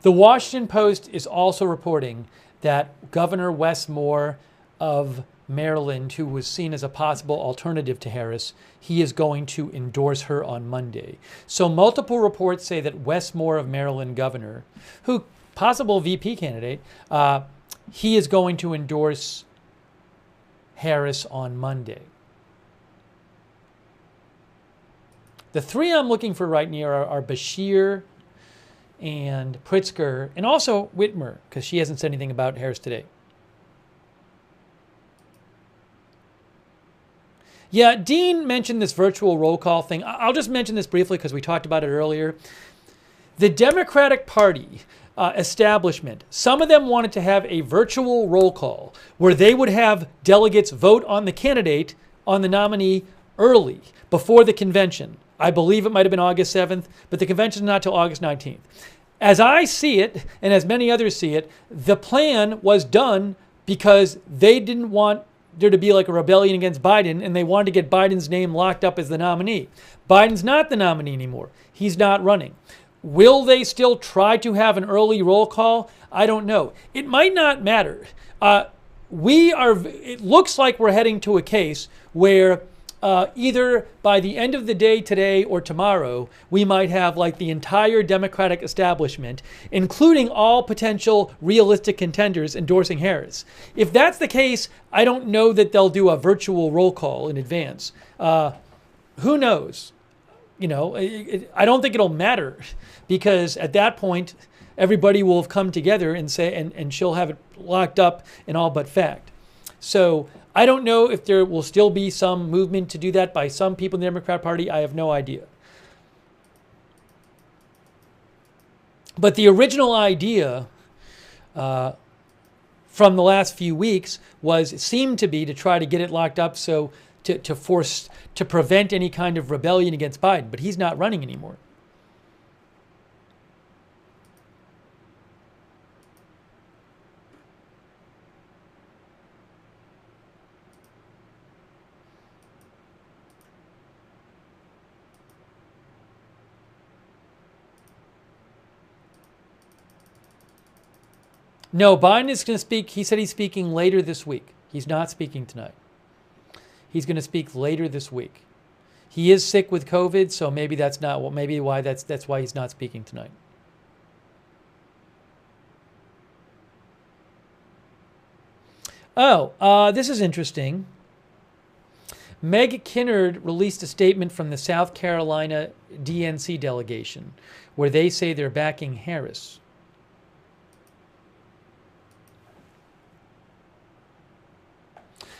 The Washington Post is also reporting that Governor Wes Moore of Maryland, who was seen as a possible alternative to Harris, he is going to endorse her on Monday. So multiple reports say that Wes Moore of Maryland governor, who possible VP candidate, he is going to endorse Harris on Monday. The three I'm looking for right now are Beshear and Pritzker, and also Whitmer, because she hasn't said anything about Harris today. Yeah, Dean mentioned this virtual roll call thing. I'll just mention this briefly because we talked about it earlier. The Democratic Party establishment, some of them wanted to have a virtual roll call where they would have delegates vote on the candidate, on the nominee, early, before the convention. I believe it might have been August 7th, but the convention is not till August 19th. As I see it, and as many others see it, the plan was done because they didn't want there to be like a rebellion against Biden, and they wanted to get Biden's name locked up as the nominee. Biden's not the nominee anymore. He's not running. Will they still try to have an early roll call? I don't know. It might not matter. It looks like we're heading to a case where either by the end of the day today or tomorrow, we might have like the entire Democratic establishment, including all potential realistic contenders, endorsing Harris. If that's the case, I don't know that they'll do a virtual roll call in advance. Who knows? You know, I don't think it'll matter because at that point, everybody will have come together and say, and she'll have it locked up in all but fact. So I don't know if there will still be some movement to do that by some people in the Democrat Party. I have no idea. But the original idea from the last few weeks seemed to be to try to get it locked up so to prevent any kind of rebellion against Biden. But he's not running anymore. No, Biden is going to speak. He said he's speaking later this week. He's not speaking tonight. He's going to speak later this week. He is sick with COVID, so maybe that's not what. Maybe why that's why he's not speaking tonight. Oh, this is interesting. Meg Kinnard released a statement from the South Carolina DNC delegation where they say they're backing Harris.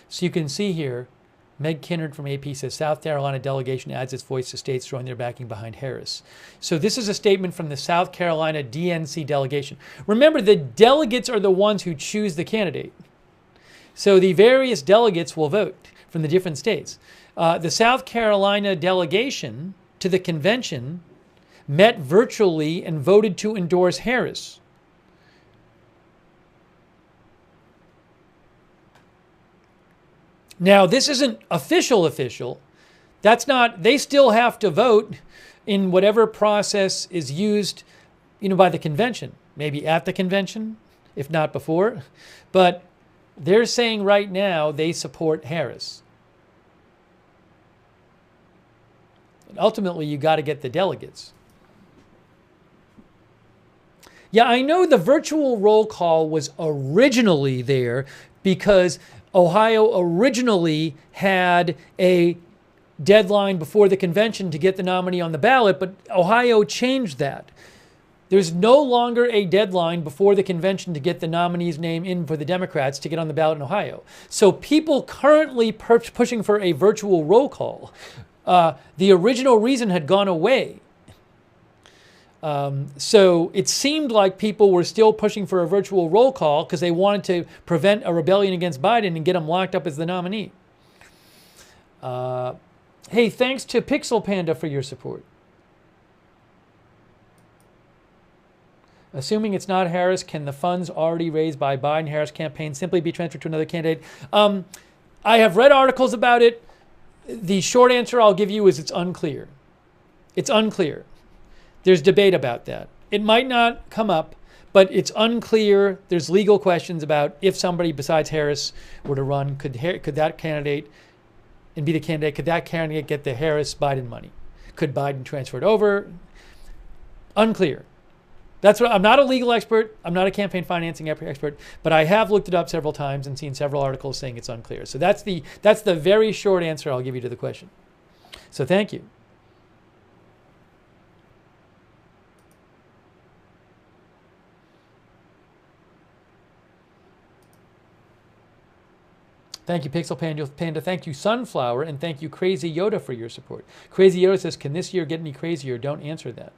So you can see here, Meg Kinnard from AP says South Carolina delegation adds its voice to states showing their backing behind Harris. So this is a statement from the South Carolina DNC delegation. Remember, the delegates are the ones who choose the candidate. So the various delegates will vote from the different states. The South Carolina delegation to the convention met virtually and voted to endorse Harris. Now, this isn't official. That's not, they still have to vote in whatever process is used, by the convention. Maybe at the convention, if not before. But they're saying right now they support Harris. And ultimately, you got to get the delegates. Yeah, I know the virtual roll call was originally there because Ohio originally had a deadline before the convention to get the nominee on the ballot, but Ohio changed that. There's no longer a deadline before the convention to get the nominee's name in for the Democrats to get on the ballot in Ohio. So people currently pushing for a virtual roll call, the original reason had gone away. So it seemed like people were still pushing for a virtual roll call because they wanted to prevent a rebellion against Biden and get him locked up as the nominee. Hey, thanks to Pixel Panda for your support. Assuming it's not Harris, can the funds already raised by Biden-Harris campaign simply be transferred to another candidate? I have read articles about it. The short answer I'll give you is it's unclear. It's unclear. There's debate about that. It might not come up, but it's unclear. There's legal questions about if somebody besides Harris were to run, could that candidate and be the candidate, could that candidate get the Harris-Biden money? Could Biden transfer it over? Unclear. That's what, I'm not a legal expert. I'm not a campaign financing expert, but I have looked it up several times and seen several articles saying it's unclear. So that's the very short answer I'll give you to the question. So thank you. Thank you, Pixel Panda. Thank you, Sunflower. And thank you, Crazy Yoda, for your support. Crazy Yoda says, can this year get any crazier? Don't answer that.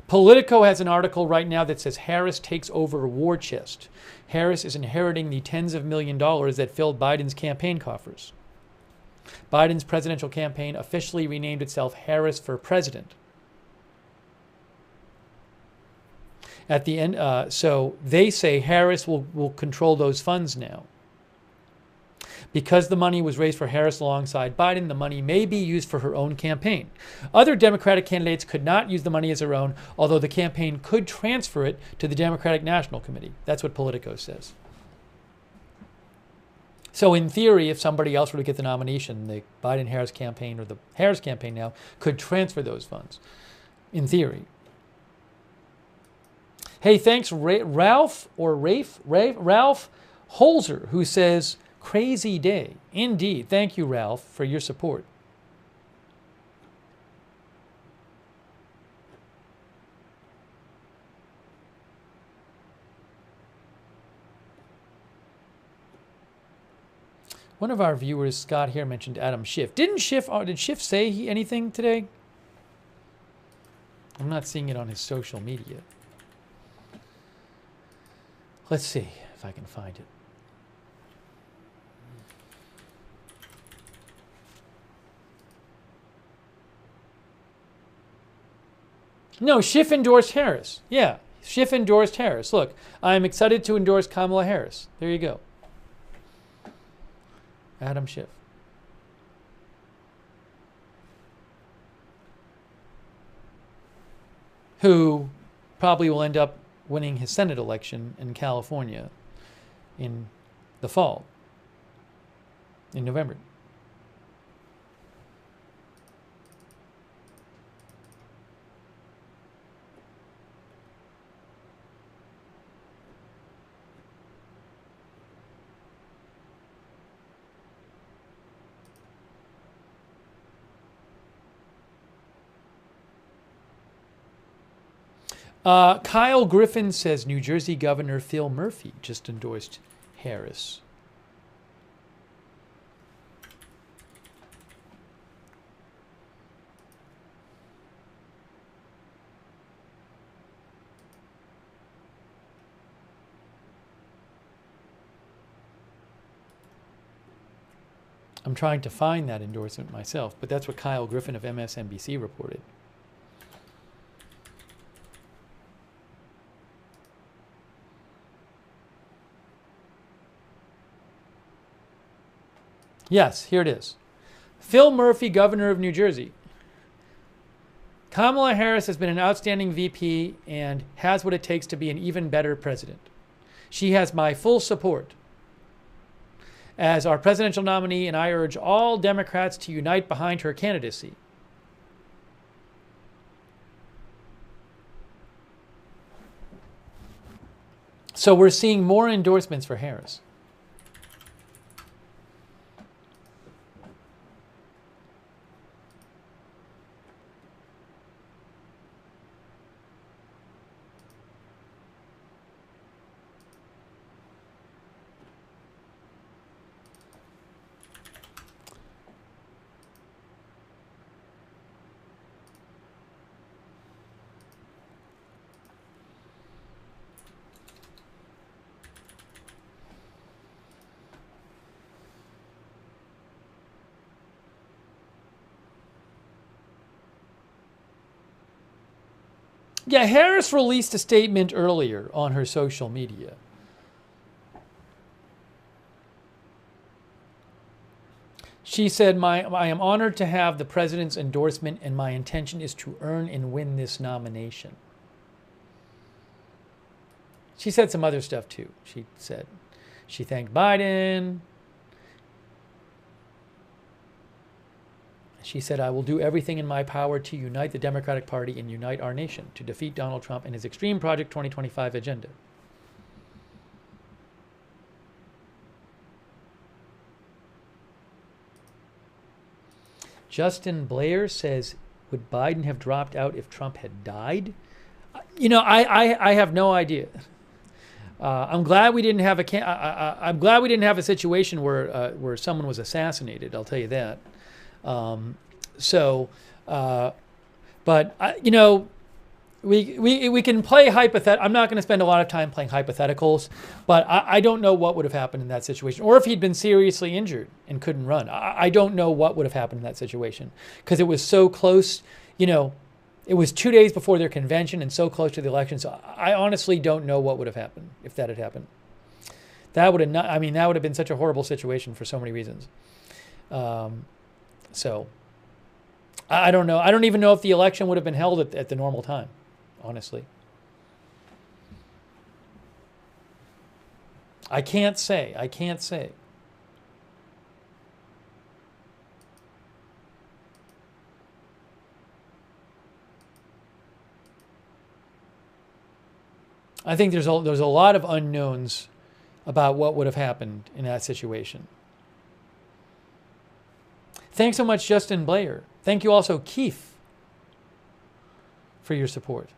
Politico has an article right now that says Harris takes over a war chest. Harris is inheriting the tens of millions of dollars that filled Biden's campaign coffers. Biden's presidential campaign officially renamed itself Harris for President. At the end, so they say Harris will control those funds now. Because the money was raised for Harris alongside Biden, the money may be used for her own campaign. Other Democratic candidates could not use the money as their own, although the campaign could transfer it to the Democratic National Committee. That's what Politico says. So in theory, if somebody else were to get the nomination, the Biden-Harris campaign or the Harris campaign now could transfer those funds, in theory. Hey, thanks, Ralph Holzer, who says, crazy day. Indeed. Thank you, Ralph, for your support. One of our viewers, Scott here, mentioned Adam Schiff. Did Schiff say anything today? I'm not seeing it on his social media. Let's see if I can find it. No, Schiff endorsed Harris. Yeah, Schiff endorsed Harris. Look, I'm excited to endorse Kamala Harris. There you go. Adam Schiff. Who probably will end up winning his Senate election in California in the fall, in November. Kyle Griffin says New Jersey Governor Phil Murphy just endorsed Harris. I'm trying to find that endorsement myself, but that's what Kyle Griffin of MSNBC reported. Yes, here it is. Phil Murphy, Governor of New Jersey. Kamala Harris has been an outstanding VP and has what it takes to be an even better president. She has my full support as our presidential nominee, and I urge all Democrats to unite behind her candidacy. So we're seeing more endorsements for Harris. Yeah, Harris released a statement earlier on her social media. She said, I am honored to have the president's endorsement, and my intention is to earn and win this nomination. She said some other stuff too. She said she thanked Biden. She said, I will do everything in my power to unite the Democratic Party and unite our nation to defeat Donald Trump and his Extreme Project 2025 agenda. Justin Blair says, would Biden have dropped out if Trump had died? You know, I have no idea. I'm glad we didn't have I'm glad we didn't have a situation where someone was assassinated. I'll tell you that. You know, we can play hypothetical. I'm not going to spend a lot of time playing hypotheticals, but I don't know what would have happened in that situation, or if he'd been seriously injured and couldn't run. I don't know what would have happened in that situation because it was so close. You know, it was 2 days before their convention and so close to the election. So I honestly don't know what would have happened if that had happened. That would have not. I mean, that would have been such a horrible situation for so many reasons. So I don't know. I don't even know if the election would have been held at the normal time, honestly. I can't say. I can't say. I think there's a lot of unknowns about what would have happened in that situation. Thanks so much, Justin Blair. Thank you also, Keith, for your support.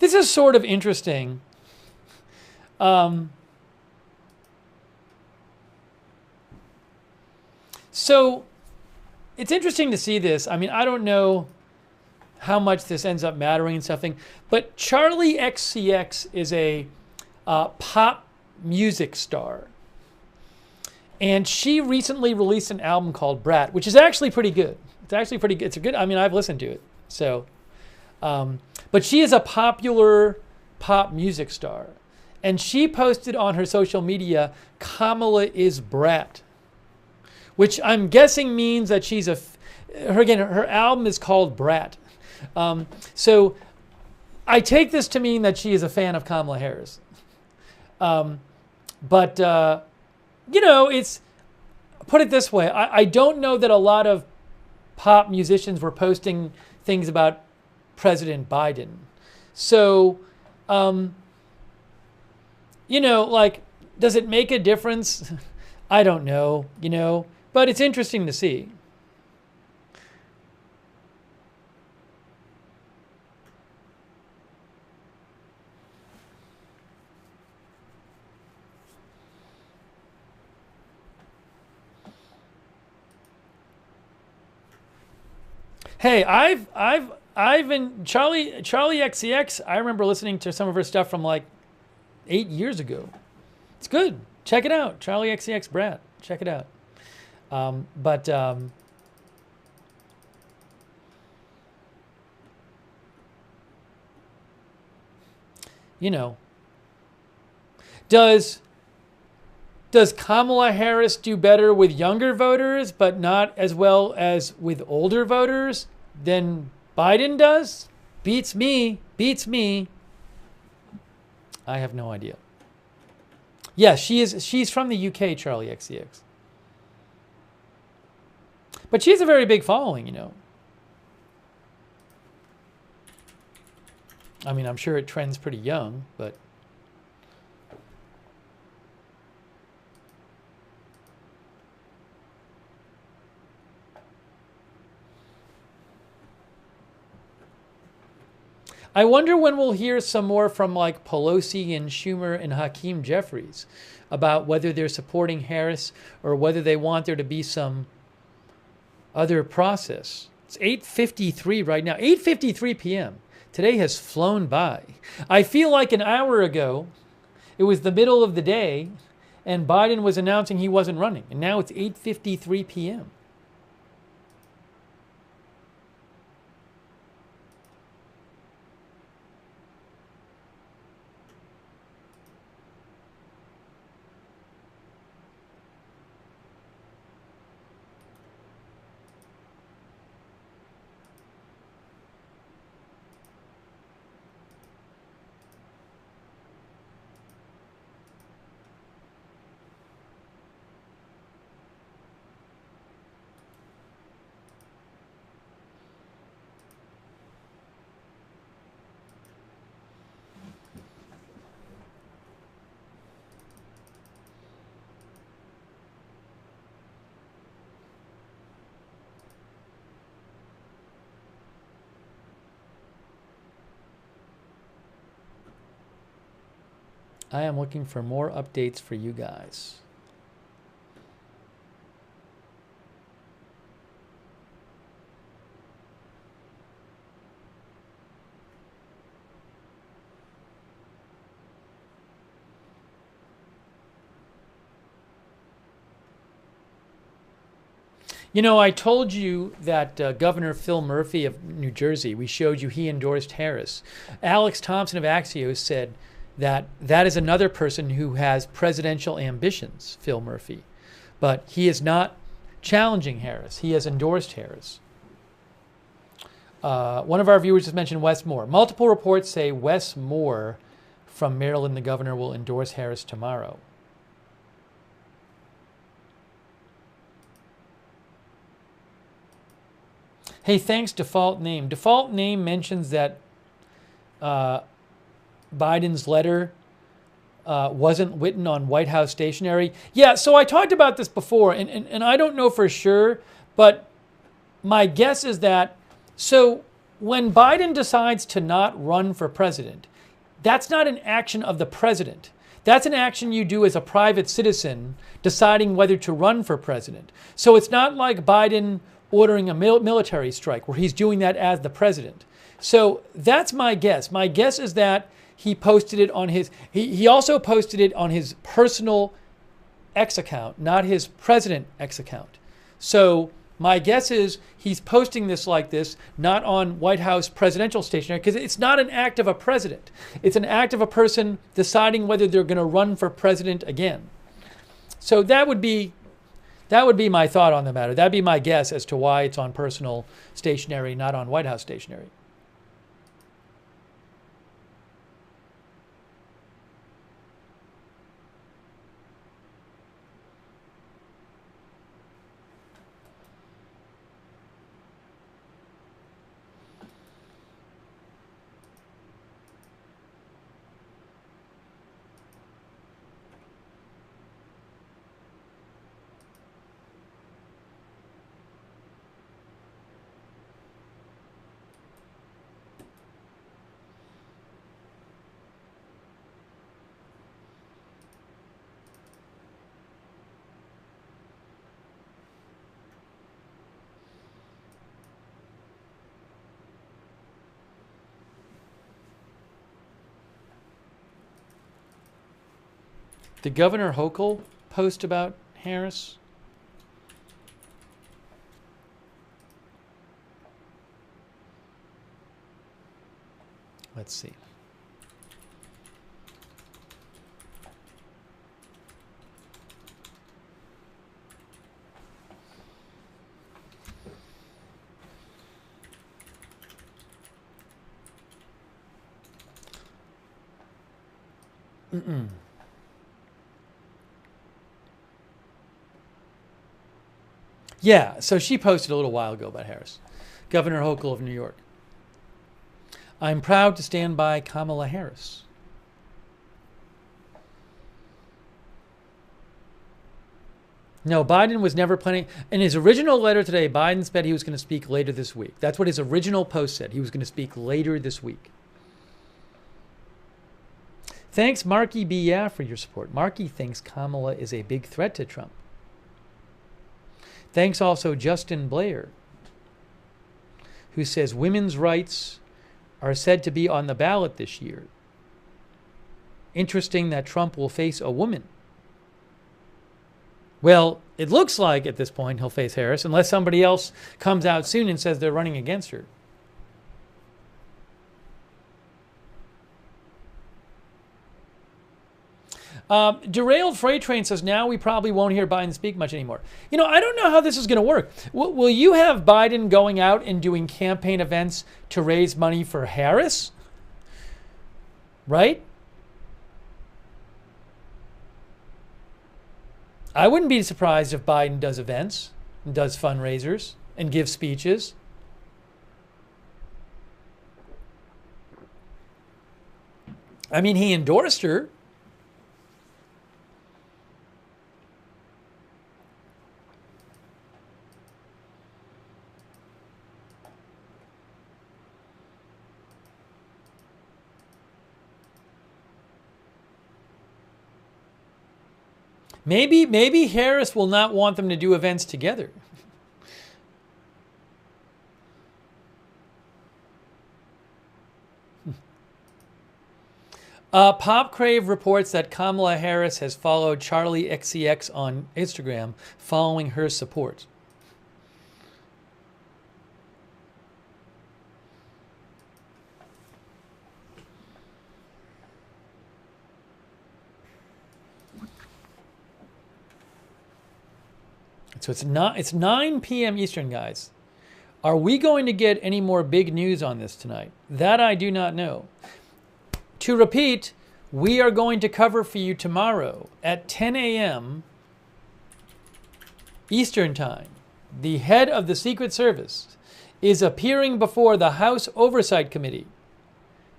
This is sort of interesting. So So it's interesting to see this. I mean, I don't know how much this ends up mattering and something, but Charlie XCX is a pop music star. And she recently released an album called Brat, which is actually pretty good. It's actually pretty good. It's a good, I mean, I've listened to it. So, but she is a popular pop music star. And she posted on her social media, Kamala is Brat, which I'm guessing means that she's her album is called Brat. So I take this to mean that she is a fan of Kamala Harris. But it's, put it this way, I don't know that a lot of pop musicians were posting things about President Biden. So, does it make a difference? I don't know, but it's interesting to see. Hey, I've been Charlie XCX. I remember listening to some of her stuff from like 8 years ago. It's good. Check it out. Charlie XCX Brat. Check it out. Does Kamala Harris do better with younger voters, but not as well as with older voters than Biden does? Beats me. I have no idea. Yes, she's from the UK, Charlie XCX. But she has a very big following, I mean, I'm sure it trends pretty young, but... I wonder when we'll hear some more from like Pelosi and Schumer and Hakeem Jeffries about whether they're supporting Harris or whether they want there to be some other process. It's 8:53 right now, 8:53 p.m. Today has flown by. I feel like an hour ago, it was the middle of the day and Biden was announcing he wasn't running. And now it's 8:53 p.m. I am looking for more updates for you guys. I told you that Governor Phil Murphy of New Jersey, we showed you he endorsed Harris. Alex Thompson of Axios said that is another person who has presidential ambitions, Phil Murphy. But he is not challenging Harris. He has endorsed Harris. One of our viewers just mentioned Wes Moore. Multiple reports say Wes Moore from Maryland, the governor, will endorse Harris tomorrow. Hey, thanks, Default Name. Default Name mentions that Biden's letter wasn't written on White House stationery. Yeah, so I talked about this before, and I don't know for sure, but my guess is that, so when Biden decides to not run for president, that's not an action of the president. That's an action you do as a private citizen deciding whether to run for president. So it's not like Biden ordering a military strike where he's doing that as the president. So that's my guess. My guess is that he posted it on his, he also posted it on his personal X account, not his president X account. So my guess is he's posting this like this, not on White House presidential stationery, because it's not an act of a president. It's an act of a person deciding whether they're going to run for president again. So that would be my thought on the matter. That'd be my guess as to why it's on personal stationery, not on White House stationery. Did Governor Hochul post about Harris? Let's see. Yeah, so she posted a little while ago about Harris. Governor Hochul of New York. I'm proud to stand by Kamala Harris. No, Biden was never planning. In his original letter today, Biden said he was going to speak later this week. That's what his original post said. He was going to speak later this week. Thanks, Marky B. Yeah, for your support. Marky thinks Kamala is a big threat to Trump. Thanks also Justin Blair, who says women's rights are said to be on the ballot this year. Interesting that Trump will face a woman. Well, it looks like at this point he'll face Harris, unless somebody else comes out soon and says they're running against her. Derailed Freight Train says, now we probably won't hear Biden speak much anymore. You know, I don't know how this is going to work. Will you have Biden going out and doing campaign events to raise money for Harris? Right? I wouldn't be surprised if Biden does events and does fundraisers and gives speeches. I mean, he endorsed her. Maybe Harris will not want them to do events together. Pop Crave reports that Kamala Harris has followed Charlie XCX on Instagram, following her support. So it's 9 p.m. Eastern, guys. Are we going to get any more big news on this tonight? That I do not know. To repeat, we are going to cover for you tomorrow at 10 a.m. Eastern Time. The head of the Secret Service is appearing before the House Oversight Committee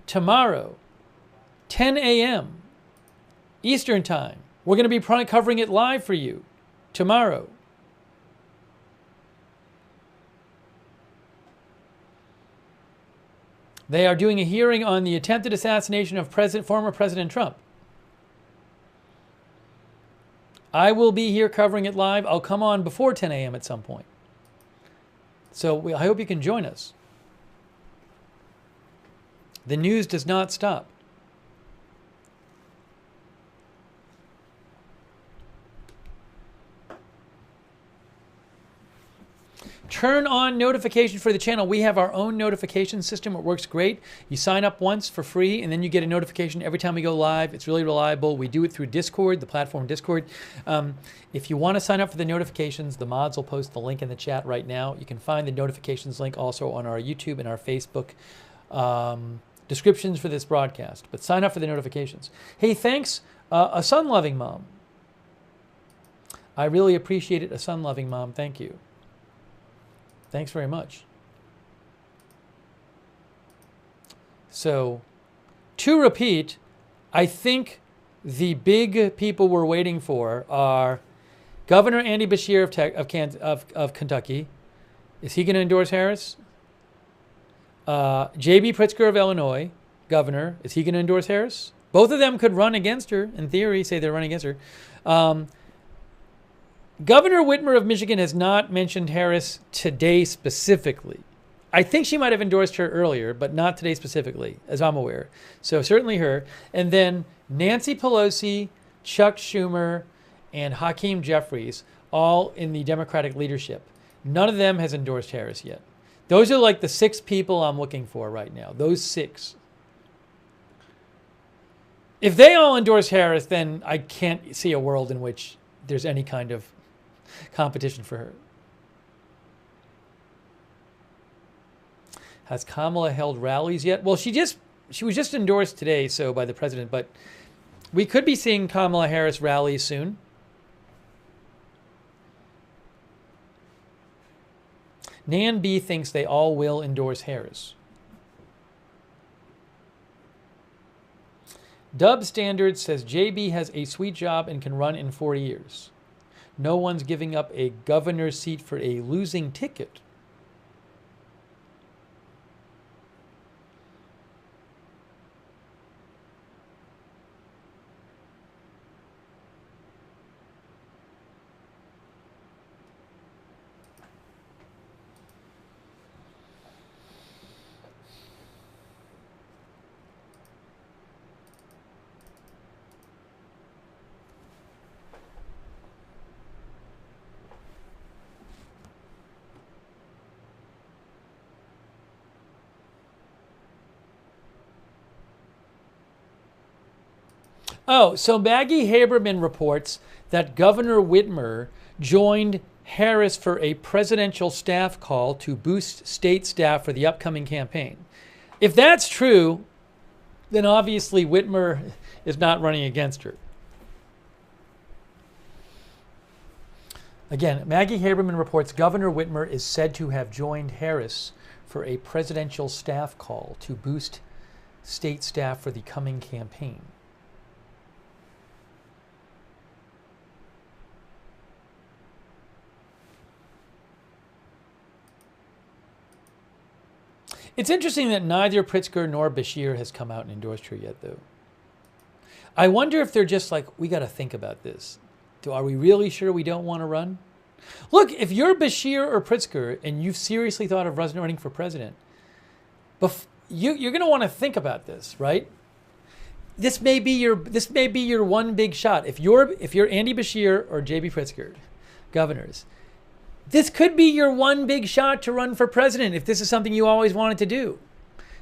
tomorrow, 10 a.m. Eastern Time. We're going to be covering it live for you tomorrow. They are doing a hearing on the attempted assassination of former President Trump. I will be here covering it live. I'll come on before 10 a.m. at some point. So I hope you can join us. The news does not stop. Turn on notifications for the channel. We have our own notification system. It works great. You sign up once for free, and then you get a notification every time we go live. It's really reliable. We do it through Discord, the platform Discord. If you want to sign up for the notifications, the mods will post the link in the chat right now. You can find the notifications link also on our YouTube and our Facebook descriptions for this broadcast. But sign up for the notifications. Hey, thanks, a sun-loving mom. I really appreciate it, a sun-loving mom. Thank you. Thanks very much. So, to repeat, I think the big people we're waiting for are Governor Andy Beshear of Kentucky. Is he going to endorse Harris? J.B. Pritzker of Illinois, governor. Is he going to endorse Harris? Both of them could run against her, in theory, say they're running against her. Governor Whitmer of Michigan has not mentioned Harris today specifically. I think she might have endorsed her earlier, but not today specifically, as I'm aware. So certainly her. And then Nancy Pelosi, Chuck Schumer, and Hakeem Jeffries, all in the Democratic leadership. None of them has endorsed Harris yet. Those are like the 6 people I'm looking for right now. Those 6. If they all endorse Harris, then I can't see a world in which there's any kind of competition for her. Has Kamala held rallies yet? Well, she was just endorsed today, so by the president, but we could be seeing Kamala Harris rallies soon. Nan B thinks they all will endorse Harris. Dub Standards says JB has a sweet job and can run in 4 years. No one's giving up a governor's seat for a losing ticket. Oh, so Maggie Haberman reports that Governor Whitmer joined Harris for a presidential staff call to boost state staff for the upcoming campaign. If that's true, then obviously Whitmer is not running against her. Again, Maggie Haberman reports Governor Whitmer is said to have joined Harris for a presidential staff call to boost state staff for the coming campaign. It's interesting that neither Pritzker nor Beshear has come out and endorsed her yet, though. I wonder if they're just like, we got to think about this. Are we really sure we don't want to run? Look, if you're Beshear or Pritzker and you've seriously thought of running for president, you're going to want to think about this, right? This may be your one big shot. If you're Andy Beshear or J.B. Pritzker, governors, this could be your one big shot to run for president if this is something you always wanted to do.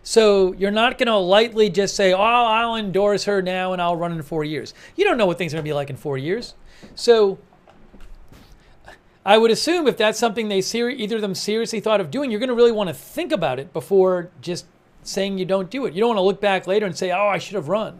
So you're not going to lightly just say, oh, I'll endorse her now and I'll run in 4 years. You don't know what things are going to be like in 4 years. So I would assume if that's something either of them seriously thought of doing, you're going to really want to think about it before just saying you don't do it. You don't want to look back later and say, oh, I should have run.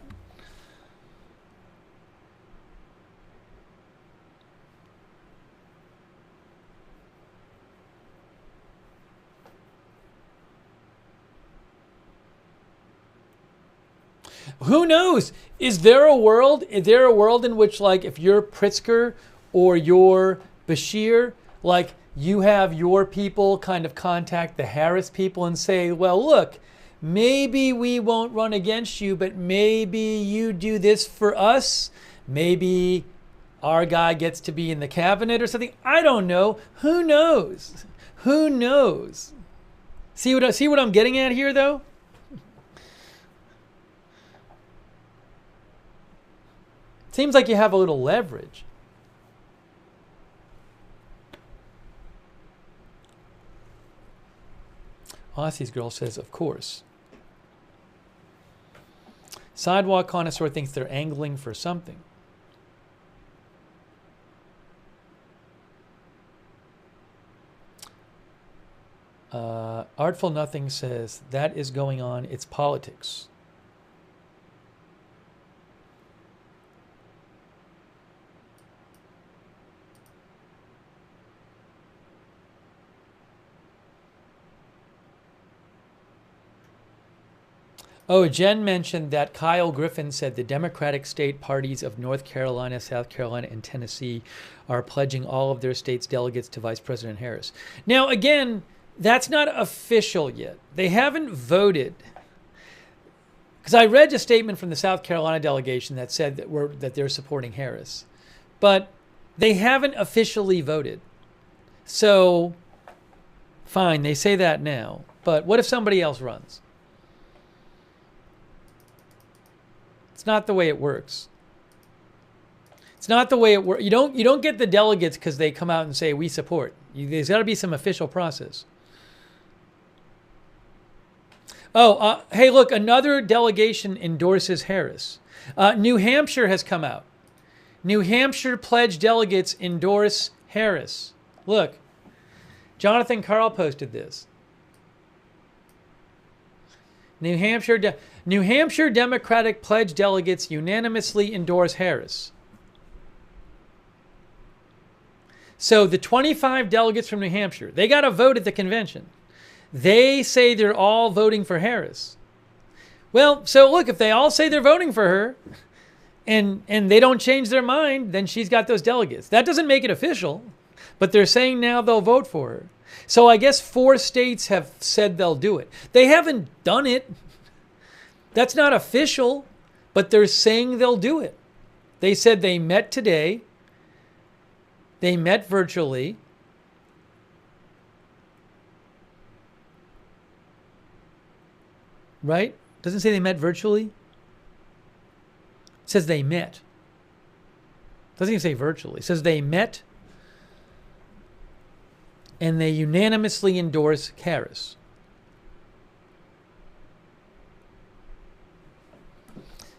Who knows? Is there a world in which, like, if you're Pritzker or you're Beshear, like, you have your people kind of contact the Harris people and say, well, look, maybe we won't run against you, but maybe you do this for us. Maybe our guy gets to be in the cabinet or something. I don't know. Who knows? Who knows? See what I'm getting at here, though? Seems like you have a little leverage. Aussie's girl says, of course. Sidewalk connoisseur thinks they're angling for something. Artful Nothing says, that is going on. It's politics. Oh, Jen mentioned that Kyle Griffin said the Democratic state parties of North Carolina, South Carolina, and Tennessee are pledging all of their states' delegates to Vice President Harris. Now, again, that's not official yet. They haven't voted. Because I read a statement from the South Carolina delegation that said that they're supporting Harris. But they haven't officially voted. So, fine, they say that now. But what if somebody else runs? It's not the way it works. It's not the way it works. You don't get the delegates because they come out and say we support. There's got to be some official process. Oh, hey, look, another delegation endorses Harris. New Hampshire has come out. New Hampshire pledged delegates endorse Harris. Look, Jonathan Carl posted this. New Hampshire Democratic pledge delegates unanimously endorse Harris. So the 25 delegates from New Hampshire, they got a vote at the convention. They say they're all voting for Harris. Well, so look, if they all say they're voting for her and they don't change their mind, then she's got those delegates. That doesn't make it official, but they're saying now they'll vote for her. So I guess 4 states have said they'll do it. They haven't done it. That's not official, but they're saying they'll do it. They said they met today. They met virtually. Right? Doesn't say they met virtually. It says they met. Doesn't even say virtually. It says they met and they unanimously endorse Harris.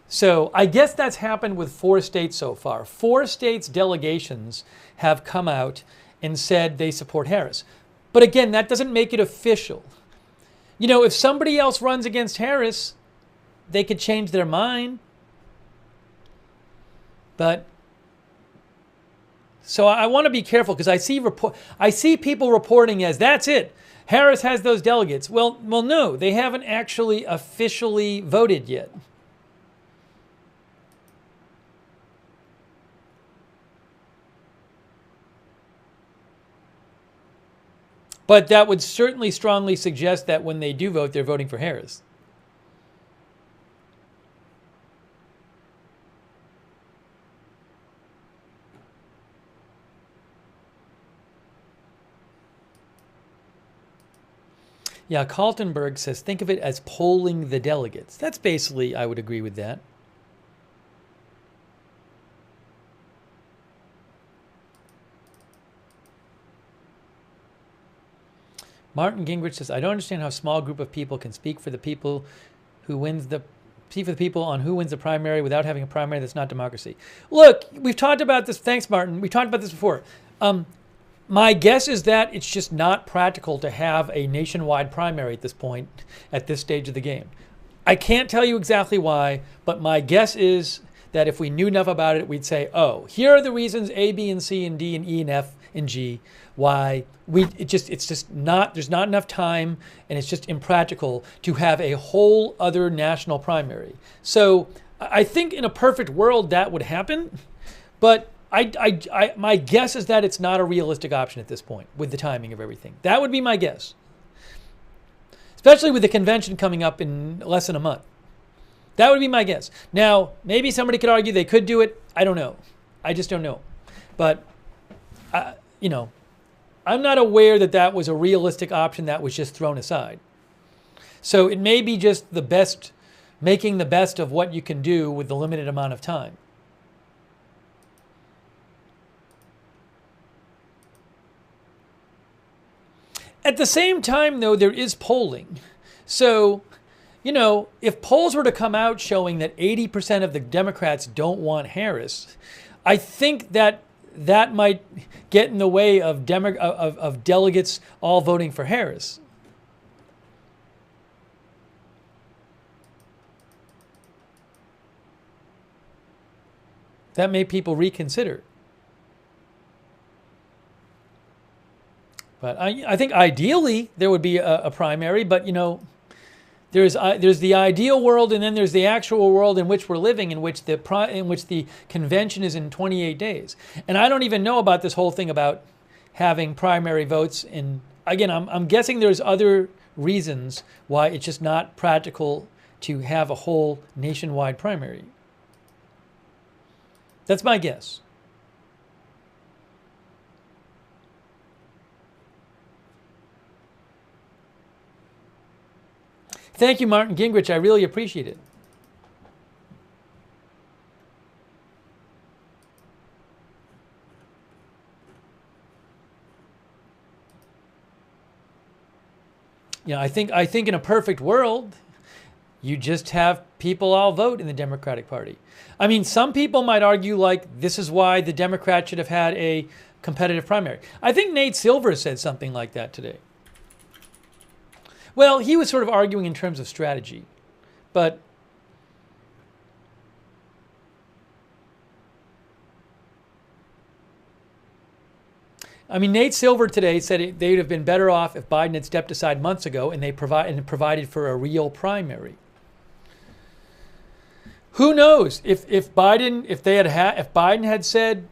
So I guess that's happened with 4 states so far. 4 states' delegations have come out and said they support Harris. But again, that doesn't make it official. You know, if somebody else runs against Harris, they could change their mind. But so I want to be careful because I see people reporting as that's it. Harris has those delegates. Well, no, they haven't actually officially voted yet. But that would certainly strongly suggest that when they do vote, they're voting for Harris. Yeah, Kaltenberg says, think of it as polling the delegates. That's basically, I would agree with that. Martin Gingrich says, I don't understand how a small group of people can speak for the people on who wins the primary without having a primary. That's not democracy. Look, we've talked about this. Thanks, Martin. We've talked about this before. My guess is that it's just not practical to have a nationwide primary at this point, at this stage of the game. I can't tell you exactly why, but my guess is that if we knew enough about it, we'd say, oh, here are the reasons A, B, and C, and D, and E, and F, and G, why it's just not, there's not enough time, and it's just impractical to have a whole other national primary. So I think in a perfect world that would happen, but my guess is that it's not a realistic option at this point with the timing of everything. That would be my guess, especially with the convention coming up in less than a month. That would be my guess. Now, maybe somebody could argue they could do it. I don't know. I just don't know. But, you know, I'm not aware that that was a realistic option that was just thrown aside. So it may be just the best, making the best of what you can do with the limited amount of time. At the same time, though, there is polling. So, you know, if polls were to come out showing that 80% of the Democrats don't want Harris, I think that that might get in the way of delegates all voting for Harris. That made people reconsider. But I think ideally there would be a primary, but you know, there's the ideal world, and then there's the actual world in which we're living, in which the convention is in 28 days. And I don't even know about this whole thing about having primary votes. And again, I'm guessing there's other reasons why it's just not practical to have a whole nationwide primary. That's my guess. Thank you, Martin Gingrich. I really appreciate it. You know, I think in a perfect world, you just have people all vote in the Democratic Party. I mean, some people might argue like this is why the Democrats should have had a competitive primary. I think Nate Silver said something like that today. Well, he was sort of arguing in terms of strategy, but I mean, Nate Silver today said they'd have been better off if Biden had stepped aside months ago and provided for a real primary. Who knows if Biden had said,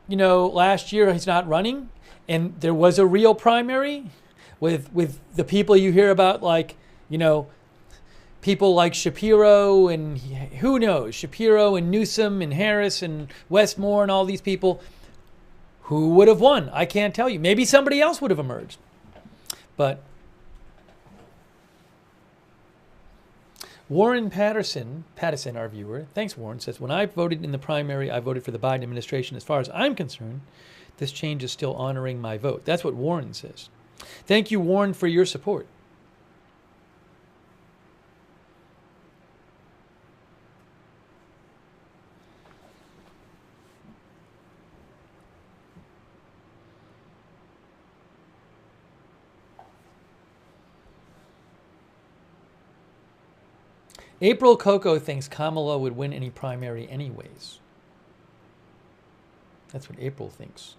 you know, last year he's not running, and there was a real primary with the people you hear about, like, you know, people like Shapiro and who knows, Shapiro and Newsom and Harris and Westmore and all these people, who would have won? I can't tell you. Maybe somebody else would have emerged. But Warren Patterson, our viewer, thanks Warren, says, when I voted in the primary, I voted for the Biden administration. As far as I'm concerned, this change is still honoring my vote. That's what Warren says. Thank you, Warren, for your support. April Coco thinks Kamala would win any primary anyways. That's what April thinks.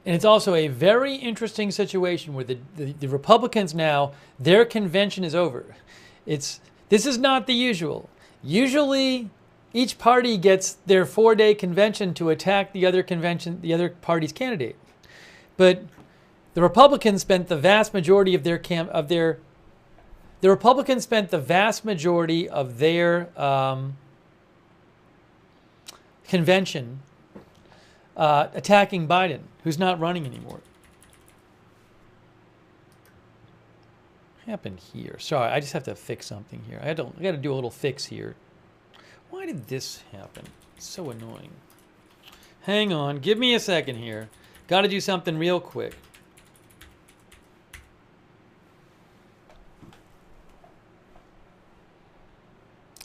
And it's also a very interesting situation where the Republicans now, their convention is over. This is not the usual. Usually, each party gets their 4-day convention to attack the other party's candidate. But the Republicans spent the vast majority of their convention attacking Biden, who's not running anymore. What happened here? Sorry, I just have to fix something here. I got to do a little fix here. Why did this happen? It's so annoying. Hang on, give me a second here. Got to do something real quick.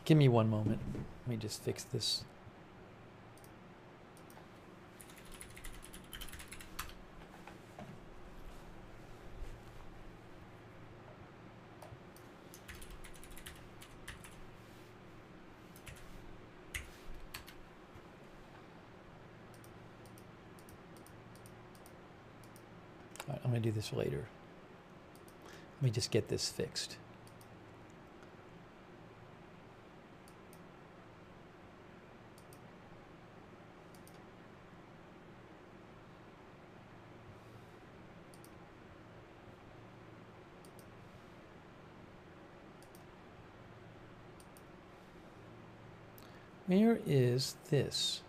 Give me one moment. Let me just fix this. I'm going to do this later. Let me just get this fixed. Where is this?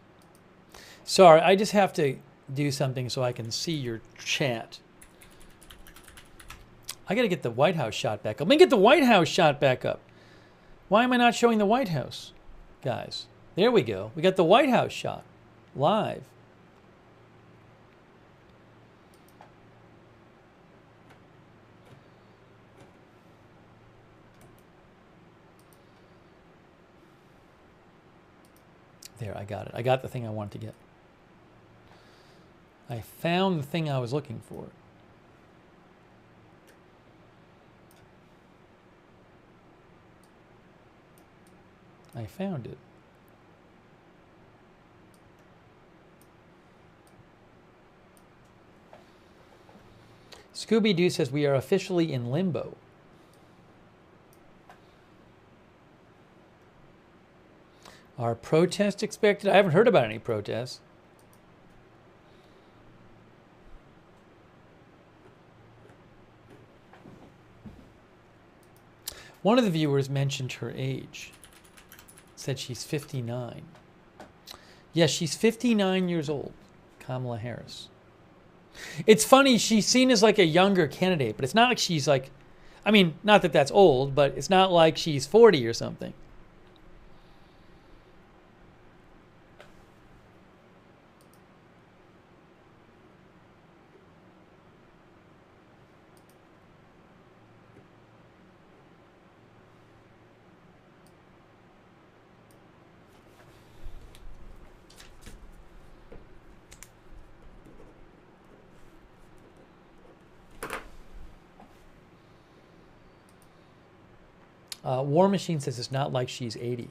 Sorry, I just have to do something so I can see your chat. I got to get the White House shot back up. Let me get the White House shot back up. Why am I not showing the White House, guys? There we go. We got the White House shot live. There, I got it. I got the thing I wanted to get. I found the thing I was looking for. I found it. Scooby-Doo says we are officially in limbo. Are protests expected? I haven't heard about any protests. One of the viewers mentioned her age. Said she's 59. Yes, she's 59 years old, Kamala Harris. It's funny, she's seen as like a younger candidate, but it's not like she's like, I mean, not that that's old, but it's not like she's 40 or something. War Machine says it's not like she's 80.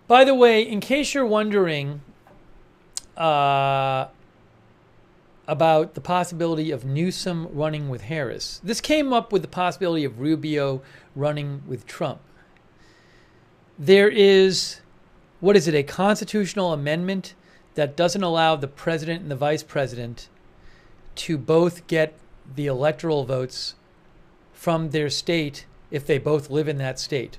By the way, in case you're wondering about the possibility of Newsom running with Harris, this came up with the possibility of Rubio running with Trump. There is, what is it, a constitutional amendment that doesn't allow the president and the vice president to both get the electoral votes from their state if they both live in that state.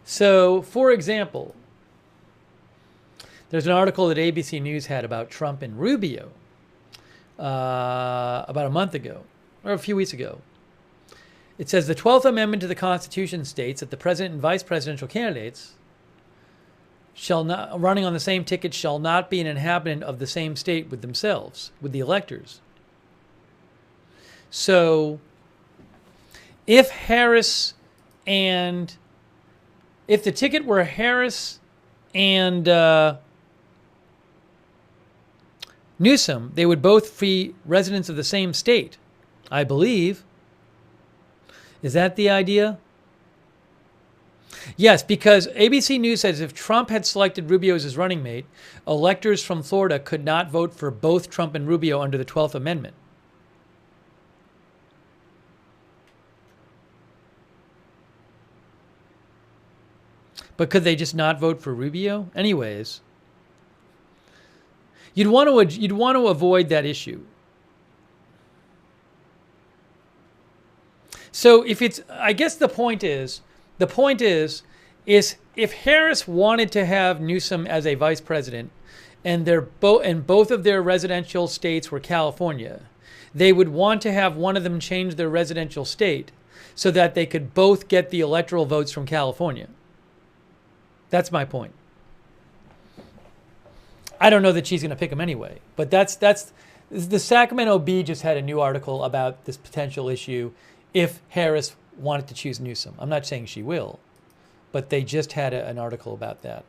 So, for example, there's an article that ABC News had about Trump and Rubio about a month ago, or a few weeks ago. It says the 12th Amendment to the Constitution states that the president and vice presidential candidates shall not, running on the same ticket, shall not be an inhabitant of the same state with themselves, with the electors. So, if the ticket were Harris and Newsom, they would both be residents of the same state, I believe. Is that the idea? Yes, because ABC News says if Trump had selected Rubio as his running mate, electors from Florida could not vote for both Trump and Rubio under the 12th Amendment. But could they just not vote for Rubio? Anyways, You'd want to avoid that issue. So I guess the point is if Harris wanted to have Newsom as a vice president, and both of their residential states were California, they would want to have one of them change their residential state so that they could both get the electoral votes from California. That's my point. I don't know that she's going to pick him anyway, but that's the Sacramento Bee just had a new article about this potential issue if Harris wanted to choose Newsom. I'm not saying she will, but they just had an article about that.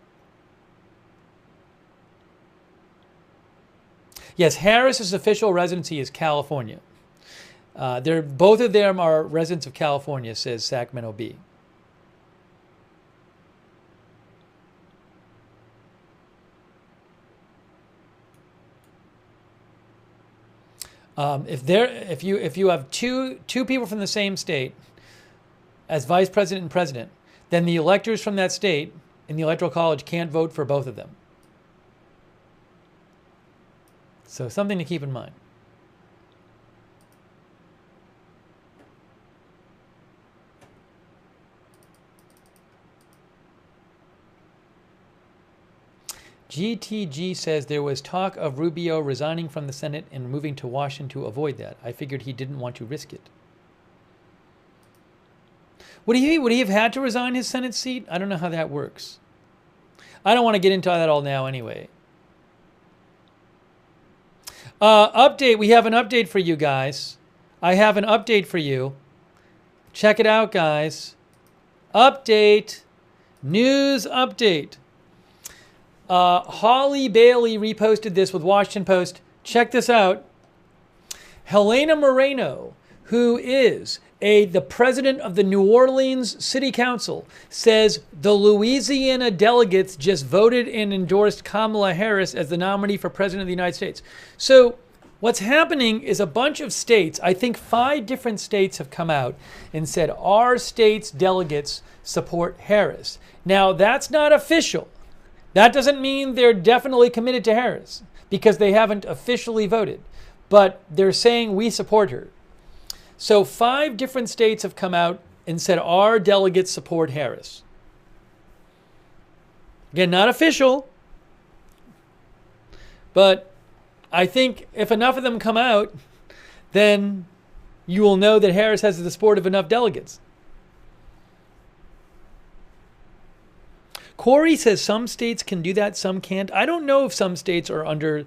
Yes, Harris's official residency is California. Both of them are residents of California, says Sacramento Bee. If you have two people from the same state as vice president and president, then the electors from that state in the electoral college can't vote for both of them. So something to keep in mind. GTG says there was talk of Rubio resigning from the Senate and moving to Washington to avoid that. I figured he didn't want to risk it. Would he have had to resign his Senate seat? I don't know how that works. I don't want to get into that all now anyway. Update. We have an update for you guys. I have an update for you. Check it out, guys. Update. News update. Holly Bailey reposted this with Washington Post. Check this out. Helena Moreno, who is the president of the New Orleans City Council, says the Louisiana delegates just voted and endorsed Kamala Harris as the nominee for president of the United States. So what's happening is a bunch of states, I think 5 different states have come out and said our state's delegates support Harris. Now, that's not official. That doesn't mean they're definitely committed to Harris because they haven't officially voted, but they're saying we support her. So 5 different states have come out and said our delegates support Harris. Again, not official, but I think if enough of them come out, then you will know that Harris has the support of enough delegates. Corey says some states can do that, some can't. I don't know if some states are under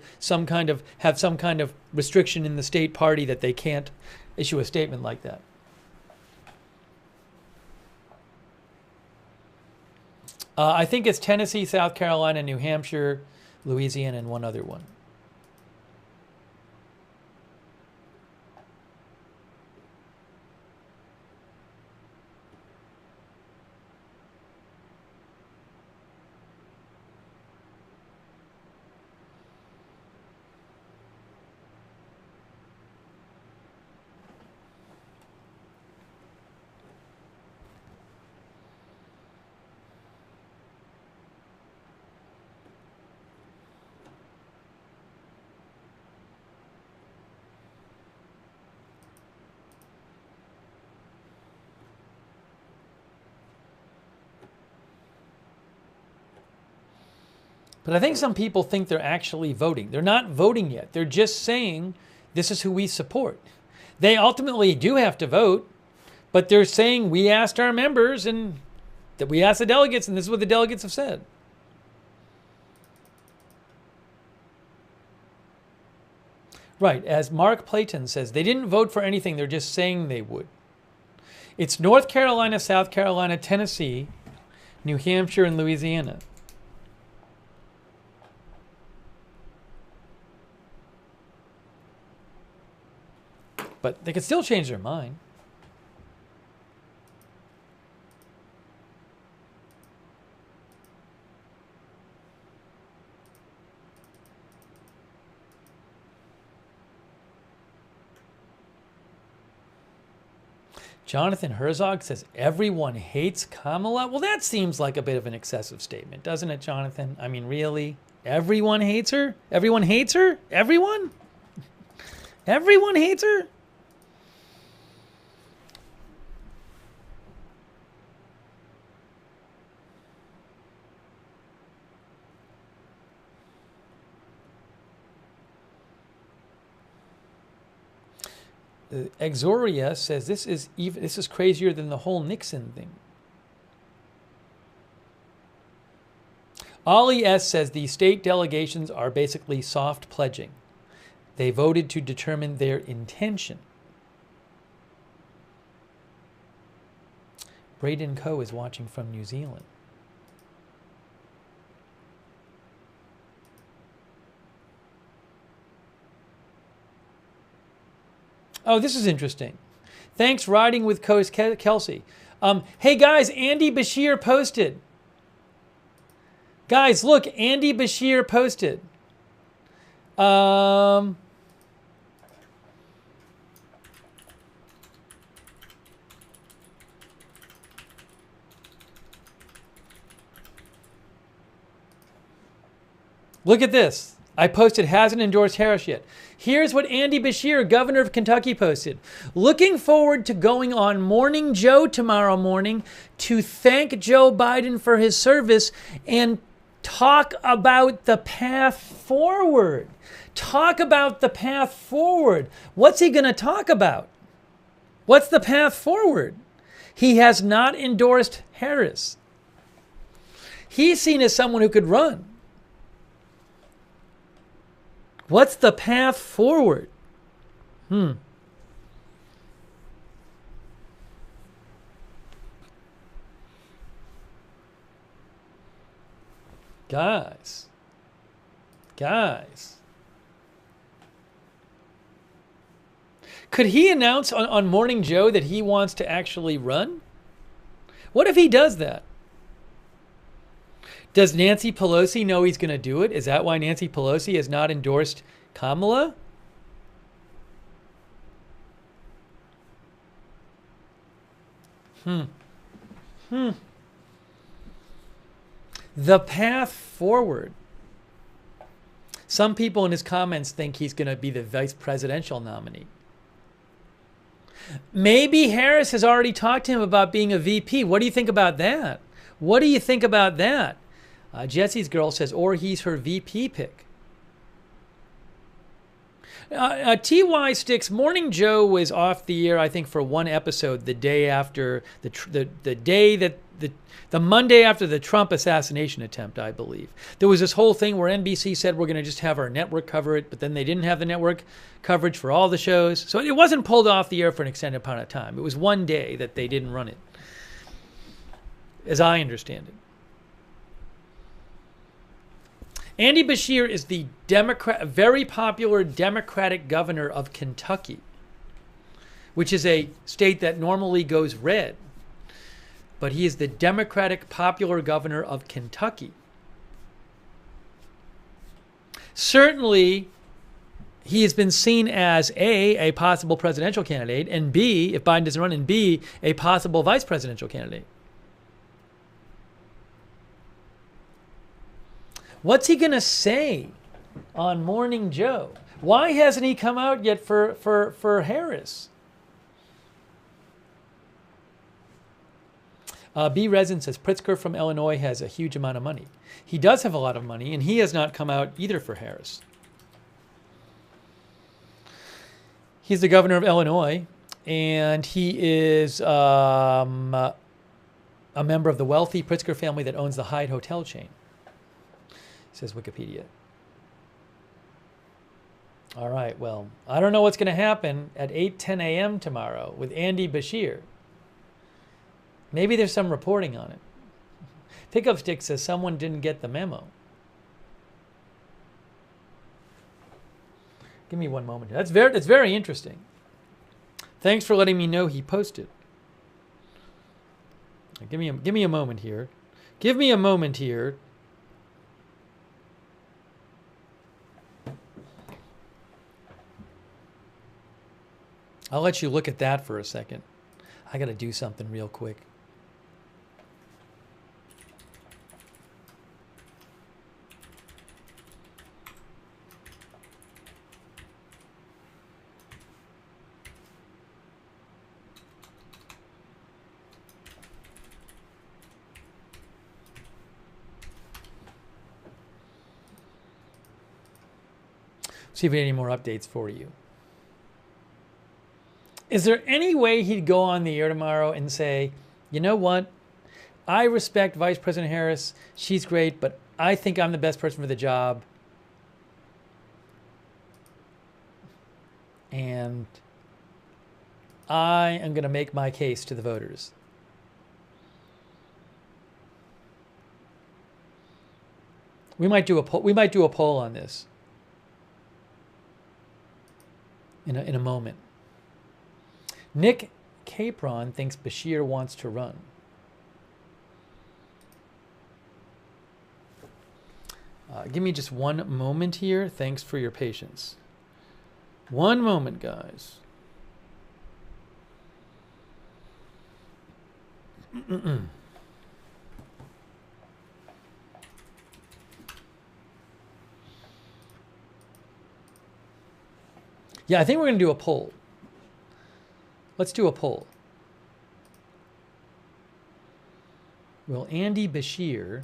have some kind of restriction in the state party that they can't issue a statement like that. I think it's Tennessee, South Carolina, New Hampshire, Louisiana, and one other one. But I think some people think they're actually voting. They're not voting yet. They're just saying, this is who we support. They ultimately do have to vote, but they're saying we asked our members and that we asked the delegates, and this is what the delegates have said. Right, as Mark Playton says, they didn't vote for anything. They're just saying they would. It's North Carolina, South Carolina, Tennessee, New Hampshire, and Louisiana. But they could still change their mind. Jonathan Herzog says, everyone hates Kamala. Well, that seems like a bit of an excessive statement, doesn't it, Jonathan? I mean, really? Everyone hates her? Everyone hates her? Everyone? Everyone hates her? Exoria says this is crazier than the whole Nixon thing. Ollie S says the state delegations are basically soft pledging. They voted to determine their intention. Braden Coe is watching from New Zealand. Oh, this is interesting. Thanks, Riding with Coast Kelsey. Hey guys, Andy Bashir posted. Guys, look, Andy Bashir posted. Look at this. I posted, hasn't endorsed Harris yet. Here's what Andy Bashir, governor of Kentucky, posted. Looking forward to going on Morning Joe tomorrow morning to thank Joe Biden for his service and talk about the path forward. Talk about the path forward. What's he going to talk about? What's the path forward? He has not endorsed Harris. He's seen as someone who could run. What's the path forward? Guys. Could he announce on Morning Joe that he wants to actually run? What if he does that? Does Nancy Pelosi know he's going to do it? Is that why Nancy Pelosi has not endorsed Kamala? The path forward. Some people in his comments think he's going to be the vice presidential nominee. Maybe Harris has already talked to him about being a VP. What do you think about that? What do you think about that? Jesse's girl says, or he's her VP pick. TY Sticks, Morning Joe was off the air, I think, for one episode the day after the Monday after the Trump assassination attempt, I believe. There was this whole thing where NBC said we're going to just have our network cover it, but then they didn't have the network coverage for all the shows. So it wasn't pulled off the air for an extended amount of time. It was one day that they didn't run it, as I understand it. Andy Bashir is the very popular Democratic governor of Kentucky, which is a state that normally goes red. But he is the Democratic popular governor of Kentucky. Certainly, he has been seen as A, possible presidential candidate, and B, if Biden doesn't run, and B, a possible vice presidential candidate. What's he going to say on Morning Joe? Why hasn't he come out yet for Harris? B. Resin says, Pritzker from Illinois has a huge amount of money. He does have a lot of money, and he has not come out either for Harris. He's the governor of Illinois, and he is a member of the wealthy Pritzker family that owns the Hyde Hotel chain, says Wikipedia. All right, well, I don't know what's going to happen at 8:10 a.m. tomorrow with Andy Bashir. Maybe there's some reporting on it. Pickup Stick says someone didn't get the memo. Give me one moment. That's very interesting. Thanks for letting me know he posted. Give me a moment here. Give me a moment here. I'll let you look at that for a second. I got to do something real quick. See if we have any more updates for you. Is there any way he'd go on the air tomorrow and say, you know what? I respect Vice President Harris. She's great, but I think I'm the best person for the job. And I am going to make my case to the voters. We might do a poll. We might do a poll on this in a moment. Nick Capron thinks Beshear wants to run. Give me just one moment here. Thanks for your patience. One moment, guys. Yeah, I think we're going to do a poll. Let's do a poll. Will Andy Beshear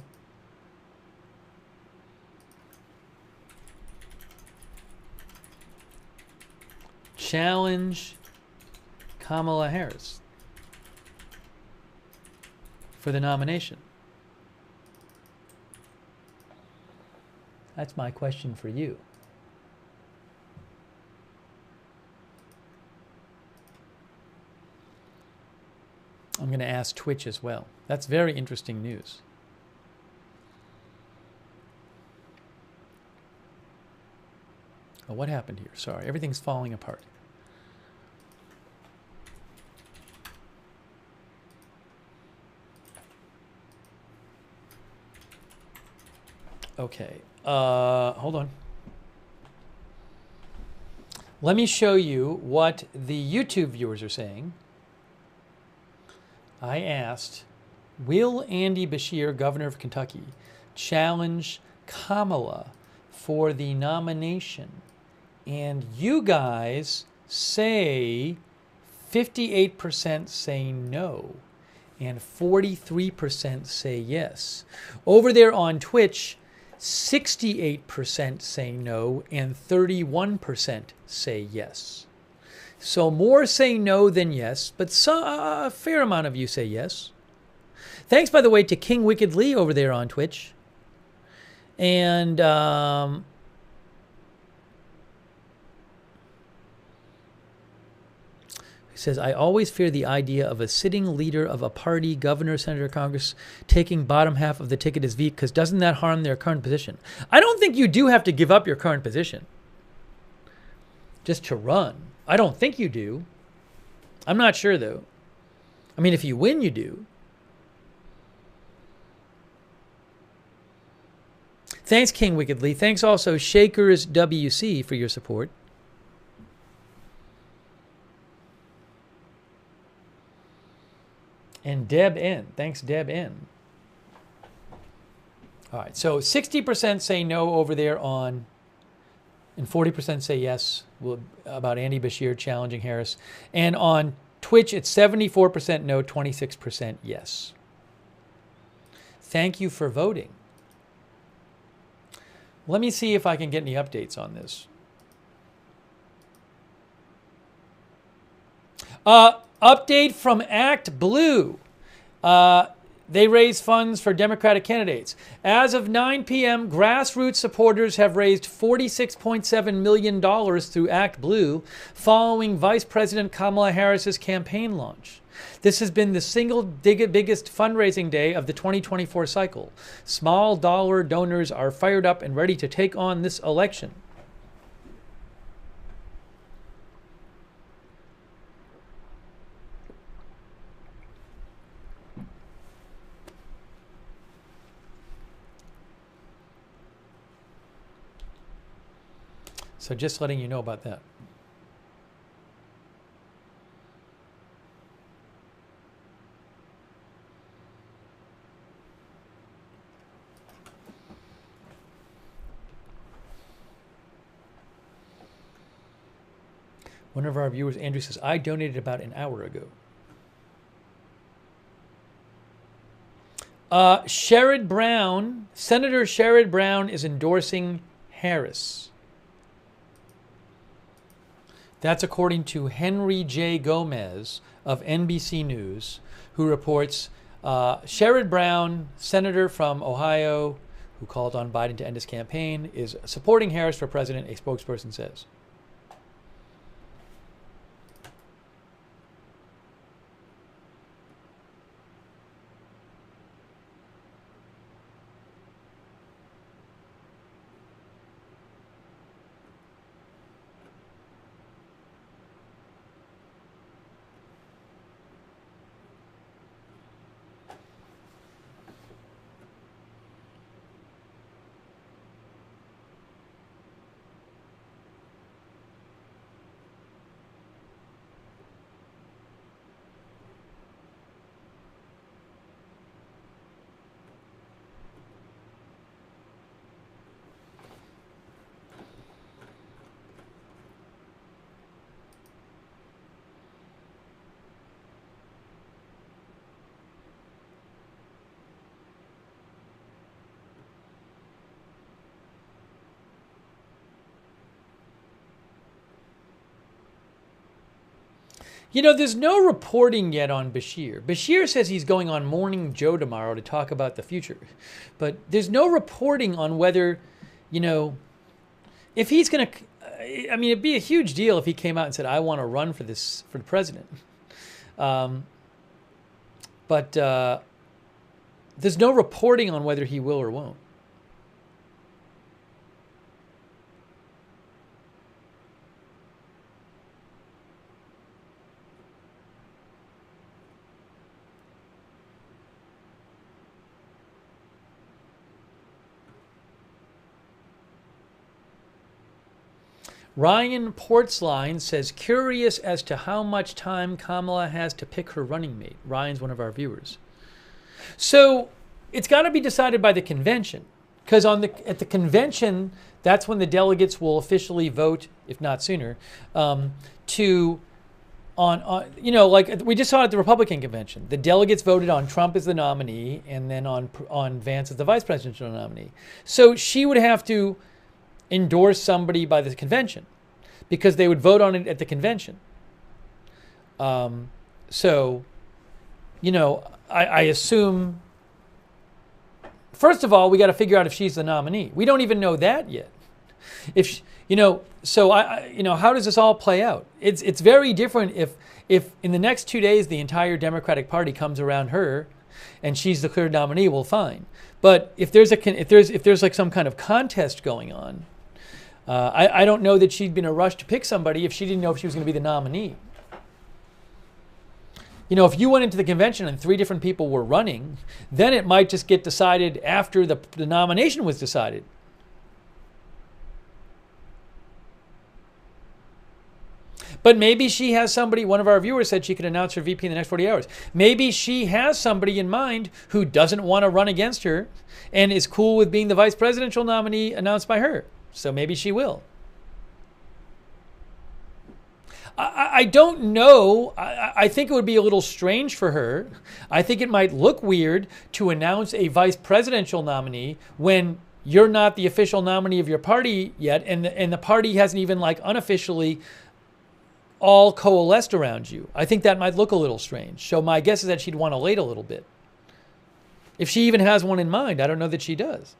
challenge Kamala Harris for the nomination? That's my question for you. I'm going to ask Twitch as well. That's very interesting news. Oh, what happened here? Sorry, everything's falling apart. Okay, hold on. Let me show you what the YouTube viewers are saying. I asked, will Andy Beshear, governor of Kentucky, challenge Kamala for the nomination? And you guys say 58% say no and 43% say yes. Over there on Twitch, 68% say no and 31% say yes. So more say no than yes, but a fair amount of you say yes. Thanks, by the way, to King Wicked Lee over there on Twitch. And he says, I always fear the idea of a sitting leader of a party, governor, senator, Congress, taking bottom half of the ticket as VP, because doesn't that harm their current position? I don't think you do have to give up your current position just to run. I don't think you do. I'm not sure, though. I mean, if you win, you do. Thanks, King Wickedly. Thanks also, Shakers WC, for your support. And Deb N. Thanks, Deb N. All right, so 60% say no over there on, and 40% say yes about Andy Beshear challenging Harris. And on Twitch, it's 74% no, 26% yes. Thank you for voting. Let me see if I can get any updates on this. Update from Act Blue. They raise funds for Democratic candidates. As of 9 p.m., grassroots supporters have raised $46.7 million through Act Blue following Vice President Kamala Harris's campaign launch. This has been the single biggest fundraising day of the 2024 cycle. Small dollar donors are fired up and ready to take on this election. So just letting you know about that. One of our viewers, Andrew, says, I donated about an hour ago. Sherrod Brown, Senator Sherrod Brown is endorsing Harris. That's according to Henry J. Gomez of NBC News, who reports Sherrod Brown, senator from Ohio, who called on Biden to end his campaign, is supporting Harris for president, a spokesperson says. You know, there's no reporting yet on Bashir. Bashir says he's going on Morning Joe tomorrow to talk about the future. But there's no reporting on whether, you know, if he's going to, I mean, it'd be a huge deal if he came out and said, I want to run for this, for the president. But there's no reporting on whether he will or won't. Ryan Portsline says, curious as to how much time Kamala has to pick her running mate. Ryan's one of our viewers. So it's got to be decided by the convention, because at the convention, that's when the delegates will officially vote, if not sooner, on you know, like we just saw at the Republican convention. The delegates voted on Trump as the nominee and then on Vance as the vice presidential nominee. So she would have to endorse somebody by the convention because they would vote on it at the convention. So, you know, I assume, first of all, we got to figure out if she's the nominee. We don't even know that yet. If she, you know, so you know, how does this all play out? It's very different if in the next 2 days the entire Democratic Party comes around her and she's the clear nominee, well, fine. But if there's like some kind of contest going on, I don't know that she'd be in a rush to pick somebody if she didn't know if she was going to be the nominee. You know, if you went into the convention and 3 different people were running, then it might just get decided after the nomination was decided. But maybe she has somebody, one of our viewers said she could announce her VP in the next 40 hours. Maybe she has somebody in mind who doesn't want to run against her and is cool with being the vice presidential nominee announced by her. So maybe she will. I don't know. I think it would be a little strange for her. I think it might look weird to announce a vice presidential nominee when you're not the official nominee of your party yet, and the party hasn't even like unofficially all coalesced around you. I think that might look a little strange. So my guess is that she'd want to wait a little bit. If she even has one in mind, I don't know that she does.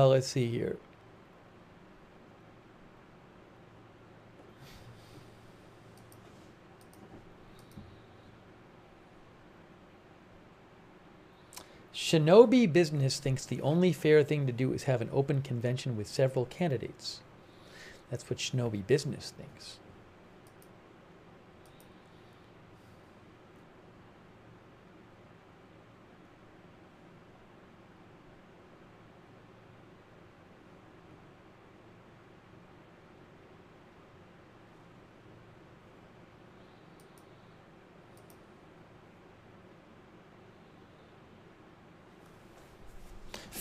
Let's see here. Shinobi Business thinks the only fair thing to do is have an open convention with several candidates. That's what Shinobi Business thinks.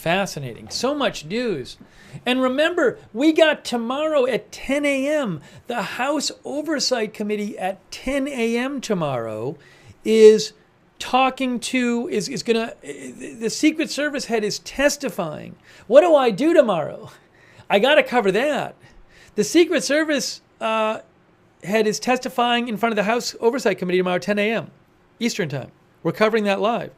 Fascinating. So much news. And remember, we got tomorrow at 10 a.m. The House Oversight Committee at 10 a.m. tomorrow is talking to, the Secret Service head is testifying. What do I do tomorrow? I got to cover that. The Secret Service head is testifying in front of the House Oversight Committee tomorrow at 10 a.m. Eastern Time. We're covering that live.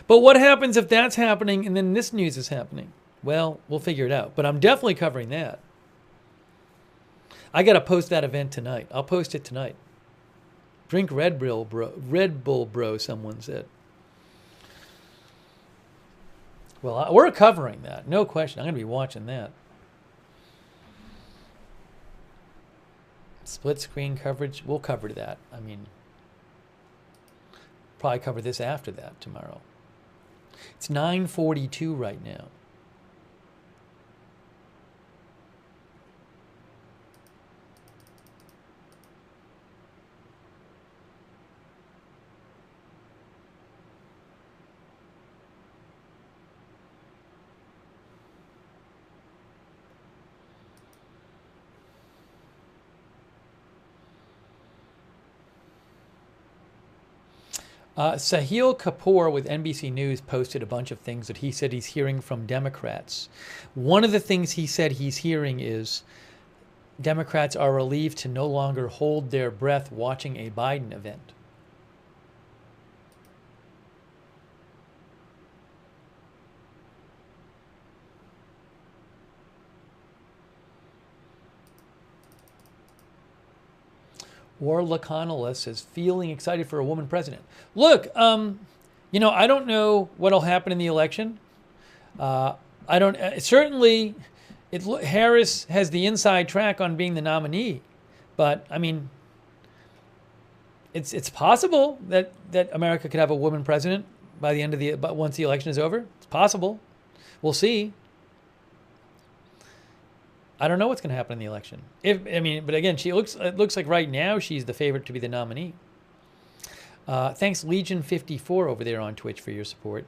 But what happens if that's happening and then this news is happening? Well, we'll figure it out. But I'm definitely covering that. I got to post that event tonight. I'll post it tonight. Drink Red Bull, bro, someone said. Well, we're covering that. No question. I'm going to be watching that. Split screen coverage. We'll cover that. I mean, probably cover this after that tomorrow. It's 9:42 right now. Sahil Kapoor with NBC News posted a bunch of things that he said he's hearing from Democrats. One of the things he said he's hearing is Democrats are relieved to no longer hold their breath watching a Biden event. Or Lacanala says, feeling excited for a woman president. Look, I don't know what'll happen in the election. Certainly, Harris has the inside track on being the nominee, but I mean, it's possible that America could have a woman president by the end of but once the election is over. It's possible. We'll see. I don't know what's going to happen in the election. But again, it looks like right now she's the favorite to be the nominee. Thanks, Legion54 over there on Twitch for your support.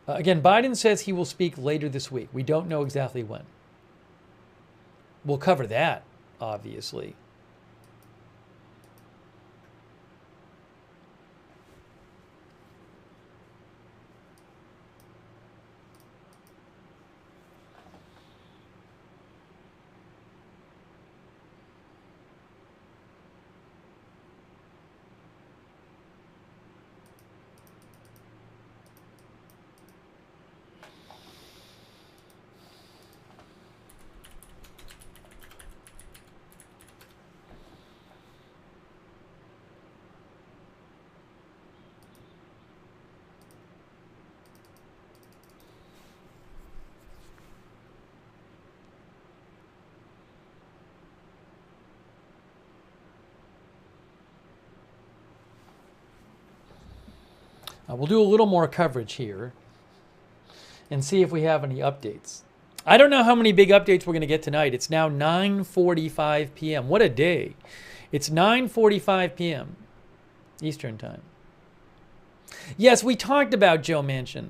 Again, Biden says he will speak later this week. We don't know exactly when. We'll cover that, obviously. We'll do a little more coverage here and see if we have any updates. I don't know how many big updates we're going to get tonight. It's now 9:45 p.m. What a day. It's 9:45 p.m. Eastern Time. Yes, we talked about Joe Manchin.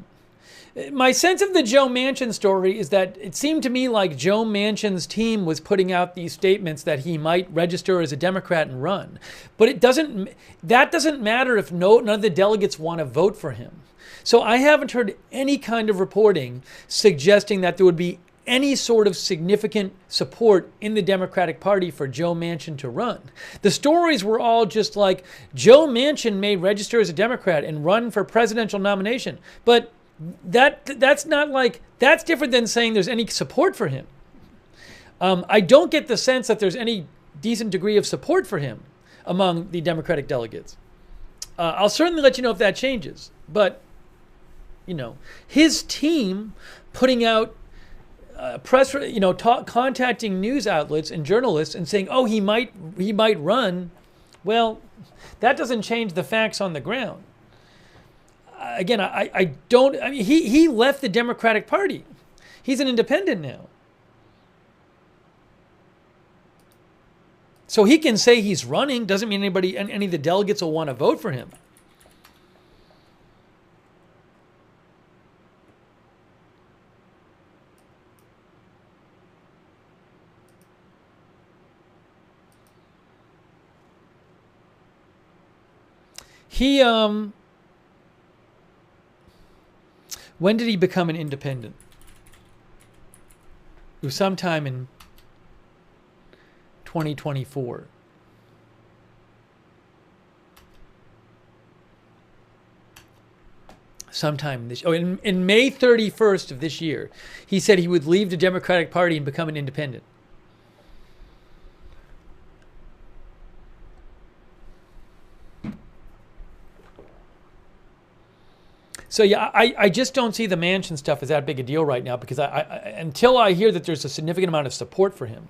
My sense of the Joe Manchin story is that it seemed to me like Joe Manchin's team was putting out these statements that he might register as a Democrat and run. But that doesn't matter if none of the delegates want to vote for him. So I haven't heard any kind of reporting suggesting that there would be any sort of significant support in the Democratic Party for Joe Manchin to run. The stories were all just like, Joe Manchin may register as a Democrat and run for presidential nomination. But that's different than saying there's any support for him. I don't get the sense that there's any decent degree of support for him among the Democratic delegates. I'll certainly let you know if that changes. But, his team putting out contacting news outlets and journalists and saying, oh, he might run. Well, that doesn't change the facts on the ground. Again, he left the Democratic Party. He's an independent now. So he can say he's running. Doesn't mean any of the delegates will want to vote for him. He, when did he become an independent? It was sometime in 2024. Sometime this, in May 31st of this year, he said he would leave the Democratic Party and become an independent. So yeah, I just don't see the Manchin stuff as that big a deal right now, because until I hear that there's a significant amount of support for him.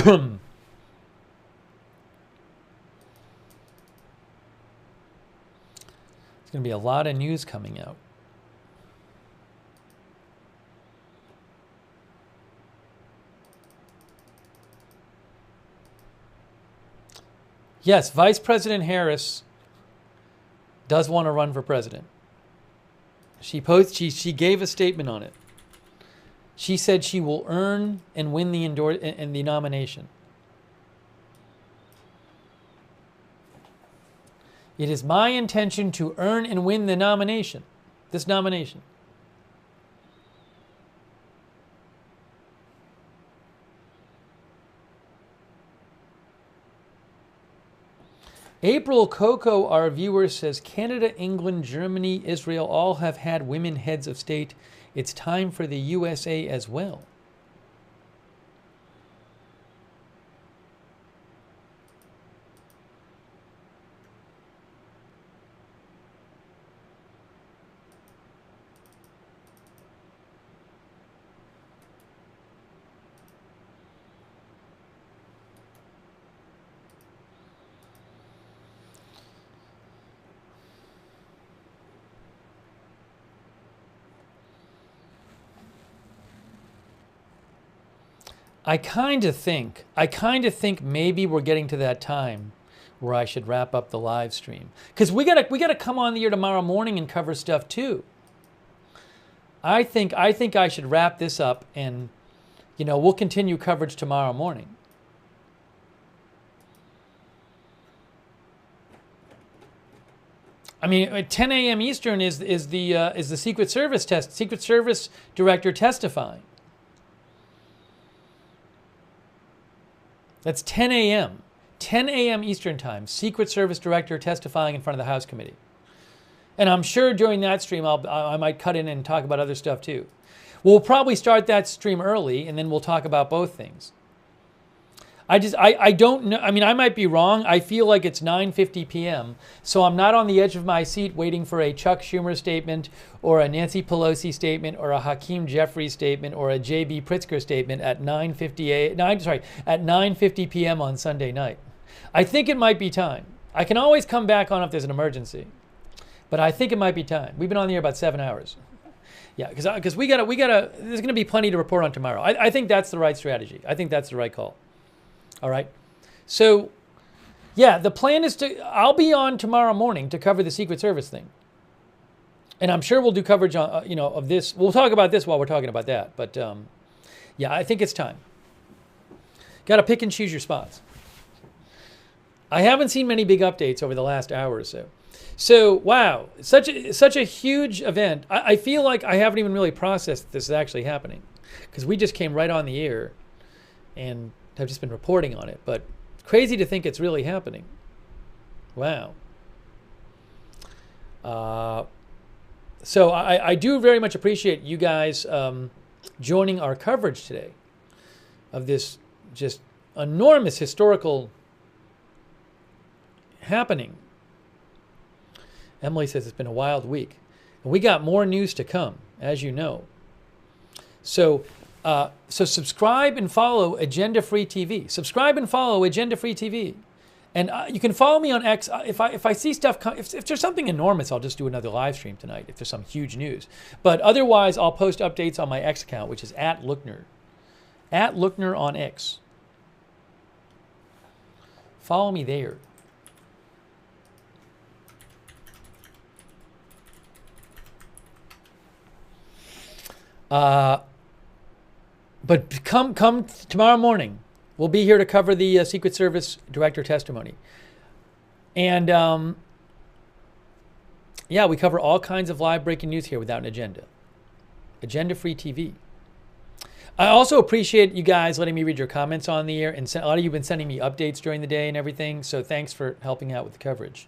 There's going to be a lot of news coming out. Yes, Vice-President Harris does want to run for president. She gave a statement on it. She said she will earn and win the the nomination. It is my intention to earn and win the nomination, this nomination. April Coco, our viewer, says Canada, England, Germany, Israel all have had women heads of state. It's time for the USA as well. I kind of think maybe we're getting to that time where I should wrap up the live stream, because we gotta come on the air tomorrow morning and cover stuff too. I think I should wrap this up, and we'll continue coverage tomorrow morning. I mean, at 10 a.m. Eastern is the Secret Service director testifying. That's 10 a.m. 10 a.m. Eastern Time. Secret Service Director testifying in front of the House Committee. And I'm sure during that stream I might cut in and talk about other stuff too. We'll probably start that stream early, and then we'll talk about both things. I don't know. I mean, I might be wrong. I feel like it's 9:50 p.m., so I'm not on the edge of my seat waiting for a Chuck Schumer statement or a Nancy Pelosi statement or a Hakeem Jeffries statement or a J.B. Pritzker statement at 9:50 p.m. on Sunday night. I think it might be time. I can always come back on if there's an emergency, but I think it might be time. We've been on the air about 7 hours. Yeah, because we gotta. There's going to be plenty to report on tomorrow. I think that's the right strategy. I think that's the right call. All right. So, yeah, the plan is I'll be on tomorrow morning to cover the Secret Service thing. And I'm sure we'll do coverage on, of this. We'll talk about this while we're talking about that. But, yeah, I think it's time. Got to pick and choose your spots. I haven't seen many big updates over the last hour or so. So, wow, such a huge event. I feel like I haven't even really processed that this is actually happening, because we just came right on the air and I've just been reporting on it, but crazy to think it's really happening. Wow. So I do very much appreciate you guys joining our coverage today of this just enormous historical happening. Emily says it's been a wild week. And we got more news to come, as you know. So subscribe and follow Agenda Free TV. Subscribe and follow Agenda Free TV. And you can follow me on X. If I see stuff, if there's something enormous, I'll just do another live stream tonight if there's some huge news. But otherwise, I'll post updates on my X account, which is @Lookner. @Lookner on X. Follow me there. But come tomorrow morning, we'll be here to cover the Secret Service director testimony. And yeah, we cover all kinds of live breaking news here without an agenda. Agenda-free TV. I also appreciate you guys letting me read your comments on the air. And a lot of you have been sending me updates during the day and everything. So thanks for helping out with the coverage.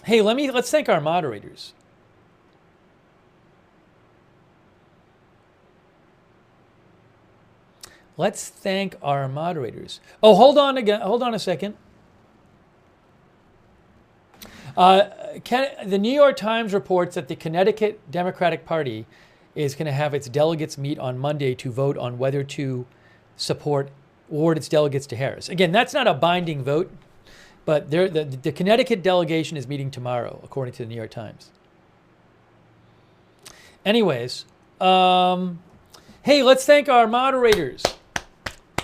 Hey, let's thank our moderators. Let's thank our moderators. Oh, hold on a second. The New York Times reports that the Connecticut Democratic Party is going to have its delegates meet on Monday to vote on whether to award its delegates to Harris. Again, that's not a binding vote, but the Connecticut delegation is meeting tomorrow, according to the New York Times. Anyways, hey, let's thank our moderators.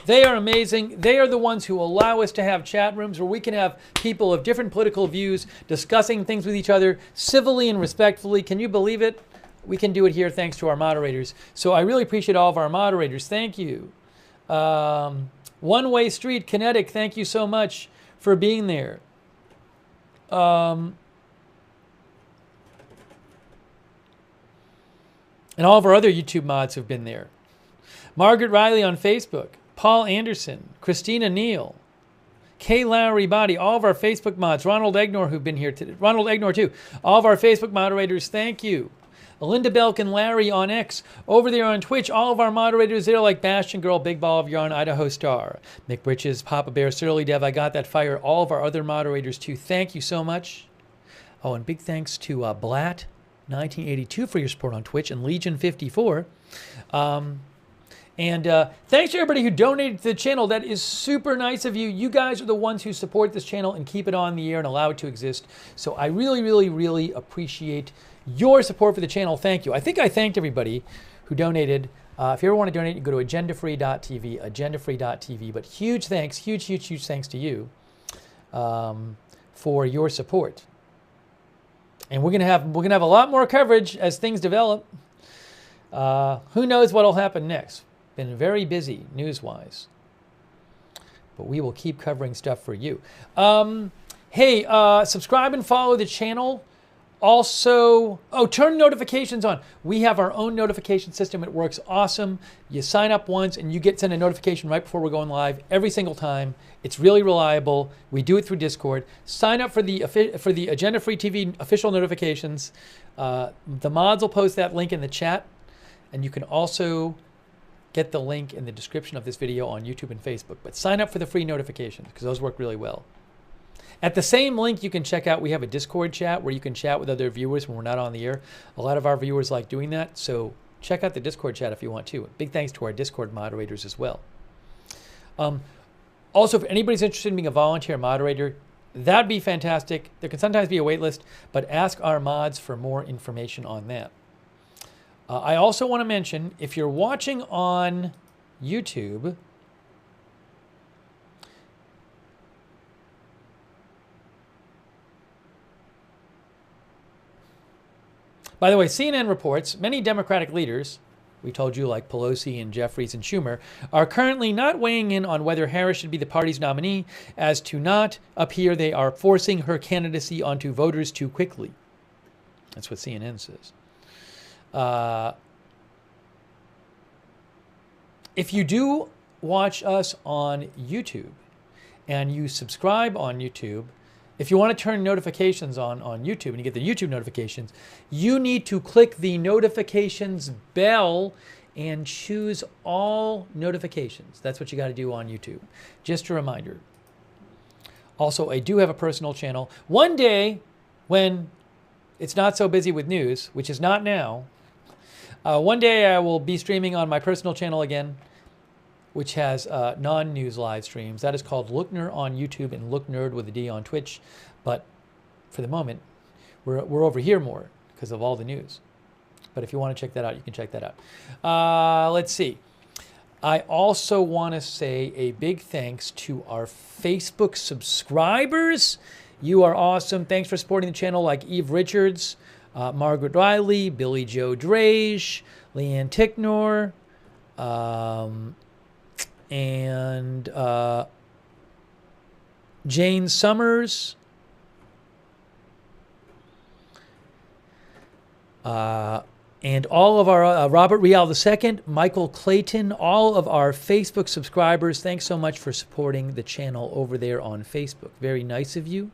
They are amazing. They are the ones who allow us to have chat rooms where we can have people of different political views discussing things with each other civilly and respectfully. Can you believe it? We can do it here thanks to our moderators. So I really appreciate all of our moderators. Thank you. One Way Street, Kinetic, thank you so much for being there. And all of our other YouTube mods who've been there. Margaret Riley on Facebook. Paul Anderson, Christina Neal, Kay Lowry Body, all of our Facebook mods, Ronald Egnor, who've been here today, Ronald Egnor too, all of our Facebook moderators, thank you. Linda Belk and Larry on X, over there on Twitch, all of our moderators there like Bastion Girl, Big Ball of Yarn, Idaho Star, Mick Britches, Papa Bear, Surly Dev, I Got That Fire, all of our other moderators too, thank you so much. Oh, and big thanks to Blatt1982 for your support on Twitch and Legion54. And thanks to everybody who donated to the channel. That is super nice of you. You guys are the ones who support this channel and keep it on the air and allow it to exist. So I really, really, really appreciate your support for the channel. Thank you. I think I thanked everybody who donated. If you ever want to donate, you go to agendafree.tv, agendafree.tv. But huge thanks, huge thanks to you for your support. And we're gonna have a lot more coverage as things develop. Who knows what'll happen next? Been very busy news-wise, but we will keep covering stuff for you. Hey, subscribe and follow the channel. Also, turn notifications on. We have our own notification system. It works awesome. You sign up once and you get sent a notification right before we're going live every single time. It's really reliable. We do it through Discord. Sign up for the Agenda Free TV official notifications. The mods will post that link in the chat, and you can also get the link in the description of this video on YouTube and Facebook. But sign up for the free notifications because those work really well. At the same link, you can check out, we have a Discord chat where you can chat with other viewers when we're not on the air. A lot of our viewers like doing that, so check out the Discord chat if you want to. Big thanks to our Discord moderators as well. Also, if anybody's interested in being a volunteer moderator, that'd be fantastic. There can sometimes be a wait list, but ask our mods for more information on that. I also want to mention, if you're watching on YouTube, by the way, CNN reports many Democratic leaders, we told you like Pelosi and Jeffries and Schumer, are currently not weighing in on whether Harris should be the party's nominee, as to not appear they are forcing her candidacy onto voters too quickly. That's what CNN says. If you do watch us on YouTube and you subscribe on YouTube, if you want to turn notifications on YouTube and you get the YouTube notifications, you need to click the notifications bell and choose all notifications. That's what you got to do on YouTube. Just a reminder. Also, I do have a personal channel. One day, when it's not so busy with news, which is not now, one day I will be streaming on my personal channel again, which has non-news live streams. That is called Lookner on YouTube and Looknerd with a D on Twitch. But for the moment, we're over here more because of all the news. But if you want to check that out, you can check that out. Let's see. I also want to say a big thanks to our Facebook subscribers. You are awesome. Thanks for supporting the channel, like Eve Richards, Margaret Riley, Billy Joe Drage, Leanne Ticknor, and Jane Summers, and all of our Robert Rial II, Michael Clayton, all of our Facebook subscribers. Thanks so much for supporting the channel over there on Facebook. Very nice of you.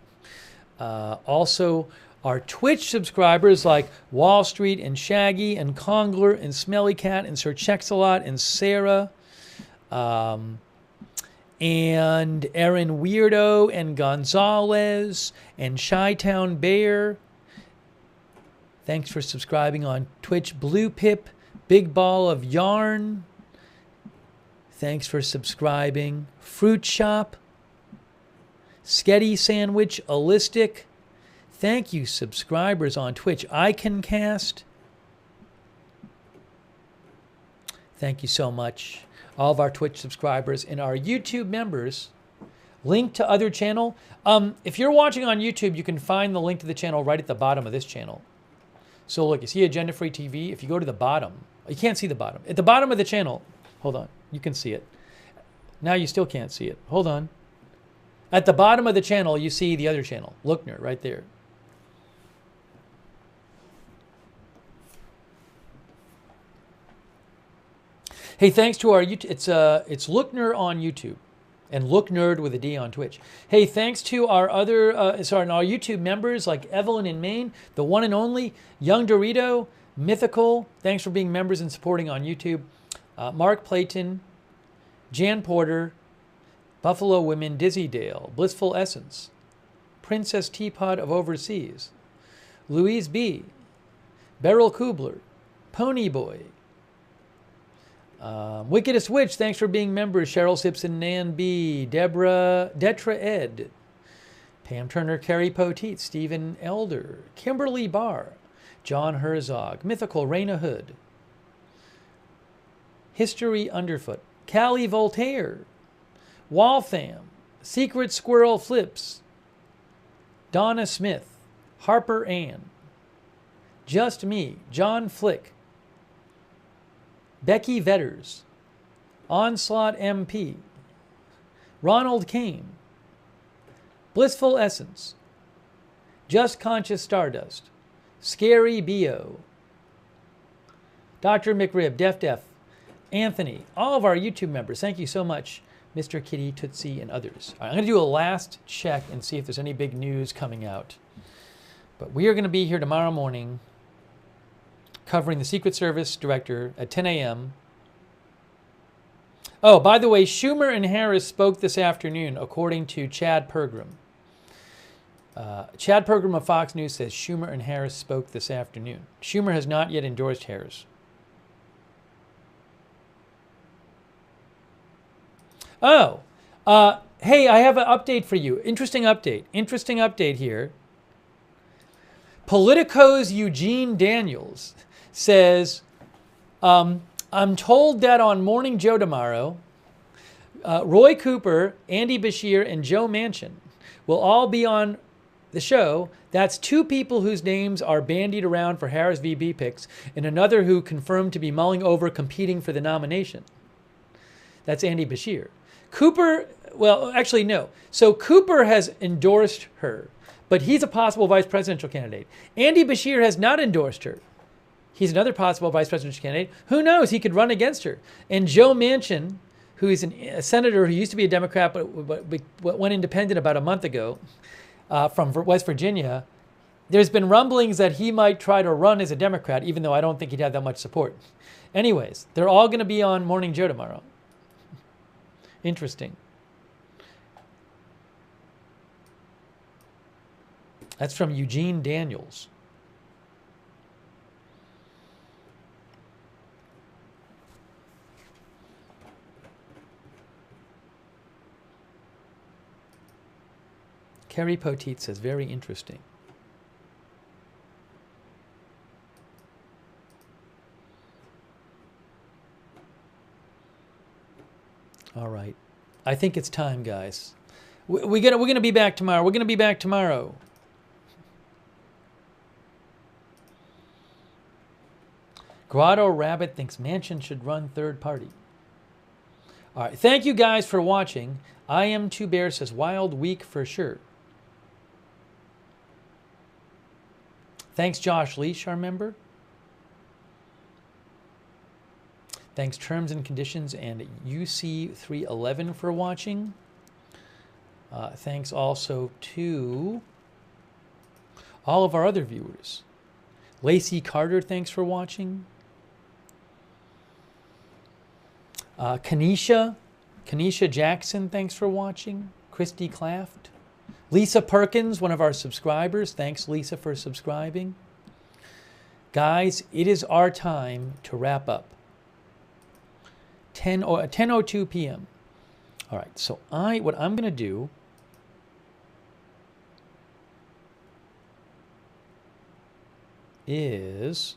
Also, our Twitch subscribers like Wall Street and Shaggy and Congler and Smelly Cat and Sir Chexalot and Sarah, and Aaron Weirdo and Gonzalez and Chi-Town Bear. Thanks for subscribing on Twitch. Blue Pip, Big Ball of Yarn. Thanks for subscribing. Fruit Shop, Sketty Sandwich, Allistic. Thank you, subscribers on Twitch. Iconcast. Thank you so much. All of our Twitch subscribers and our YouTube members. Link to other channel. If you're watching on YouTube, you can find the link to the channel right at the bottom of this channel. So look, you see Agenda Free TV? If you go to the bottom, you can't see the bottom. At the bottom of the channel, hold on, you can see it. Now you still can't see it. Hold on. At the bottom of the channel, you see the other channel, Lookner, right there. Hey, thanks to our YouTube, it's Lookner on YouTube and Looknerd with a D on Twitch. Hey, thanks to our other, our YouTube members like Evelyn in Maine, the one and only, Young Dorito, Mythical. Thanks for being members and supporting on YouTube. Mark Playton, Jan Porter, Buffalo Women, Dizzy Dale, Blissful Essence, Princess Teapot of Overseas, Louise B, Beryl Kubler, Pony Boy, Wickedest Witch, thanks for being members. Cheryl Simpson, Nan B, Detra Ed, Pam Turner, Carrie Poteet, Stephen Elder, Kimberly Barr, John Herzog, Mythical, Raina Hood, History Underfoot, Callie Voltaire, Waltham, Secret Squirrel Flips, Donna Smith, Harper Ann, Just Me, John Flick, Becky Vetters, Onslaught MP, Ronald Kane, Blissful Essence, Just Conscious Stardust, Scary B.O., Dr. McRib, Def, Anthony, all of our YouTube members, thank you so much, Mr. Kitty, Tootsie, and others. All right, I'm going to do a last check and see if there's any big news coming out. But we are going to be here tomorrow morning covering the Secret Service Director at 10 a.m. Oh, by the way, Schumer and Harris spoke this afternoon, according to Chad Pergram. Chad Pergram of Fox News says Schumer and Harris spoke this afternoon. Schumer has not yet endorsed Harris. Oh, hey, I have an update for you. Interesting update here. Politico's Eugene Daniels says, I'm told that on Morning Joe tomorrow, Roy Cooper, Andy Beshear, and Joe Manchin will all be on the show. That's two people whose names are bandied around for Harris VP picks, and another who confirmed to be mulling over competing for the nomination. That's Andy Beshear. Cooper, well, actually, no. So Cooper has endorsed her, but he's a possible vice presidential candidate. Andy Beshear has not endorsed her. He's another possible vice presidential candidate. Who knows? He could run against her. And Joe Manchin, who is a senator who used to be a Democrat but went independent about a month ago from West Virginia, there's been rumblings that he might try to run as a Democrat, even though I don't think he'd have that much support. Anyways, they're all going to be on Morning Joe tomorrow. Interesting. That's from Eugene Daniels. Kerry Poteet says, very interesting. All right. I think it's time, guys. We're gonna be back tomorrow. We're gonna be back tomorrow. Grotto Rabbit thinks Manchin should run third party. All right. Thank you guys for watching. I Am Two Bear says, wild week for sure. Thanks, Josh Leash, our member. Thanks, Terms and Conditions and UC311 for watching. Thanks also to all of our other viewers. Lacey Carter, thanks for watching. Kanisha Jackson, thanks for watching. Christy Claft. Lisa Perkins, one of our subscribers. Thanks, Lisa, for subscribing. Guys, it is our time to wrap up. 10:02 p.m. All right, so what I'm going to do is...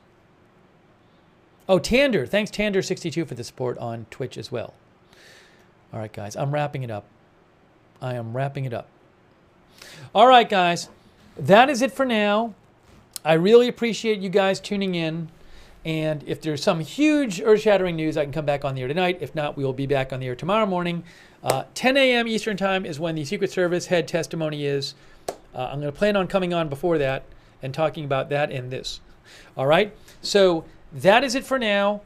Oh, Tander. Thanks, Tander62, for the support on Twitch as well. All right, guys, I'm wrapping it up. I am wrapping it up. All right, guys, that is it for now. I really appreciate you guys tuning in. And if there's some huge earth-shattering news, I can come back on the air tonight. If not, we will be back on the air tomorrow morning. 10 a.m. Eastern Time is when the Secret Service head testimony is. I'm going to plan on coming on before that and talking about that and this. All right? So that is it for now.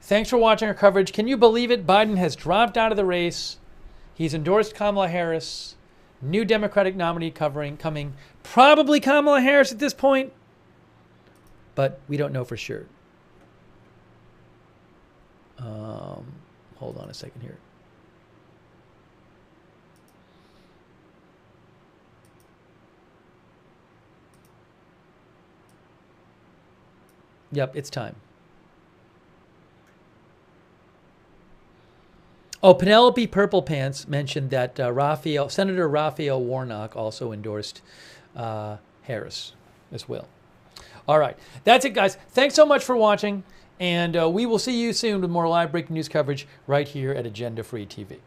Thanks for watching our coverage. Can you believe it? Biden has dropped out of the race. He's endorsed Kamala Harris. New Democratic nominee coming. Probably Kamala Harris at this point. But we don't know for sure. Hold on a second here. Yep, it's time. Oh, Penelope Purple Pants mentioned that Senator Raphael Warnock also endorsed Harris as well. All right, that's it, guys. Thanks so much for watching. And we will see you soon with more live breaking news coverage right here at Agenda Free TV.